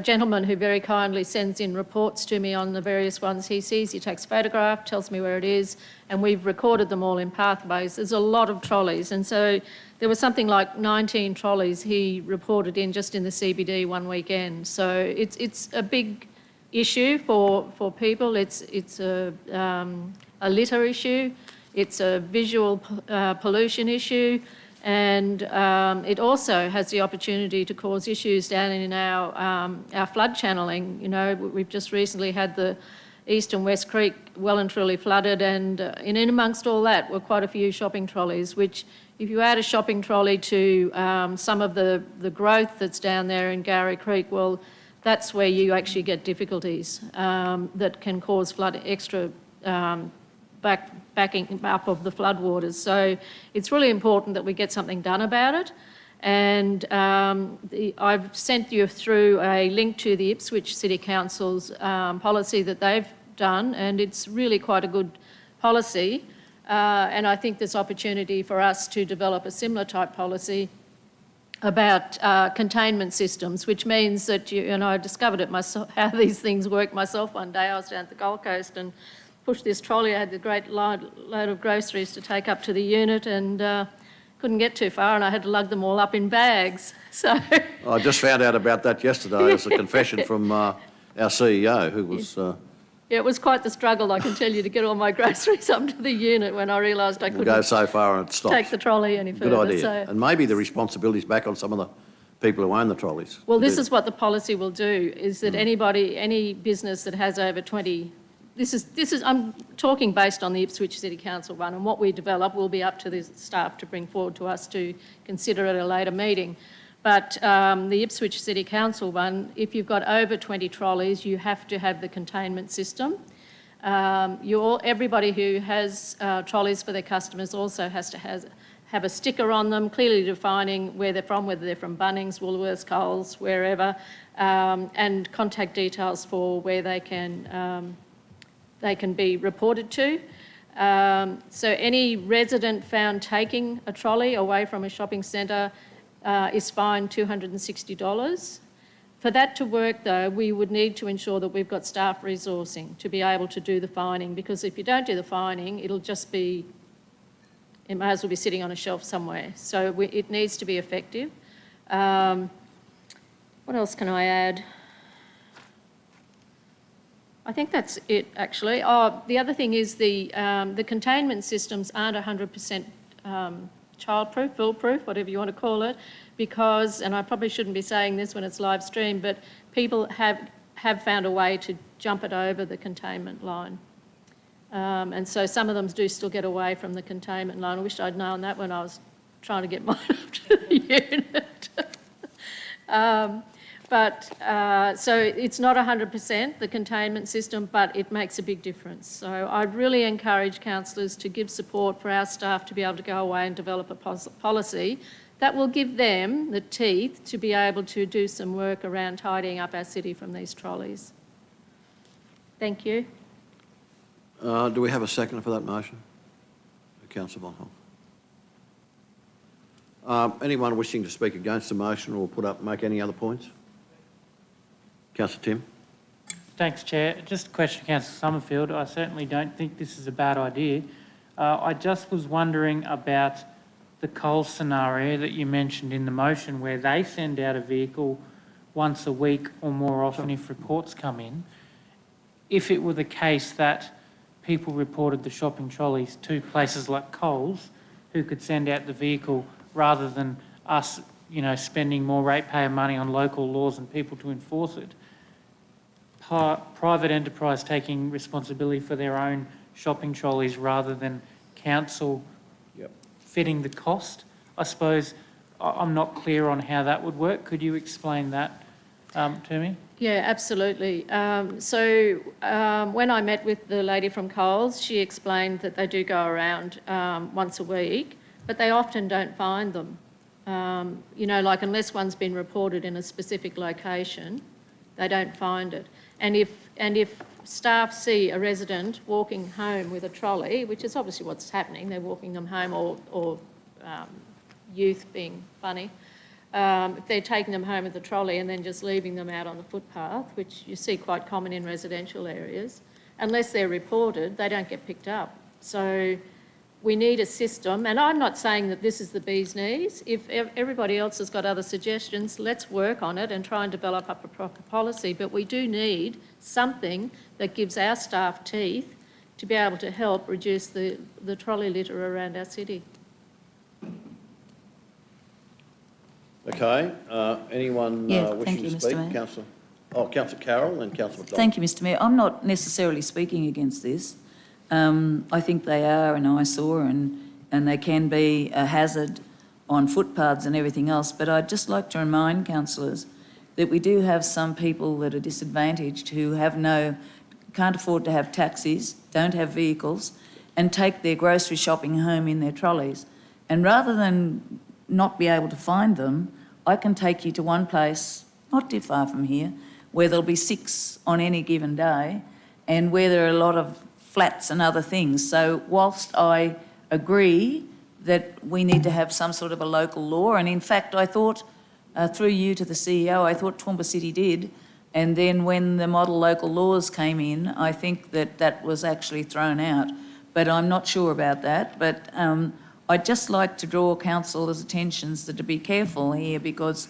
gentleman who very kindly sends in reports to me on the various ones he sees. He takes a photograph, tells me where it is, and we've recorded them all in pathways. There's a lot of trolleys, and so there was something like 19 trolleys he reported in just in the CBD one weekend. So it's a big issue for people. It's a litter issue. It's a visual pollution issue. And it also has the opportunity to cause issues down in our flood channeling. You know, we've just recently had the East and West Creek well and truly flooded, and in amongst all that were quite a few shopping trolleys, which if you add a shopping trolley to some of the growth that's down there in Gowrie Creek, well, that's where you actually get difficulties that can cause flood extra backing up of the floodwaters. So it's really important that we get something done about it. And I've sent you through a link to the Ipswich City Council's policy that they've done, and it's really quite a good policy. And I think there's opportunity for us to develop a similar type policy about containment systems, which means that, I discovered it myself, how these things work myself one day. I was down at the Gold Coast and pushed this trolley. I had the great load of groceries to take up to the unit and couldn't get too far, and I had to lug them all up in bags. So I just found out about that yesterday as a confession from our CEO, who was... Yeah, it was quite the struggle, I can tell you, to get all my groceries up to the unit when I realised I couldn't go so far and it stops. Take the trolley any further. Good idea. So, and maybe the responsibility's back on some of the people who own the trolleys. well, this is what the policy will do, is that any business that has over 20... This is I'm talking based on the Ipswich City Council one, and what we develop will be up to the staff to bring forward to us to consider at a later meeting. But the Ipswich City Council one, if you've got over 20 trolleys, you have to have the containment system. Everybody who has trolleys for their customers also has to have a sticker on them, clearly defining where they're from, whether they're from Bunnings, Woolworths, Coles, wherever, and contact details for where they can be reported to. So any resident found taking a trolley away from a shopping centre is fined $260. For that to work, though, we would need to ensure that we've got staff resourcing to be able to do the fining, because if you don't do the fining, it may as well be sitting on a shelf somewhere. So it needs to be effective. What else can I add? I think that's it, actually. Oh, the other thing is the containment systems aren't 100% childproof, foolproof, whatever you want to call it, because, and I probably shouldn't be saying this when it's live streamed, but people have found a way to jump it over the containment line. And so some of them do still get away from the containment line. I wish I'd known that when I was trying to get mine up to the unit. But, so it's not 100%, the containment system, but it makes a big difference. So I'd really encourage councillors to give support for our staff to be able to go away and develop a policy that will give them the teeth to be able to do some work around tidying up our city from these trolleys. Thank you. Do we have a seconder for that motion? Councillor Bonhoff. Anyone wishing to speak against the motion or make any other points? Councillor Tim. Thanks, Chair. Just a question, Councillor Summerfield. I certainly don't think this is a bad idea. I just was wondering about the Coles scenario that you mentioned in the motion, where they send out a vehicle once a week or more often if reports come in. If it were the case that people reported the shopping trolleys to places like Coles, who could send out the vehicle rather than us, spending more ratepayer money on local laws and people to enforce it, private enterprise taking responsibility for their own shopping trolleys rather than council fitting the cost. I suppose I'm not clear on how that would work. Could you explain that to me? Yeah, absolutely. When I met with the lady from Coles, she explained that they do go around once a week, but they often don't find them. Unless one's been reported in a specific location, they don't find it. And if staff see a resident walking home with a trolley, which is obviously what's happening, they're walking them home, or youth being funny, if they're taking them home with the trolley and then just leaving them out on the footpath, which you see quite common in residential areas, unless they're reported, they don't get picked up. So we need a system, and I'm not saying that this is the bee's knees. If everybody else has got other suggestions, let's work on it and try and develop up a proper policy. But we do need something that gives our staff teeth to be able to help reduce the trolley litter around our city. Okay. Anyone wishing to speak? Councillor Carroll and Councillor McDonald. Thank you, Mr Mayor. I'm not necessarily speaking against this. I think they are an eyesore and they can be a hazard on footpaths and everything else, but I'd just like to remind councillors that we do have some people that are disadvantaged who can't afford to have taxis, don't have vehicles, and take their grocery shopping home in their trolleys. And rather than not be able to find them, I can take you to one place, not too far from here, where there'll be 6 on any given day, and where there are a lot of flats and other things. So whilst I agree that we need to have some sort of a local law, and in fact I thought, through you to the CEO, I thought Toowoomba City did, and then when the model local laws came in, I think that was actually thrown out. But I'm not sure about that. But I'd just like to draw councillors' attentions to be careful here, because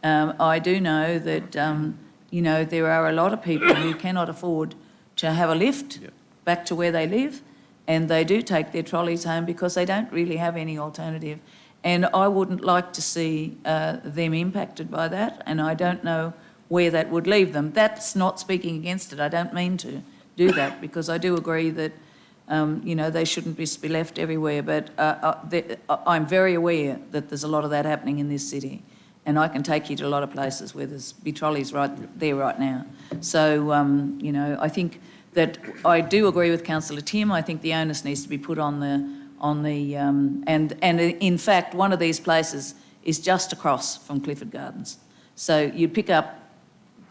I do know that, there are a lot of people who cannot afford to have a lift back to where they live, and they do take their trolleys home because they don't really have any alternative. And I wouldn't like to see them impacted by that, and I don't know where that would leave them. That's not speaking against it. I don't mean to do that, because I do agree that, they shouldn't just be left everywhere. But I'm very aware that there's a lot of that happening in this city, and I can take you to a lot of places where there's trolleys right there right now. So, I think that I do agree with Councillor Tim. I think the onus needs to be put on the and in fact one of these places is just across from Clifford Gardens. So you'd pick up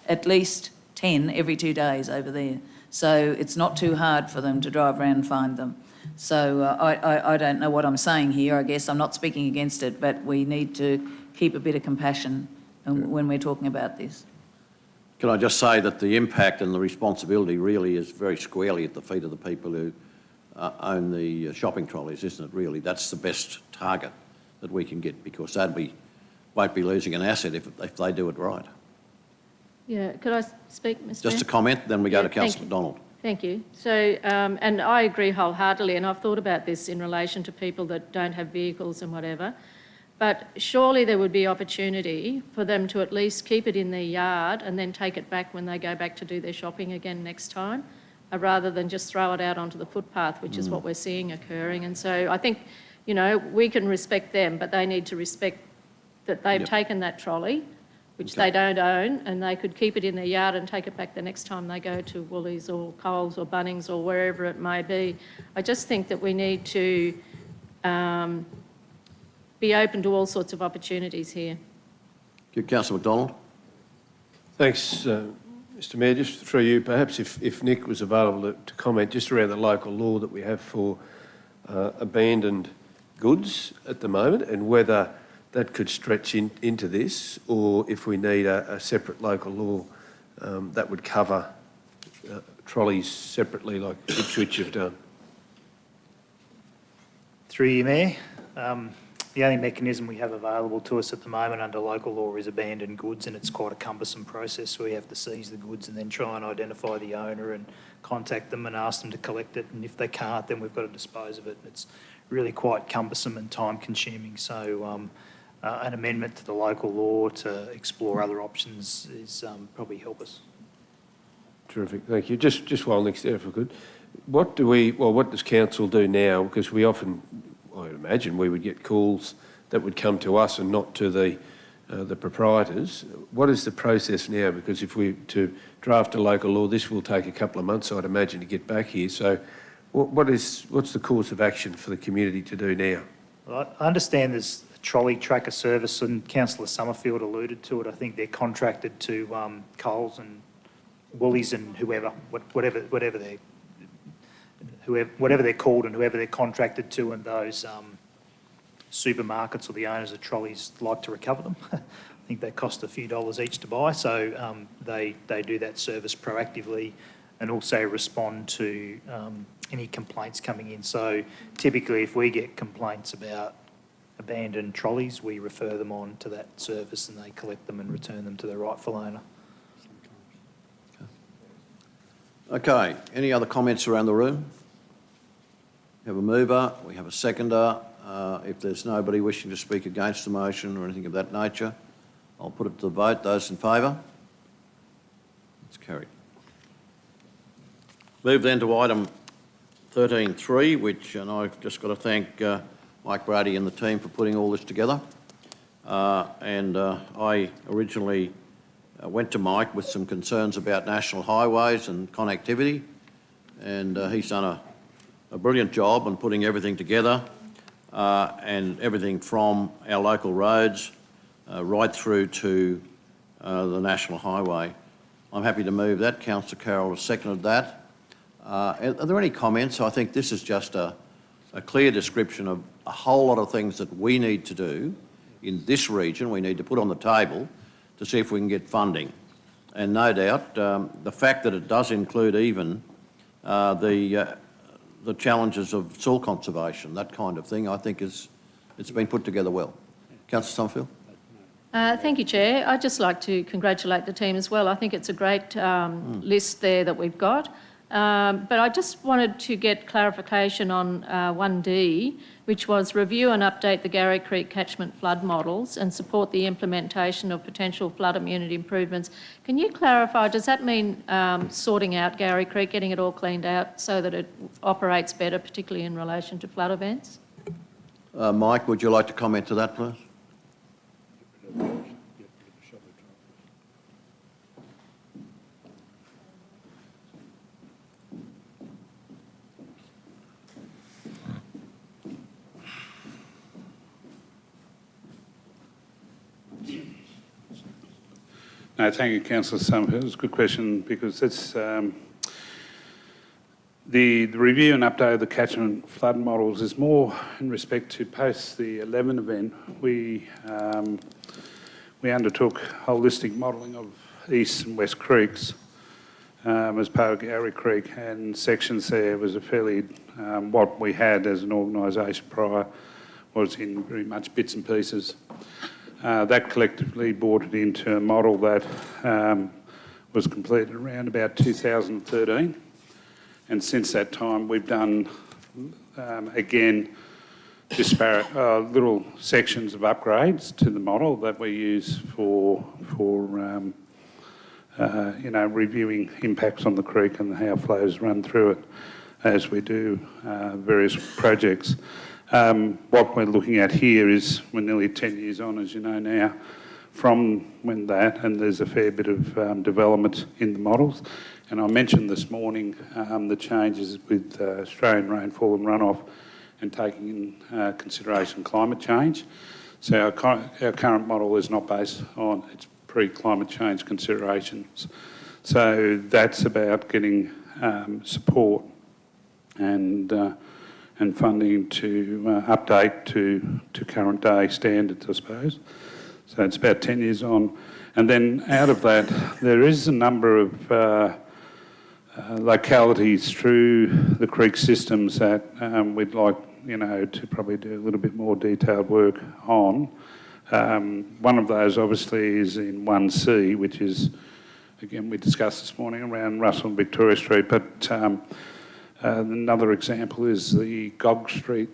at least 10 every 2 days over there. So it's not too hard for them to drive around and find them. So I don't know what I'm saying here. I guess I'm not speaking against it, but we need to keep a bit of compassion when we're talking about this. Can I just say that the impact and the responsibility really is very squarely at the feet of the people who own the shopping trolleys, isn't it, really? That's the best target that we can get, because they won't be losing an asset if they do it right. Yeah, could I speak, Mr Just Mayor? a comment, then we go to Thank Councillor you. McDonald. Thank you. So, and I agree wholeheartedly, and I've thought about this in relation to people that don't have vehicles and whatever, but surely there would be opportunity for them to at least keep it in their yard and then take it back when they go back to do their shopping again next time, rather than just throw it out onto the footpath, which is what we're seeing occurring. And so I think, we can respect them, but they need to respect that they've taken that trolley which they don't own, and they could keep it in their yard and take it back the next time they go to Woolies or Coles or Bunnings or wherever it may be. I just think that we need to be open to all sorts of opportunities here. Councillor McDonald. Thanks, Mr Mayor. Just through you, perhaps if Nick was available to comment just around the local law that we have for abandoned goods at the moment and whether that could stretch into this, or if we need a separate local law that would cover trolleys separately like Ipswich have done. Through you, Mayor. The only mechanism we have available to us at the moment under local law is abandoned goods, and it's quite a cumbersome process. We have to seize the goods and then try and identify the owner and contact them and ask them to collect it, and if they can't, then we've got to dispose of it. It's really quite cumbersome and time-consuming, so an amendment to the local law to explore other options is probably help us. Terrific, thank you. Just while Nick's there, if I could, what does council do now? Because we often, I would imagine, we would get calls that would come to us and not to the proprietors. What is the process now? Because if we to draft a local law, this will take a couple of months, I'd imagine, to get back here. So, what's the course of action for the community to do now? Well, I understand there's a trolley tracker service, and Councillor Summerfield alluded to it. I think they're contracted to Coles and Woolies and whoever, whatever they're called and whoever they're contracted to, and those supermarkets or the owners of trolleys like to recover them. I think they cost a few dollars each to buy, so they do that service proactively and also respond to any complaints coming in. So typically if we get complaints about abandoned trolleys, we refer them on to that service and they collect them and return them to their rightful owner. Okay, any other comments around the room? We have a mover, we have a seconder. If there's nobody wishing to speak against the motion or anything of that nature, I'll put it to the vote. Those in favour? It's carried. Move then to item 13.3, which, and I've just got to thank Mike Brady and the team for putting all this together. I originally went to Mike with some concerns about national highways and connectivity, and he's done a brilliant job on putting everything together, and everything from our local roads right through to the national highway. I'm happy to move that. Councillor Carroll has seconded that. Are there any comments? I think this is just a clear description of a whole lot of things that we need to do in this region. We need to put on the table to see if we can get funding. And no doubt, the fact that it does include even the challenges of soil conservation, that kind of thing, I think it's been put together well. Councillor Summerfield. Thank you, Chair. I'd just like to congratulate the team as well. I think it's a great list there that we've got. But I just wanted to get clarification on 1D, which was review and update the Garry Creek catchment flood models and support the implementation of potential flood immunity improvements. Can you clarify, does that mean sorting out Garry Creek, getting it all cleaned out so that it operates better, particularly in relation to flood events? Mike, would you like to comment to that, please? No, thank you, Councillor Summerfield. It's a good question because it's the review and update of the catchment flood models is more in respect to post the 11 event. We undertook holistic modelling of East and West Creeks as part of Garry Creek, and sections there was a fairly, what we had as an organisation prior was in very much bits and pieces. That collectively brought it into a model that was completed around about 2013. And since that time, we've done, again, disparate little sections of upgrades to the model that we use for reviewing impacts on the creek and how flows run through it as we do various projects. What we're looking at here is we're nearly 10 years on, as you know now. from when that, and there's a fair bit of development in the models. And I mentioned this morning the changes with Australian rainfall and runoff and taking in consideration climate change. So our current model is not based on its pre-climate change considerations. So that's about getting support and funding to update to current day standards, I suppose. So it's about 10 years on. And then out of that, there is a number of localities through the creek systems that we'd like, to probably do a little bit more detailed work on. One of those obviously is in 1C, which is, again, we discussed this morning around Russell and Victoria Street, but another example is the Gog Street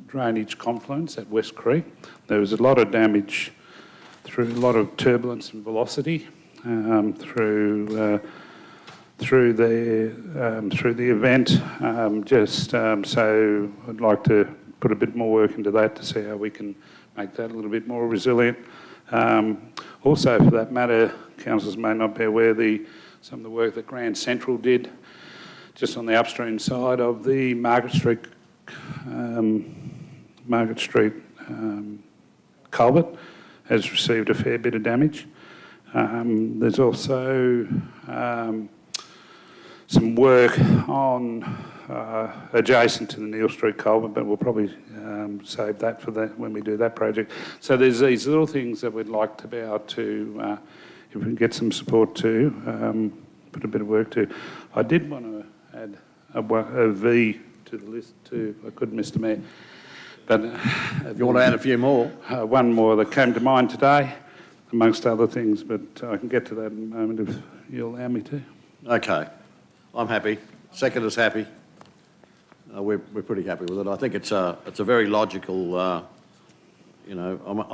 drainage confluence at West Creek. There was a lot of damage through a lot of turbulence and velocity through the event. So I'd like to put a bit more work into that to see how we can make that a little bit more resilient. Also, for that matter, councillors may not be aware some of the work that Grand Central did just on the upstream side of the Margaret Street culvert has received a fair bit of damage. There's also some work on adjacent to the Neil Street culvert, but we'll probably save that for that when we do that project. So there's these little things that we'd like to be able to, if we can get some support to, put a bit of work to. I did want to add a V to the list too, if I could, Mr Mayor. But you want to add a few more? One more that came to mind today, amongst other things, but I can get to that in a moment if you'll allow me to. Okay. I'm happy. Seconder's happy. We're pretty happy with it. I think it's a very logical, I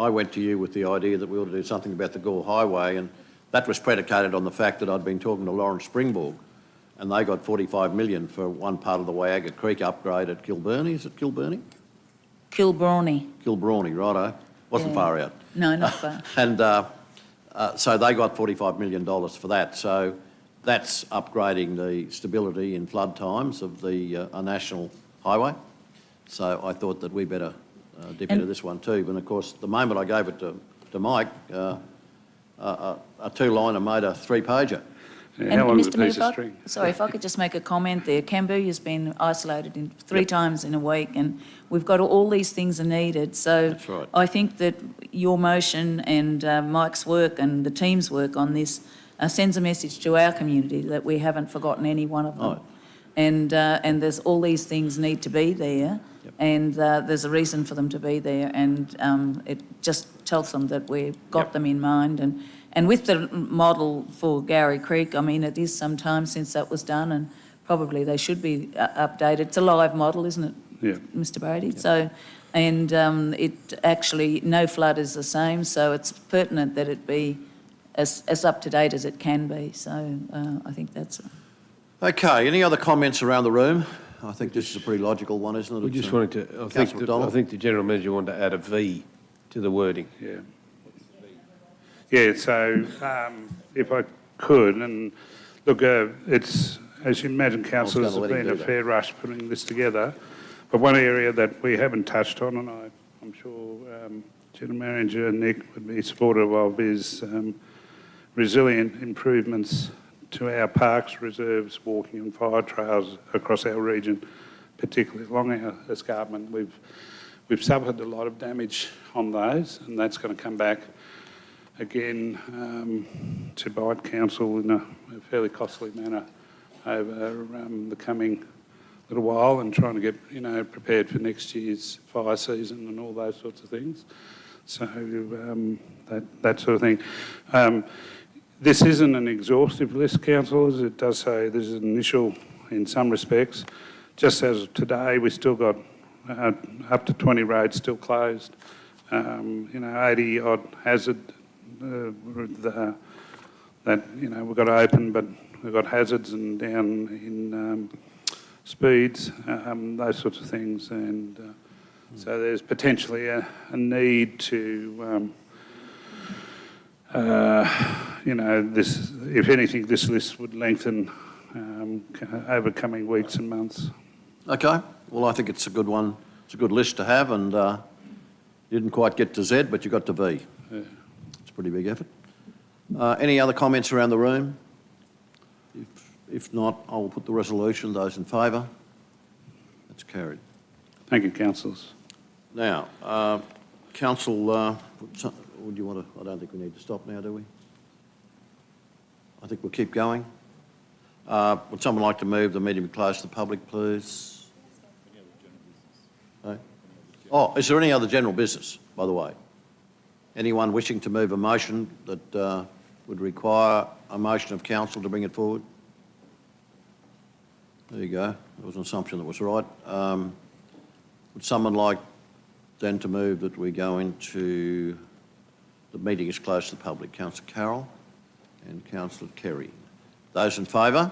went to you with the idea that we ought to do something about the Gore Highway, and that was predicated on the fact that I'd been talking to Lawrence Springborg, and they got 45 million for one part of the Wayagga Creek upgrade at Kilburnie. Is it Kilburnie? Kilbrawny. Kilbrawny, righto. Wasn't far out. No, not far. And so they got $45 million for that. So that's upgrading the stability in flood times of the national highway. So I thought that we better dip into this one too. And of course, the moment I gave it to Mike, a two-liner made a three-pager. And Mr Mayor, if I could just make a comment there. Cambodia has been isolated three times in a week, and we've got all these things are needed. So that's right. I think that your motion and Mike's work and the team's work on this sends a message to our community that we haven't forgotten any one of them. Right. And there's all these things need to be there, and there's a reason for them to be there, and it just tells them that we've got them in mind. And with the model for Gowrie Creek, I mean, it is some time since that was done, and probably they should be updated. It's a live model, isn't it, Mr Brady? So, and it actually, no flood is the same, so it's pertinent that it be as up to date as it can be. So I think that's... Okay, any other comments around the room? I think this is a pretty logical one, isn't it? We just wanted to, I think the General Manager wanted to add a V to the wording. Yeah. Yeah, so if I could, and look, it's, as you imagine, councillors have been a fair rush putting this together, but one area that we haven't touched on, and I'm sure General Manager Nick would be supportive of, is resilient improvements to our parks, reserves, walking and fire trails across our region, particularly along our escarpment. We've suffered a lot of damage on those, and that's going to come back again to bite council in a fairly costly manner over the coming little while, and trying to get prepared for next year's fire season and all those sorts of things. So that sort of thing. This isn't an exhaustive list, councillors. It does say this is an initial in some respects. Just as of today, we've still got up to 20 roads still closed. 80 odd hazard that we've got to open, but we've got hazards and down in speeds, those sorts of things, and So there's potentially a need to, this, if anything, this list would lengthen over coming weeks and months. Okay, well, I think it's a good one. It's a good list to have, and you didn't quite get to Z, but you got to V. Yeah. It's a pretty big effort. Any other comments around the room? If not, I will put the resolution. Those in favour? That's carried. Thank you, councillors. Now, council, would you want to? I don't think we need to stop now, do we? I think we'll keep going. Would someone like to move the meeting be closed to the public, please? No? Oh, is there any other general business, by the way? Anyone wishing to move a motion that would require a motion of council to bring it forward? There you go. There was an assumption that was right. Would someone like then to move that we go into the meeting is closed to the public? Councillor Carroll and Councillor Kerry. Those in favour?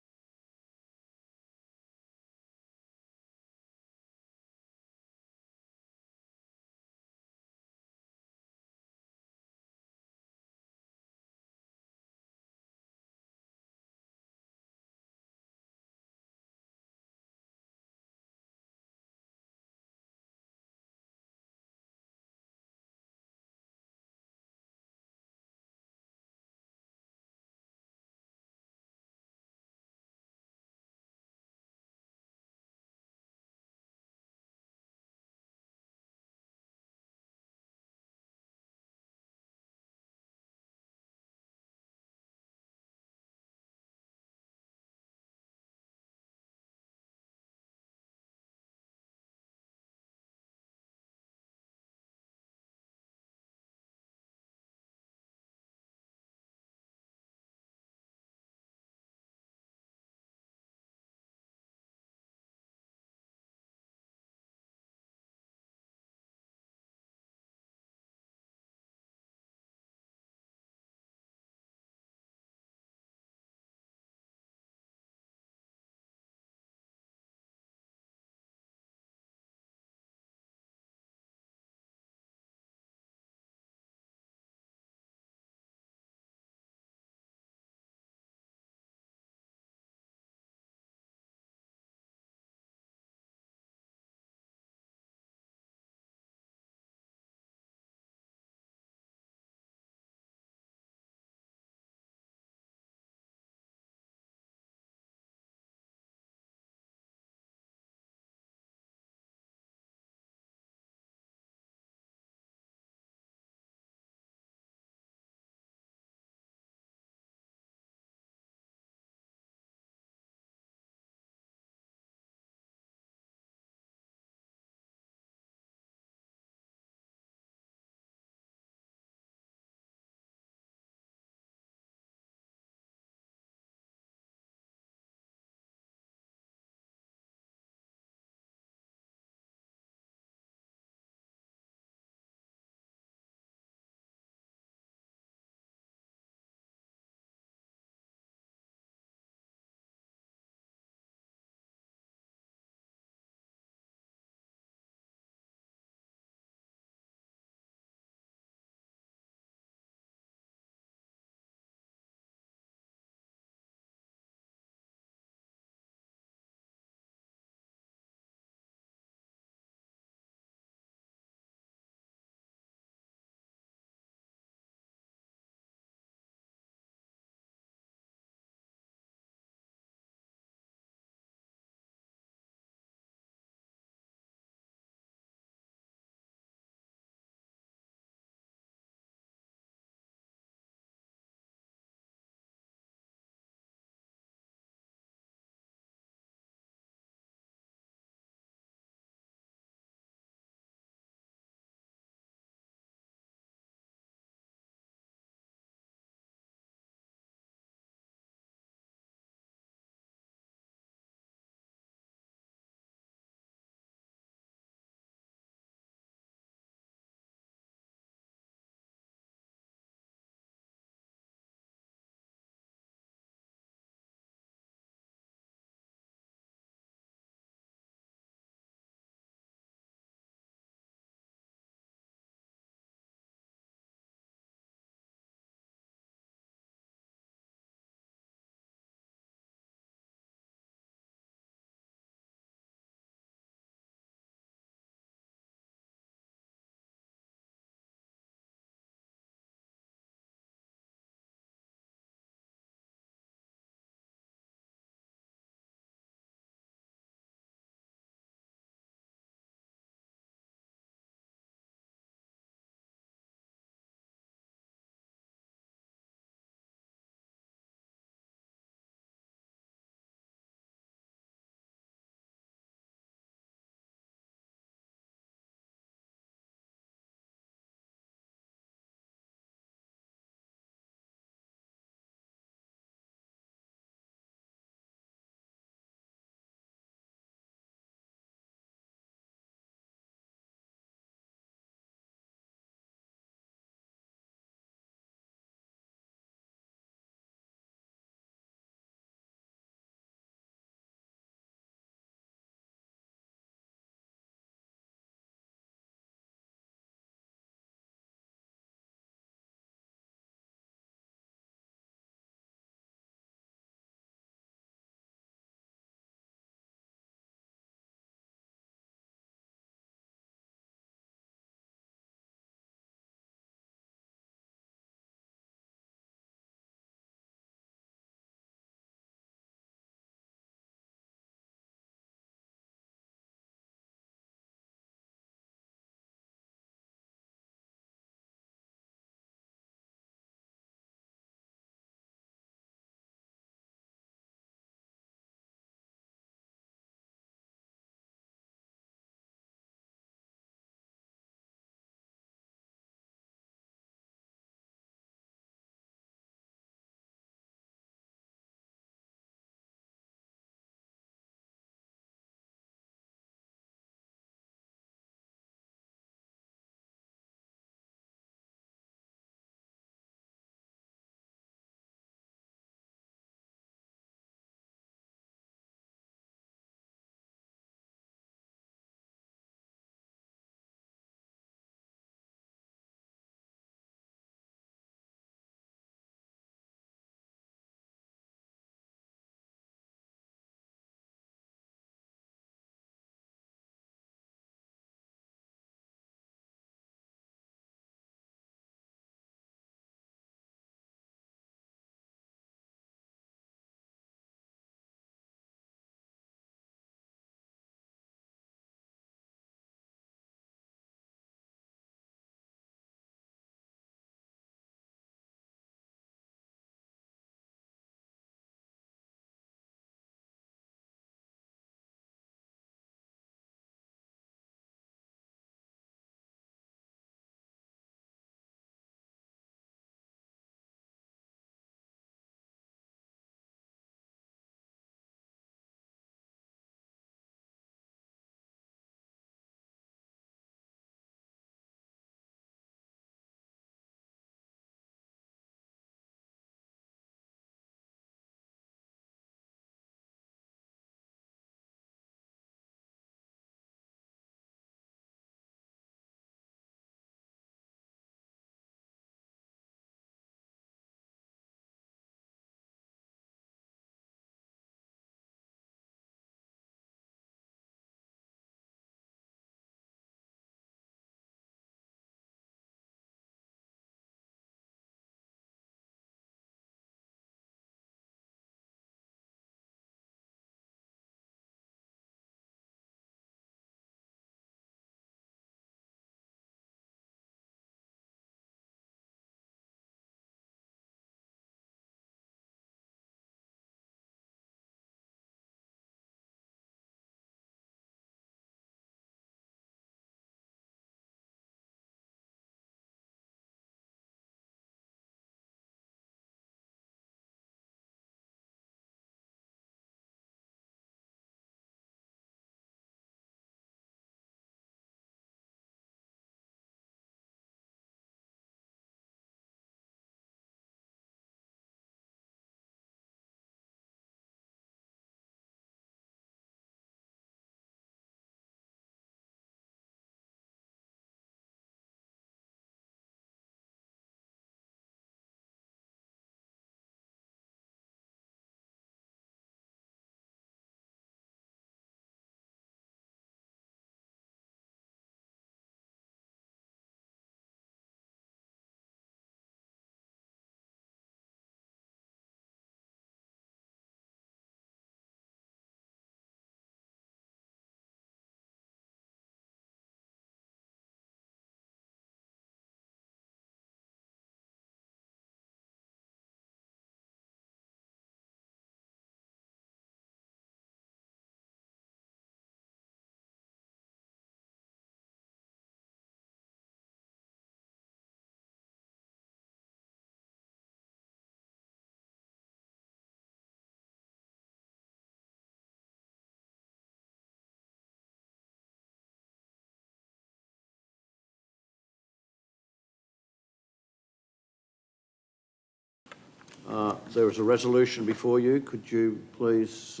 There is a resolution before you. Could you please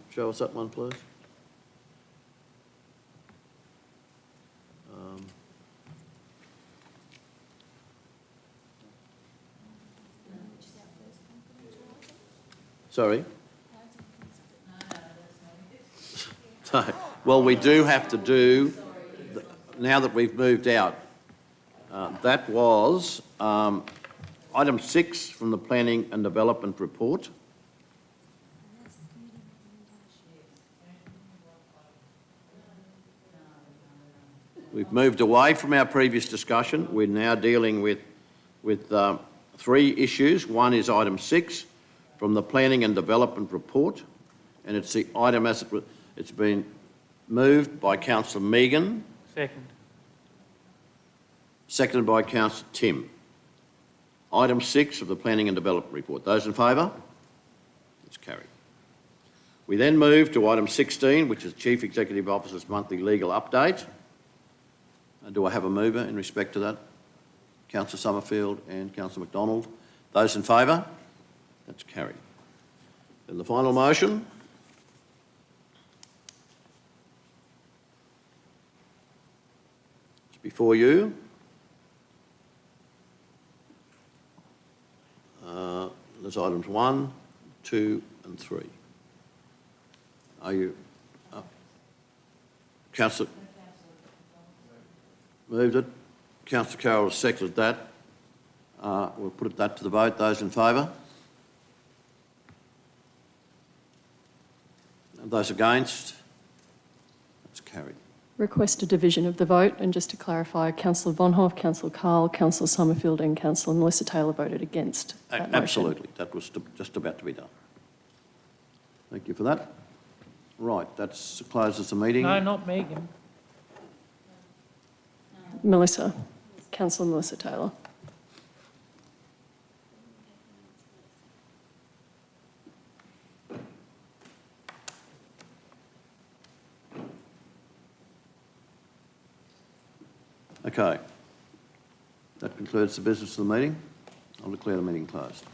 show us that one, please? Sorry? Well, we do have to do, now that we've moved out, that was item 6 from the Planning and Development Report. We've moved away from our previous discussion. We're now dealing with 3 issues. One is item 6 from the Planning and Development Report, and it's the item as it's been moved by Councillor Megan. Second. Seconded by Councillor Tim. Item 6 of the Planning and Development Report. Those in favour? It's carried. We then move to item 16, which is Chief Executive Officer's monthly legal update. Do I have a mover in respect to that? Councillor Summerfield and Councillor McDonald. Those in favour? That's carried. And the final motion. It's before you. There's items 1, 2 and 3. Are you... Councillor... Moved it. Councillor Carroll has seconded that. We'll put that to the vote. Those in favour? And those against? That's carried. Request a division of the vote, and just to clarify, Councillor Von Hoff, Councillor Carl, Councillor Summerfield and Councillor Melissa Taylor voted against that motion. Absolutely. That was just about to be done. Thank you for that. Right, that closes the meeting. No, not Megan. Melissa, Councillor Melissa Taylor. Okay. That concludes the business of the meeting. I'll declare the meeting closed.